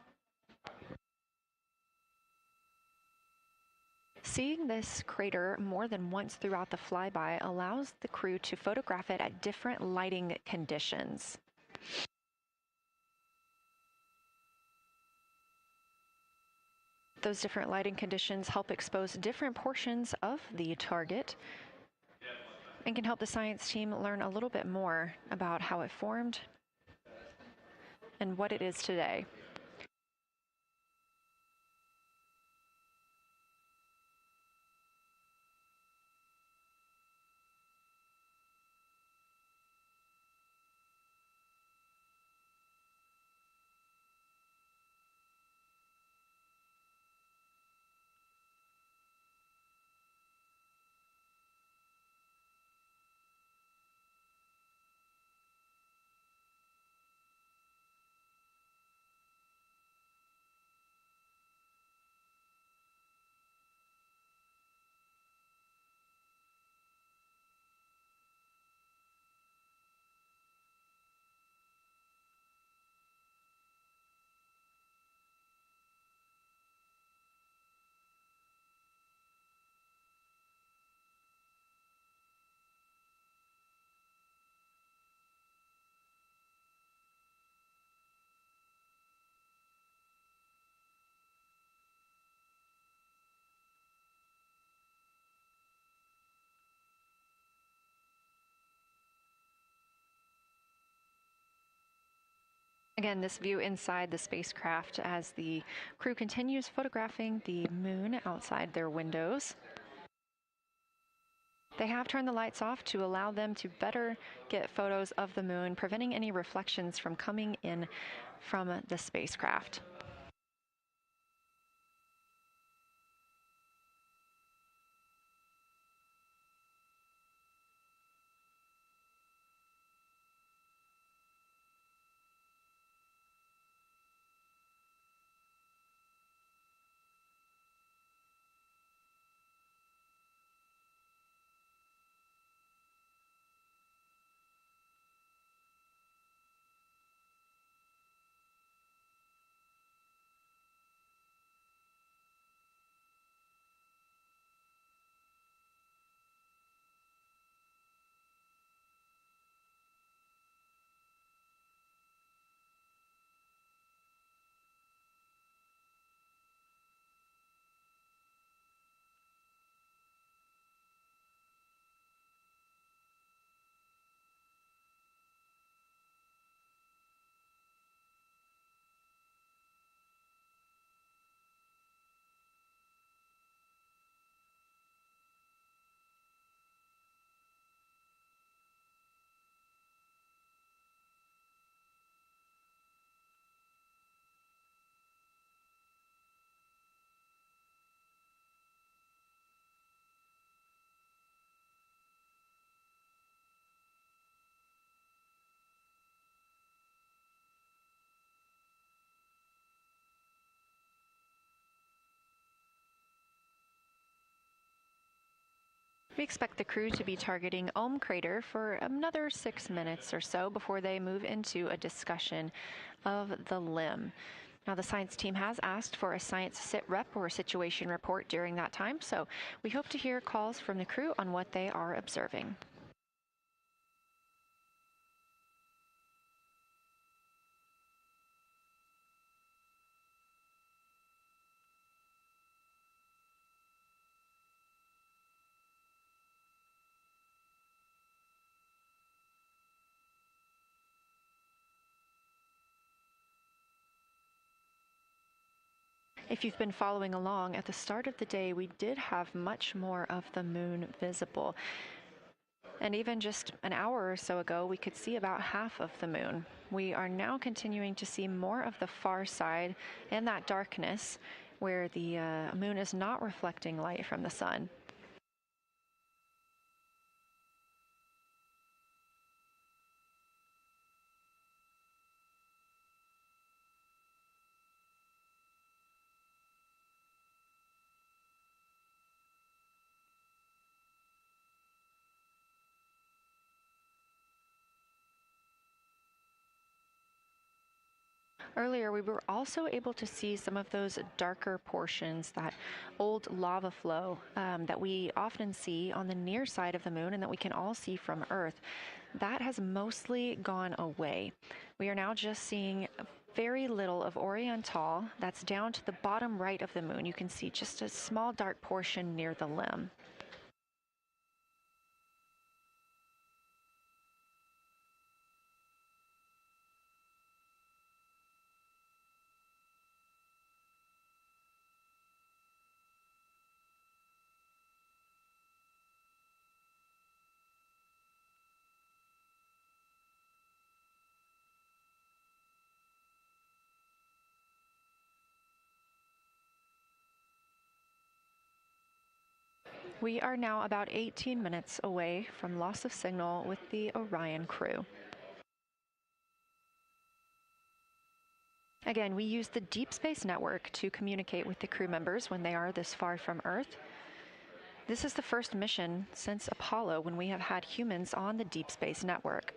Seeing this crater more than once throughout the flyby allows the crew to photograph it at different lighting conditions. Those different lighting conditions help expose different portions of the target and can help the science team learn a little bit more about how it formed and what it is today. Again, this view inside the spacecraft as the crew continues photographing the moon outside their windows. They have turned the lights off to allow them to better get photos of the moon, preventing any reflections from coming in from the spacecraft. We expect the crew to be targeting Ohm crater for another 6 minutes or so before they move into a discussion of the limb. Now, the science team has asked for a science sit rep or situation report during that time, so we hope to hear calls from the crew on what they are observing. If you've been following along, at the start of the day, we did have much more of the moon visible. And even just an hour or so ago, we could see about half of the moon. We are now continuing to see more of the far side and that darkness where the moon is not reflecting light from the sun. Earlier, we were also able to see some of those darker portions, that old lava flow that we often see on the near side of the moon and that we can all see from Earth. That has mostly gone away. We are now just seeing very little of Oriental. That's down to the bottom right of the moon. You can see just a small dark portion near the limb. We are now about 18 minutes away from loss of signal with the Orion crew. Again, we use the Deep Space Network to communicate with the crew members when they are this far from Earth. This is the first mission since Apollo when we have had humans on the Deep Space Network.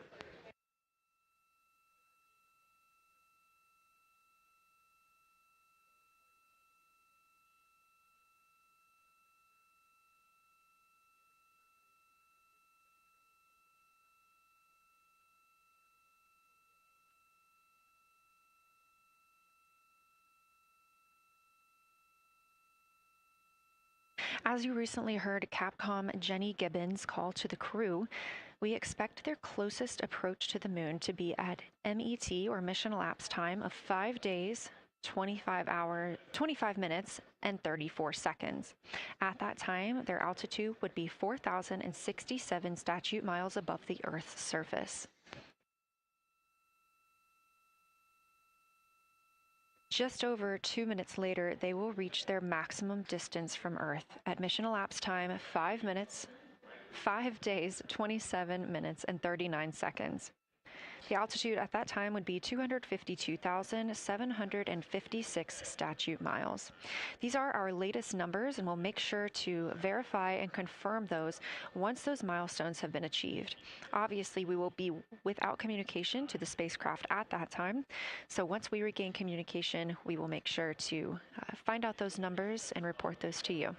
As you recently heard Capcom Jenny Gibbons call to the crew, we expect their closest approach to the moon to be at MET, or mission elapsed time, of 5 days, 25 minutes, and 34 seconds. At that time, their altitude would be 4,067 statute miles above the Earth's surface. Just over 2 minutes later, they will reach their maximum distance from Earth at mission elapsed time 5 minutes, 5 days, 27 minutes, and 39 seconds. The altitude at that time would be 252,756 statute miles. These are our latest numbers, and we'll make sure to verify and confirm those once those milestones have been achieved. Obviously, we will be without communication to the spacecraft at that time, so once we regain communication, we will make sure to find out those numbers and report those to you.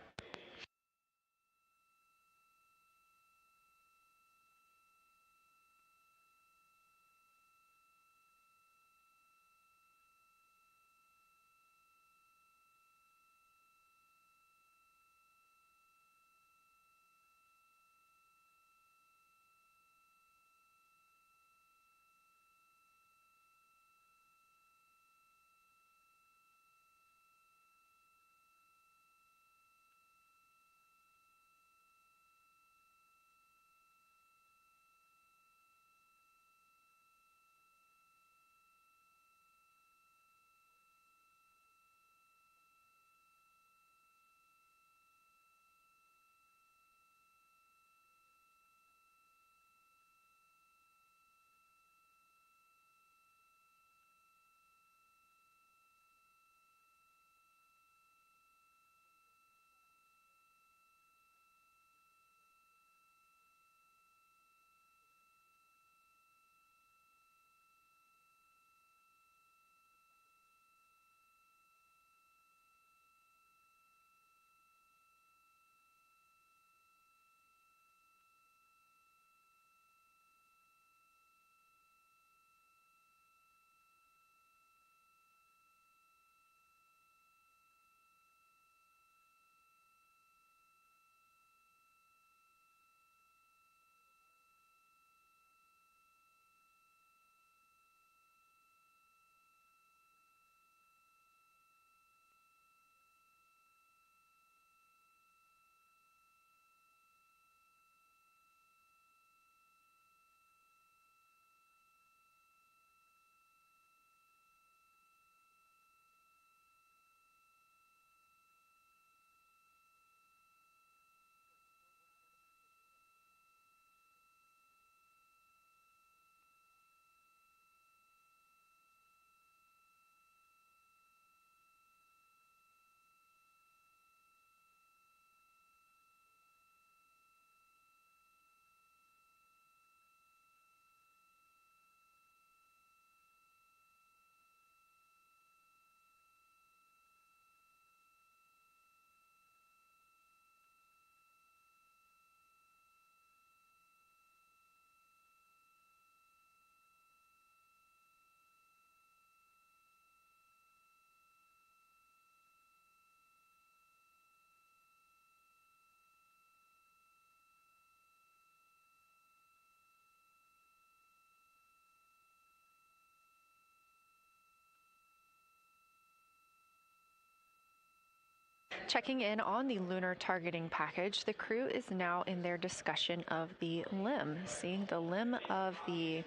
Checking in on the lunar targeting package, the crew is now in their discussion of the limb, seeing the limb of the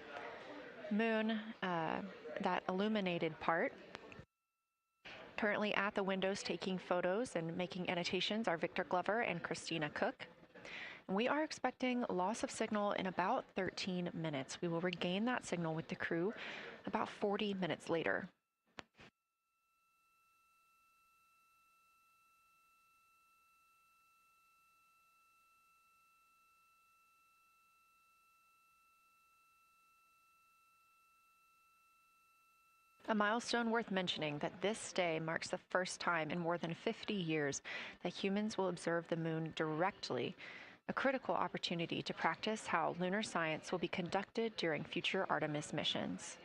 moon, that illuminated part. Currently at the windows taking photos and making annotations are Victor Glover and Christina Cook. And we are expecting loss of signal in about 13 minutes. We will regain that signal with the crew about 40 minutes later. A milestone worth mentioning that this day marks the first time in more than 50 years that humans will observe the moon directly, a critical opportunity to practice how lunar science will be conducted during future Artemis missions.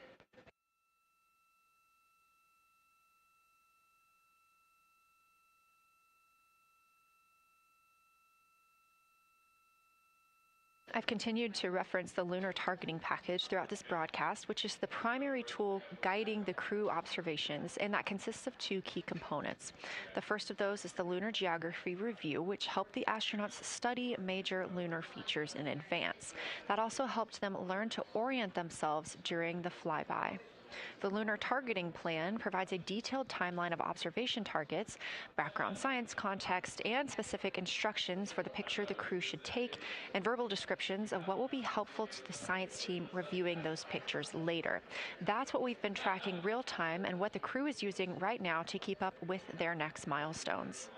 I've continued to reference the lunar targeting package throughout this broadcast, which is the primary tool guiding the crew observations, and that consists of two key components. The first of those is the Lunar Geography Review, which helped the astronauts study major lunar features in advance. That also helped them learn to orient themselves during the flyby. The Lunar Targeting Plan provides a detailed timeline of observation targets, background science context, and specific instructions for the picture the crew should take, and verbal descriptions of what will be helpful to the science team reviewing those pictures later. That's what we've been tracking real time and what the crew is using right now to keep up with their next milestones.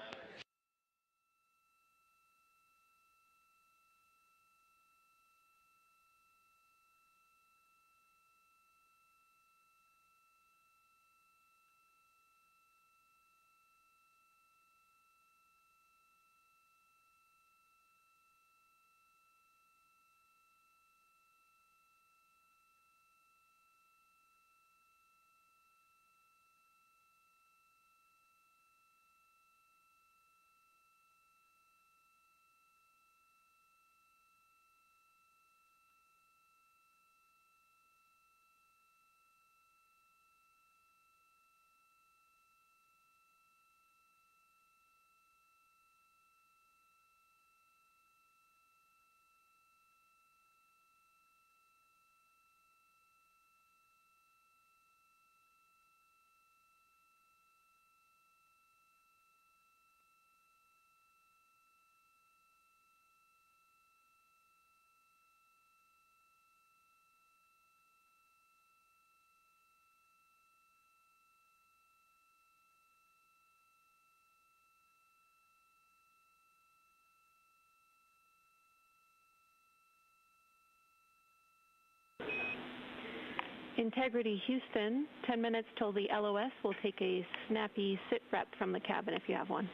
Integrity Houston, 10 minutes till the LOS. We'll take a snappy sit rep from the cabin if you have one.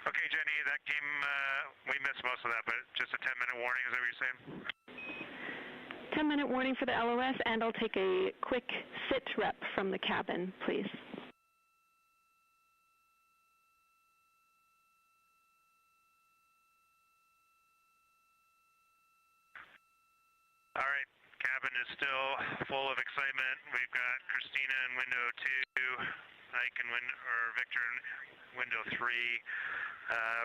Okay, Jenny, that came, we missed most of that, but just a 10-minute warning, is that what you're saying? 10-minute warning for the LOS, and I'll take a quick sit rep from the cabin, please. All right, cabin is still full of excitement. We've got Christina in window 2, Ike in Victor in window 3.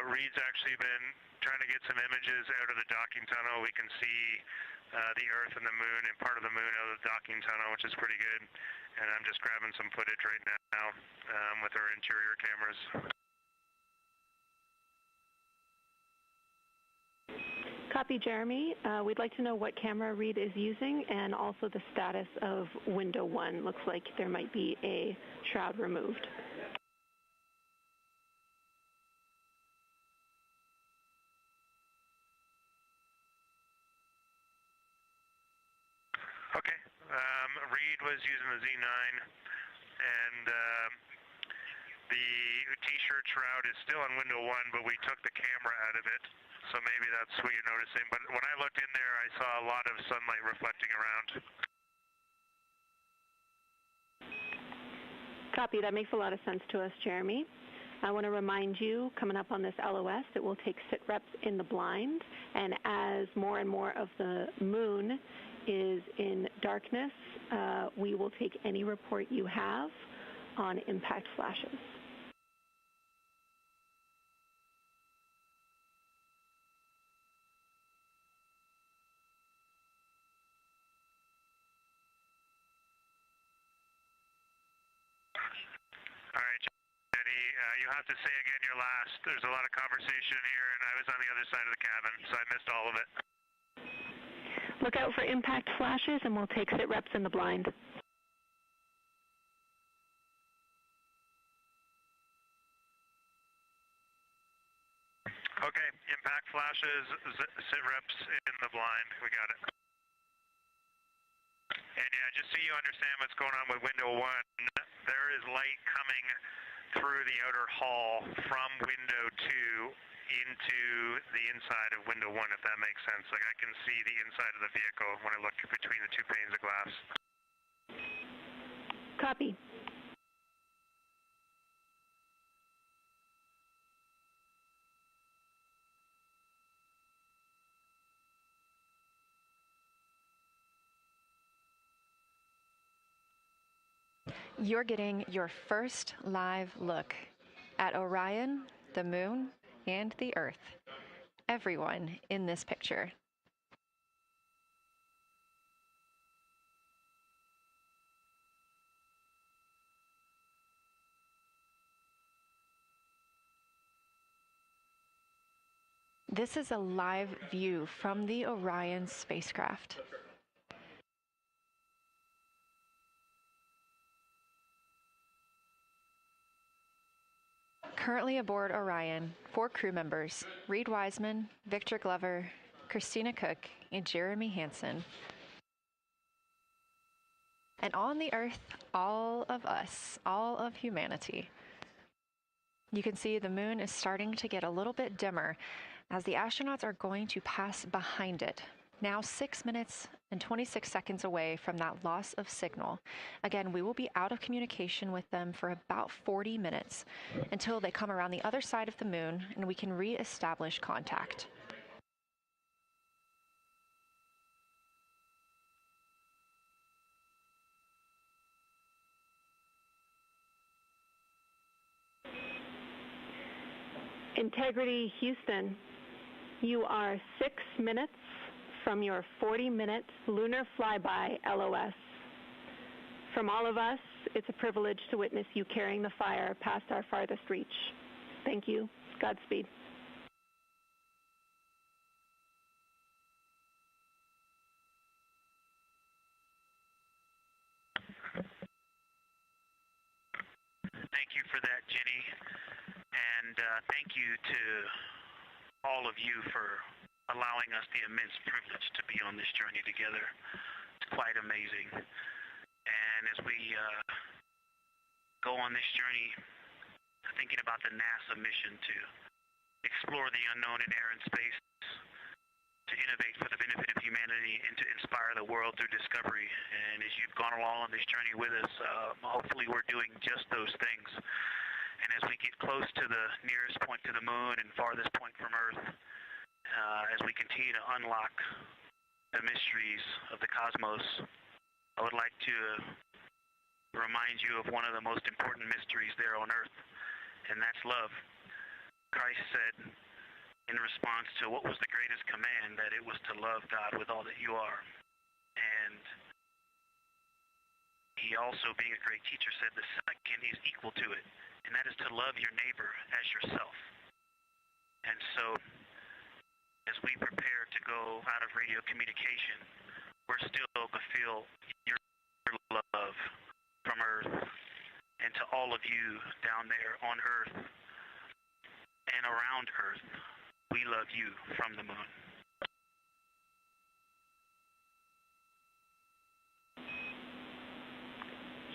Reed's actually been trying to get some images out of the docking tunnel. We can see the Earth and the Moon and part of the Moon out of the docking tunnel, which is pretty good. And I'm just grabbing some footage right now with our interior cameras. Copy, Jeremy. We'd like to know what camera Reed is using and also the status of window 1. Looks like there might be a shroud removed. Okay. Reed was using the Z9, and the T-shirt shroud is still on window 1, but we took the camera out of it, so maybe that's what you're noticing. But when I looked in there, I saw a lot of sunlight reflecting around. Copy. That makes a lot of sense to us, Jeremy. I want to remind you, coming up on this LOS, that we'll take sit reps in the blind, and as more and more of the moon is in darkness, we will take any report you have on impact flashes. All right, Jenny, you have to say again your last. There's a lot of conversation here, and I was on the other side of the cabin, so I missed all of it. Look out for impact flashes, and we'll take sit reps in the blind. Okay, impact flashes, sit reps in the blind. We got it. And yeah, just so you understand what's going on with window 1, there is light coming through the outer hall from window 2 into the inside of window 1, if that makes sense. Like, I can see the inside of the vehicle when I look between the two panes of glass. Copy. You're getting your first live look at Orion, the moon, and the Earth. Everyone in this picture. This is a live view from the Orion spacecraft. Currently aboard Orion, 4 crew members, Reed Wiseman, Victor Glover, Christina Cook, and Jeremy Hansen. And on the Earth, all of us, all of humanity. You can see the moon is starting to get a little bit dimmer as the astronauts are going to pass behind it. Now 6 minutes and 26 seconds away from that loss of signal. Again, we will be out of communication with them for about 40 minutes until they come around the other side of the moon and we can re-establish contact. Integrity Houston, you are 6 minutes from your 40-minute lunar flyby LOS. From all of us, it's a privilege to witness you carrying the fire past our farthest reach. Thank you. Godspeed. Thank you for that, Jenny. And thank you to all of you for allowing us the immense privilege to be on this journey together. It's quite amazing. And as we go on this journey, thinking about the NASA mission to explore the unknown in air and space, to innovate for the benefit of humanity, and to inspire the world through discovery. And as you've gone along on this journey with us, hopefully we're doing just those things. And as we get close to the nearest point to the moon and farthest point from Earth, as we continue to unlock the mysteries of the cosmos, I would like to remind you of one of the most important mysteries there on Earth, and that's love. Christ said in response to what was the greatest command, that it was to love God with all that you are. And he also, being a great teacher, said the second is equal to it, and that is to love your neighbor as yourself. And so, as we prepare to go out of radio communication, we're still to feel your love from Earth, and to all of you down there on Earth and around Earth, we love you from the moon.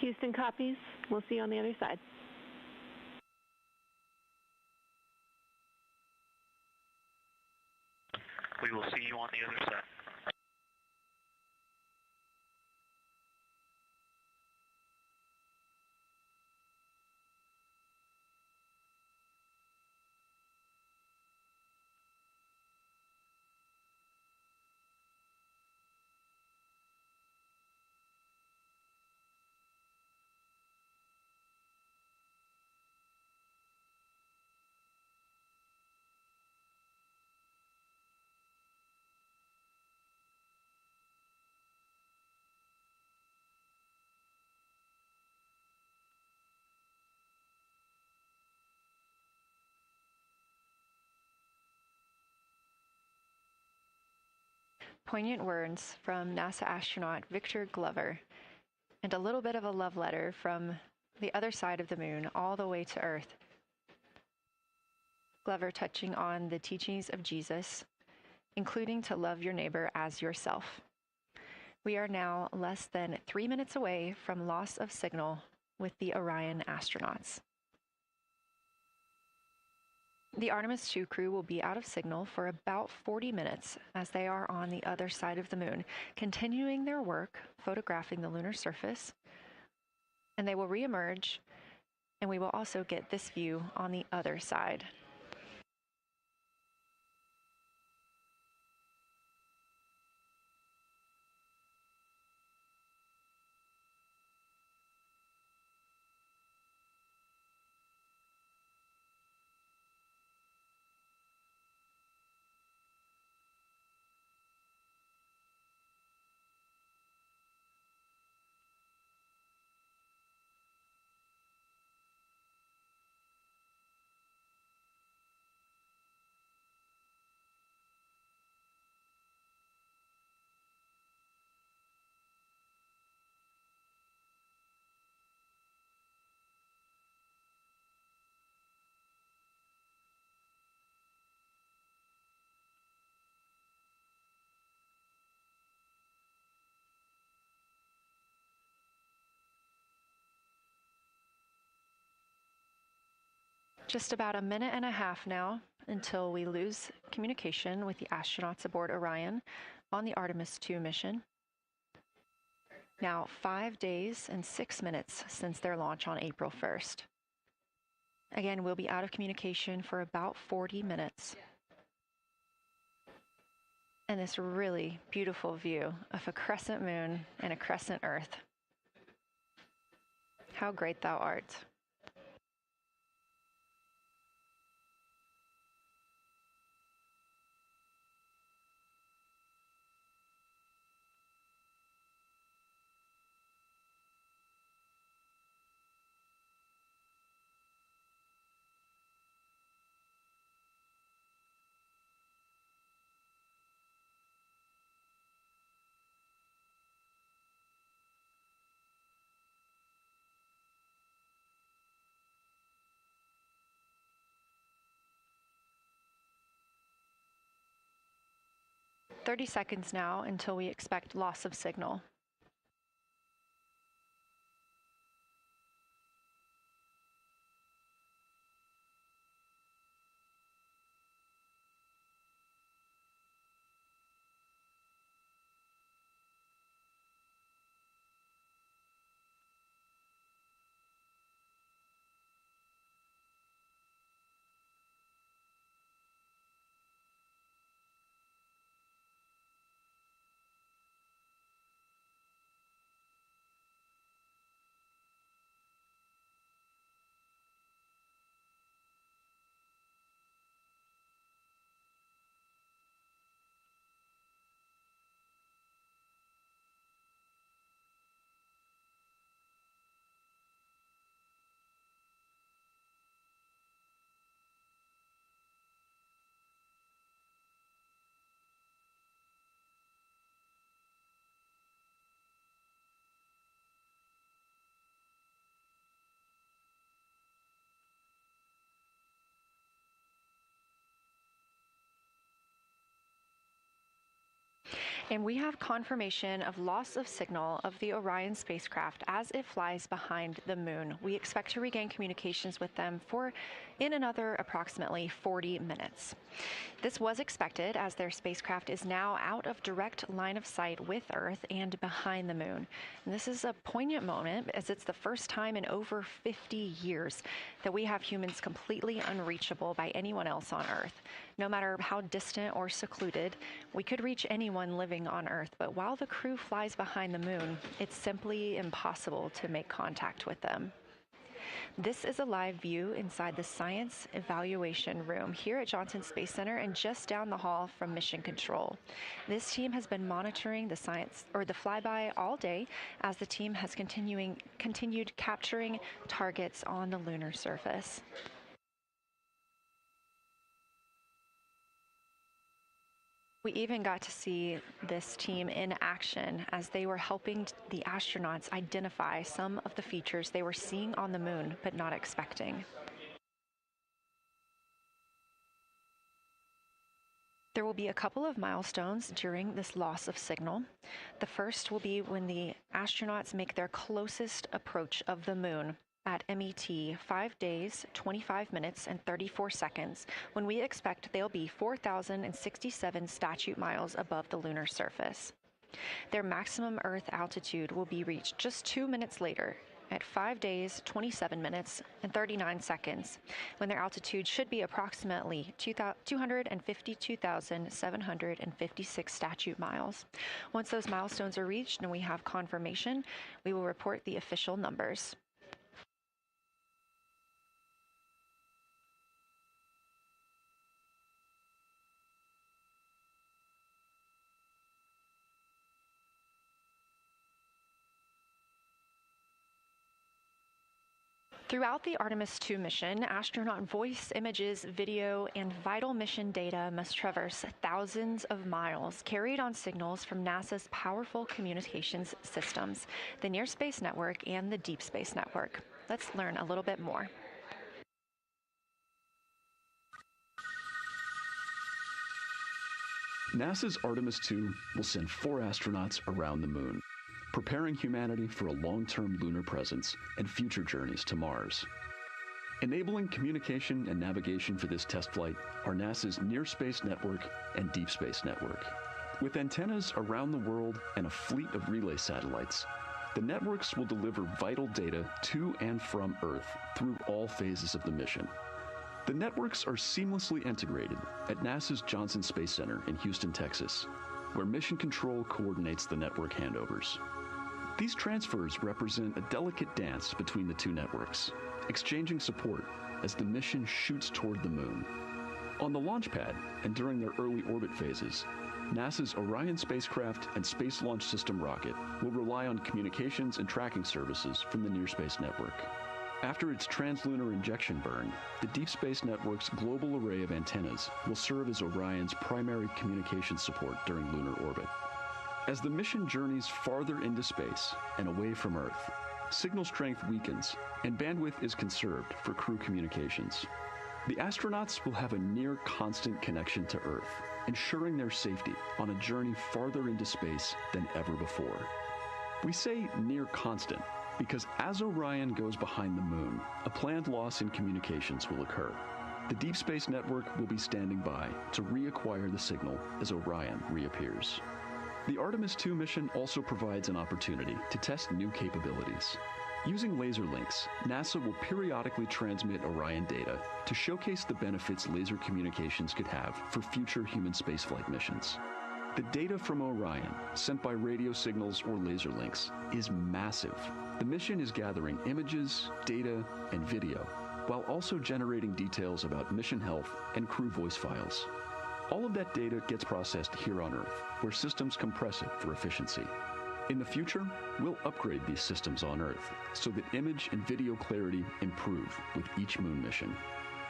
Houston copies. We'll see you on the other side. We will see you on the other side. poignant words from NASA astronaut Victor Glover, and a little bit of a love letter from the other side of the moon all the way to Earth. Glover touching on the teachings of Jesus, including to love your neighbor as yourself. We are now less than 3 minutes away from loss of signal with the Orion astronauts. The Artemis II crew will be out of signal for about 40 minutes as they are on the other side of the moon, continuing their work photographing the lunar surface, and they will reemerge, and we will also get this view on the other side. Just about a minute and a half now until we lose communication with the astronauts aboard Orion on the Artemis II mission. Now 5 days and 6 minutes since their launch on April 1st. Again, we'll be out of communication for about 40 minutes. And this really beautiful view of a crescent moon and a crescent Earth. How great thou art. "30 seconds now until we expect loss of signal. And we have confirmation of loss of signal of the Orion spacecraft as it flies behind the moon. We expect to regain communications with them in another approximately 40 minutes. This was expected as their spacecraft is now out of direct line of sight with Earth and behind the moon. And this is a poignant moment as it's the first time in over 50 years that we have humans completely unreachable by anyone else on Earth. No matter how distant or secluded, we could reach anyone living on Earth, but while the crew flies behind the moon, it's simply impossible to make contact with them. This is a live view inside the Science Evaluation Room here at Johnson Space Center and just down the hall from Mission Control. This team has been monitoring the flyby all day as the team has continued capturing targets on the lunar surface. " We even got to see this team in action as they were helping the astronauts identify some of the features they were seeing on the moon but not expecting. There will be a couple of milestones during this loss of signal. The first will be when the astronauts make their closest approach of the moon at MET 5 days, 25 minutes, and 34 seconds, when we expect they'll be 4,067 statute miles above the lunar surface. Their maximum Earth altitude will be reached just 2 minutes later, at 5 days, 27 minutes, and 39 seconds, when their altitude should be approximately 252,756 statute miles. Once those milestones are reached and we have confirmation, we will report the official numbers. Throughout the Artemis II mission, astronaut voice, images, video, and vital mission data must traverse thousands of miles, carried on signals from NASA's powerful communications systems, the Near Space Network and the Deep Space Network. Let's learn a little bit more. NASA's Artemis II will send 4 astronauts around the moon, preparing humanity for a long-term lunar presence and future journeys to Mars. Enabling communication and navigation for this test flight are NASA's Near Space Network and Deep Space Network. With antennas around the world and a fleet of relay satellites, the networks will deliver vital data to and from Earth through all phases of the mission. The networks are seamlessly integrated at NASA's Johnson Space Center in Houston, Texas, where Mission Control coordinates the network handovers. These transfers represent a delicate dance between the two networks, exchanging support as the mission shoots toward the moon. On the launch pad and during their early orbit phases, NASA's Orion spacecraft and Space Launch System rocket will rely on communications and tracking services from the Near Space Network. After its translunar injection burn, the Deep Space Network's global array of antennas will serve as Orion's primary communication support during lunar orbit. As the mission journeys farther into space and away from Earth, signal strength weakens and bandwidth is conserved for crew communications. The astronauts will have a near constant connection to Earth, ensuring their safety on a journey farther into space than ever before. We say near constant because as Orion goes behind the moon, a planned loss in communications will occur. The Deep Space Network will be standing by to reacquire the signal as Orion reappears. The Artemis II mission also provides an opportunity to test new capabilities. Using laser links, NASA will periodically transmit Orion data to showcase the benefits laser communications could have for future human spaceflight missions. The data from Orion, sent by radio signals or laser links, is massive. The mission is gathering images, data, and video, while also generating details about mission health and crew voice files. All of that data gets processed here on Earth, where systems compress it for efficiency. In the future, we'll upgrade these systems on Earth so that image and video clarity improve with each moon mission.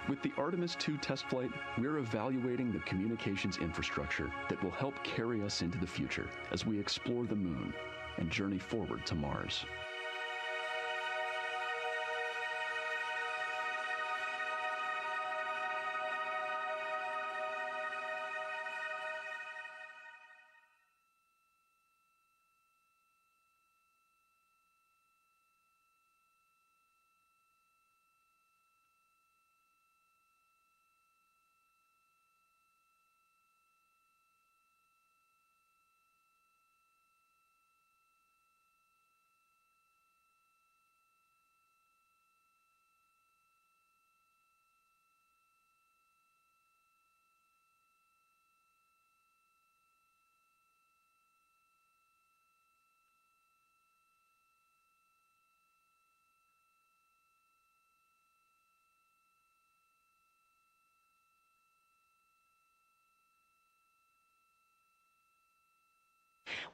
With the Artemis II test flight, we're evaluating the communications infrastructure that will help carry us into the future as we explore the moon and journey forward to Mars.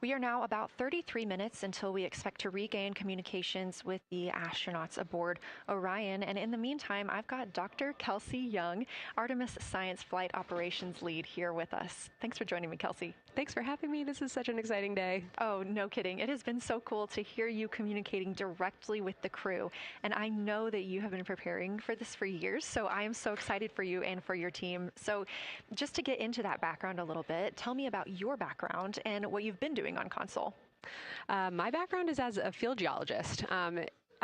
We are now about 33 minutes until we expect to regain communications with the astronauts aboard Orion. And in the meantime, I've got Dr. Kelsey Young, Artemis Science Flight Operations Lead, here with us. Thanks for joining me, Kelsey. Thanks for having me. This is such an exciting day. Oh, no kidding. It has been so cool to hear you communicating directly with the crew. And I know that you have been preparing for this for years, so I am so excited for you and for your team. So just to get into that background a little bit, tell me about your background and what you've been doing on console. My background is as a field geologist.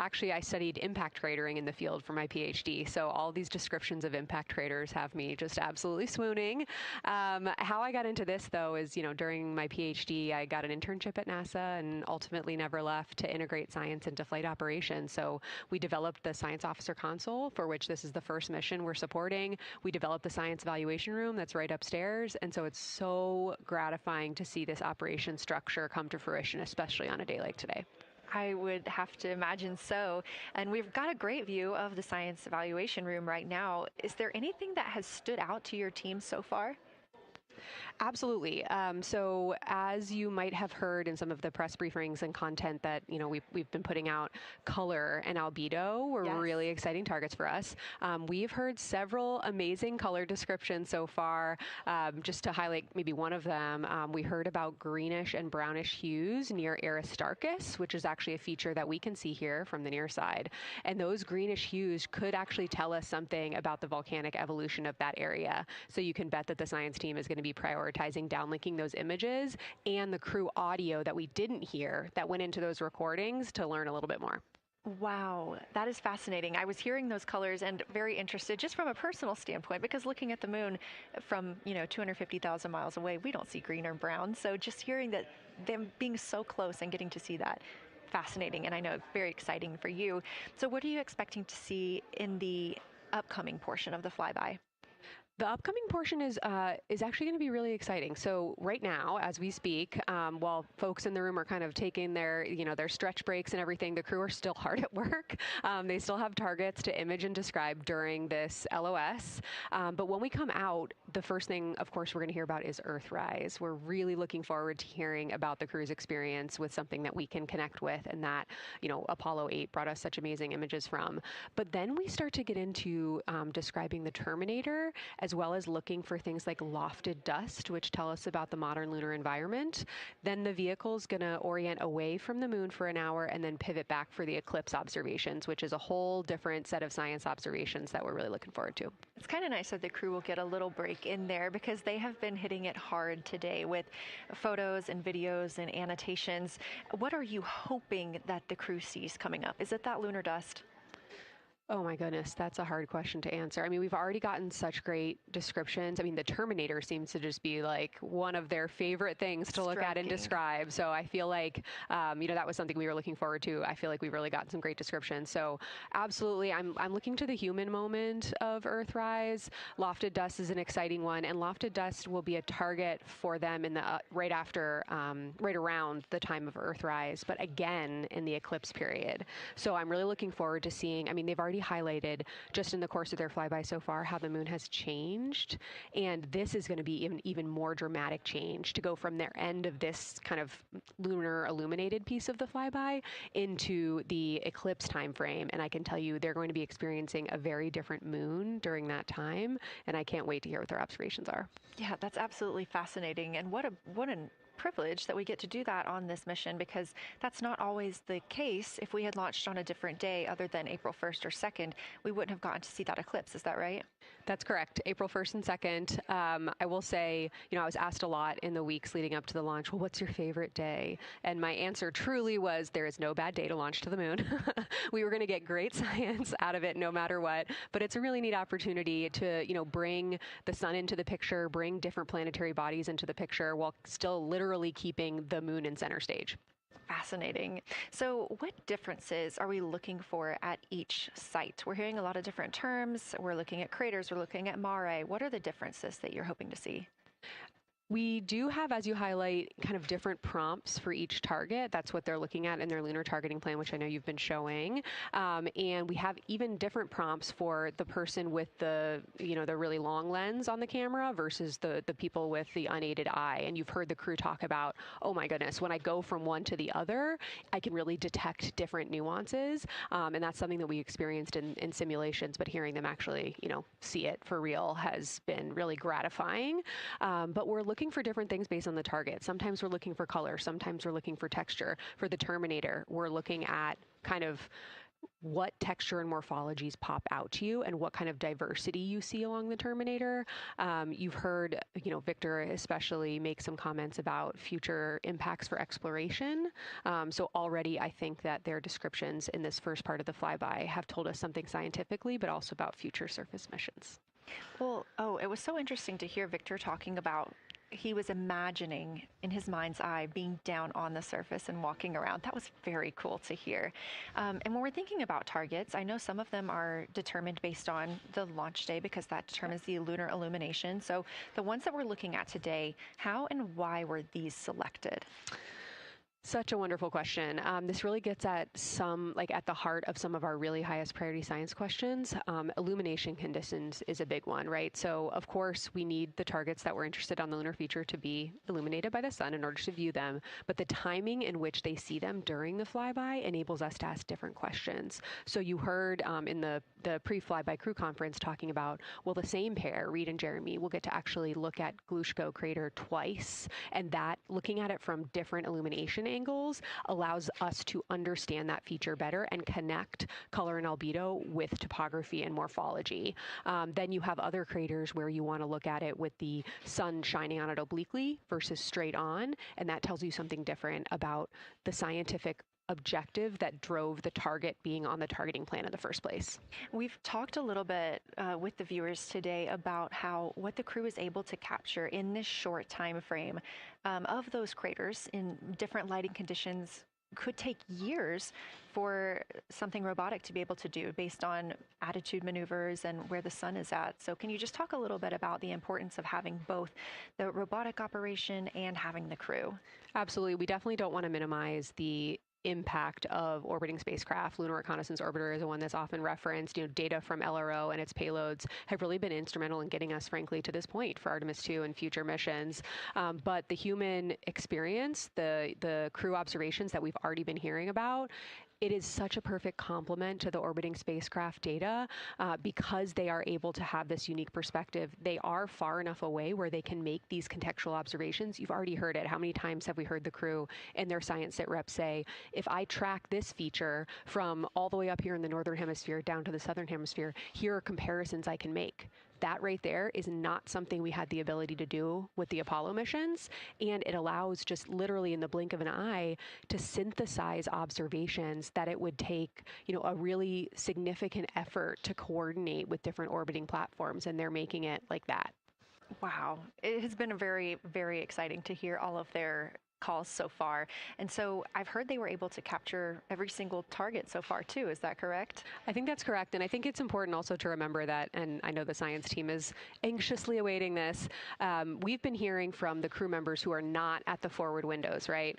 Actually, I studied impact cratering in the field for my PhD, so all these descriptions of impact craters have me just absolutely swooning. How I got into this, though, is, during my PhD, I got an internship at NASA and ultimately never left to integrate science into flight operations. So we developed the Science Officer Console, for which this is the first mission we're supporting. We developed the Science Evaluation Room that's right upstairs, and so it's so gratifying to see this operation structure come to fruition, especially on a day like today. I would have to imagine so. And we've got a great view of the Science Evaluation Room right now. Is there anything that has stood out to your team so far? Absolutely. So as you might have heard in some of the press briefings and content that, we've been putting out, color and albedo were really exciting targets for us. We've heard several amazing color descriptions so far. Just to highlight maybe one of them, we heard about greenish and brownish hues near Aristarchus, which is actually a feature that we can see here from the near side. And those greenish hues could actually tell us something about the volcanic evolution of that area. So you can bet that the science team is going to be prioritizing downlinking those images and the crew audio that we didn't hear that went into those recordings to learn a little bit more. Wow, that is fascinating. I was hearing those colors and very interested just from a personal standpoint, because looking at the moon from, 250,000 miles away, we don't see green or brown. So just hearing that, them being so close and getting to see that, fascinating, and I know very exciting for you. So what are you expecting to see in the upcoming portion of the flyby? The upcoming portion is actually going to be really exciting. So right now, as we speak, while folks in the room are kind of taking their, their stretch breaks and everything, the crew are still hard at work. They still have targets to image and describe during this LOS. But when we come out, the first thing, of course, we're going to hear about is Earthrise. We're really looking forward to hearing about the crew's experience with something that we can connect with and that, Apollo 8 brought us such amazing images from. But then we start to get into describing the Terminator, as well as looking for things like lofted dust, which tell us about the modern lunar environment. Then the vehicle's going to orient away from the moon for an hour and then pivot back for the eclipse observations, which is a whole different set of science observations that we're really looking forward to. It's kind of nice that the crew will get a little break in there, because they have been hitting it hard today with photos and videos and annotations. What are you hoping that the crew sees coming up? Is it that lunar dust? Oh my goodness, that's a hard question to answer. I mean, we've already gotten such great descriptions. I mean, the Terminator seems to just be like one of their favorite things to look at and describe. So I feel like, that was something we were looking forward to. I feel like we've really gotten some great descriptions. So absolutely, I'm looking to the human moment of Earthrise. Lofted dust is an exciting one, and lofted dust will be a target for them in the right around the time of Earthrise, but again in the eclipse period. So I'm really looking forward to seeing. I mean, they've already highlighted just in the course of their flyby so far how the moon has changed, and this is going to be even more dramatic change to go from their end of this kind of lunar illuminated piece of the flyby into the eclipse time frame. And I can tell you they're going to be experiencing a very different moon during that time, and I can't wait to hear what their observations are. Yeah, that's absolutely fascinating, and what an privilege that we get to do that on this mission, because that's not always the case. If we had launched on a different day other than April 1st or 2nd, we wouldn't have gotten to see that eclipse. Is that right? That's correct. April 1st and 2nd. I will say, I was asked a lot in the weeks leading up to the launch, well, what's your favorite day? And my answer truly was, there is no bad day to launch to the moon. We were going to get great science out of it no matter what, but it's a really neat opportunity to, bring the sun into the picture, bring different planetary bodies into the picture while still literally keeping the moon in center stage. Fascinating. So what differences are we looking for at each site? We're hearing a lot of different terms. We're looking at craters. We're looking at mare. What are the differences that you're hoping to see? We do have, as you highlight, kind of different prompts for each target. That's what they're looking at in their lunar targeting plan, which I know you've been showing. And we have even different prompts for the person with the, the really long lens on the camera versus the people with the unaided eye. And you've heard the crew talk about, oh my goodness, when I go from one to the other, I can really detect different nuances. And that's something that we experienced in simulations, but hearing them actually, see it for real has been really gratifying. But we're looking for different things based on the target. Sometimes we're looking for color. Sometimes we're looking for texture. For the Terminator, we're looking at kind of what texture and morphologies pop out to you and what kind of diversity you see along the Terminator. You've heard, Victor especially make some comments about future impacts for exploration. So already I think that their descriptions in this first part of the flyby have told us something scientifically, but also about future surface missions. Well, it was so interesting to hear Victor talking about he was imagining in his mind's eye being down on the surface and walking around. That was very cool to hear. And when we're thinking about targets, I know some of them are determined based on the launch day because that determines the lunar illumination. So the ones that we're looking at today, how and why were these selected? Such a wonderful question. This really gets at at the heart of some of our really highest priority science questions. Illumination conditions is a big one, right? So of course we need the targets that we're interested on the lunar feature to be illuminated by the sun in order to view them, but the timing in which they see them during the flyby enables us to ask different questions. So you heard in the pre-flyby crew conference talking about, well, the same pair, Reed and Jeremy, will get to actually look at Glushko crater twice, and that looking at it from different illumination angles allows us to understand that feature better and connect color and albedo with topography and morphology. Then you have other craters where you want to look at it with the sun shining on it obliquely versus straight on, and that tells you something different about the scientific objective that drove the target being on the targeting plan in the first place. We've talked a little bit with the viewers today about what the crew is able to capture in this short time frame of those craters in different lighting conditions. Could take years for something robotic to be able to do based on attitude maneuvers and where the sun is at. So can you just talk a little bit about the importance of having both the robotic operation and having the crew? Absolutely. We definitely don't want to minimize the impact of orbiting spacecraft. Lunar Reconnaissance Orbiter is the one that's often referenced. Data from LRO and its payloads have really been instrumental in getting us, frankly, to this point for Artemis II and future missions. But the human experience, the crew observations that we've already been hearing about, it is such a perfect complement to the orbiting spacecraft data because they are able to have this unique perspective. They are far enough away where they can make these contextual observations. You've already heard it. How many times have we heard the crew and their science sit reps say, if I track this feature from all the way up here in the northern hemisphere down to the southern hemisphere, here are comparisons I can make. That right there is not something we had the ability to do with the Apollo missions, and it allows just literally in the blink of an eye to synthesize observations that it would take, a really significant effort to coordinate with different orbiting platforms, and they're making it like that. Wow. It has been very, very exciting to hear all of their calls so far. And so I've heard they were able to capture every single target so far too. Is that correct? I think that's correct. And I think it's important also to remember that, and I know the science team is anxiously awaiting this, we've been hearing from the crew members who are not at the forward windows, right?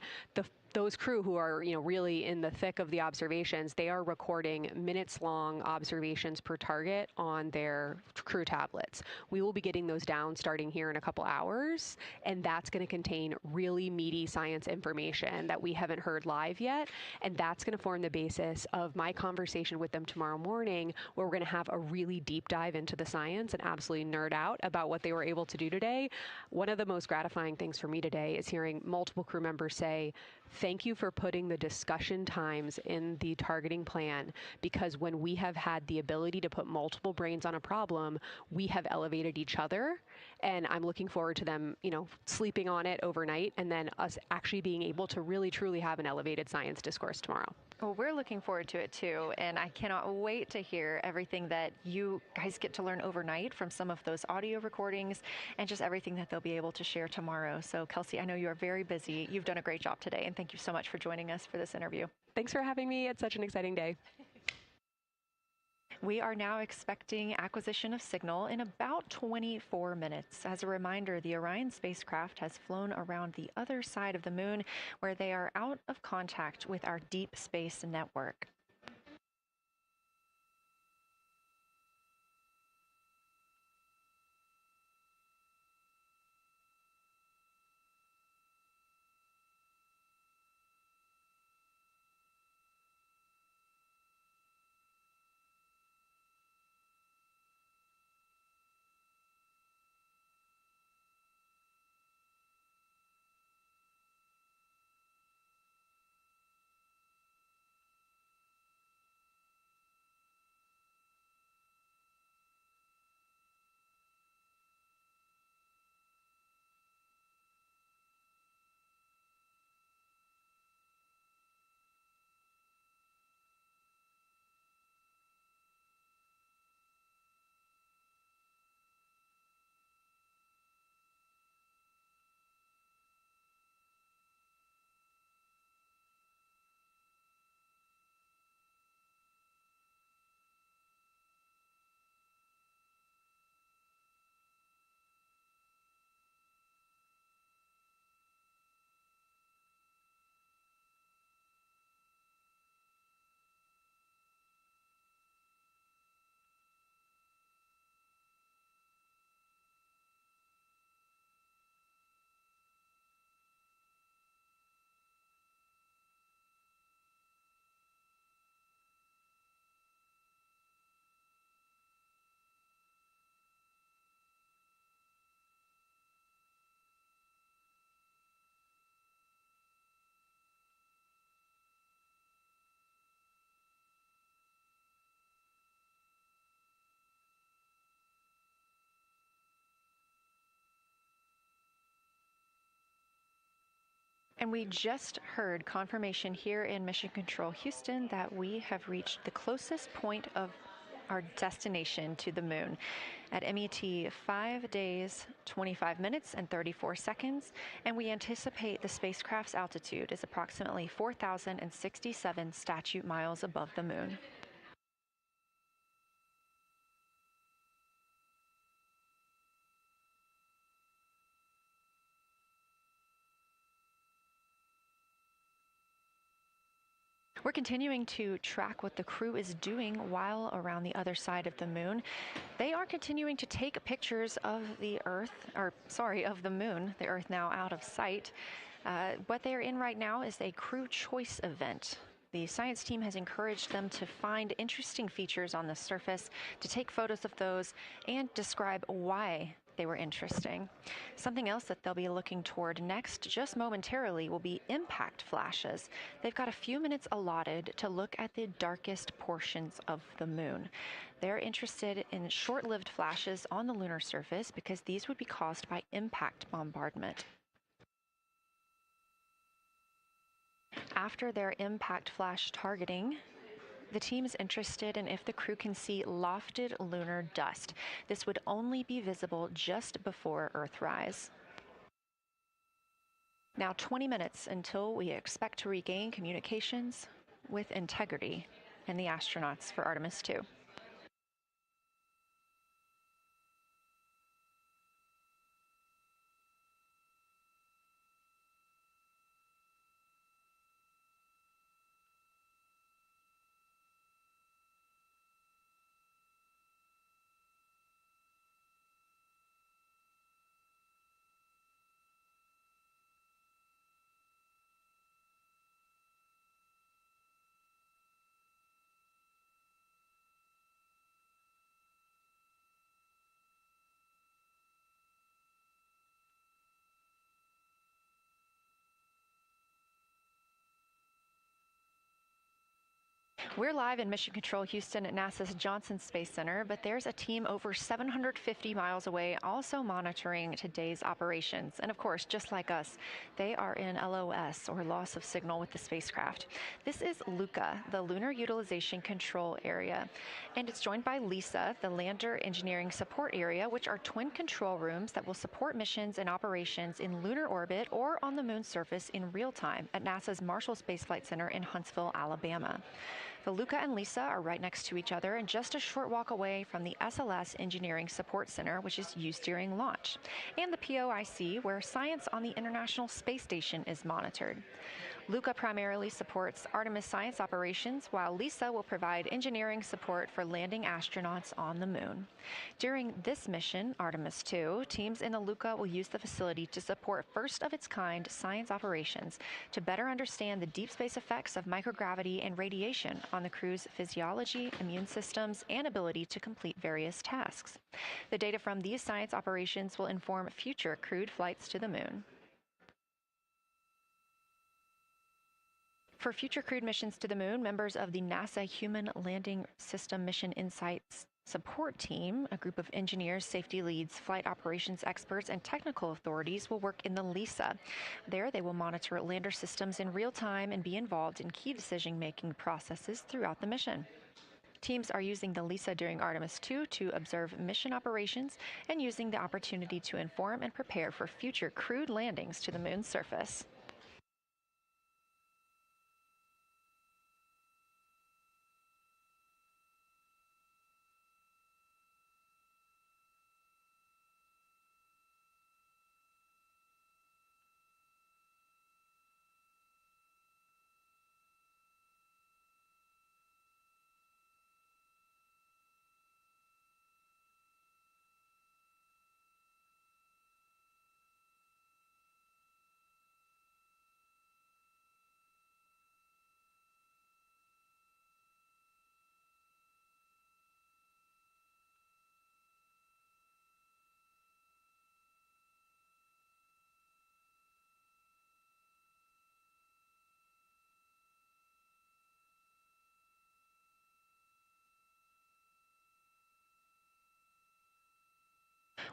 Those crew who are, really in the thick of the observations, they are recording minutes-long observations per target on their crew tablets. We will be getting those down starting here in a couple hours, and that's going to contain really meaty science information that we haven't heard live yet, and that's going to form the basis of my conversation with them tomorrow morning, where we're going to have a really deep dive into the science and absolutely nerd out about what they were able to do today. One of the most gratifying things for me today is hearing multiple crew members say, thank you for putting the discussion times in the targeting plan, because when we have had the ability to put multiple brains on a problem, we have elevated each other. And I'm looking forward to them, sleeping on it overnight and then us actually being able to really, truly have an elevated science discourse tomorrow. Well, we're looking forward to it too, and I cannot wait to hear everything that you guys get to learn overnight from some of those audio recordings and just everything that they'll be able to share tomorrow. So, Kelsey, I know you are very busy. You've done a great job today, and thank you so much for joining us for this interview. Thanks for having me. It's such an exciting day. We are now expecting acquisition of signal in about 24 minutes. As a reminder, the Orion spacecraft has flown around the other side of the moon, where they are out of contact with our deep space network. And we just heard confirmation here in Mission Control Houston that we have reached the closest point of our destination to the moon at MET 5 days, 25 minutes, and 34 seconds. And we anticipate the spacecraft's altitude is approximately 4,067 statute miles above the moon. We're continuing to track what the crew is doing while around the other side of the moon. They are continuing to take pictures of the moon, the Earth now out of sight. What they are in right now is a crew choice event. The science team has encouraged them to find interesting features on the surface, to take photos of those, and describe why they were interesting. Something else that they'll be looking toward next, just momentarily, will be impact flashes. They've got a few minutes allotted to look at the darkest portions of the moon. They're interested in short-lived flashes on the lunar surface because these would be caused by impact bombardment. After their impact flash targeting, the team is interested in if the crew can see lofted lunar dust. This would only be visible just before Earthrise. Now 20 minutes until we expect to regain communications with integrity and the astronauts for Artemis II. We're live in Mission Control Houston at NASA's Johnson Space Center, but there's a team over 750 miles away also monitoring today's operations. And of course, just like us, they are in LOS, or loss of signal, with the spacecraft. This is LUCA, the Lunar Utilization Control Area, and it's joined by LISA, the Lander Engineering Support Area, which are twin control rooms that will support missions and operations in lunar orbit or on the moon's surface in real time at NASA's Marshall Space Flight Center in Huntsville, Alabama. The Luca and Lisa are right next to each other and just a short walk away from the SLS Engineering Support Center, which is used during launch, and the POIC, where science on the International Space Station is monitored. Luca primarily supports Artemis science operations, while Lisa will provide engineering support for landing astronauts on the moon. During this mission, Artemis II, teams in the Luca will use the facility to support first-of-its-kind science operations to better understand the deep space effects of microgravity and radiation on the crew's physiology, immune systems, and ability to complete various tasks. The data from these science operations will inform future crewed flights to the moon. For future crewed missions to the moon, members of the NASA Human Landing System Mission Insights Support Team, a group of engineers, safety leads, flight operations experts, and technical authorities will work in the LISA. There, they will monitor lander systems in real time and be involved in key decision-making processes throughout the mission. Teams are using the LISA during Artemis II to observe mission operations and using the opportunity to inform and prepare for future crewed landings to the moon's surface.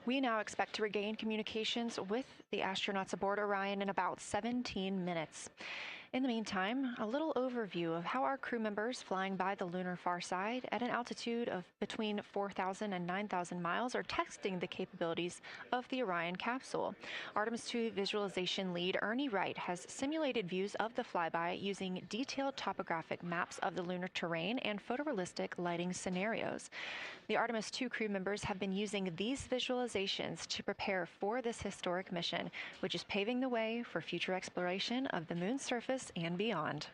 We now expect to regain communications with the astronauts aboard Orion in about 17 minutes. In the meantime, a little overview of how our crew members flying by the lunar far side at an altitude of between 4,000 and 9,000 miles are testing the capabilities of the Orion capsule. Artemis II visualization lead Ernie Wright has simulated views of the flyby using detailed topographic maps of the lunar terrain and photorealistic lighting scenarios. The Artemis II crew members have been using these visualizations to prepare for this historic mission, which is paving the way for future exploration of the moon's surface and beyond.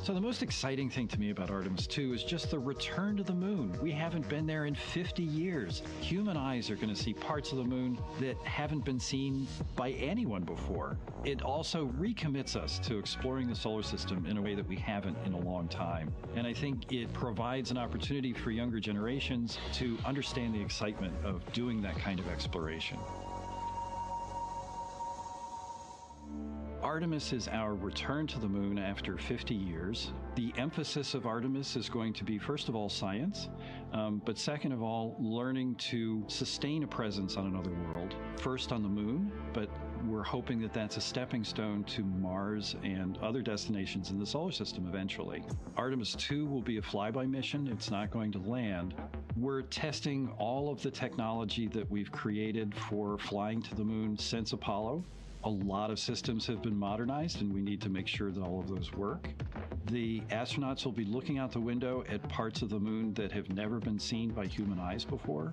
So the most exciting thing to me about Artemis II is just the return to the moon. We haven't been there in 50 years. Human eyes are going to see parts of the moon that haven't been seen by anyone before. It also recommits us to exploring the solar system in a way that we haven't in a long time. And I think it provides an opportunity for younger generations to understand the excitement of doing that kind of exploration. Artemis is our return to the moon after 50 years. The emphasis of Artemis is going to be, first of all, science, but second of all, learning to sustain a presence on another world. First on the moon, but we're hoping that that's a stepping stone to Mars and other destinations in the solar system eventually. Artemis II will be a flyby mission. It's not going to land. We're testing all of the technology that we've created for flying to the moon since Apollo. A lot of systems have been modernized, and we need to make sure that all of those work. The astronauts will be looking out the window at parts of the moon that have never been seen by human eyes before.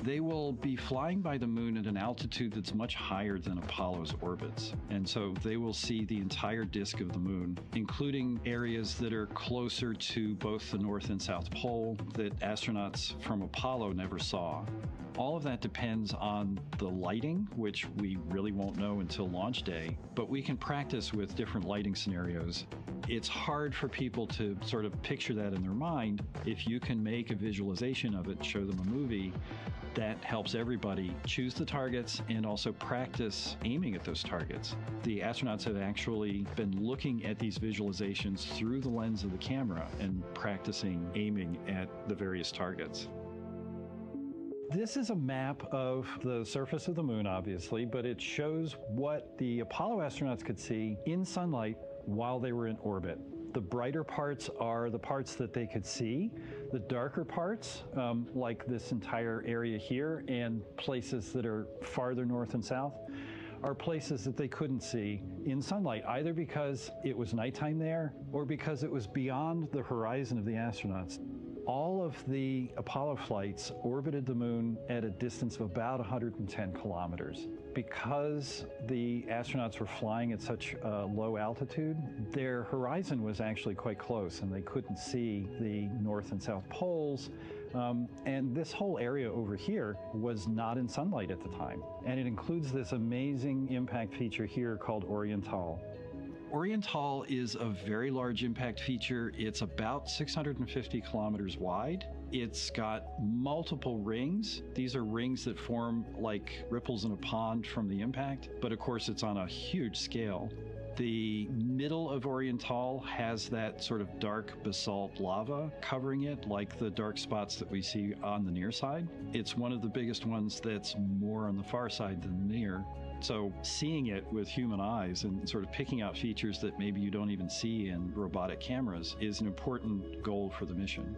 They will be flying by the moon at an altitude that's much higher than Apollo's orbits. And so they will see the entire disk of the moon, including areas that are closer to both the North and South Pole that astronauts from Apollo never saw. All of that depends on the lighting, which we really won't know until launch day, but we can practice with different lighting scenarios. It's hard for people to sort of picture that in their mind. If you can make a visualization of it, show them a movie, that helps everybody choose the targets and also practice aiming at those targets. The astronauts have actually been looking at these visualizations through the lens of the camera and practicing aiming at the various targets. This is a map of the surface of the moon, obviously, but it shows what the Apollo astronauts could see in sunlight while they were in orbit. The brighter parts are the parts that they could see. The darker parts, like this entire area here and places that are farther north and south, are places that they couldn't see in sunlight, either because it was nighttime there or because it was beyond the horizon of the astronauts. All of the Apollo flights orbited the moon at a distance of about 110 kilometers. Because the astronauts were flying at such a low altitude, their horizon was actually quite close, and they couldn't see the North and South poles. And this whole area over here was not in sunlight at the time. And it includes this amazing impact feature here called Oriental. Oriental is a very large impact feature. It's about 650 kilometers wide. It's got multiple rings. These are rings that form like ripples in a pond from the impact, but of course it's on a huge scale. The middle of Oriental has that sort of dark basalt lava covering it, like the dark spots that we see on the near side. It's one of the biggest ones that's more on the far side than the near. So seeing it with human eyes and sort of picking out features that maybe you don't even see in robotic cameras is an important goal for the mission.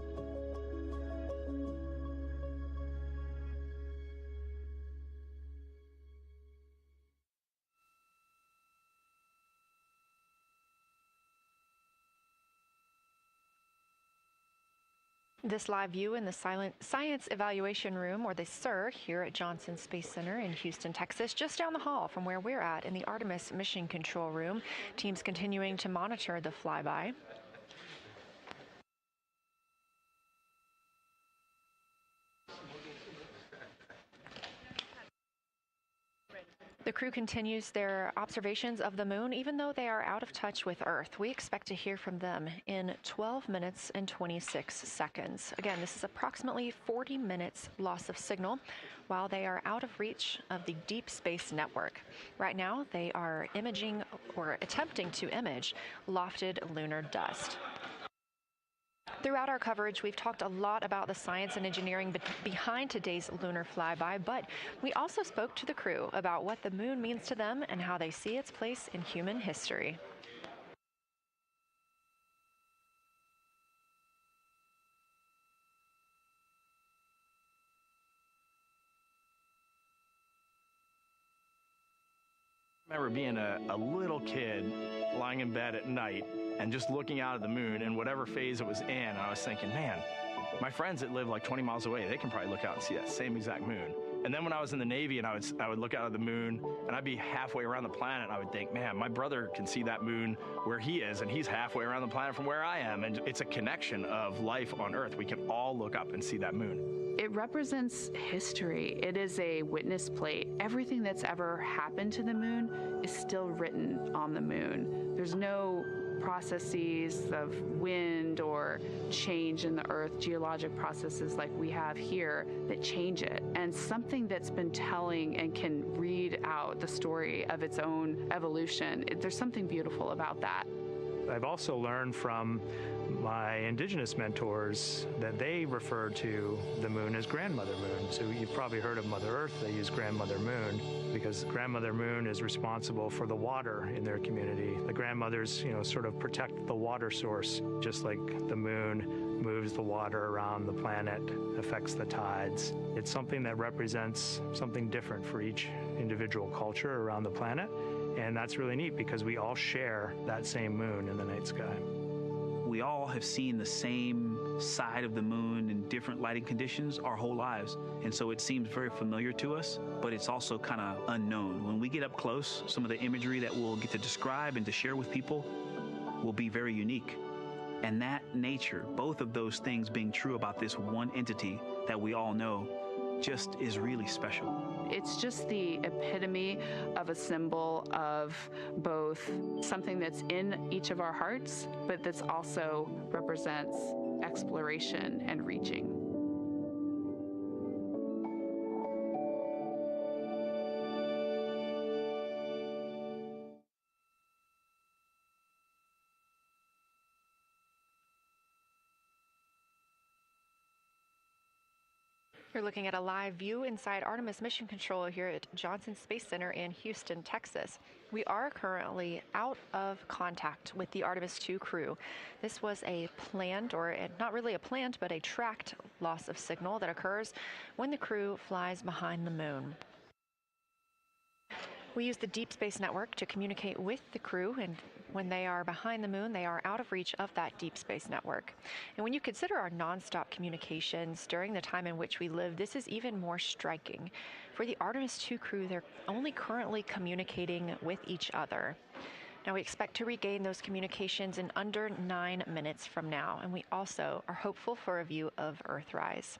This live view in the Science Evaluation Room, or the SIR, here at Johnson Space Center in Houston, Texas, just down the hall from where we're at in the Artemis Mission Control Room. Teams continuing to monitor the flyby. The crew continues their observations of the moon, even though they are out of touch with Earth. We expect to hear from them in 12 minutes and 26 seconds. Again, this is approximately 40 minutes loss of signal while they are out of reach of the deep space network. Right now, they are imaging or attempting to image lofted lunar dust. Throughout our coverage, we've talked a lot about the science and engineering behind today's lunar flyby, but we also spoke to the crew about what the moon means to them and how they see its place in human history. I remember being a little kid lying in bed at night and just looking out at the moon and whatever phase it was in, I was thinking, man, my friends that live like 20 miles away, they can probably look out and see that same exact moon. And then when I was in the Navy and I would look out at the moon and I'd be halfway around the planet, and I would think, man, my brother can see that moon where he is, and he's halfway around the planet from where I am. And it's a connection of life on Earth. We can all look up and see that moon. It represents history. It is a witness plate. Everything that's ever happened to the moon is still written on the moon. There's no processes of wind or change in the Earth, geologic processes like we have here that change it. And something that's been telling and can read out the story of its own evolution, there's something beautiful about that. I've also learned from my indigenous mentors that they refer to the moon as grandmother moon. So you've probably heard of Mother Earth. They use grandmother moon because grandmother moon is responsible for the water in their community. The grandmothers, sort of protect the water source, just like the moon moves the water around the planet, affects the tides. It's something that represents something different for each individual culture around the planet. And that's really neat because we all share that same moon in the night sky. We all have seen the same side of the moon in different lighting conditions our whole lives. And so it seems very familiar to us, but it's also kind of unknown. When we get up close, some of the imagery that we'll get to describe and to share with people will be very unique. And that nature, both of those things being true about this one entity that we all know, just is really special. It's just the epitome of a symbol of both something that's in each of our hearts, but that's also represents exploration and reaching. You're looking at a live view inside Artemis Mission Control here at Johnson Space Center in Houston, Texas. We are currently out of contact with the Artemis II crew. This was a planned, or not really a planned, but a tracked loss of signal that occurs when the crew flies behind the moon. We use the Deep Space Network to communicate with the crew, and when they are behind the moon, they are out of reach of that Deep Space Network. And when you consider our nonstop communications during the time in which we live, this is even more striking. For the Artemis II crew, they're only currently communicating with each other. Now, we expect to regain those communications in under 9 minutes from now, and we also are hopeful for a view of Earthrise.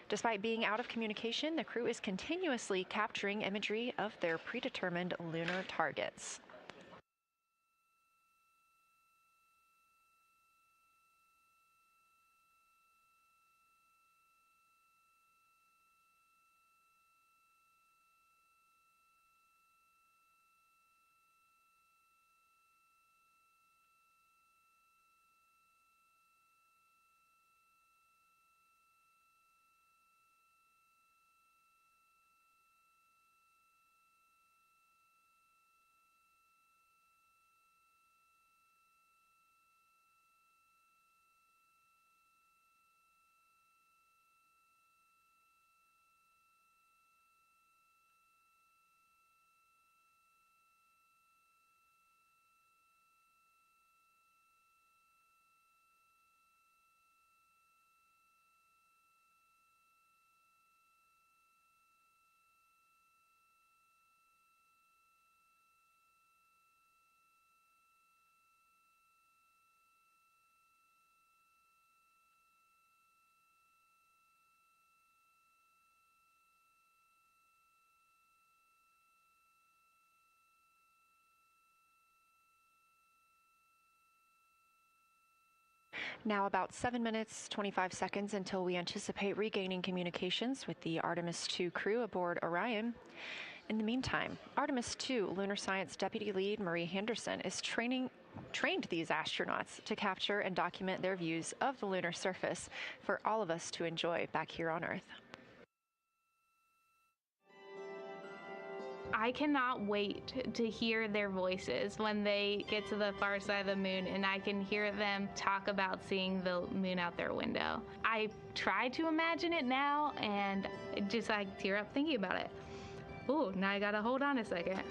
Despite being out of communication, the crew is continuously capturing imagery of their predetermined lunar targets. Now about 7 minutes, 25 seconds until we anticipate regaining communications with the Artemis II crew aboard Orion. In the meantime, Artemis II lunar science deputy lead Marie Henderson is trained these astronauts to capture and document their views of the lunar surface for all of us to enjoy back here on Earth. I cannot wait to hear their voices when they get to the far side of the moon and I can hear them talk about seeing the moon out their window. I try to imagine it now and I tear up thinking about it. Ooh, now I gotta hold on a second.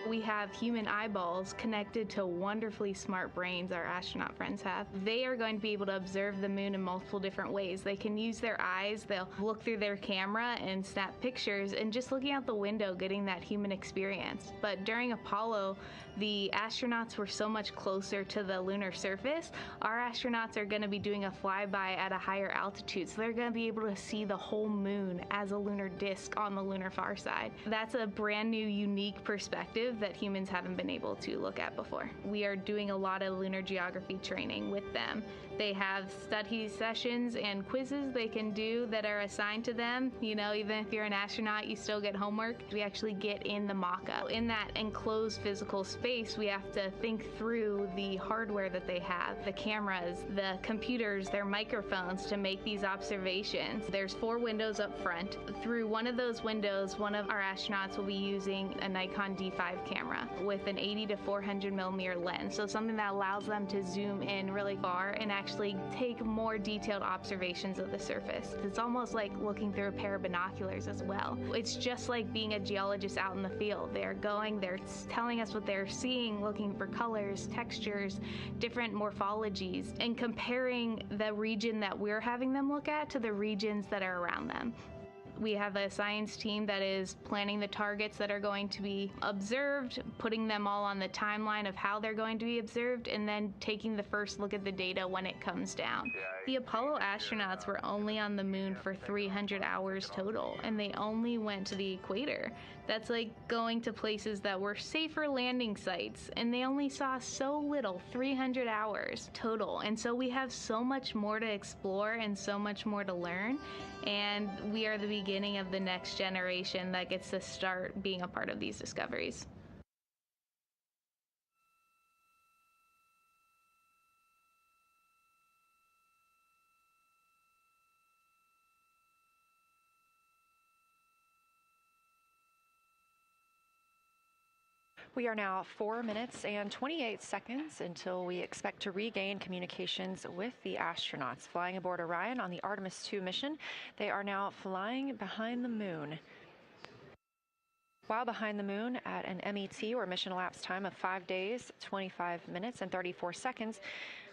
We have human eyeballs connected to wonderfully smart brains our astronaut friends have. They are going to be able to observe the moon in multiple different ways. They can use their eyes, they'll look through their camera and snap pictures, and just looking out the window getting that human experience. But during Apollo, the astronauts were so much closer to the lunar surface. Our astronauts are going to be doing a flyby at a higher altitude, so they're going to be able to see the whole moon as a lunar disk on the lunar far side. That's a brand new, unique perspective that humans haven't been able to look at before. We are doing a lot of lunar geography training with them. They have study sessions and quizzes they can do that are assigned to them. You know, even if you're an astronaut, you still get homework. We actually get in the mock-up. In that enclosed physical space, we have to think through the hardware that they have, the cameras, the computers, their microphones to make these observations. There's 4 windows up front. Through one of those windows, one of our astronauts will be using a Nikon D5 camera with an 80 to 400 millimeter lens. So something that allows them to zoom in really far and actually take more detailed observations of the surface. It's almost like looking through a pair of binoculars as well. It's just like being a geologist out in the field. They're telling us what they're seeing, looking for colors, textures, different morphologies, and comparing the region that we're having them look at to the regions that are around them. We have a science team that is planning the targets that are going to be observed, putting them all on the timeline of how they're going to be observed, and then taking the first look at the data when it comes down. The Apollo astronauts were only on the moon for 300 hours total, and they only went to the equator. That's like going to places that were safer landing sites, and they only saw so little, 300 hours total. And so we have so much more to explore and so much more to learn, and we are the beginning of the next generation that gets to start being a part of these discoveries. We are now 4 minutes and 28 seconds until we expect to regain communications with the astronauts flying aboard Orion on the Artemis II mission. They are now flying behind the moon. While behind the moon at an MET, or mission elapsed time, of 5 days, 25 minutes, and 34 seconds,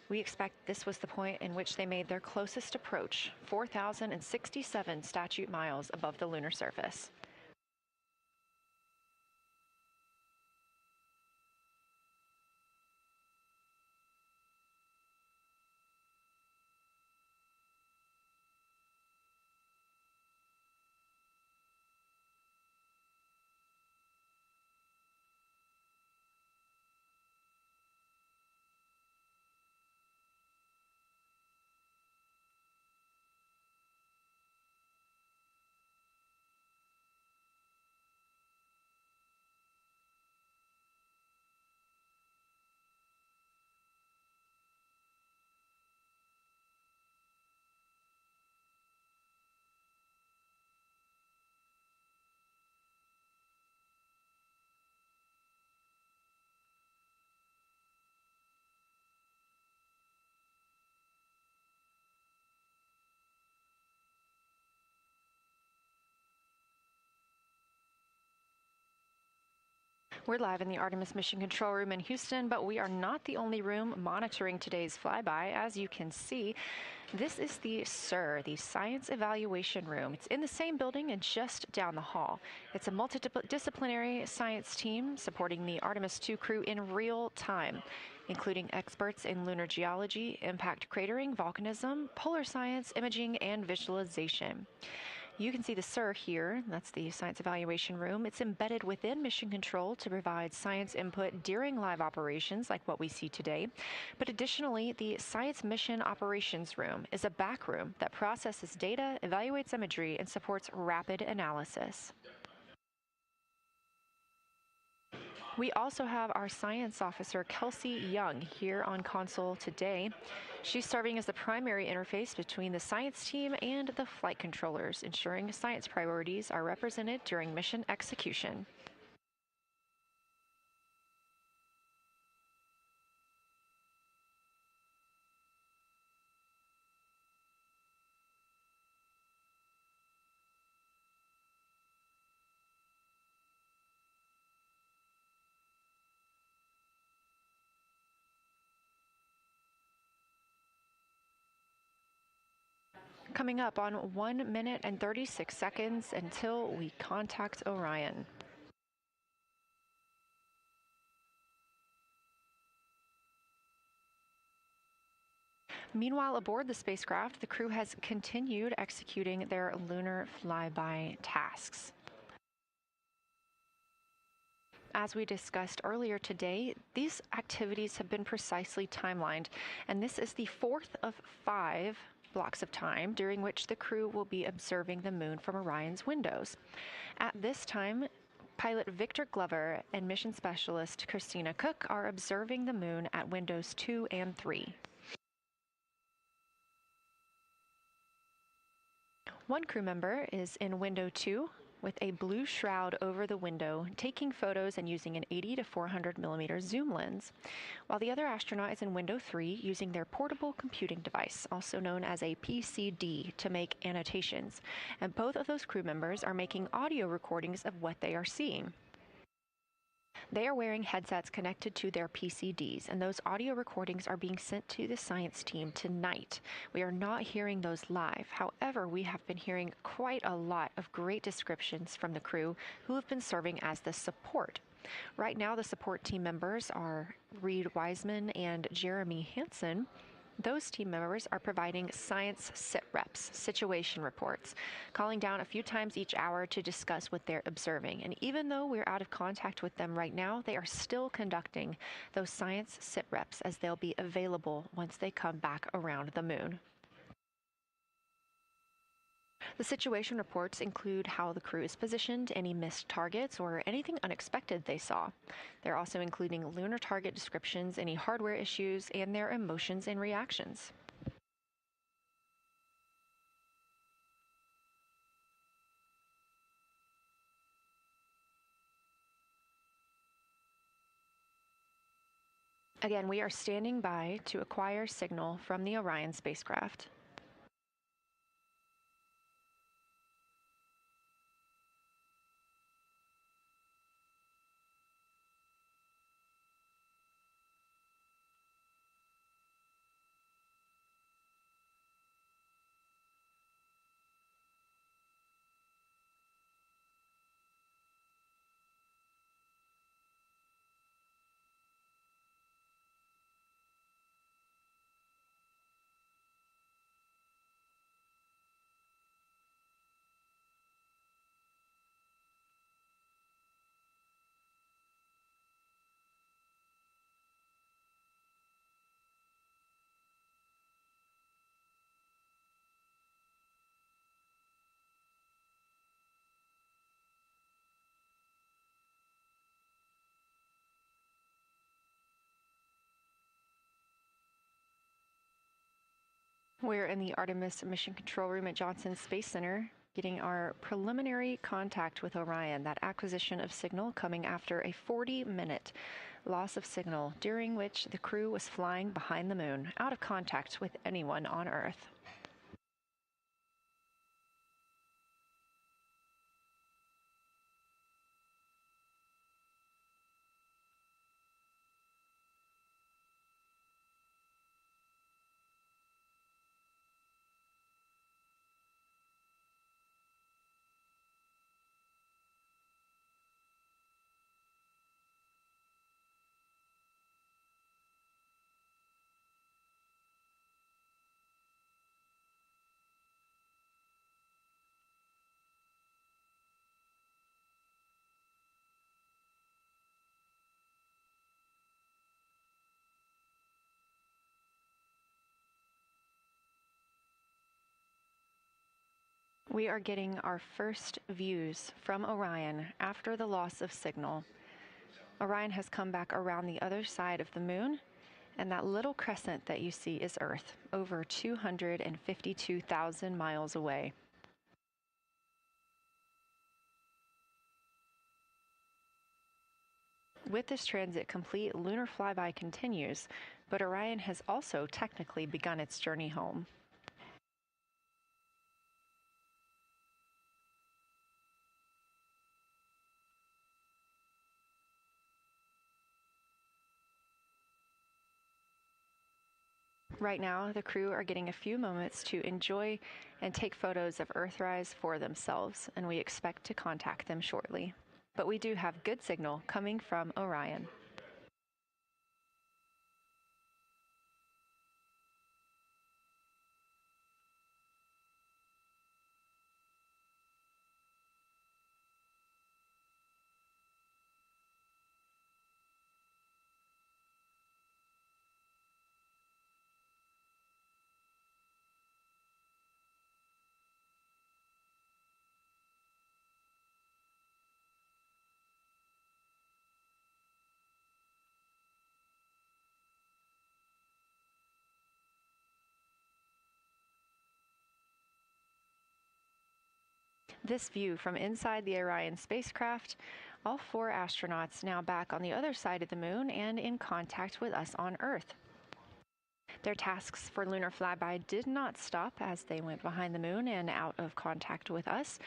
we expect this was the point in which they made their closest approach, 4,067 statute miles above the lunar surface. We're live in the Artemis Mission Control Room in Houston, but we are not the only room monitoring today's flyby. As you can see, this is the SIR, the Science Evaluation Room. It's in the same building and just down the hall. It's a multidisciplinary science team supporting the Artemis II crew in real time, including experts in lunar geology, impact cratering, volcanism, polar science, imaging, and visualization. You can see the SIR here. That's the Science Evaluation Room. It's embedded within Mission Control to provide science input during live operations like what we see today. But additionally, the Science Mission Operations Room is a back room that processes data, evaluates imagery, and supports rapid analysis. We also have our science officer, Kelsey Young, here on console today. She's serving as the primary interface between the science team and the flight controllers, ensuring science priorities are represented during mission execution. Coming up on 1 minute and 36 seconds until we contact Orion. Meanwhile, aboard the spacecraft, the crew has continued executing their lunar flyby tasks. As we discussed earlier today, these activities have been precisely timelined, and this is the fourth of 5 blocks of time during which the crew will be observing the moon from Orion's windows. At this time, pilot Victor Glover and mission specialist Christina Cook are observing the moon at windows 2 and 3. One crew member is in window 2 with a blue shroud over the window, taking photos and using an 80 to 400 millimeter zoom lens, while the other astronaut is in window 3 using their portable computing device, also known as a PCD, to make annotations. And both of those crew members are making audio recordings of what they are seeing. They are wearing headsets connected to their PCDs, and those audio recordings are being sent to the science team tonight. We are not hearing those live. However, we have been hearing quite a lot of great descriptions from the crew who have been serving as the support. Right now, the support team members are Reed Wiseman and Jeremy Hansen. Those team members are providing science sit reps, situation reports, calling down a few times each hour to discuss what they're observing. And even though we're out of contact with them right now, they are still conducting those science sit reps as they'll be available once they come back around the moon. The situation reports include how the crew is positioned, any missed targets, or anything unexpected they saw. They're also including lunar target descriptions, any hardware issues, and their emotions and reactions. Again, we are standing by to acquire signal from the Orion spacecraft. We're in the Artemis Mission Control Room at Johnson Space Center, getting our preliminary contact with Orion, that acquisition of signal coming after a 40-minute loss of signal, during which the crew was flying behind the moon, out of contact with anyone on Earth. We are getting our first views from Orion after the loss of signal. Orion has come back around the other side of the moon, and that little crescent that you see is Earth, over 252,000 miles away. With this transit complete, lunar flyby continues, but Orion has also technically begun its journey home. Right now, the crew are getting a few moments to enjoy and take photos of Earthrise for themselves, and we expect to contact them shortly. But we do have good signal coming from Orion. This view from inside the Orion spacecraft, all 4 astronauts now back on the other side of the moon and in contact with us on Earth. Their tasks for lunar flyby did not stop as they went behind the moon and out of contact with us.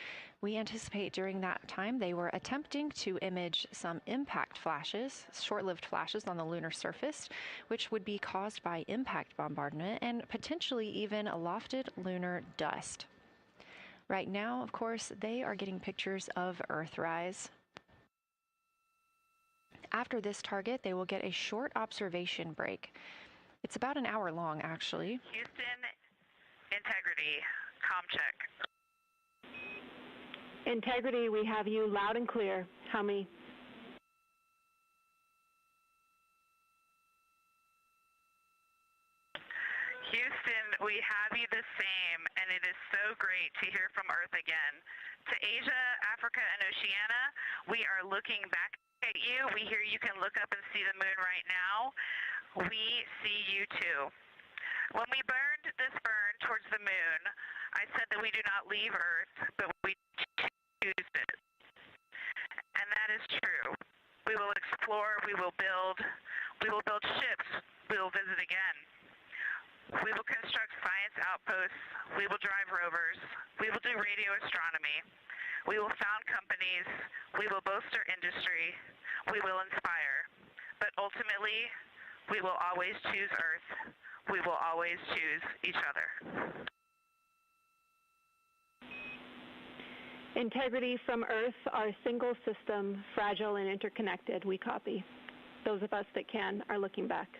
We anticipate during that time they were attempting to image some impact flashes, short-lived flashes on the lunar surface, which would be caused by impact bombardment and potentially even lofted lunar dust. Right now, of course, they are getting pictures of Earthrise. After this target, they will get a short observation break. It's about an hour long, actually. Houston, integrity, comm check. Integrity, we have you loud and clear. How many? Houston, we have you the same, and it is so great to hear from Earth again. To Asia, Africa, and Oceania, we are looking back at you. We hear you can look up and see the moon right now. We see you too. When we burned this burn towards the moon, I said that we do not leave Earth, but we choose it. And that is true. We will explore, we will build ships, we will visit again. We will construct science outposts, we will drive rovers, we will do radio astronomy, we will found companies, we will bolster industry, we will inspire. But ultimately, we will always choose Earth. We will always choose each other. Integrity from Earth, our single system, fragile and interconnected. We copy. Those of us that can are looking back.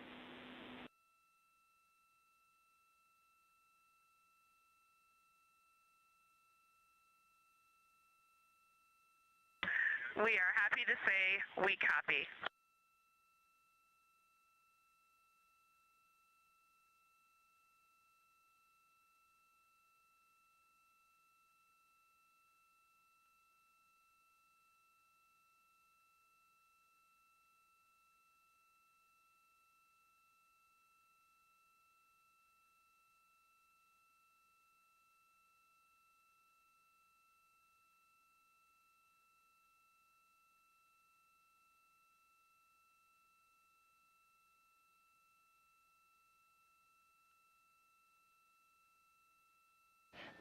We are happy to say we copy.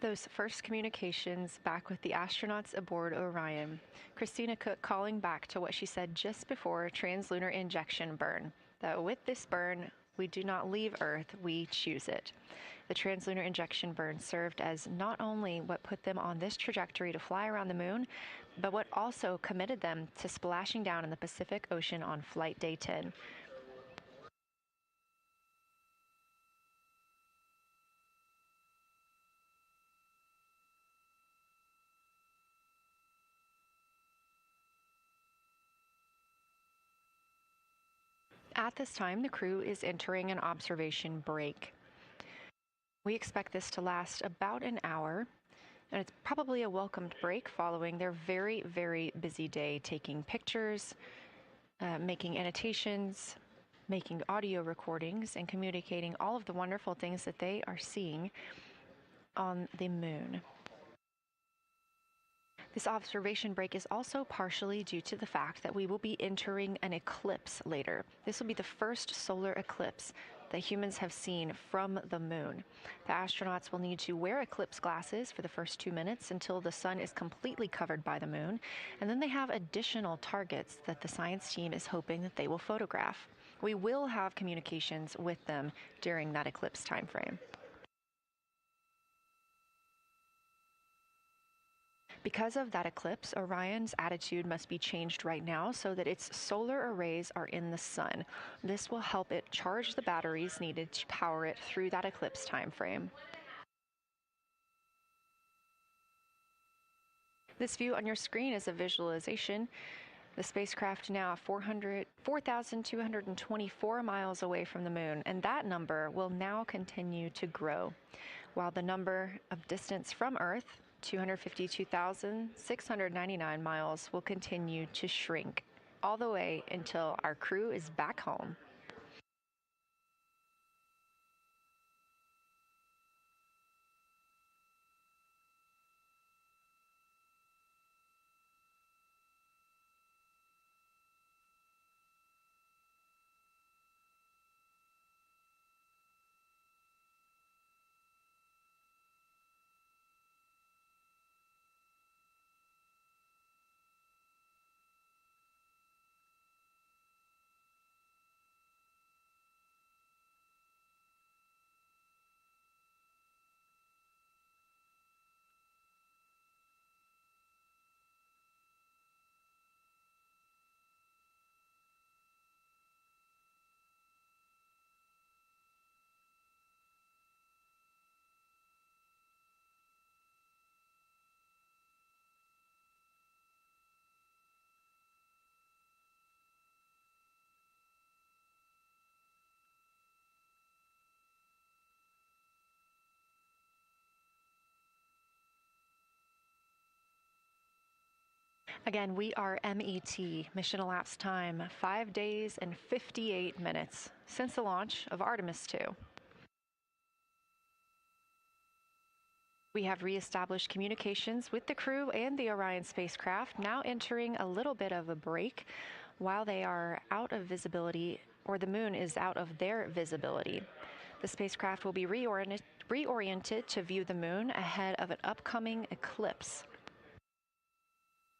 Those first communications back with the astronauts aboard Orion. Christina Cook calling back to what she said just before translunar injection burn, that with this burn, we do not leave Earth, we choose it. The translunar injection burn served as not only what put them on this trajectory to fly around the moon, but what also committed them to splashing down in the Pacific Ocean on Flight Day 10. At this time, the crew is entering an observation break. We expect this to last about an hour, and it's probably a welcomed break following their very, very busy day taking pictures, making annotations, making audio recordings, and communicating all of the wonderful things that they are seeing on the moon. This observation break is also partially due to the fact that we will be entering an eclipse later. This will be the first solar eclipse that humans have seen from the moon. The astronauts will need to wear eclipse glasses for the first 2 minutes until the sun is completely covered by the moon, and then they have additional targets that the science team is hoping that they will photograph. We will have communications with them during that eclipse time frame. Because of that eclipse, Orion's attitude must be changed right now so that its solar arrays are in the sun. This will help it charge the batteries needed to power it through that eclipse time frame. This view on your screen is a visualization. The spacecraft now 4,224 miles away from the moon, and that number will now continue to grow, while the number of distance from Earth, 252,699 miles, will continue to shrink all the way until our crew is back home. Again, we are MET, mission elapsed time, 5 days and 58 minutes since the launch of Artemis II. We have reestablished communications with the crew and the Orion spacecraft, now entering a little bit of a break while they are out of visibility, or the moon is out of their visibility. The spacecraft will be reoriented to view the moon ahead of an upcoming eclipse.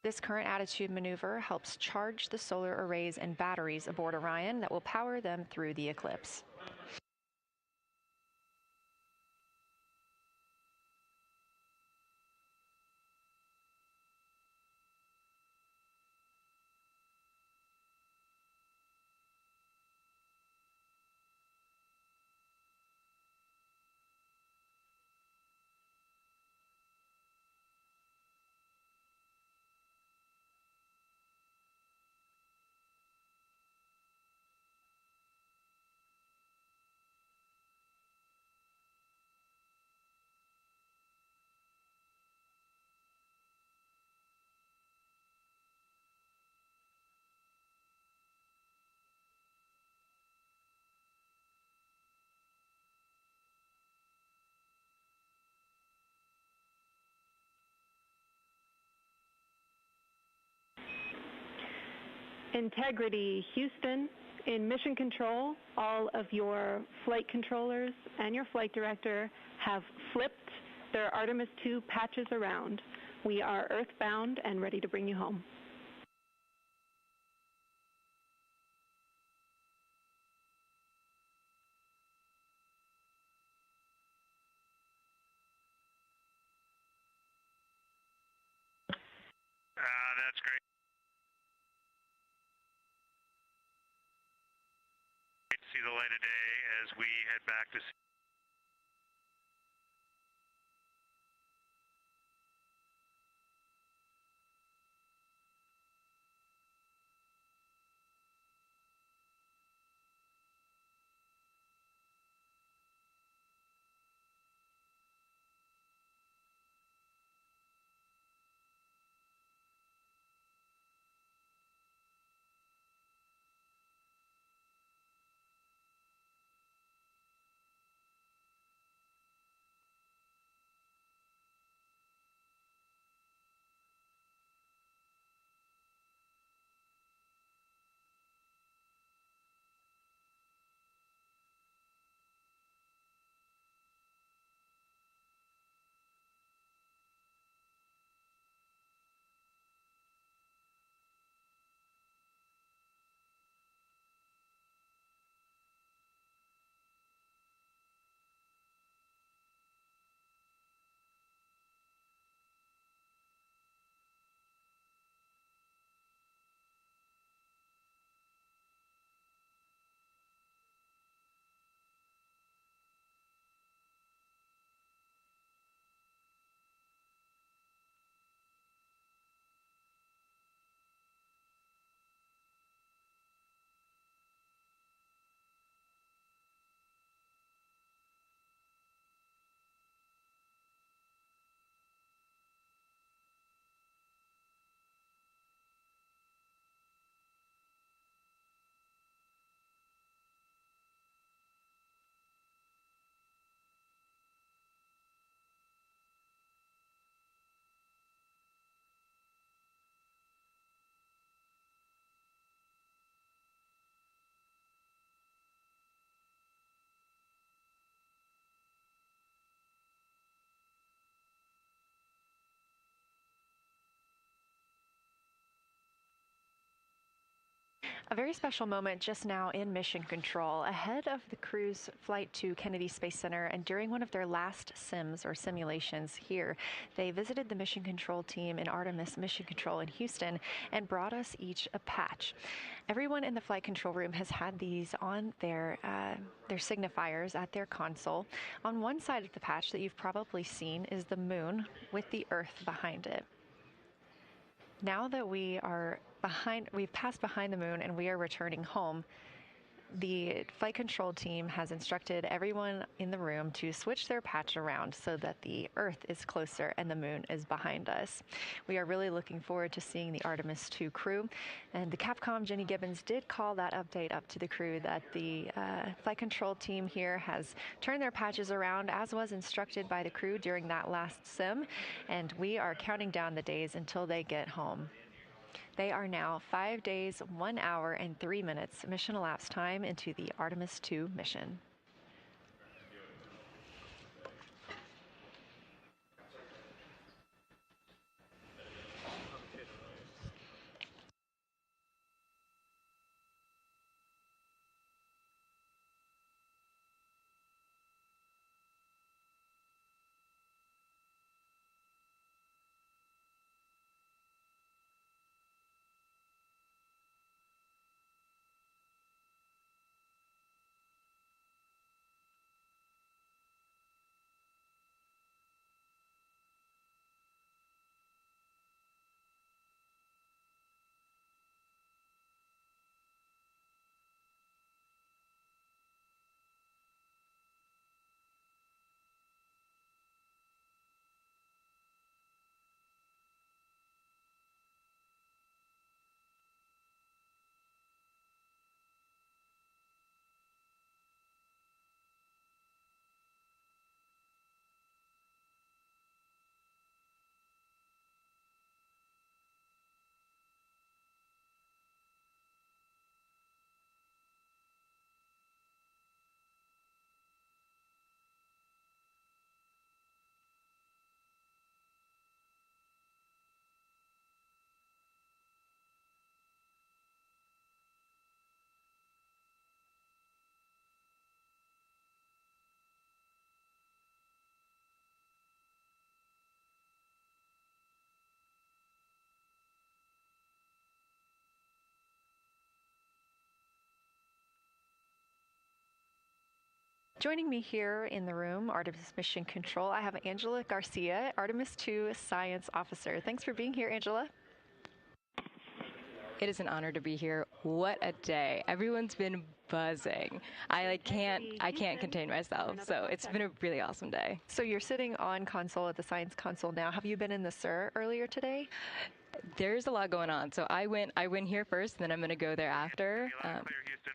This current attitude maneuver helps charge the solar arrays and batteries aboard Orion that will power them through the eclipse. Integrity, Houston. In mission control, all of your flight controllers and your flight director have flipped their Artemis II patches around. We are earthbound and ready to bring you home. That's great. Great to see the light of day as we head back to A very special moment just now in mission control ahead of the crew's flight to Kennedy Space Center, and during one of their last sims or simulations here, they visited the mission control team in Artemis Mission Control in Houston and brought us each a patch. Everyone in the flight control room has had these on their signifiers at their console. On one side of the patch that you've probably seen is the moon with the Earth behind it. Now that we've passed behind the moon and we are returning home, the flight control team has instructed everyone in the room to switch their patch around so that the Earth is closer and the moon is behind us. We are really looking forward to seeing the Artemis II crew, and the Capcom Jenny Gibbons did call that update up to the crew that the flight control team here has turned their patches around as was instructed by the crew during that last sim, and we are counting down the days until they get home. They are now 5 days, 1 hour, and 3 minutes mission elapsed time into the Artemis II mission. Joining me here in the room, Artemis Mission Control, I have Angela Garcia, Artemis II Science Officer. Thanks for being here, Angela. It is an honor to be here. What a day. Everyone's been buzzing. I can't contain myself. So it's been a really awesome day. So you're sitting on console at the Science Console now. Have you been in the SIR earlier today? There's a lot going on. So I went here first, and then I'm going to go there after. Clear, Houston.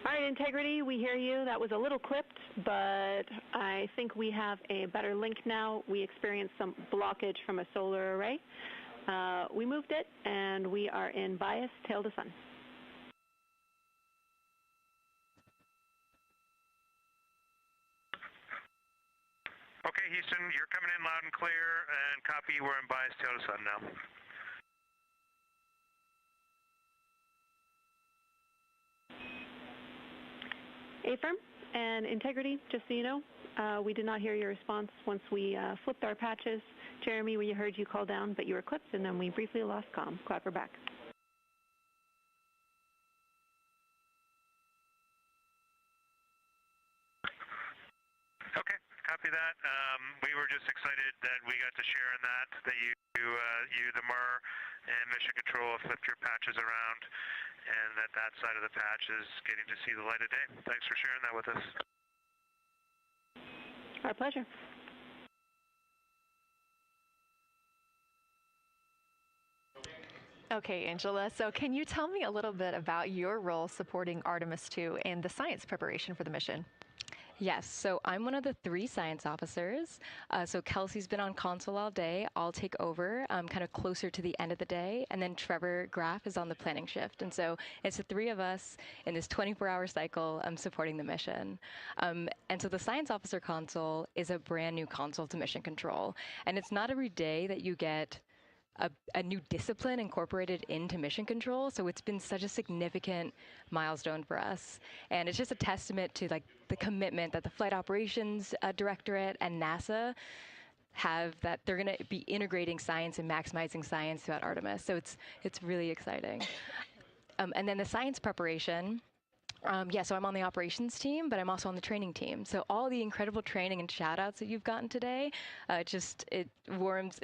All right, Integrity, we hear you. That was a little clipped, but I think we have a better link now. We experienced some blockage from a solar array. We moved it, and we are in bias tail to sun. Okay, Houston, you're coming in loud and clear, and copy, we're in bias tail to sun now. Affirm and Integrity, just so you know, we did not hear your response once we flipped our patches. Jeremy, we heard you call down, but you were clipped, and then we briefly lost comm. Glad we're back. Okay, copy that. We were just excited that we got to share in that you, the MER, and Mission Control have flipped your patches around, and that side of the patch is getting to see the light of day. Thanks for sharing that with us. Our pleasure. Okay, Angela, so can you tell me a little bit about your role supporting Artemis II and the science preparation for the mission? Yes, so I'm one of the 3 science officers. So Kelsey's been on console all day. I'll take over kind of closer to the end of the day. And then Trevor Graff is on the planning shift. And so it's the 3 of us in this 24-hour cycle supporting the mission. And so the science officer console is a brand new console to Mission Control. And it's not every day that you get a new discipline incorporated into Mission Control, so it's been such a significant milestone for us, and it's just a testament to like the commitment that the Flight Operations Directorate and NASA have, that they're going to be integrating science and maximizing science throughout Artemis. So it's really exciting. And then the science preparation. So I'm on the operations team, but I'm also on the training team. So all the incredible training and shout-outs that you've gotten today, it warms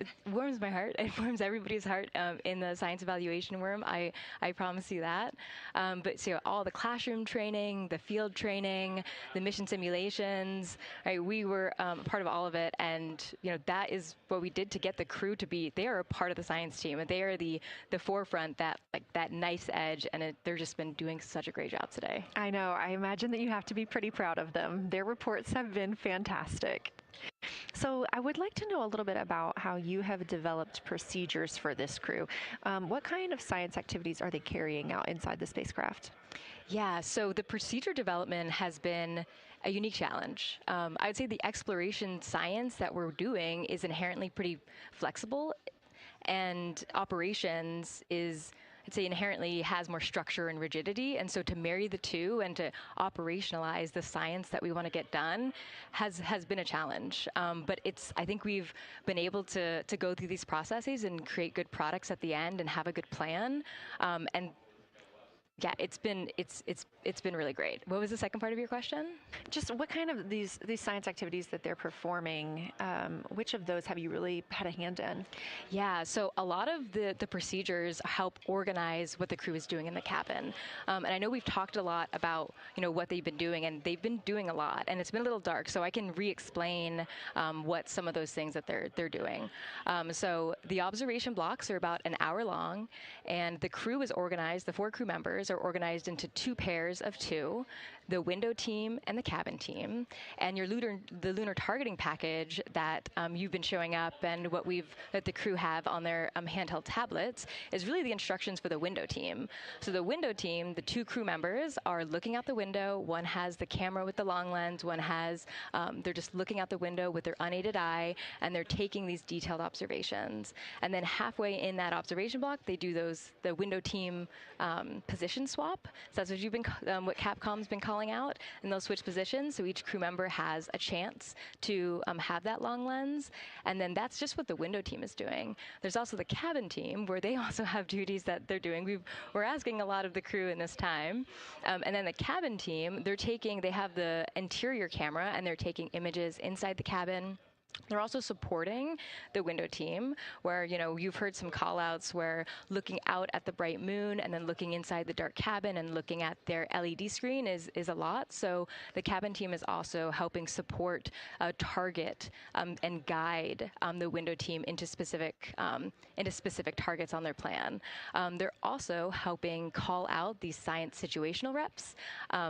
my heart. It warms everybody's heart in the science evaluation room. I promise you that. But so all the classroom training, the field training, the mission simulations, right? We were part of all of it, and that is what we did to get the crew to be. They are a part of the science team, and they are the forefront, that nice edge, and they're just been doing such a great job today. I know. I imagine that you have to be pretty proud of them. Their reports have been fantastic. So I would like to know a little bit about how you have developed procedures for this crew. What kind of science activities are they carrying out inside the spacecraft? Yeah, so the procedure development has been a unique challenge. I would say the exploration science that we're doing is inherently pretty flexible, and operations is, I'd say, inherently has more structure and rigidity. And so to marry the two and to operationalize the science that we want to get done has been a challenge. But I think we've been able to go through these processes and create good products at the end and have a good plan. And yeah, it's been really great. What was the second part of your question? Just what kind of these science activities that they're performing, which of those have you really had a hand in? Yeah, so a lot of the procedures help organize what the crew is doing in the cabin. And I know we've talked a lot about what they've been doing, and they've been doing a lot, and it's been a little dark, so I can re-explain what some of those things that they're doing. So the observation blocks are about an hour long, and the crew is organized, the 4 crew members are organized into 2 pairs of 2, the window team and the cabin team. And the lunar targeting package that you've been showing up and that the crew have on their handheld tablets is really the instructions for the window team. So the window team, the 2 crew members are looking out the window. One has the camera with the long lens. One has, they're just looking out the window with their unaided eye, and they're taking these detailed observations. And then halfway in that observation block, they do the window team position swap. So that's what you've been what Capcom's been calling out, and they'll switch positions, so each crew member has a chance to have that long lens, and then that's just what the window team is doing. There's also the cabin team, where they also have duties that they're doing. We're asking a lot of the crew in this time, and then the cabin team, they have the interior camera, and they're taking images inside the cabin. They're also supporting the window team, where, you've heard some call-outs where looking out at the bright moon and then looking inside the dark cabin and looking at their LED screen is a lot. So the cabin team is also helping support, target, and guide the window team into specific targets on their plan. They're also helping call out these science situational reps.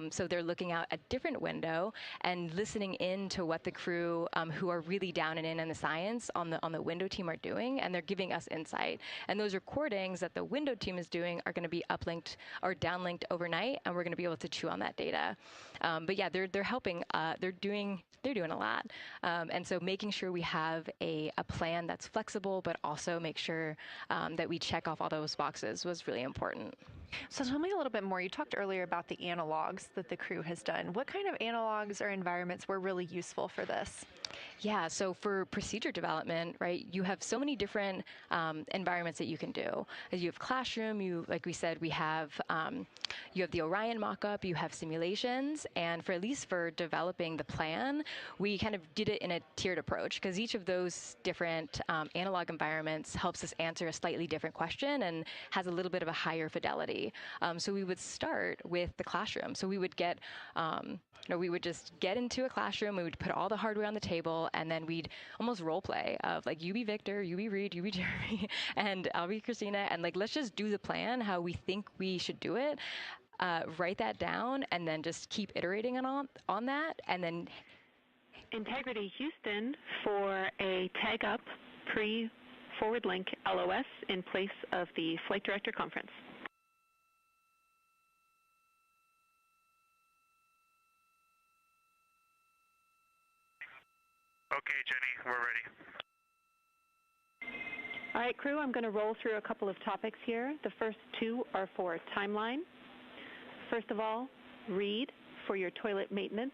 So they're looking out a different window and listening in to what the crew who are really down and in the science on the window team are doing, and they're giving us insight. And those recordings that the window team is doing are going to be uplinked or downlinked overnight, and we're going to be able to chew on that data. But yeah, they're helping. They're doing a lot. And so making sure we have a plan that's flexible, but also make sure that we check off all those boxes was really important. So tell me a little bit more. You talked earlier about the analogs that the crew has done. What kind of analogs or environments were really useful for this? Yeah, so for procedure development, right, you have so many different environments that you can do. You have classroom, like we said, you have the Orion mock-up, you have simulations, and at least for developing the plan, we kind of did it in a tiered approach, because each of those different analog environments helps us answer a slightly different question and has a little bit of a higher fidelity. So we would start with the classroom. So we would we would just get into a classroom, we would put all the hardware on the table, and then we'd almost role play of like, you be Victor, you be Reed, you be Jeremy, and I'll be Christina, and like, let's just do the plan how we think we should do it, write that down, and then just keep iterating on that, and then Integrity Houston for a tag up pre-forward link LOS in place of the Flight Director Conference. Okay, Jenny, we're ready. All right, crew, I'm going to roll through a couple of topics here. The first two are for timeline. First of all, Reed for your toilet maintenance.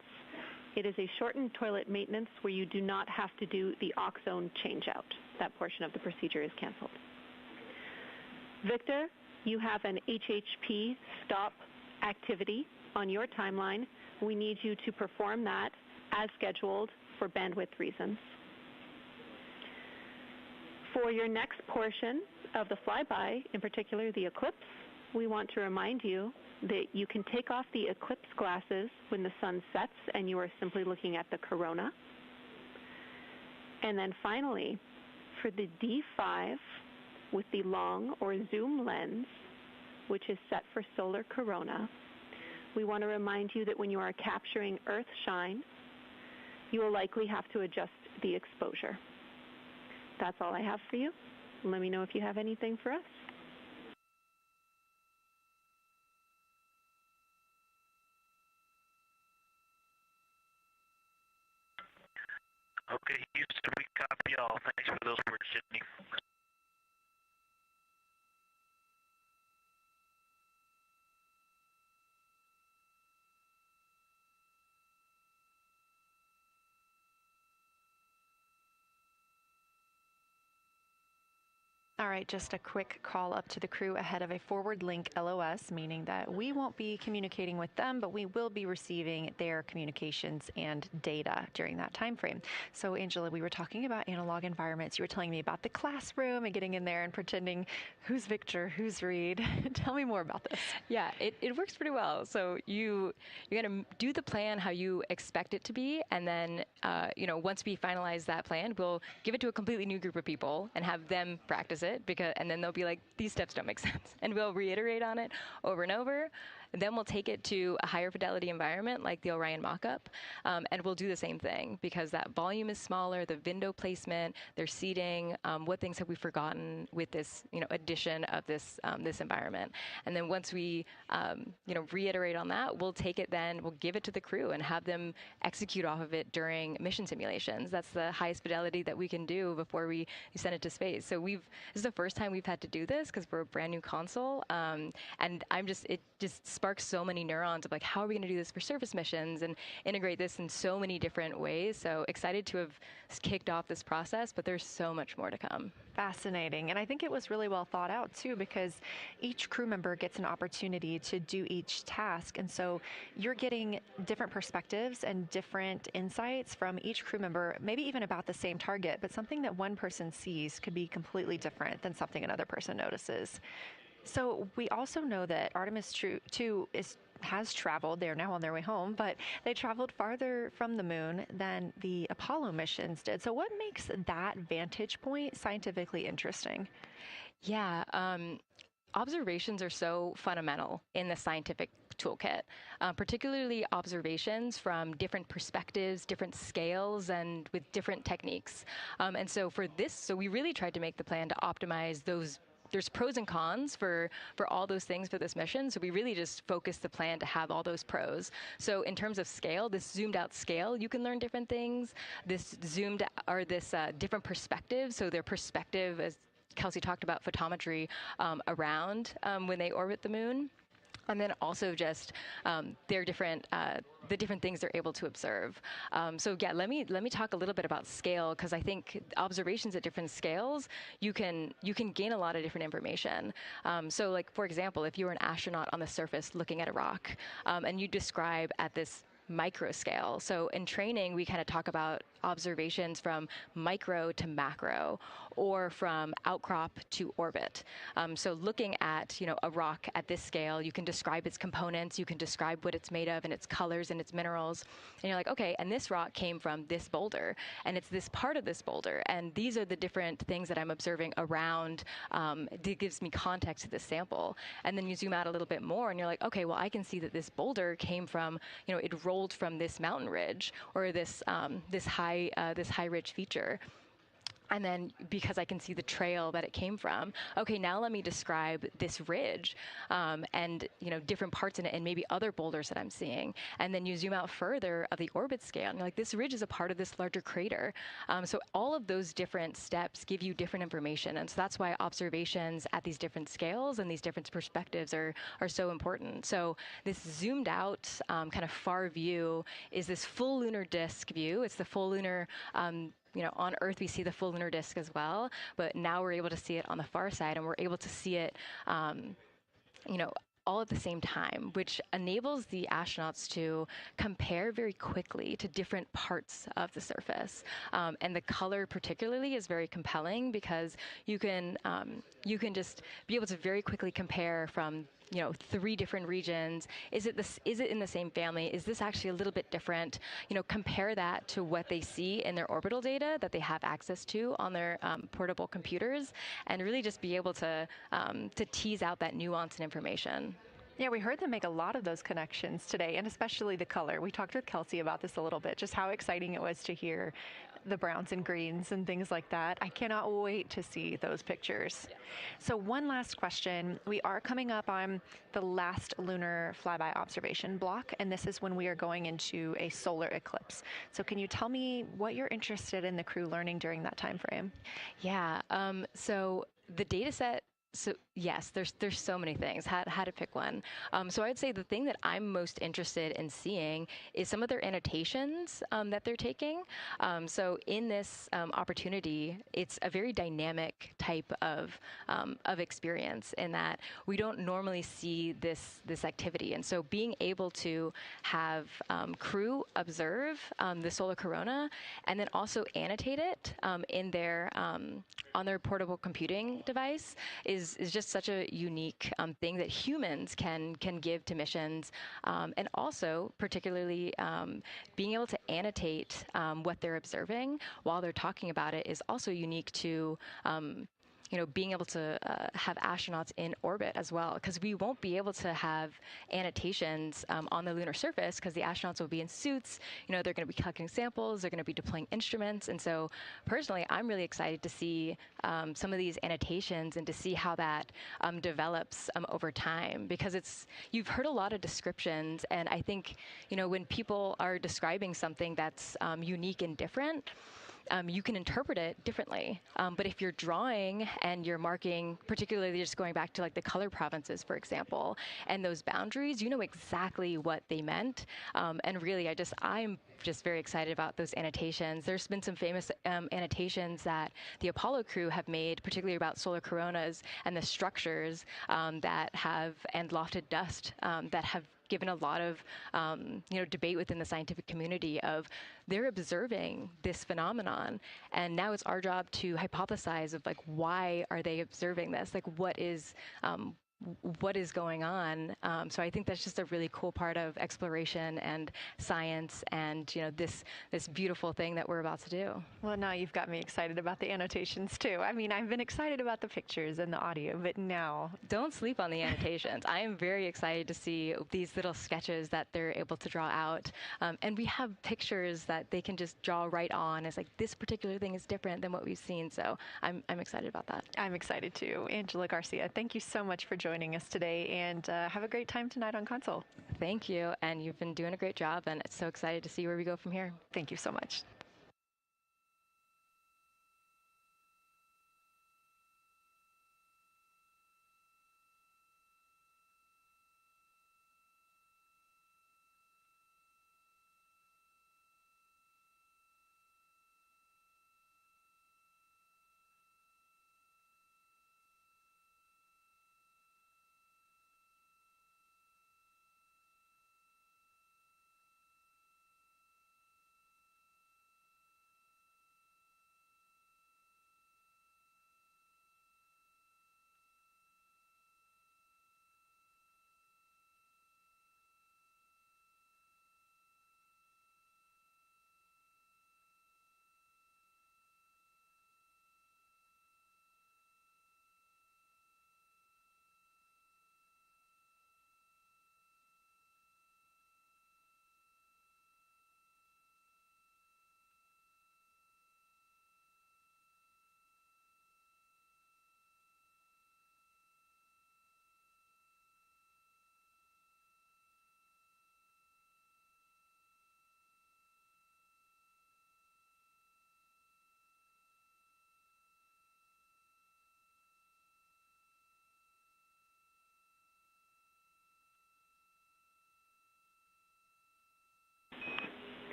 It is a shortened toilet maintenance where you do not have to do the oxone changeout. That portion of the procedure is canceled. Victor, you have an HHP stop activity on your timeline. We need you to perform that as scheduled for bandwidth reasons. For your next portion of the flyby, in particular the eclipse, we want to remind you that you can take off the eclipse glasses when the sun sets and you are simply looking at the corona. And then finally, for the D5 with the long or zoom lens, which is set for solar corona, we want to remind you that when you are capturing Earth shine, you will likely have to adjust the exposure. That's all I have for you. Let me know if you have anything for us. Okay, Houston, we copy all. Thanks for those words, Jenny. All right, just a quick call up to the crew ahead of a forward link LOS, meaning that we won't be communicating with them, but we will be receiving their communications and data during that time frame. So, Angela, we were talking about analog environments. You were telling me about the classroom and getting in there and pretending who's Victor, who's Reed. Tell me more about this. Yeah, it works pretty well. So you're going to do the plan how you expect it to be, and then once we finalize that plan, we'll give it to a completely new group of people and have them practice it, and then they'll be like, these steps don't make sense, and we'll reiterate on it over and over. Then we'll take it to a higher fidelity environment like the Orion mock-up, and we'll do the same thing because that volume is smaller, the window placement, their seating, what things have we forgotten with this addition of this environment. And then once we reiterate on that, we'll take it then, we'll give it to the crew and have them execute off of it during mission simulations. That's the highest fidelity that we can do before we send it to space. So this is the first time we've had to do this because we're a brand new console, and it just sparks so many neurons of like, how are we going to do this for surface missions and integrate this in so many different ways. So excited to have kicked off this process, but there's so much more to come. Fascinating. And I think it was really well thought out too, because each crew member gets an opportunity to do each task. And so you're getting different perspectives and different insights from each crew member, maybe even about the same target, but something that one person sees could be completely different than something another person notices. So we also know that Artemis II has traveled. They're now on their way home, but they traveled farther from the moon than the Apollo missions did. So what makes that vantage point scientifically interesting? Yeah, observations are so fundamental in the scientific toolkit, particularly observations from different perspectives, different scales, and with different techniques. And so for this, so we really tried to make the plan to optimize those. There's pros and cons for all those things for this mission. So we really just focused the plan to have all those pros. So in terms of scale, this zoomed out scale, you can learn different things. This different perspectives. So their perspective, as Kelsey talked about, photometry around when they orbit the moon. And then also just their different the different things they're able to observe. So yeah, let me talk a little bit about scale, because I think observations at different scales, you can gain a lot of different information. So like, for example, if you were an astronaut on the surface looking at a rock, and you describe at this micro scale. So in training, we kind of talk about observations from micro to macro, or from outcrop to orbit. So looking at, a rock at this scale, you can describe its components, you can describe what it's made of and its colors and its minerals. And you're like, okay, and this rock came from this boulder, and it's this part of this boulder, and these are the different things that I'm observing around, that gives me context to this sample. And then you zoom out a little bit more, and you're like, okay, well, I can see that this boulder came from, it rolled from this mountain ridge, or this high ridge feature. And then because I can see the trail that it came from, okay, now let me describe this ridge, and different parts in it, and maybe other boulders that I'm seeing. And then you zoom out further of the orbit scale, and you're like, this ridge is a part of this larger crater. So all of those different steps give you different information, and so that's why observations at these different scales and these different perspectives are so important. So this zoomed out kind of far view is this full lunar disk view. It's the full lunar. On Earth, we see the full lunar disk as well, but now we're able to see it on the far side, and we're able to see it, all at the same time, which enables the astronauts to compare very quickly to different parts of the surface. And the color particularly is very compelling, because you can just be able to very quickly compare from 3 different regions. Is it in the same family? Is this actually a little bit different? Compare that to what they see in their orbital data that they have access to on their portable computers, and really just be able to tease out that nuance and information. Yeah, we heard them make a lot of those connections today, and especially the color. We talked with Kelsey about this a little bit, just how exciting it was to hear the browns and greens and things like that. I cannot wait to see those pictures. Yeah. So one last question. We are coming up on the last lunar flyby observation block, and this is when we are going into a solar eclipse. So can you tell me what you're interested in the crew learning during that time frame? Yeah, so the data set. So yes, there's so many things. How to pick one. So I'd say the thing that I'm most interested in seeing is some of their annotations that they're taking. So in this opportunity, it's a very dynamic type of experience, in that we don't normally see this activity. And so being able to have crew observe the solar corona, and then also annotate it in their on their portable computing device is just such a unique thing that humans can give to missions, and also particularly being able to annotate what they're observing while they're talking about it is also unique to being able to have astronauts in orbit as well, because we won't be able to have annotations on the lunar surface, because the astronauts will be in suits. They're going to be collecting samples, they're going to be deploying instruments, and so personally, I'm really excited to see some of these annotations and to see how that develops over time, because you've heard a lot of descriptions, and I think when people are describing something that's unique and different, you can interpret it differently. But if you're drawing and you're marking, particularly just going back to like the color provinces, for example, and those boundaries, you know exactly what they meant. And really, I'm just very excited about those annotations. There's been some famous annotations that the Apollo crew have made, particularly about solar coronas and the structures and lofted dust that have given a lot of debate within the scientific community of they're observing this phenomenon, and now it's our job to hypothesize of like why are they observing this, like what is going on. So I think that's just a really cool part of exploration and science and this beautiful thing that we're about to do. Well, now you've got me excited about the annotations too. I mean, I've been excited about the pictures and the audio, but now... Don't sleep on the annotations. I am very excited to see these little sketches that they're able to draw out. And we have pictures that they can just draw right on. It's like this particular thing is different than what we've seen. So I'm excited about that. I'm excited too. Angela Garcia, thank you so much for joining us today, and have a great time tonight on Console. Thank you, and you've been doing a great job, and it's so excited to see where we go from here. Thank you so much.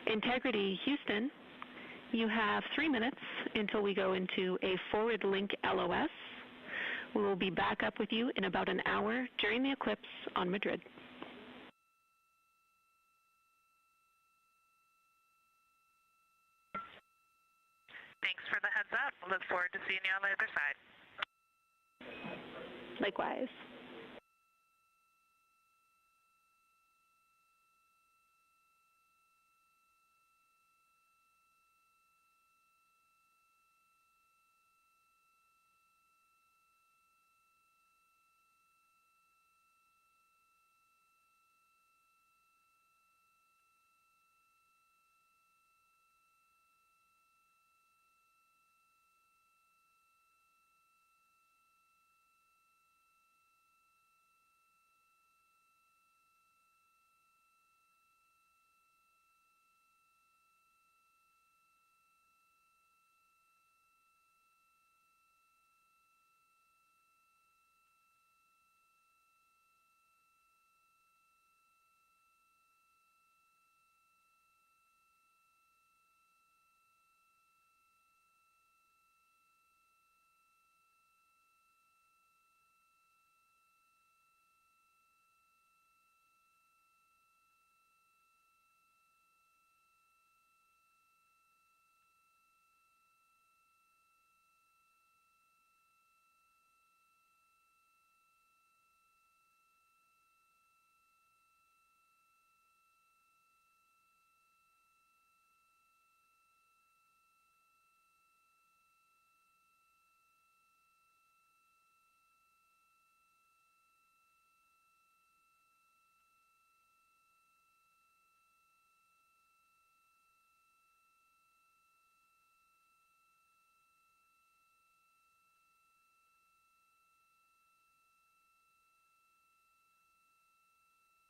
Integrity Houston, you have 3 minutes until we go into a forward link LOS. We will be back up with you in about an hour during the eclipse on Madrid. Thanks for the heads up. Look forward to seeing you on the other side. Likewise.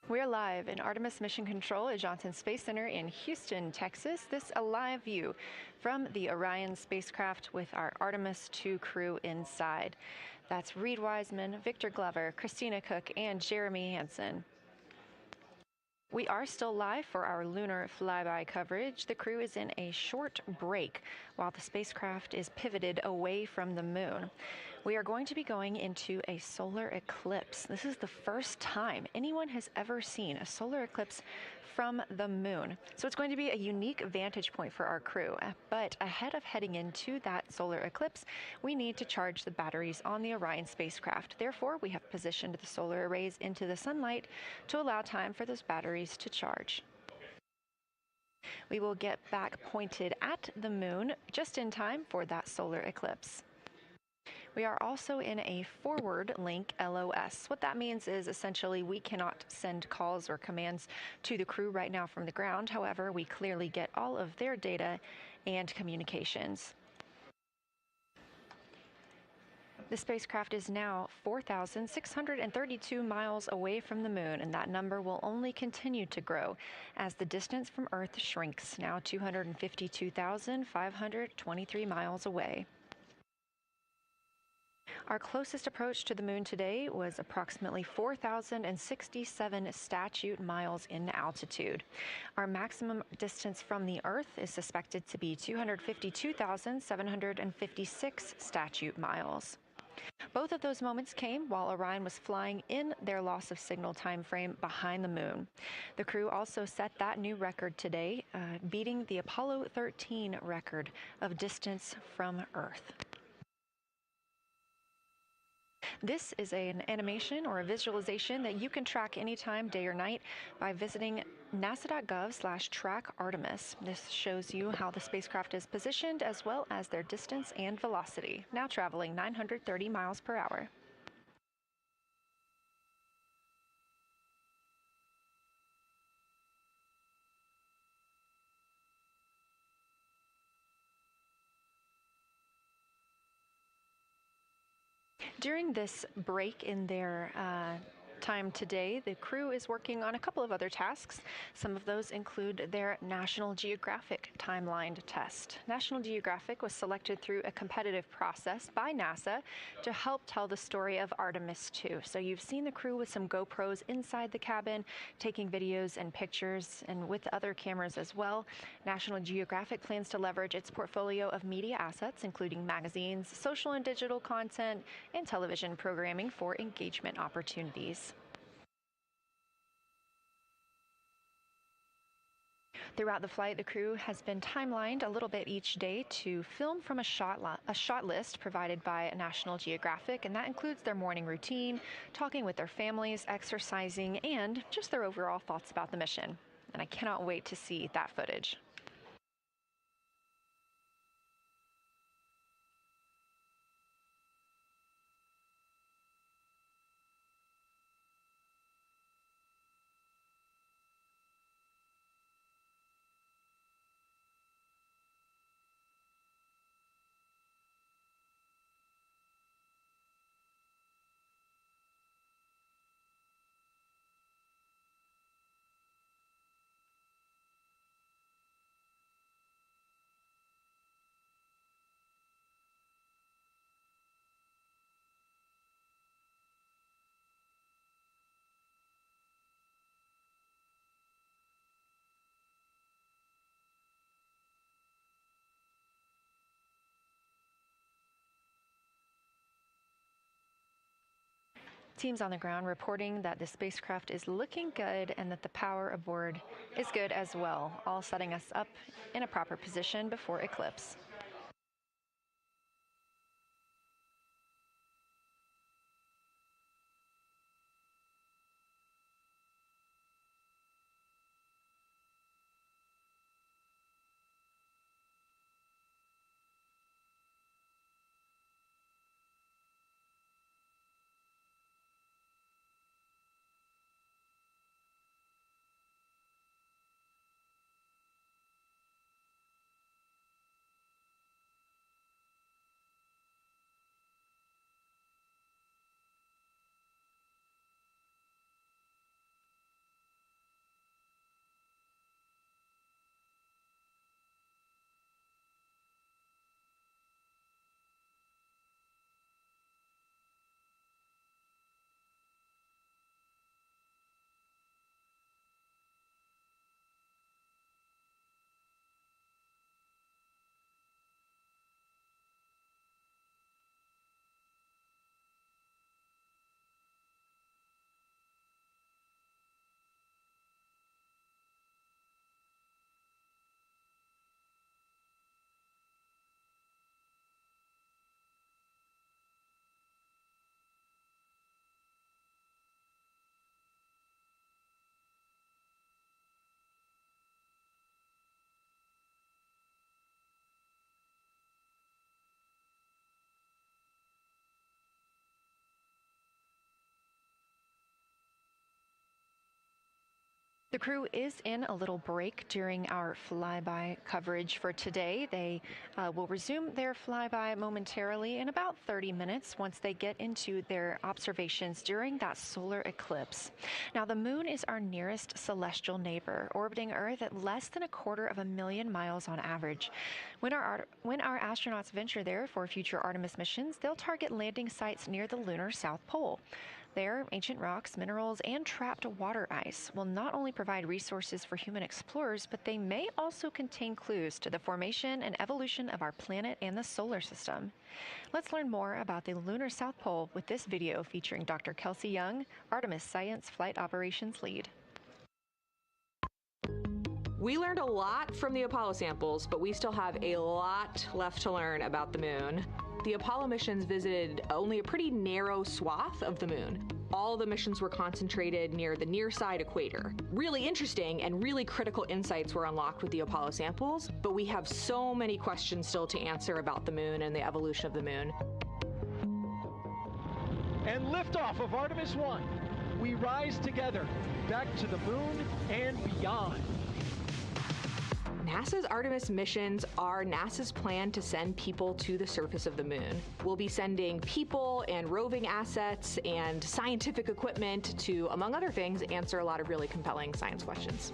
We're live in Artemis Mission Control at Johnson Space Center in Houston, Texas. This a live view from the Orion spacecraft with our Artemis II crew inside. That's Reed Wiseman, Victor Glover, Christina Cook, and Jeremy Hansen. We are still live for our lunar flyby coverage. The crew is in a short break while the spacecraft is pivoted away from the moon. We are going to be going into a solar eclipse. This is the first time anyone has ever seen a solar eclipse from the moon. So it's going to be a unique vantage point for our crew. But ahead of heading into that solar eclipse, we need to charge the batteries on the Orion spacecraft. Therefore, we have positioned the solar arrays into the sunlight to allow time for those batteries to charge. We will get back pointed at the moon just in time for that solar eclipse. We are also in a forward link LOS. What that means is essentially we cannot send calls or commands to the crew right now from the ground. However, we clearly get all of their data and communications. The spacecraft is now 4,632 miles away from the moon, and that number will only continue to grow as the distance from Earth shrinks, now 252,523 miles away. Our closest approach to the moon today was approximately 4,067 statute miles in altitude. Our maximum distance from the Earth is suspected to be 252,756 statute miles. Both of those moments came while Orion was flying in their loss of signal time frame behind the moon. The crew also set that new record today, beating the Apollo 13 record of distance from Earth. This is an animation or a visualization that you can track anytime, day or night, by visiting nasa.gov/track-Artemis. This shows you how the spacecraft is positioned as well as their distance and velocity, now traveling 930 miles per hour. During this break in their time today, the crew is working on a couple of other tasks. Some of those include their National Geographic timeline test. National Geographic was selected through a competitive process by NASA to help tell the story of Artemis II. So you've seen the crew with some GoPros inside the cabin, taking videos and pictures, and with other cameras as well. National Geographic plans to leverage its portfolio of media assets, including magazines, social and digital content, and television programming for engagement opportunities. Throughout the flight, the crew has been timelined a little bit each day to film from a shot list provided by National Geographic, and that includes their morning routine, talking with their families, exercising, and just their overall thoughts about the mission. And I cannot wait to see that footage. Teams on the ground reporting that the spacecraft is looking good and that the power aboard is good as well, all setting us up in a proper position before eclipse. The crew is in a little break during our flyby coverage for today. They will resume their flyby momentarily in about 30 minutes once they get into their observations during that solar eclipse. Now, the moon is our nearest celestial neighbor, orbiting Earth at less than 250,000 miles on average. When our astronauts venture there for future Artemis missions, they'll target landing sites near the lunar South Pole. There, ancient rocks, minerals, and trapped water ice will not only provide resources for human explorers, but they may also contain clues to the formation and evolution of our planet and the solar system. Let's learn more about the lunar South Pole with this video featuring Dr. Kelsey Young, Artemis Science Flight Operations Lead. We learned a lot from the Apollo samples, but we still have a lot left to learn about the moon. The Apollo missions visited only a pretty narrow swath of the moon. All the missions were concentrated near the near-side equator. Really interesting and really critical insights were unlocked with the Apollo samples, but we have so many questions still to answer about the moon and the evolution of the moon. And liftoff of Artemis I. We rise together, back to the moon and beyond. NASA's Artemis missions are NASA's plan to send people to the surface of the moon. We'll be sending people and roving assets and scientific equipment to, among other things, answer a lot of really compelling science questions.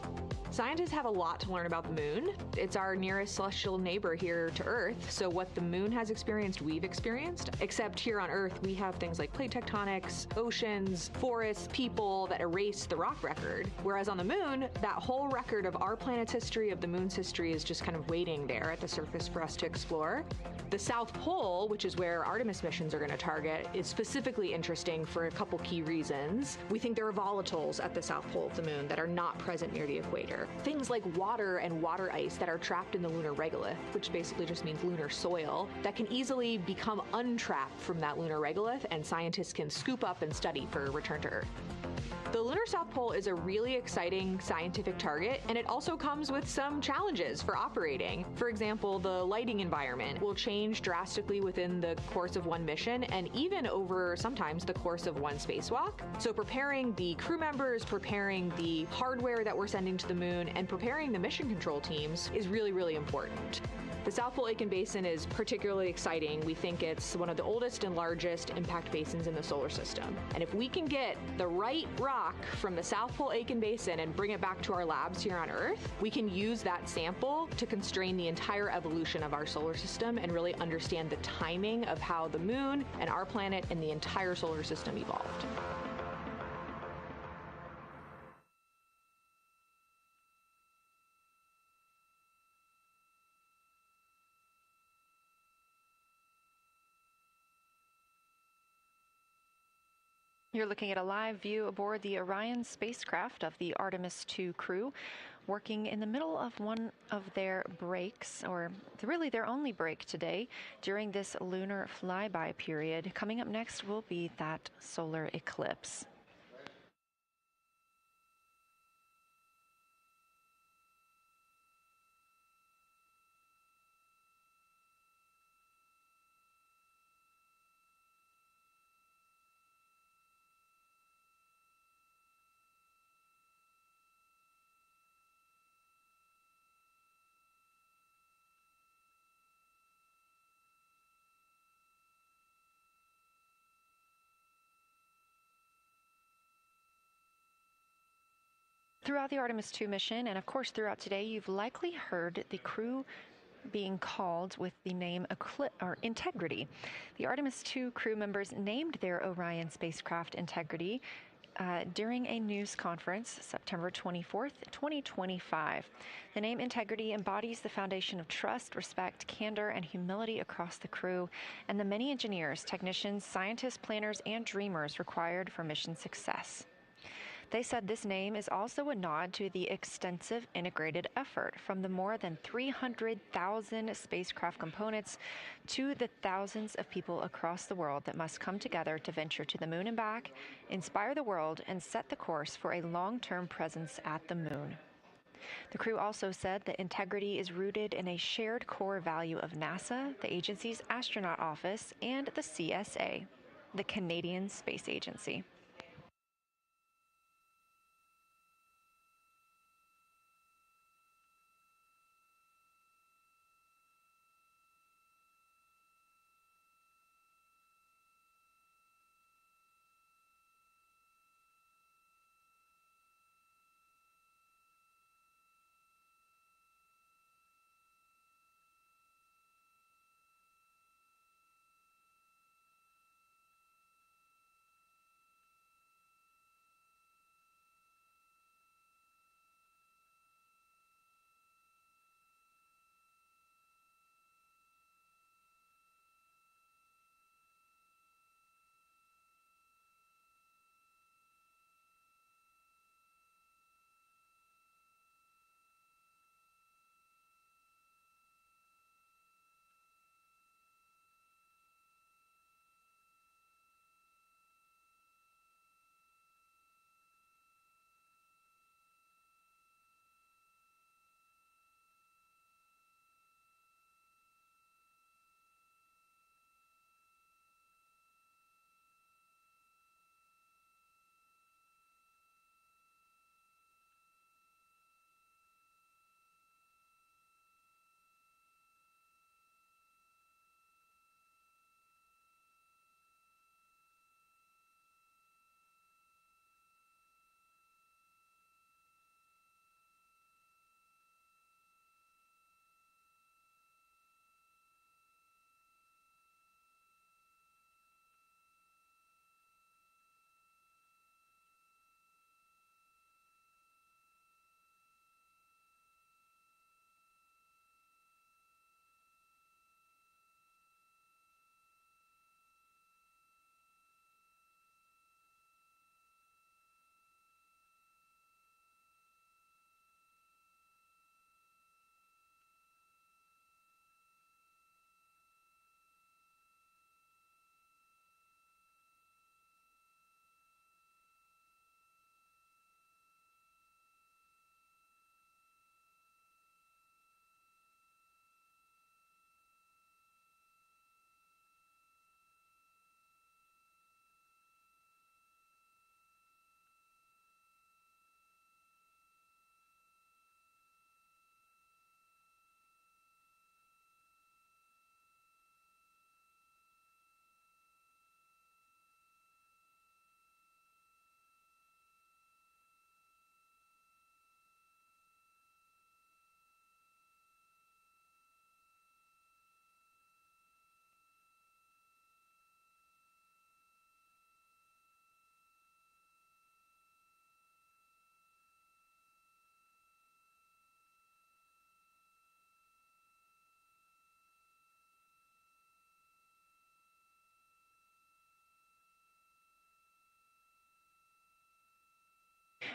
Scientists have a lot to learn about the moon. It's our nearest celestial neighbor here to Earth, so what the moon has experienced, we've experienced. Except here on Earth, we have things like plate tectonics, oceans, forests, people that erase the rock record. Whereas on the moon, that whole record of our planet's history, of the moon's history, is just kind of waiting there at the surface for us to explore. The South Pole, which is where Artemis missions are going to target, is specifically interesting for a couple key reasons. We think there are volatiles at the South Pole of the moon that are not present near the equator. Things like water and water ice that are trapped in the lunar regolith, which basically just means lunar soil, that can easily become untrapped from that lunar regolith, and scientists can scoop up and study for return to Earth. The lunar South Pole is a really exciting scientific target, and it also comes with some challenges for operating. For example, the lighting environment will change drastically within the course of one mission, and even over sometimes the course of one spacewalk. So preparing the crew members, preparing the hardware that we're sending to the moon, and preparing the mission control teams is really, really important. The South Pole Aitken Basin is particularly exciting. We think it's one of the oldest and largest impact basins in the solar system. And if we can get the right rock from the South Pole Aitken Basin and bring it back to our labs here on Earth, we can use that sample to constrain the entire evolution of our solar system and really understand the timing of how the moon and our planet and the entire solar system evolved. You're looking at a live view aboard the Orion spacecraft of the Artemis II crew, working in the middle of one of their breaks, or really their only break today during this lunar flyby period. Coming up next will be that solar eclipse. Throughout the Artemis II mission, and of course throughout today, you've likely heard the crew being called with the name Integrity. The Artemis II crew members named their Orion spacecraft Integrity during a news conference September 24th, 2025. The name Integrity embodies the foundation of trust, respect, candor, and humility across the crew and the many engineers, technicians, scientists, planners, and dreamers required for mission success. They said this name is also a nod to the extensive integrated effort from the more than 300,000 spacecraft components to the thousands of people across the world that must come together to venture to the moon and back, inspire the world, and set the course for a long-term presence at the moon. The crew also said that integrity is rooted in a shared core value of NASA, the agency's astronaut office, and the CSA, the Canadian Canadian Space Agency.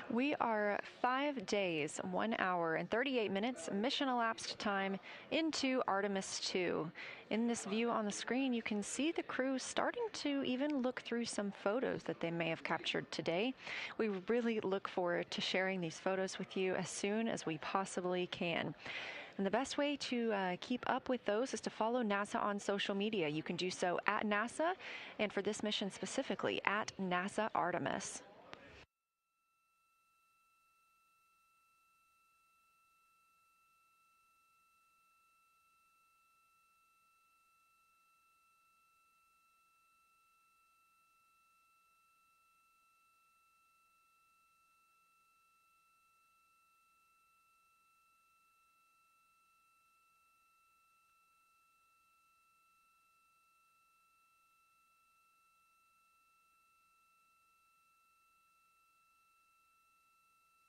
We are 5 days, 1 hour, and 38 minutes mission elapsed time into Artemis II. In this view on the screen, you can see the crew starting to even look through some photos that they may have captured today. We really look forward to sharing these photos with you as soon as we possibly can. And the best way to keep up with those is to follow NASA on social media. You can do so at NASA, and for this mission specifically, at NASA Artemis.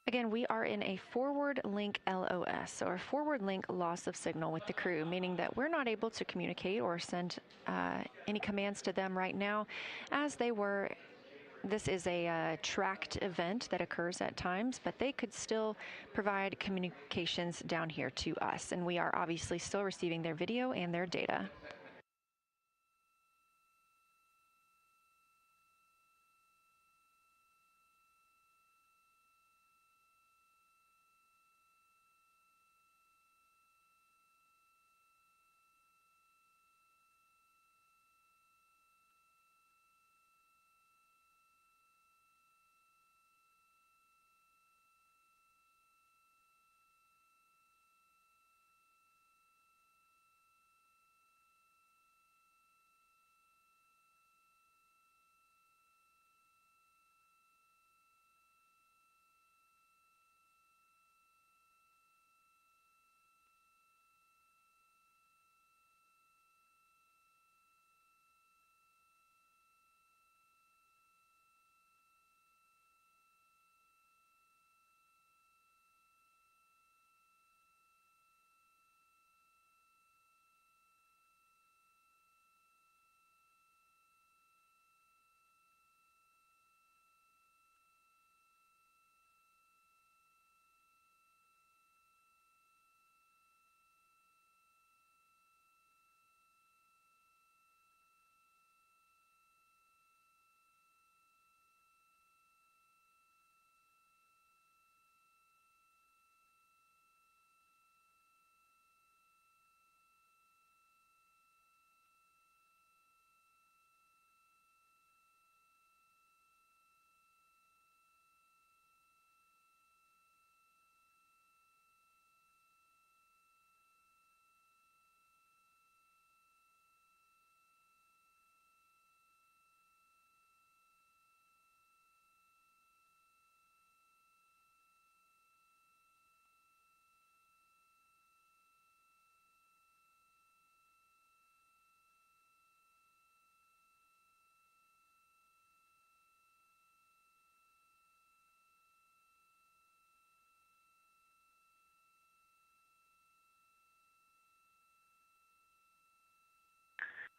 Again, we are in a forward link LOS, or forward link loss of signal with the crew, meaning that we're not able to communicate or send any commands to them right now as they were. This is a tracked event that occurs at times, but they could still provide communications down here to us, and we are obviously still receiving their video and their data.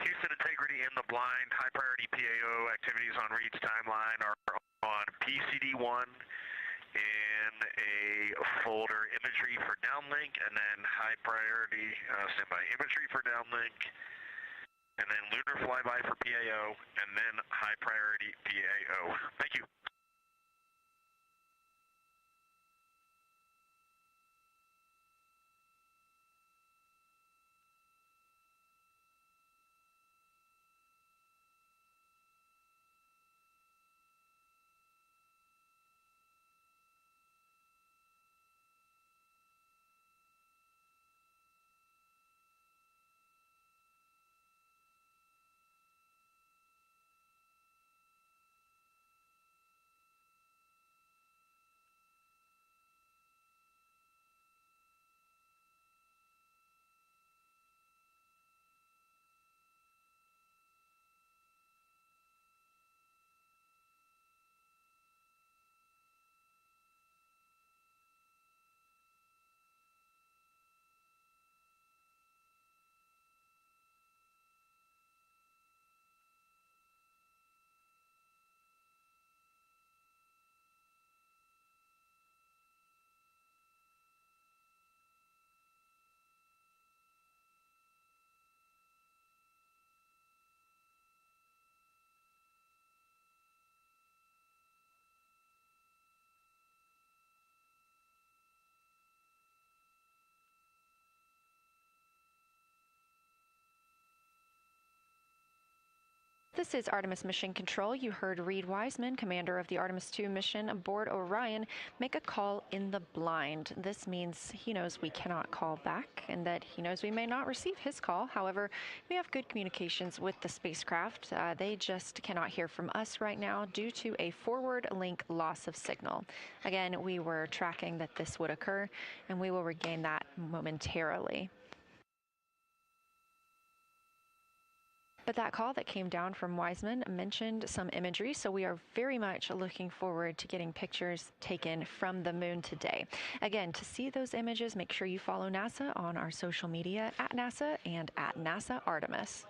Houston integrity in the blind. High priority PAO activities on Reed's timeline are on PCD1 in a folder imagery for downlink, and then high priority standby imagery for downlink, and then lunar flyby for PAO, and then high priority PAO. Thank you. This is Artemis Mission Control. You heard Reed Wiseman, commander of the Artemis II mission aboard Orion, make a call in the blind. This means he knows we cannot call back and that he knows we may not receive his call. However, we have good communications with the spacecraft. They just cannot hear from us right now due to a forward link loss of signal. Again, we were tracking that this would occur, and we will regain that momentarily. But that call that came down from Wiseman mentioned some imagery, so we are very much looking forward to getting pictures taken from the moon today. Again, to see those images, make sure you follow NASA on our social media at NASA and at NASA Artemis.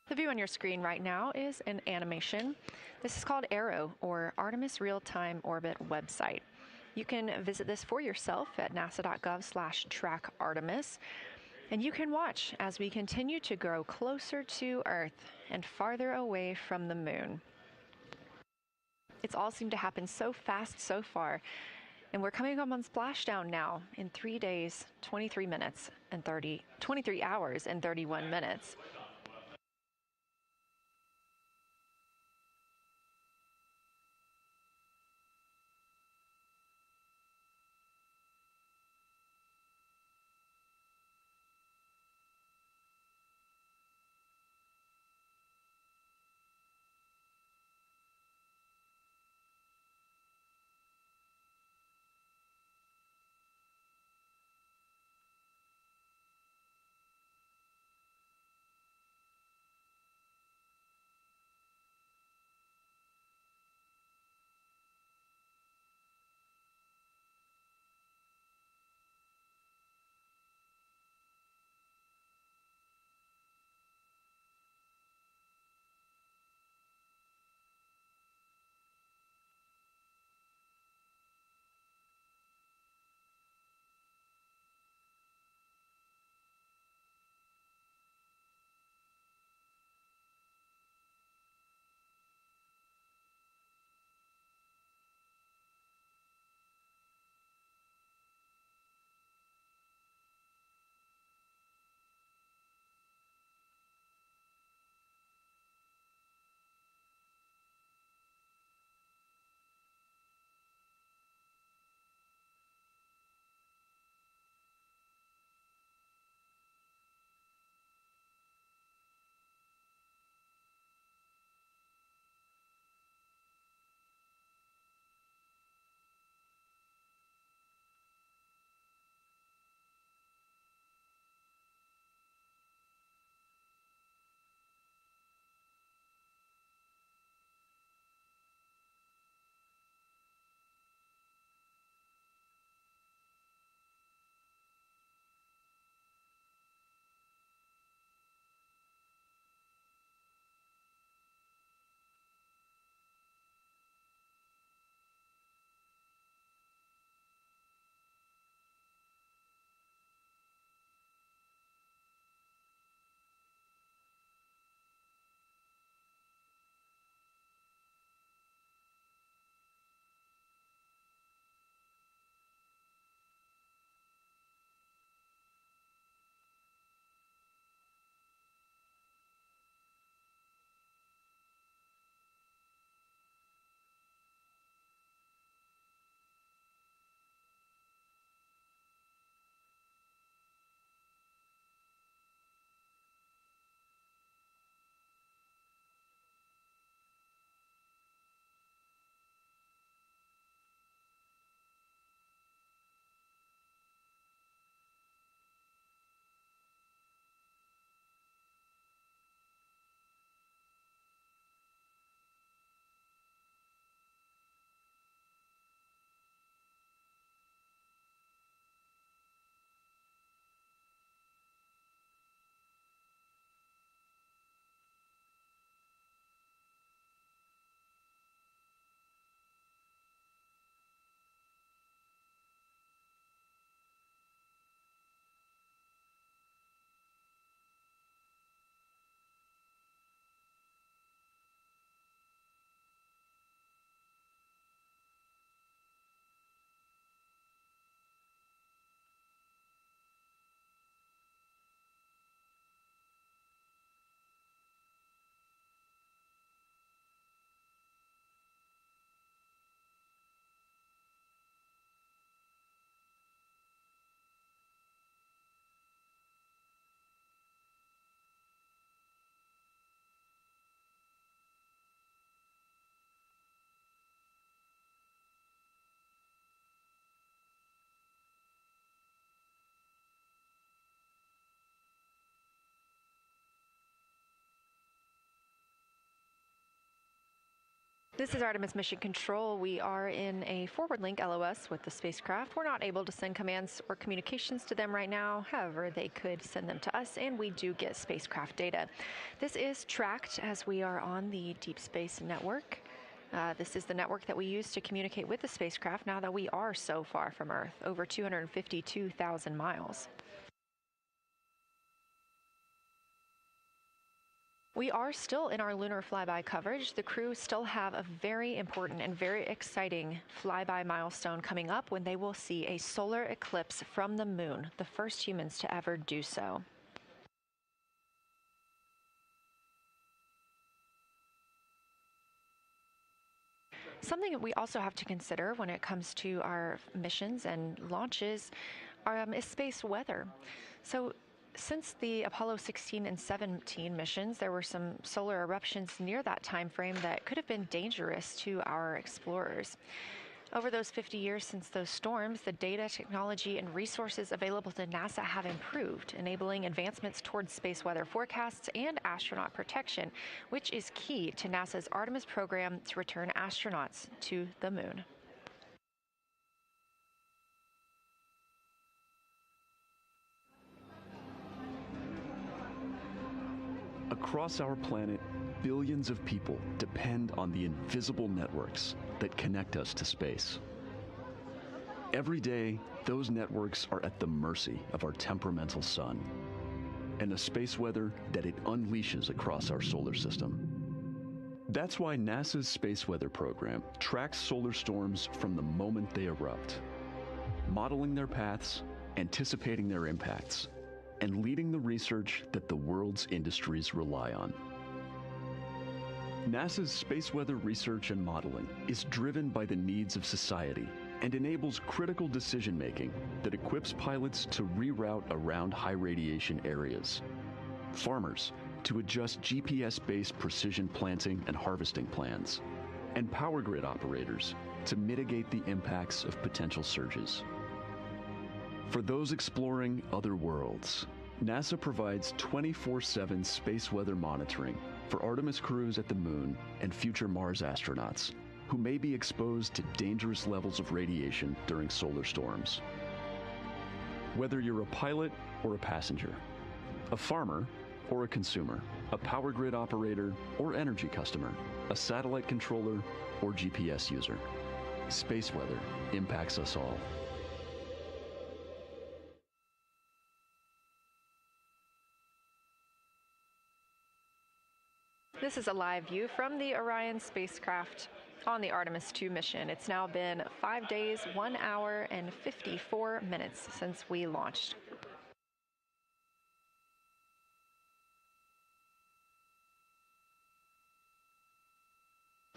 The view on your screen right now is an animation. This is called Arrow, or Artemis Real-Time Orbit website. You can visit this for yourself at nasa.gov/trackartemis, and you can watch as we continue to grow closer to Earth and farther away from the moon. It's all seemed to happen so fast so far, and we're coming up on splashdown now in 3 days, 23 hours and 31 minutes. This is Artemis Mission Control. We are in a forward link LOS with the spacecraft. We're not able to send commands or communications to them right now. However, they could send them to us, and we do get spacecraft data. This is tracked as we are on the Deep Space Network. This is the network that we use to communicate with the spacecraft now that we are so far from Earth, over 252,000 miles. We are still in our lunar flyby coverage. The crew still have a very important and very exciting flyby milestone coming up when they will see a solar eclipse from the moon, the first humans to ever do so. Something that we also have to consider when it comes to our missions and launches is space weather. So since the Apollo 16 and 17 missions, there were some solar eruptions near that time frame that could have been dangerous to our explorers. Over those 50 years since those storms, the data, technology, and resources available to NASA have improved, enabling advancements towards space weather forecasts and astronaut protection, which is key to NASA's Artemis program to return astronauts to the moon. Across our planet, billions of people depend on the invisible networks that connect us to space. Every day, those networks are at the mercy of our temperamental sun and the space weather that it unleashes across our solar system. That's why NASA's space weather program tracks solar storms from the moment they erupt, modeling their paths, anticipating their impacts, and leading the research that the world's industries rely on. NASA's space weather research and modeling is driven by the needs of society and enables critical decision-making that equips pilots to reroute around high radiation areas, farmers to adjust GPS-based precision planting and harvesting plans, and power grid operators to mitigate the impacts of potential surges. For those exploring other worlds, NASA provides 24/7 space weather monitoring for Artemis crews at the moon and future Mars astronauts who may be exposed to dangerous levels of radiation during solar storms. Whether you're a pilot or a passenger, a farmer or a consumer, a power grid operator or energy customer, a satellite controller or GPS user, space weather impacts us all. This is a live view from the Orion spacecraft on the Artemis II mission. It's now been 5 days, 1 hour, and 54 minutes since we launched.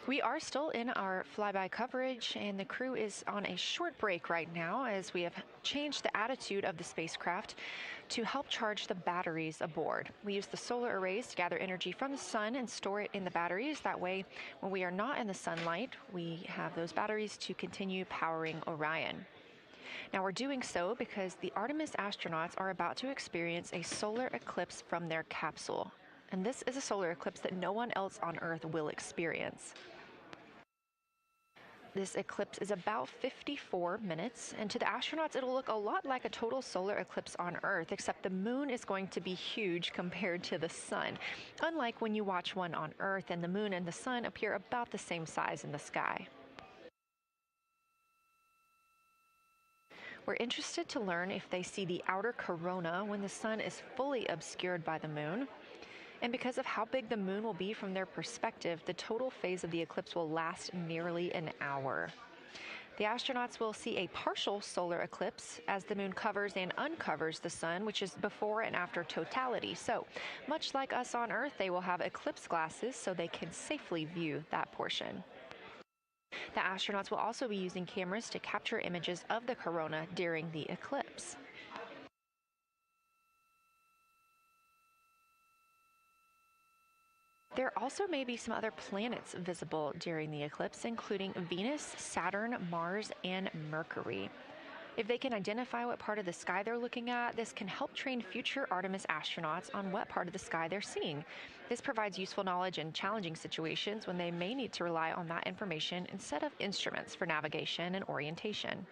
We are still in our flyby coverage, and the crew is on a short break right now as we have changed the attitude of the spacecraft to help charge the batteries aboard. We use the solar arrays to gather energy from the sun and store it in the batteries. That way, when we are not in the sunlight, we have those batteries to continue powering Orion. Now, we're doing so because the Artemis astronauts are about to experience a solar eclipse from their capsule. And this is a solar eclipse that no one else on Earth will experience. This eclipse is about 54 minutes, and to the astronauts, it'll look a lot like a total solar eclipse on Earth, except the moon is going to be huge compared to the sun, unlike when you watch one on Earth and the moon and the sun appear about the same size in the sky. We're interested to learn if they see the outer corona when the sun is fully obscured by the moon. And because of how big the moon will be from their perspective, the total phase of the eclipse will last nearly an hour. The astronauts will see a partial solar eclipse as the moon covers and uncovers the sun, which is before and after totality. So, much like us on Earth, they will have eclipse glasses so they can safely view that portion. The astronauts will also be using cameras to capture images of the corona during the eclipse. There also may be some other planets visible during the eclipse, including Venus, Saturn, Mars, and Mercury. If they can identify what part of the sky they're looking at, this can help train future Artemis astronauts on what part of the sky they're seeing. This provides useful knowledge in challenging situations when they may need to rely on that information instead of instruments for navigation and orientation.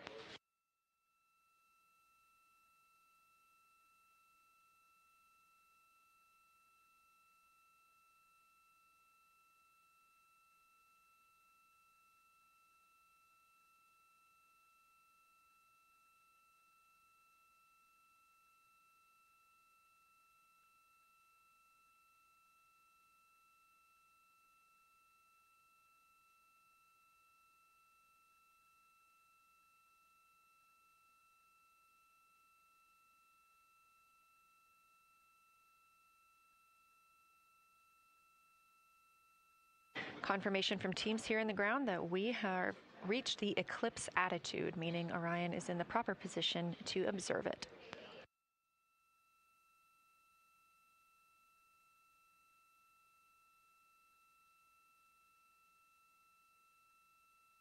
Confirmation from teams here in the ground that we have reached the eclipse attitude, meaning Orion is in the proper position to observe it.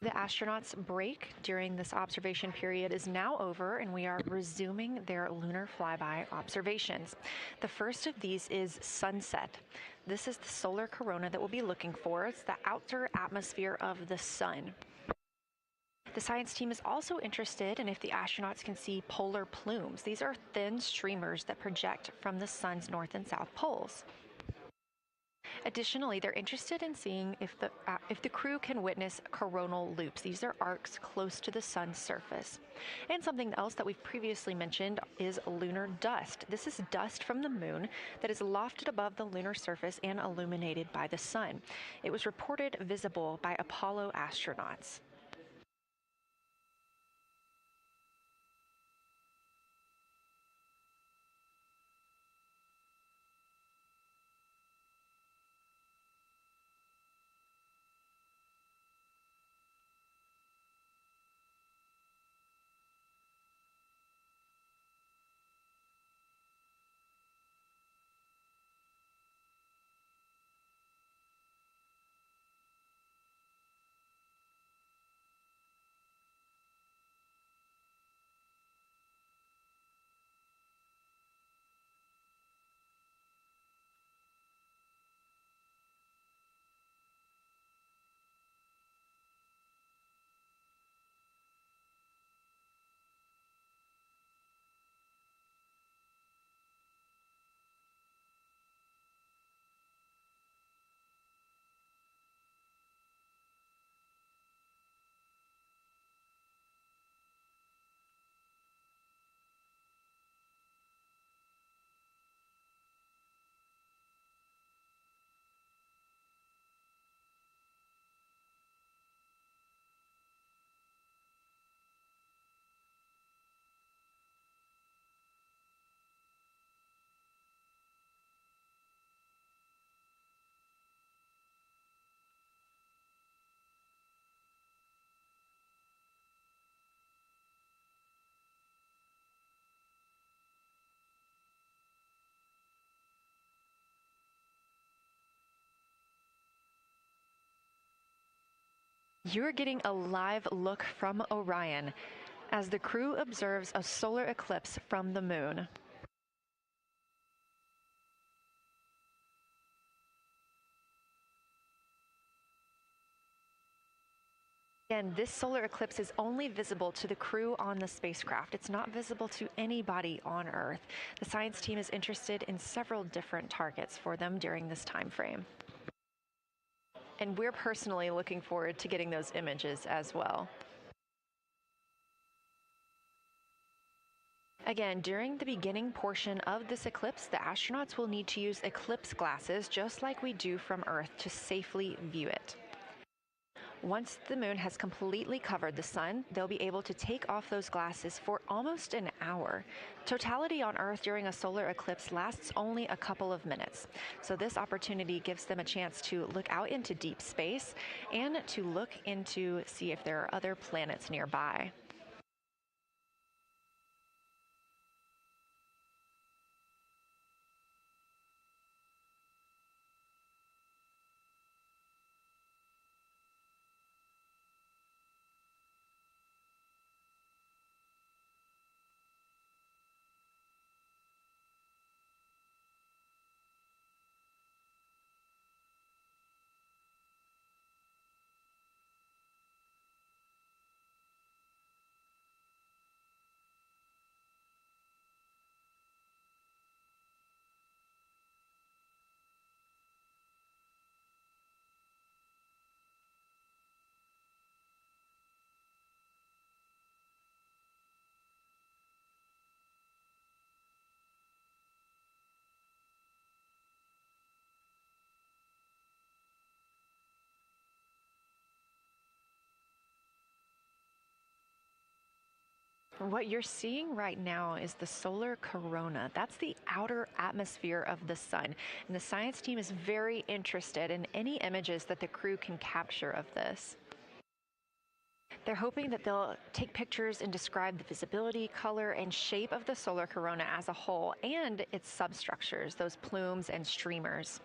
The astronauts' break during this observation period is now over, and we are resuming their lunar flyby observations. The first of these is sunset. This is the solar corona that we'll be looking for. It's the outer atmosphere of the sun. The science team is also interested in if the astronauts can see polar plumes. These are thin streamers that project from the sun's north and south poles. Additionally, they're interested in seeing if the crew can witness coronal loops. These are arcs close to the sun's surface. And something else that we've previously mentioned is lunar dust. This is dust from the moon that is lofted above the lunar surface and illuminated by the sun. It was reported visible by Apollo astronauts. You're getting a live look from Orion as the crew observes a solar eclipse from the moon. Again, this solar eclipse is only visible to the crew on the spacecraft. It's not visible to anybody on Earth. The science team is interested in several different targets for them during this time frame. And we're personally looking forward to getting those images as well. Again, during the beginning portion of this eclipse, the astronauts will need to use eclipse glasses just like we do from Earth to safely view it. Once the moon has completely covered the sun, they'll be able to take off those glasses for almost an hour. Totality on Earth during a solar eclipse lasts only a couple of minutes. So this opportunity gives them a chance to look out into deep space and to look into see if there are other planets nearby. What you're seeing right now is the solar corona. That's the outer atmosphere of the sun. And the science team is very interested in any images that the crew can capture of this. They're hoping that they'll take pictures and describe the visibility, color, and shape of the solar corona as a whole and its substructures, those plumes and streamers.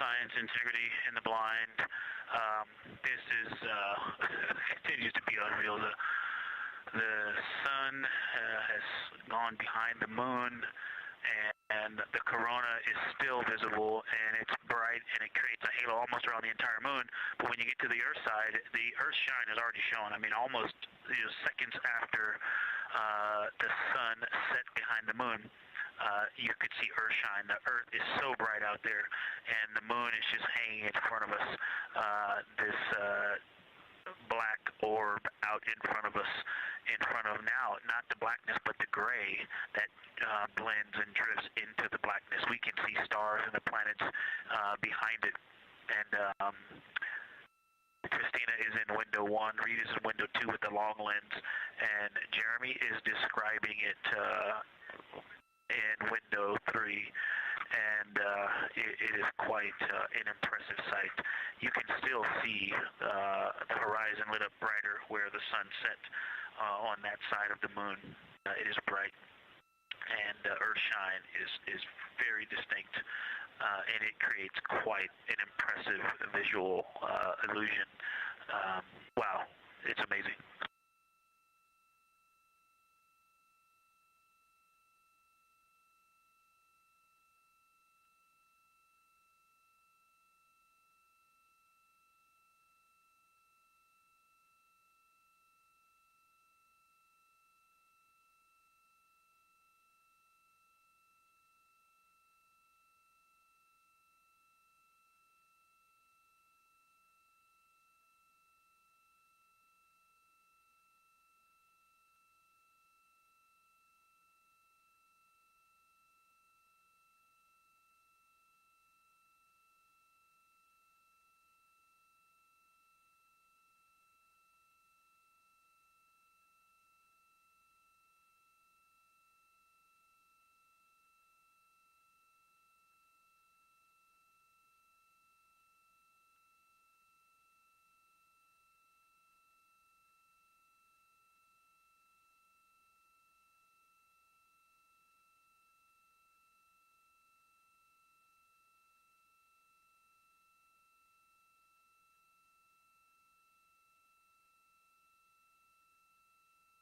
Science, integrity, and the blind. This is continues to be unreal. The sun has gone behind the moon, and the corona is still visible, and it's bright, and it creates a halo almost around the entire moon. But when you get to the Earth side, the Earth shine is already shown. I mean, almost seconds after the sun set behind the moon. You could see Earth shine. The Earth is so bright out there, and the moon is just hanging in front of us. This black orb out in front of us, in front of now, not the blackness, but the gray that blends and drifts into the blackness. We can see stars and the planets behind it. And Christina is in window 1, Reed is in window 2 with the long lens, and Jeremy is describing it in window 3, and it is quite an impressive sight. You can still see the horizon lit up brighter where the sun set on that side of the moon. It is bright, and Earthshine is very distinct, and it creates quite an impressive visual illusion. Wow, it's amazing.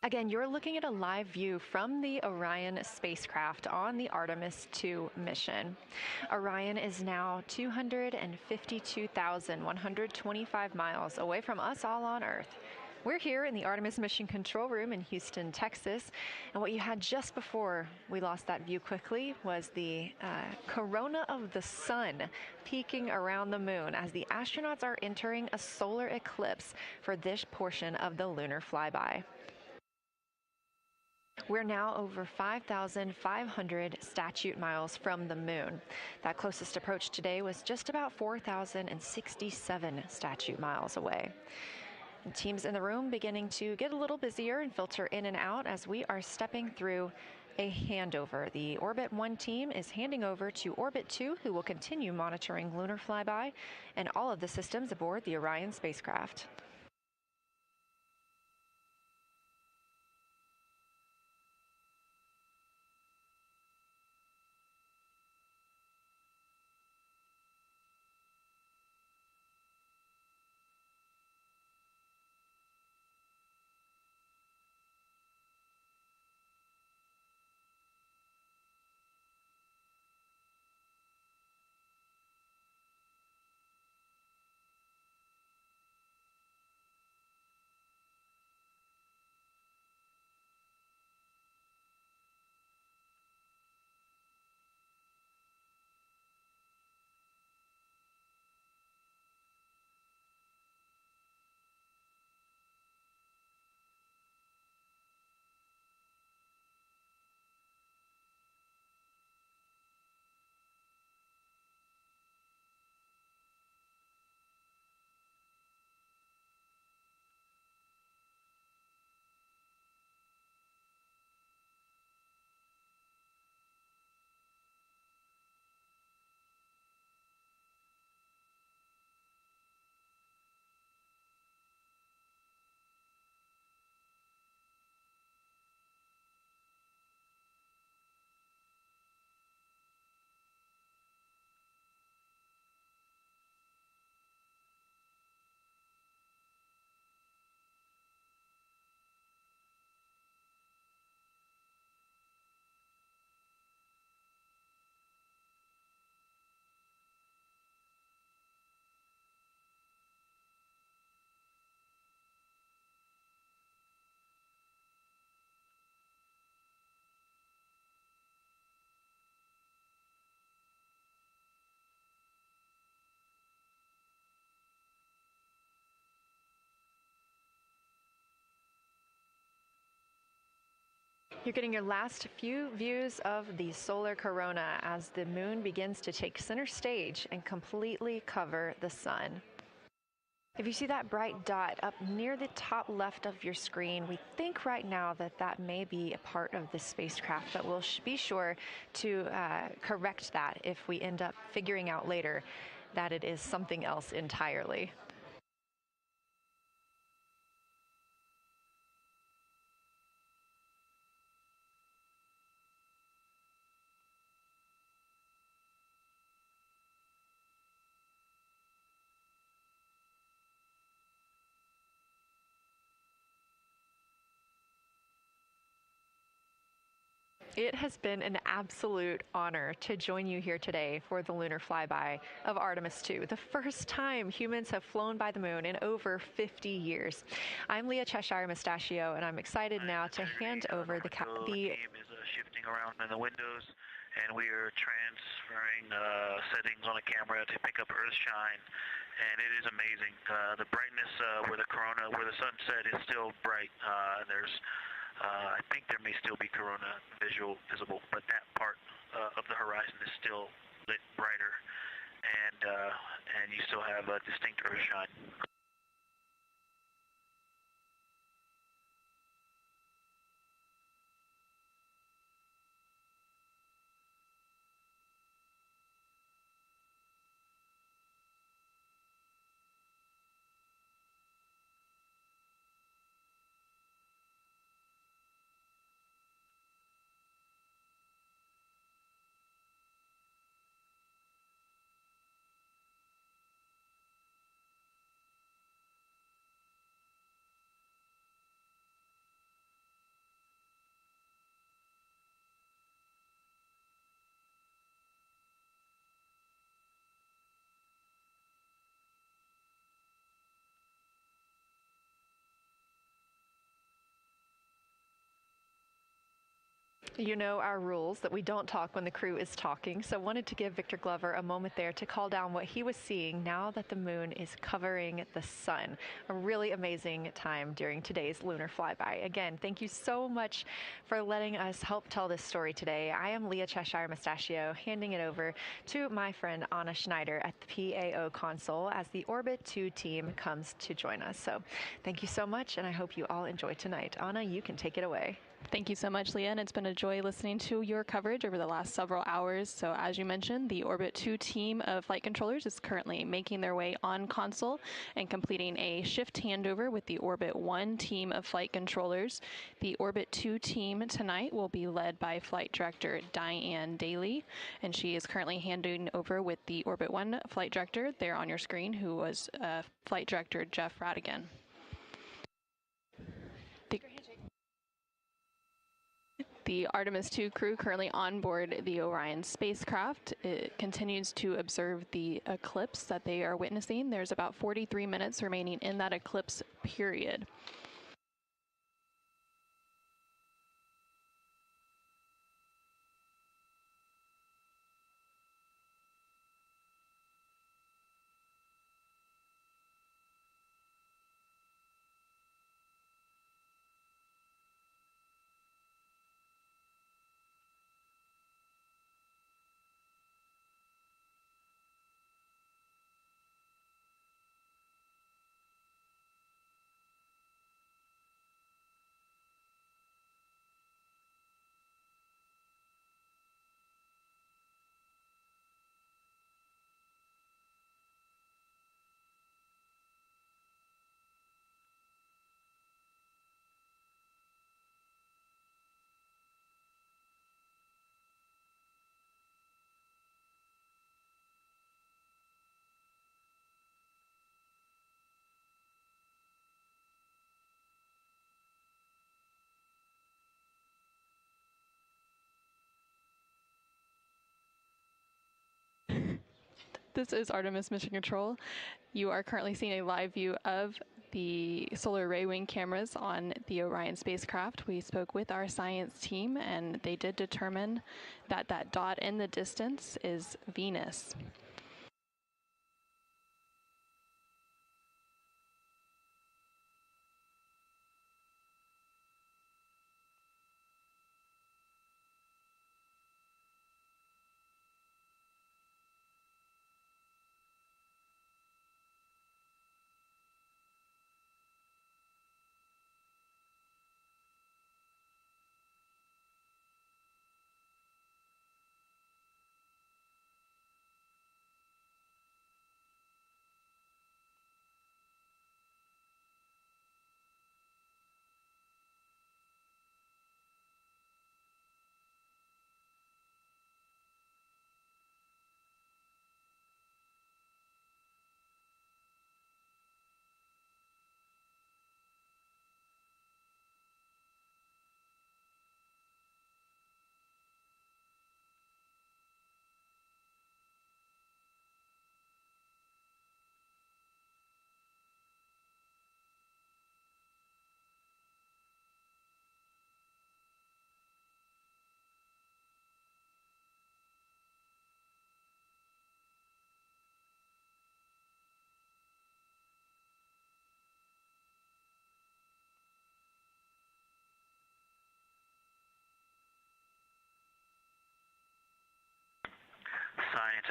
Again, you're looking at a live view from the Orion spacecraft on the Artemis II mission. Orion is now 252,125 miles away from us all on Earth. We're here in the Artemis Mission Control Room in Houston, Texas, and what you had just before we lost that view quickly was the corona of the sun peaking around the moon as the astronauts are entering a solar eclipse for this portion of the lunar flyby. We're now over 5,500 statute miles from the moon. That closest approach today was just about 4,067 statute miles away. And teams in the room beginning to get a little busier and filter in and out as we are stepping through a handover. The Orbit 1 team is handing over to Orbit 2, who will continue monitoring lunar flyby and all of the systems aboard the Orion spacecraft. You're getting your last few views of the solar corona as the moon begins to take center stage and completely cover the sun. If you see that bright dot up near the top left of your screen, we think right now that that may be a part of the spacecraft, but we'll be sure to correct that if we end up figuring out later that it is something else entirely. It has been an absolute honor to join you here today for the lunar flyby of Artemis II, the first time humans have flown by the moon in over 50 years. I'm Leah Cheshire Mustachio, and I'm excited now to hand over the team is shifting around in the windows, and we are transferring settings on a camera to pick up Earth shine. And it is amazing. The brightness where the corona, where the sun set, is still bright. I think there may still be corona visible, but that part of the horizon is still lit brighter, and you still have a distinct Earth shine. You know our rules that we don't talk when the crew is talking, so wanted to give Victor Glover a moment there to call down what he was seeing now that the moon is covering the sun. A really amazing time during today's lunar flyby. Again, thank you so much for letting us help tell this story today. I am Leah Cheshire Mustachio, handing it over to my friend Anna Schneider at the PAO console as the Orbit 2 team comes to join us. So thank you so much, and I hope you all enjoy tonight. Anna, you can take it away. Thank you so much, Leah, and it's been a joy listening to your coverage over the last several hours. So as you mentioned, the Orbit 2 team of flight controllers is currently making their way on console and completing a shift handover with the Orbit 1 team of flight controllers. The Orbit 2 team tonight will be led by Flight Director Diane Daly, and she is currently handing over with the Orbit 1 flight director there on your screen, who was Flight Director Jeff Radigan. The Artemis II crew currently on board the Orion spacecraft. It continues to observe the eclipse that they are witnessing. There's about 43 minutes remaining in that eclipse period. This is Artemis Mission Control. You are currently seeing a live view of the solar array wing cameras on the Orion spacecraft. We spoke with our science team, and they did determine that that dot in the distance is Venus.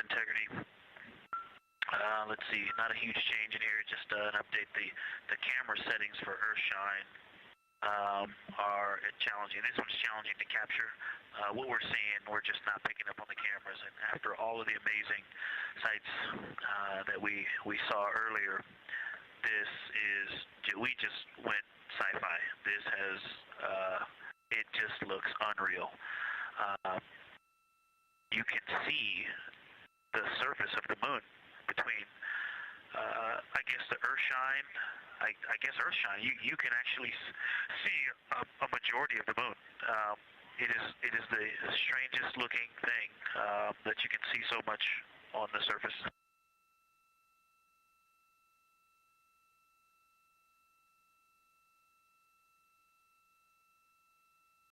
integrity. Let's see, not a huge change in here, just an update. The camera settings for Earthshine are challenging. This one's challenging to capture. What we're seeing, we're just not picking up on the cameras. And after all of the amazing sights that we saw earlier, we just went sci-fi. This has, it just looks unreal. You can see the surface of the moon between, I guess, the Earthshine. I guess Earthshine. You can actually see a majority of the moon. It is the strangest looking thing that you can see so much on the surface.